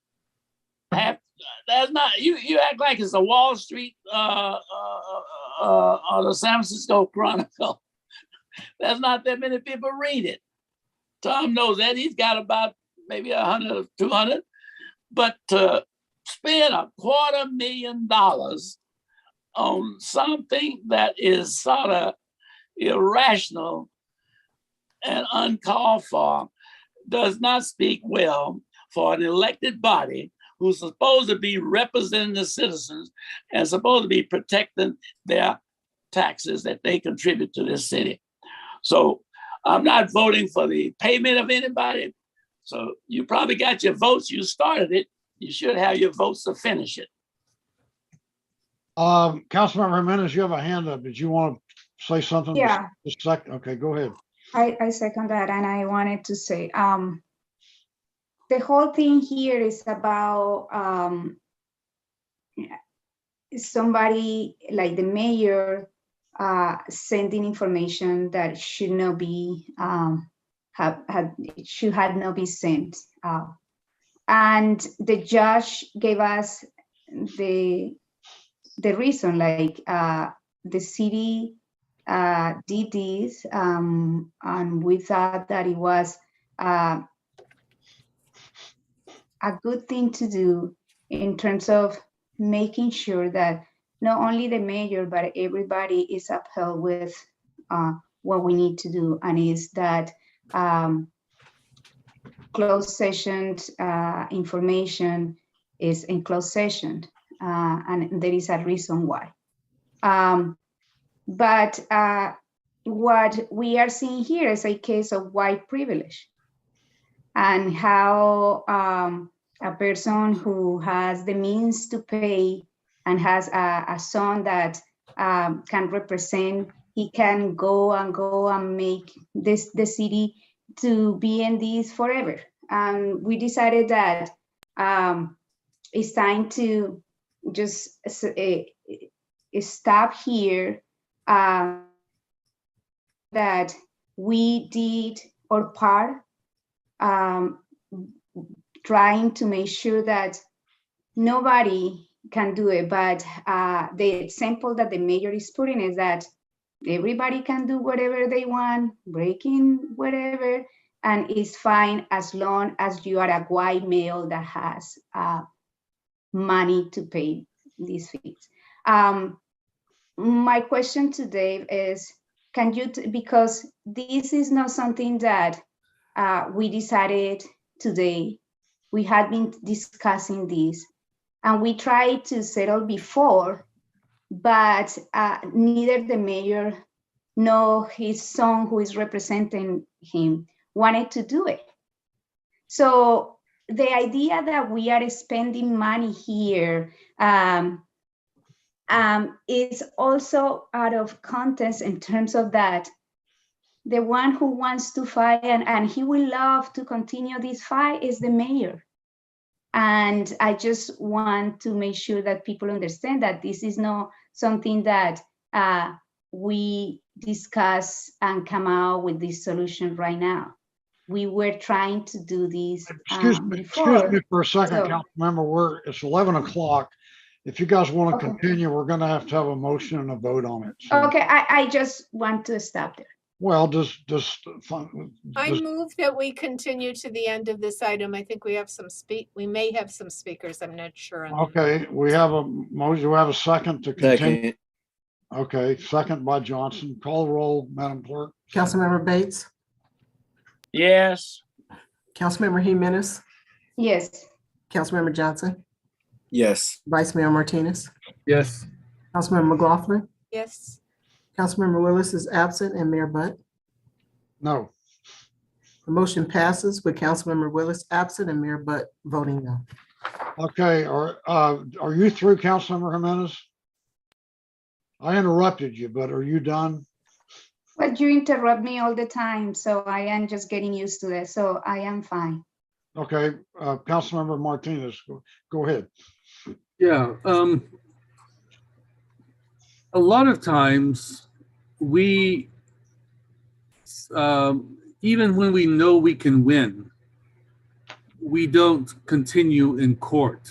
That's not, you act like it's a Wall Street or the San Francisco Chronicle. There's not that many people read it. Tom knows that. He's got about maybe 100 or 200. But to spend $250,000 on something that is sort of irrational and uncalled for does not speak well for an elected body who's supposed to be representing the citizens and supposed to be protecting their taxes that they contribute to this city. So I'm not voting for the payment of anybody. So you probably got your votes. You started it. You should have your votes to finish it. Councilmember Jimenez, you have a hand up. Did you want to say something? Yeah. Just a second. Okay, go ahead. I second that, and I wanted to say, the whole thing here is about somebody like the mayor sending information that should not be should have not be sent out. And the judge gave us the reason, like the city did this, and we thought that it was a good thing to do in terms of making sure that not only the mayor, but everybody is upheld with what we need to do, and is that closed session information is in closed session, and there is a reason why. But what we are seeing here is a case of white privilege, and how a person who has the means to pay and has a son that can represent, he can go and make the city to be in this forever. And we decided that it's time to just stop here, that we did our part, trying to make sure that nobody can do it. But the example that the mayor is putting is that everybody can do whatever they want, breaking whatever, and it's fine as long as you are a white male that has money to pay these fees. My question to Dave is, can you, because this is not something that we decided today. We had been discussing this, and we tried to settle before, but neither the mayor nor his son, who is representing him, wanted to do it. So the idea that we are spending money here is also out of context in terms of that the one who wants to fight and he will love to continue this fight is the mayor. And I just want to make sure that people understand that this is not something that we discuss and come out with this solution right now. We were trying to do this Excuse me for a second, Councilmember. It's 11 o'clock. If you guys want to continue, we're going to have a motion and a vote on it. So. Okay, I just want to stop there. Well, I move that we continue to the end of this item. I think we have we may have some speakers. I'm not sure. Okay, we have a motion. We have a second to continue. Second. Okay, second by Johnson. Call the roll, Madam Clerk. Councilmember Bates. Yes. Councilmember Jimenez. Yes. Councilmember Johnson. Yes. Vice Mayor Martinez. Yes. Councilmember McLaughlin. Yes. Councilmember Willis is absent, and Mayor Butt. No. The motion passes with Councilmember Willis absent and Mayor Butt voting no. Okay, are you through, Councilmember Jimenez? I interrupted you, but are you done? Well, you interrupt me all the time, so I am just getting used to that. So I am fine. Okay, Councilmember Martinez, go ahead. Yeah, a lot of times we, even when we know we can win, we don't continue in court.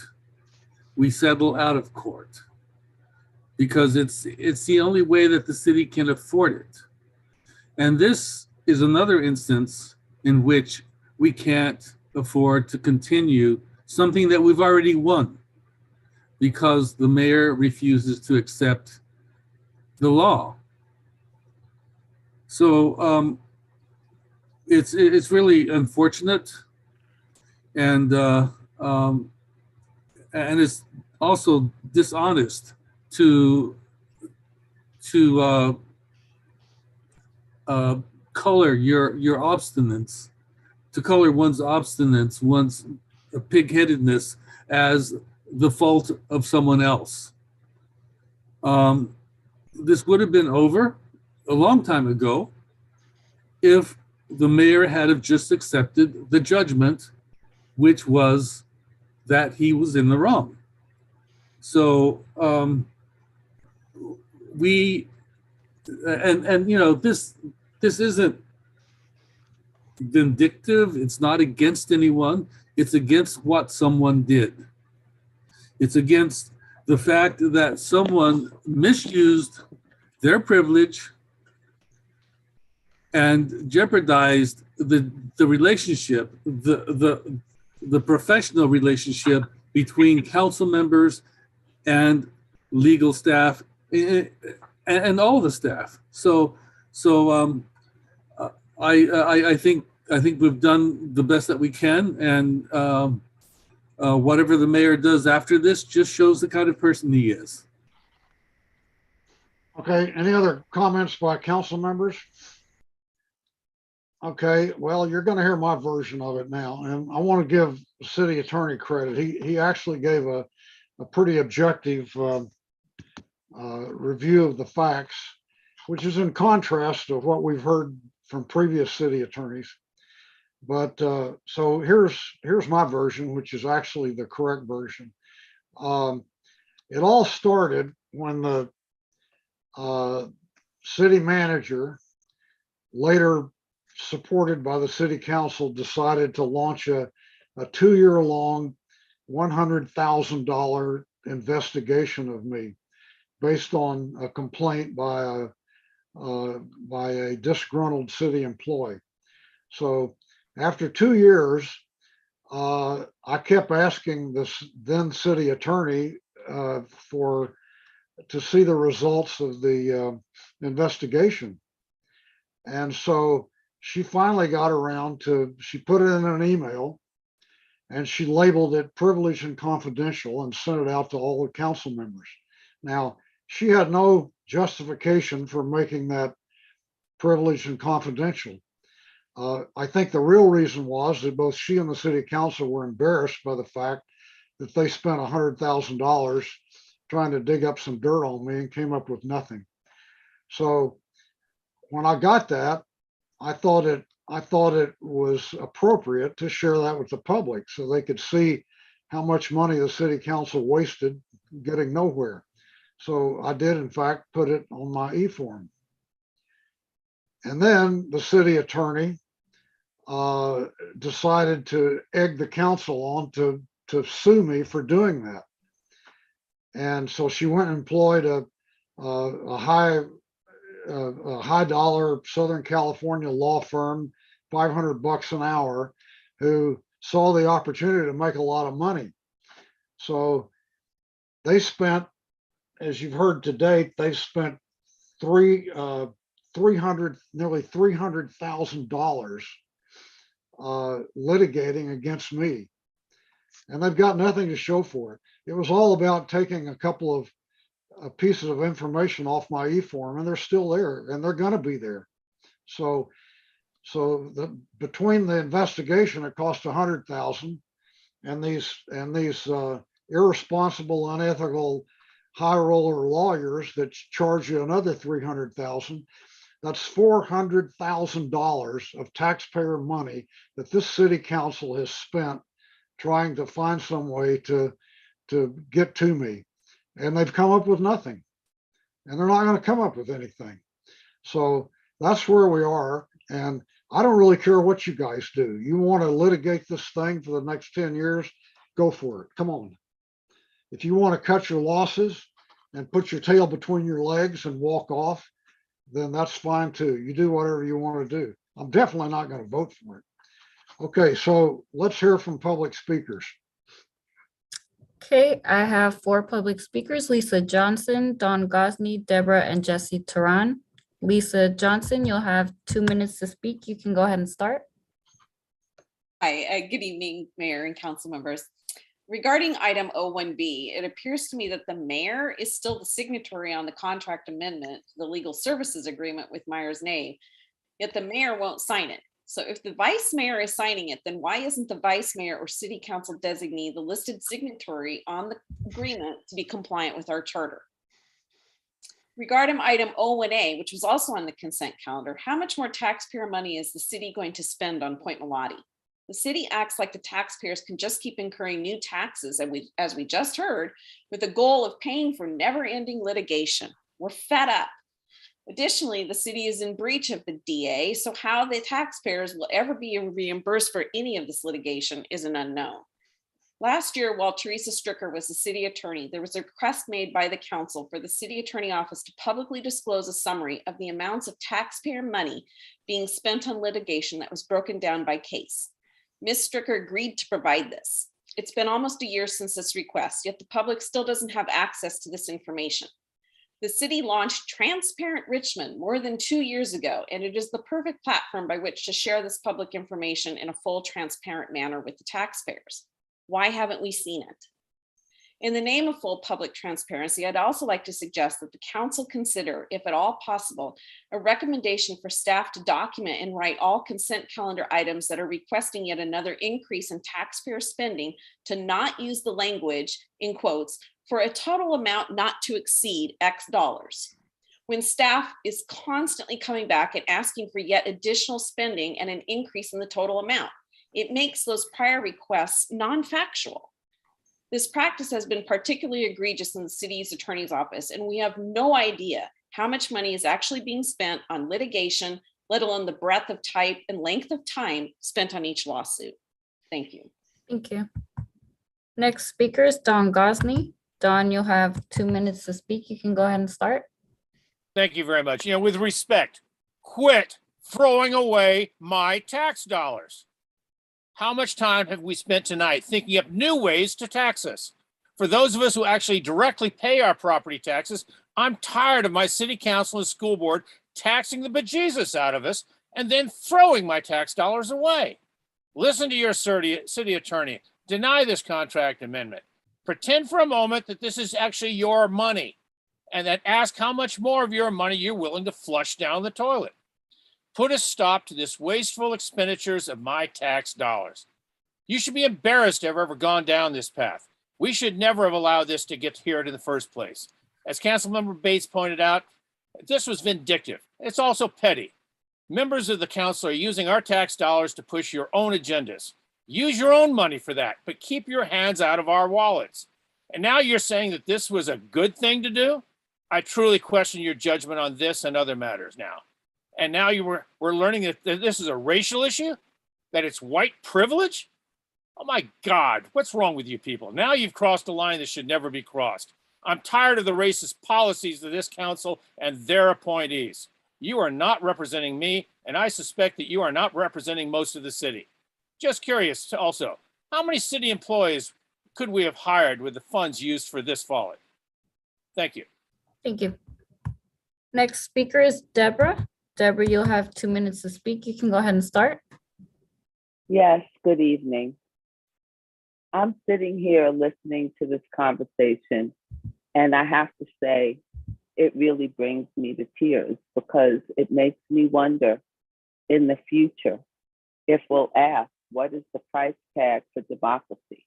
We settle out of court because it's the only way that the city can afford it. And this is another instance in which we can't afford to continue something that we've already won because the mayor refuses to accept the law. So it's really unfortunate, and it's also dishonest to color your obstinance, to color one's obstinance, one's pig-headedness as the fault of someone else. This would have been over a long time ago if the mayor had have just accepted the judgment, which was that he was in the wrong. So you know, this isn't vindictive. It's not against anyone. It's against what someone did. It's against the fact that someone misused their privilege and jeopardized the relationship, the professional relationship between council members and legal staff and all the staff. So I think I think we've done the best that we can, and whatever the mayor does after this just shows the kind of person he is. Okay, any other comments by council members? Okay, well, you're going to hear my version of it now, and I want to give the city attorney credit. He actually gave a pretty objective review of the facts, which is in contrast to what we've heard from previous city attorneys. But so here's my version, which is actually the correct version. It all started when the city manager, later supported by the city council, decided to launch a 2-year-long $100,000 investigation of me based on a complaint by a disgruntled city employee. So after 2 years, I kept asking this then city attorney to see the results of the investigation. And so she finally got around to, she put it in an email and she labeled it privileged and confidential and sent it out to all the council members. Now, she had no justification for making that privileged and confidential. I think the real reason was that both she and the city council were embarrassed by the fact that they spent $100,000 trying to dig up some dirt on me and came up with nothing. So when I got that, I thought it was appropriate to share that with the public so they could see how much money the city council wasted getting nowhere. So I did, in fact, put it on my e-form. And then the city attorney decided to egg the council on to sue me for doing that. And so she went and employed a high dollar Southern California law firm, $500 an hour, who saw the opportunity to make a lot of money. So they spent, as you've heard to date, they've spent nearly $300,000 litigating against me, and they've got nothing to show for it. It was all about taking a couple of pieces of information off my e-form, and they're still there, and they're going to be there. So between the investigation, it cost $100,000, and these irresponsible, unethical, high roller lawyers that charge you another $300,000. That's $400,000 of taxpayer money that this city council has spent trying to find some way to get to me. And they've come up with nothing. And they're not going to come up with anything. So that's where we are. And I don't really care what you guys do. You want to litigate this thing for the next 10 years, go for it. Come on. If you want to cut your losses and put your tail between your legs and walk off, then that's fine too. You do whatever you want to do. I'm definitely not going to vote for it. Okay, so let's hear from public speakers. Okay, I have 4 public speakers: Lisa Johnson, Don Gosney, Deborah, and Jesse Tehran. Lisa Johnson, you'll have 2 minutes to speak. You can go ahead and start. Hi, good evening, Mayor and council members. Regarding item 01B, it appears to me that the mayor is still the signatory on the contract amendment to the legal services agreement with Myers Nave, yet the mayor won't sign it. So if the vice mayor is signing it, then why isn't the vice mayor or city council designee the listed signatory on the agreement to be compliant with our charter? Regarding item 01A, which was also on the consent calendar, how much more taxpayer money is the city going to spend on Point Melati? The city acts like the taxpayers can just keep incurring new taxes, and as we just heard, with the goal of paying for never-ending litigation. We're fed up. Additionally, the city is in breach of the DA, so how the taxpayers will ever be reimbursed for any of this litigation is an unknown. Last year, while Teresa Stricker was the city attorney, there was a request made by the council for the city attorney office to publicly disclose a summary of the amounts of taxpayer money being spent on litigation that was broken down by case. Ms. Stricker agreed to provide this. It's been almost a year since this request, yet the public still doesn't have access to this information. The city launched Transparent Richmond more than 2 years ago, and it is the perfect platform by which to share this public information in a full, transparent manner with the taxpayers. Why haven't we seen it? In the name of full public transparency, I'd also like to suggest that the council consider, if at all possible, a recommendation for staff to document and write all consent calendar items that are requesting yet another increase in taxpayer spending to not use the language, in quotes, for a total amount not to exceed X dollars. When staff is constantly coming back and asking for yet additional spending and an increase in the total amount, it makes those prior requests non-factual. This practice has been particularly egregious in the city's attorney's office, and we have no idea how much money is actually being spent on litigation, let alone the breadth of type and length of time spent on each lawsuit. Thank you. Thank you. Next speaker is Don Gosney. Don, you'll have 2 minutes to speak. You can go ahead and start. Thank you very much. With respect, quit throwing away my tax dollars. How much time have we spent tonight thinking up new ways to tax us? For those of us who actually directly pay our property taxes, I'm tired of my city council and school board taxing the bejesus out of us and then throwing my tax dollars away. Listen to your city attorney. Deny this contract amendment. Pretend for a moment that this is actually your money, and then ask how much more of your money you're willing to flush down the toilet. Put a stop to this wasteful expenditures of my tax dollars. You should be embarrassed to have ever gone down this path. We should never have allowed this to get here in the first place. As Councilmember Bates pointed out, this was vindictive. It's also petty. Members of the council are using our tax dollars to push your own agendas. Use your own money for that, but keep your hands out of our wallets. And now you're saying that this was a good thing to do? I truly question your judgment on this and other matters now. And now we're learning that this is a racial issue, that it's white privilege. Oh my God, what's wrong with you people? Now you've crossed a line that should never be crossed. I'm tired of the racist policies of this council and their appointees. You are not representing me, and I suspect that you are not representing most of the city. Just curious also, how many city employees could we have hired with the funds used for this folly? Thank you. Thank you. Next speaker is Deborah. Deborah, you'll have 2 minutes to speak. You can go ahead and start. Yes, good evening. I'm sitting here listening to this conversation, and I have to say, it really brings me to tears because it makes me wonder in the future if we'll ask, what is the price tag for democracy?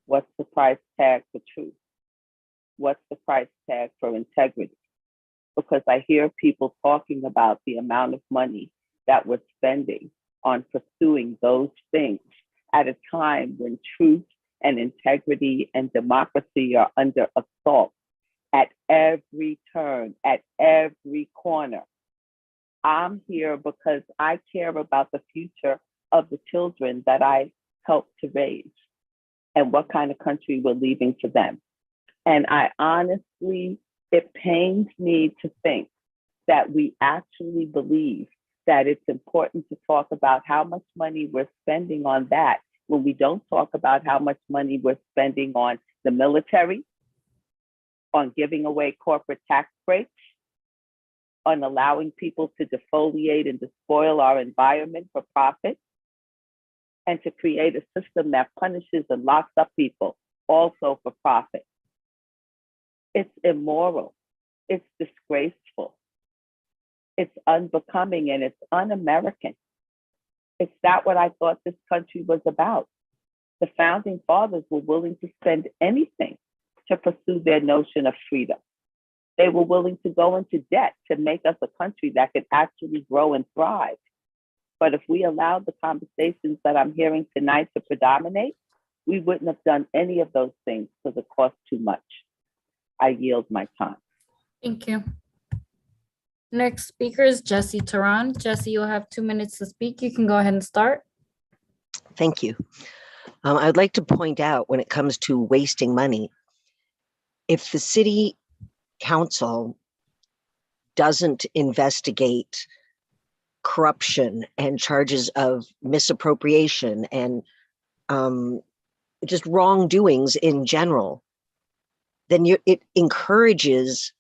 What's the price tag for truth? What's the price tag for integrity? Because I hear people talking about the amount of money that we're spending on pursuing those things at a time when truth and integrity and democracy are under assault at every turn, at every corner. I'm here because I care about the future of the children that I helped to raise and what kind of country we're leaving for them. And I honestly, it pains me to think that we actually believe that it's important to talk about how much money we're spending on that when we don't talk about how much money we're spending on the military, on giving away corporate tax breaks, on allowing people to defoliate and despoil our environment for profit, and to create a system that punishes and locks up people also for profit. It's immoral, it's disgraceful, it's unbecoming, and it's un-American. It's not what I thought this country was about. The founding fathers were willing to spend anything to pursue their notion of freedom. They were willing to go into debt to make us a country that could actually grow and thrive. But if we allowed the conversations that I'm hearing tonight to predominate, we wouldn't have done any of those things because it cost too much. I yield my time. Thank you. Next speaker is Jesse Tehran. Jesse, you'll have 2 minutes to speak. You can go ahead and start. Thank you. I'd like to point out when it comes to wasting money, if the city council doesn't investigate corruption and charges of misappropriation and just wrongdoings in general, then it encourages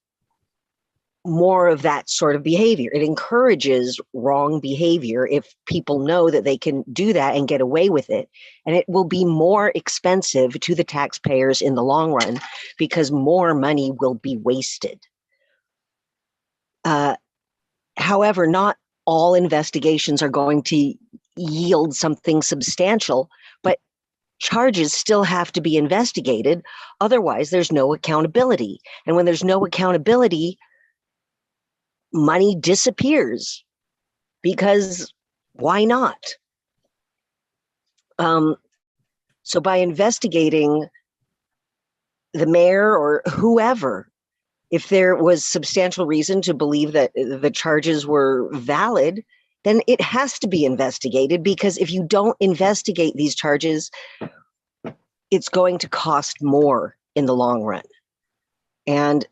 more of that sort of behavior. It encourages wrong behavior if people know that they can do that and get away with it. And it will be more expensive to the taxpayers in the long run because more money will be wasted. However, not all investigations are going to yield something substantial, but charges still have to be investigated. Otherwise, there's no accountability. And when there's no accountability, money disappears because why not? So by investigating the mayor or whoever, if there was substantial reason to believe that the charges were valid, then it has to be investigated, because if you don't investigate these charges, it's going to cost more in the long run. And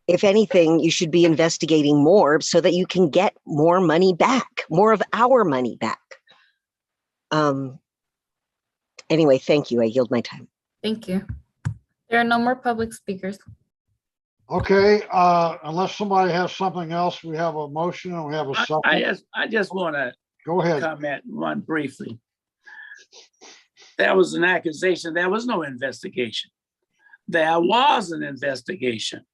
if anything, you should be investigating more so that you can get more money back, more of our money back. Anyway, thank you. I yield my time. Thank you. There are no more public speakers. Okay, unless somebody has something else, we have a motion and we have a second. I just want to Go ahead. comment one briefly. That was an accusation. There was no investigation. There was an investigation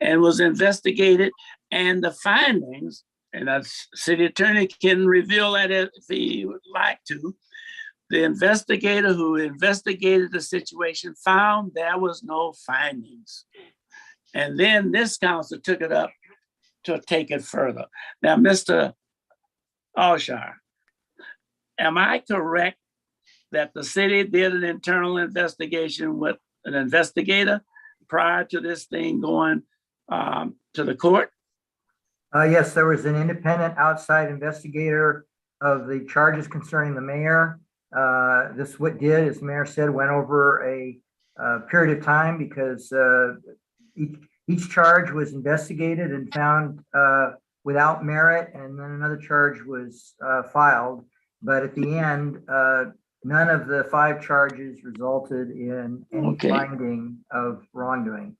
and was investigated, and the findings, and the city attorney can reveal that if he would like to, the investigator who investigated the situation found there was no findings. And then this council took it up to take it further. Now, Mr. Alshire, am I correct that the city did an internal investigation with an investigator prior to this thing going to the court? Yes, there was an independent outside investigator of the charges concerning the mayor. This what did, as the mayor said, went over a period of time because each charge was investigated and found without merit, and then another charge was filed. But at the end, none of the 5 charges resulted in any finding of wrongdoing.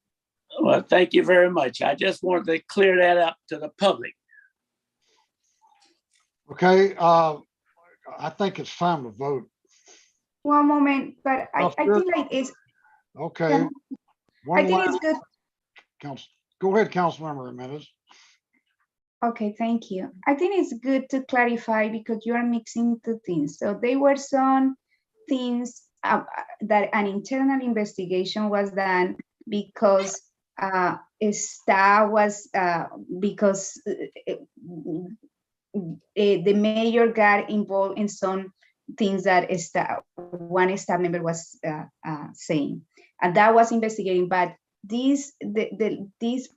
Well, thank you very much. I just wanted to clear that up to the public. Okay, I think it's time to vote. One moment, but I think like it's. Okay. Yeah, I think it's good. Go ahead, Councilmember Jimenez. Okay, thank you. I think it's good to clarify because you are mixing 2 things. So there were some things that an internal investigation was done because staff was, because the mayor got involved in some things that one staff member was saying, and that was investigating. But this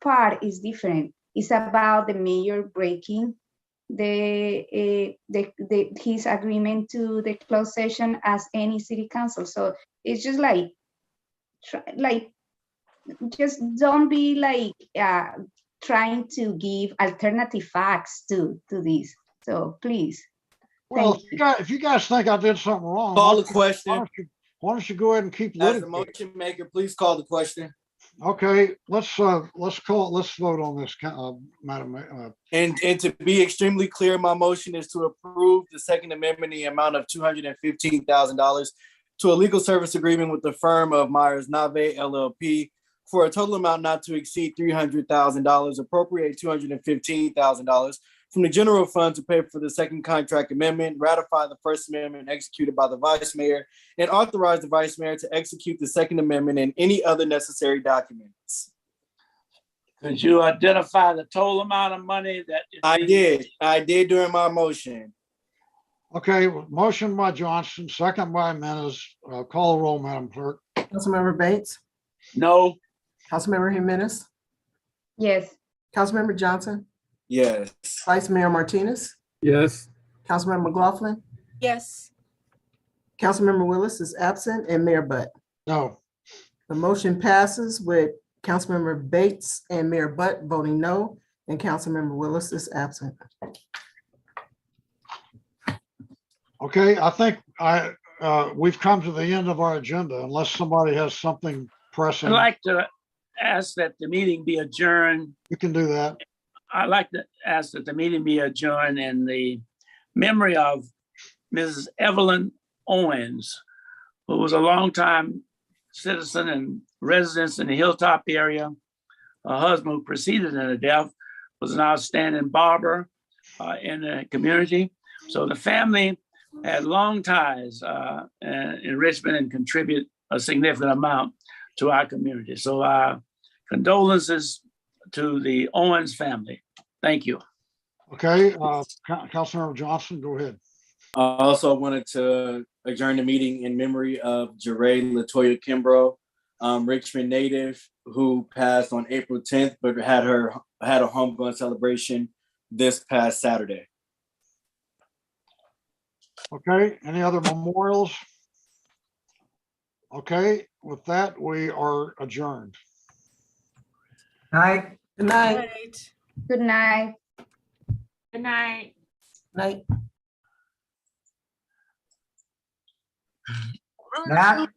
part is different. It's about the mayor breaking his agreement to the closed session as any city council. So it's just like just don't be like trying to give alternative facts to this. So please. Well, if you guys think I did something wrong, call the question. Why don't you go ahead and keep As litigating? the motion maker, please call the question. Okay, let's vote on this, Madam. And to be extremely clear, my motion is to approve the Second Amendment in the amount of $215,000 to a legal service agreement with the firm of Myers Nave LLP for a total amount not to exceed $300,000, appropriate $215,000 from the general fund to pay for the second contract amendment, ratify the First Amendment executed by the Vice Mayor, and authorize the Vice Mayor to execute the Second Amendment and any other necessary documents. Could you identify the total amount of money that? I did during my motion. Okay, motion by Johnson, second by Jimenez. Call the roll, Madam Clerk. Councilmember Bates? No. Councilmember Jimenez? Yes. Councilmember Johnson? Yes. Vice Mayor Martinez? Yes. Councilmember McLaughlin? Yes. Councilmember Willis is absent, and Mayor Butt? No. The motion passes with Councilmember Bates and Mayor Butt voting no, and Councilmember Willis is absent. Okay, I think we've come to the end of our agenda unless somebody has something pressing. I'd like to ask that the meeting be adjourned. You can do that. I'd like to ask that the meeting be adjourned in the memory of Mrs. Evelyn Owens, who was a longtime citizen and resident in the Hilltop area. Her husband, who preceded her death, was an outstanding barber in the community. So the family had long ties in Richmond and contribute a significant amount to our community. So condolences to the Owens family. Thank you. Okay, Councilmember Johnson, go ahead. I also wanted to adjourn the meeting in memory of Jeray Latoya Kimbrough, Richmond native, who passed on April 10th, but had a homegoing celebration this past Saturday. Okay, any other memorials? Okay, with that, we are adjourned. Night. Good night. Right. Good night. Good night. Night. Nat?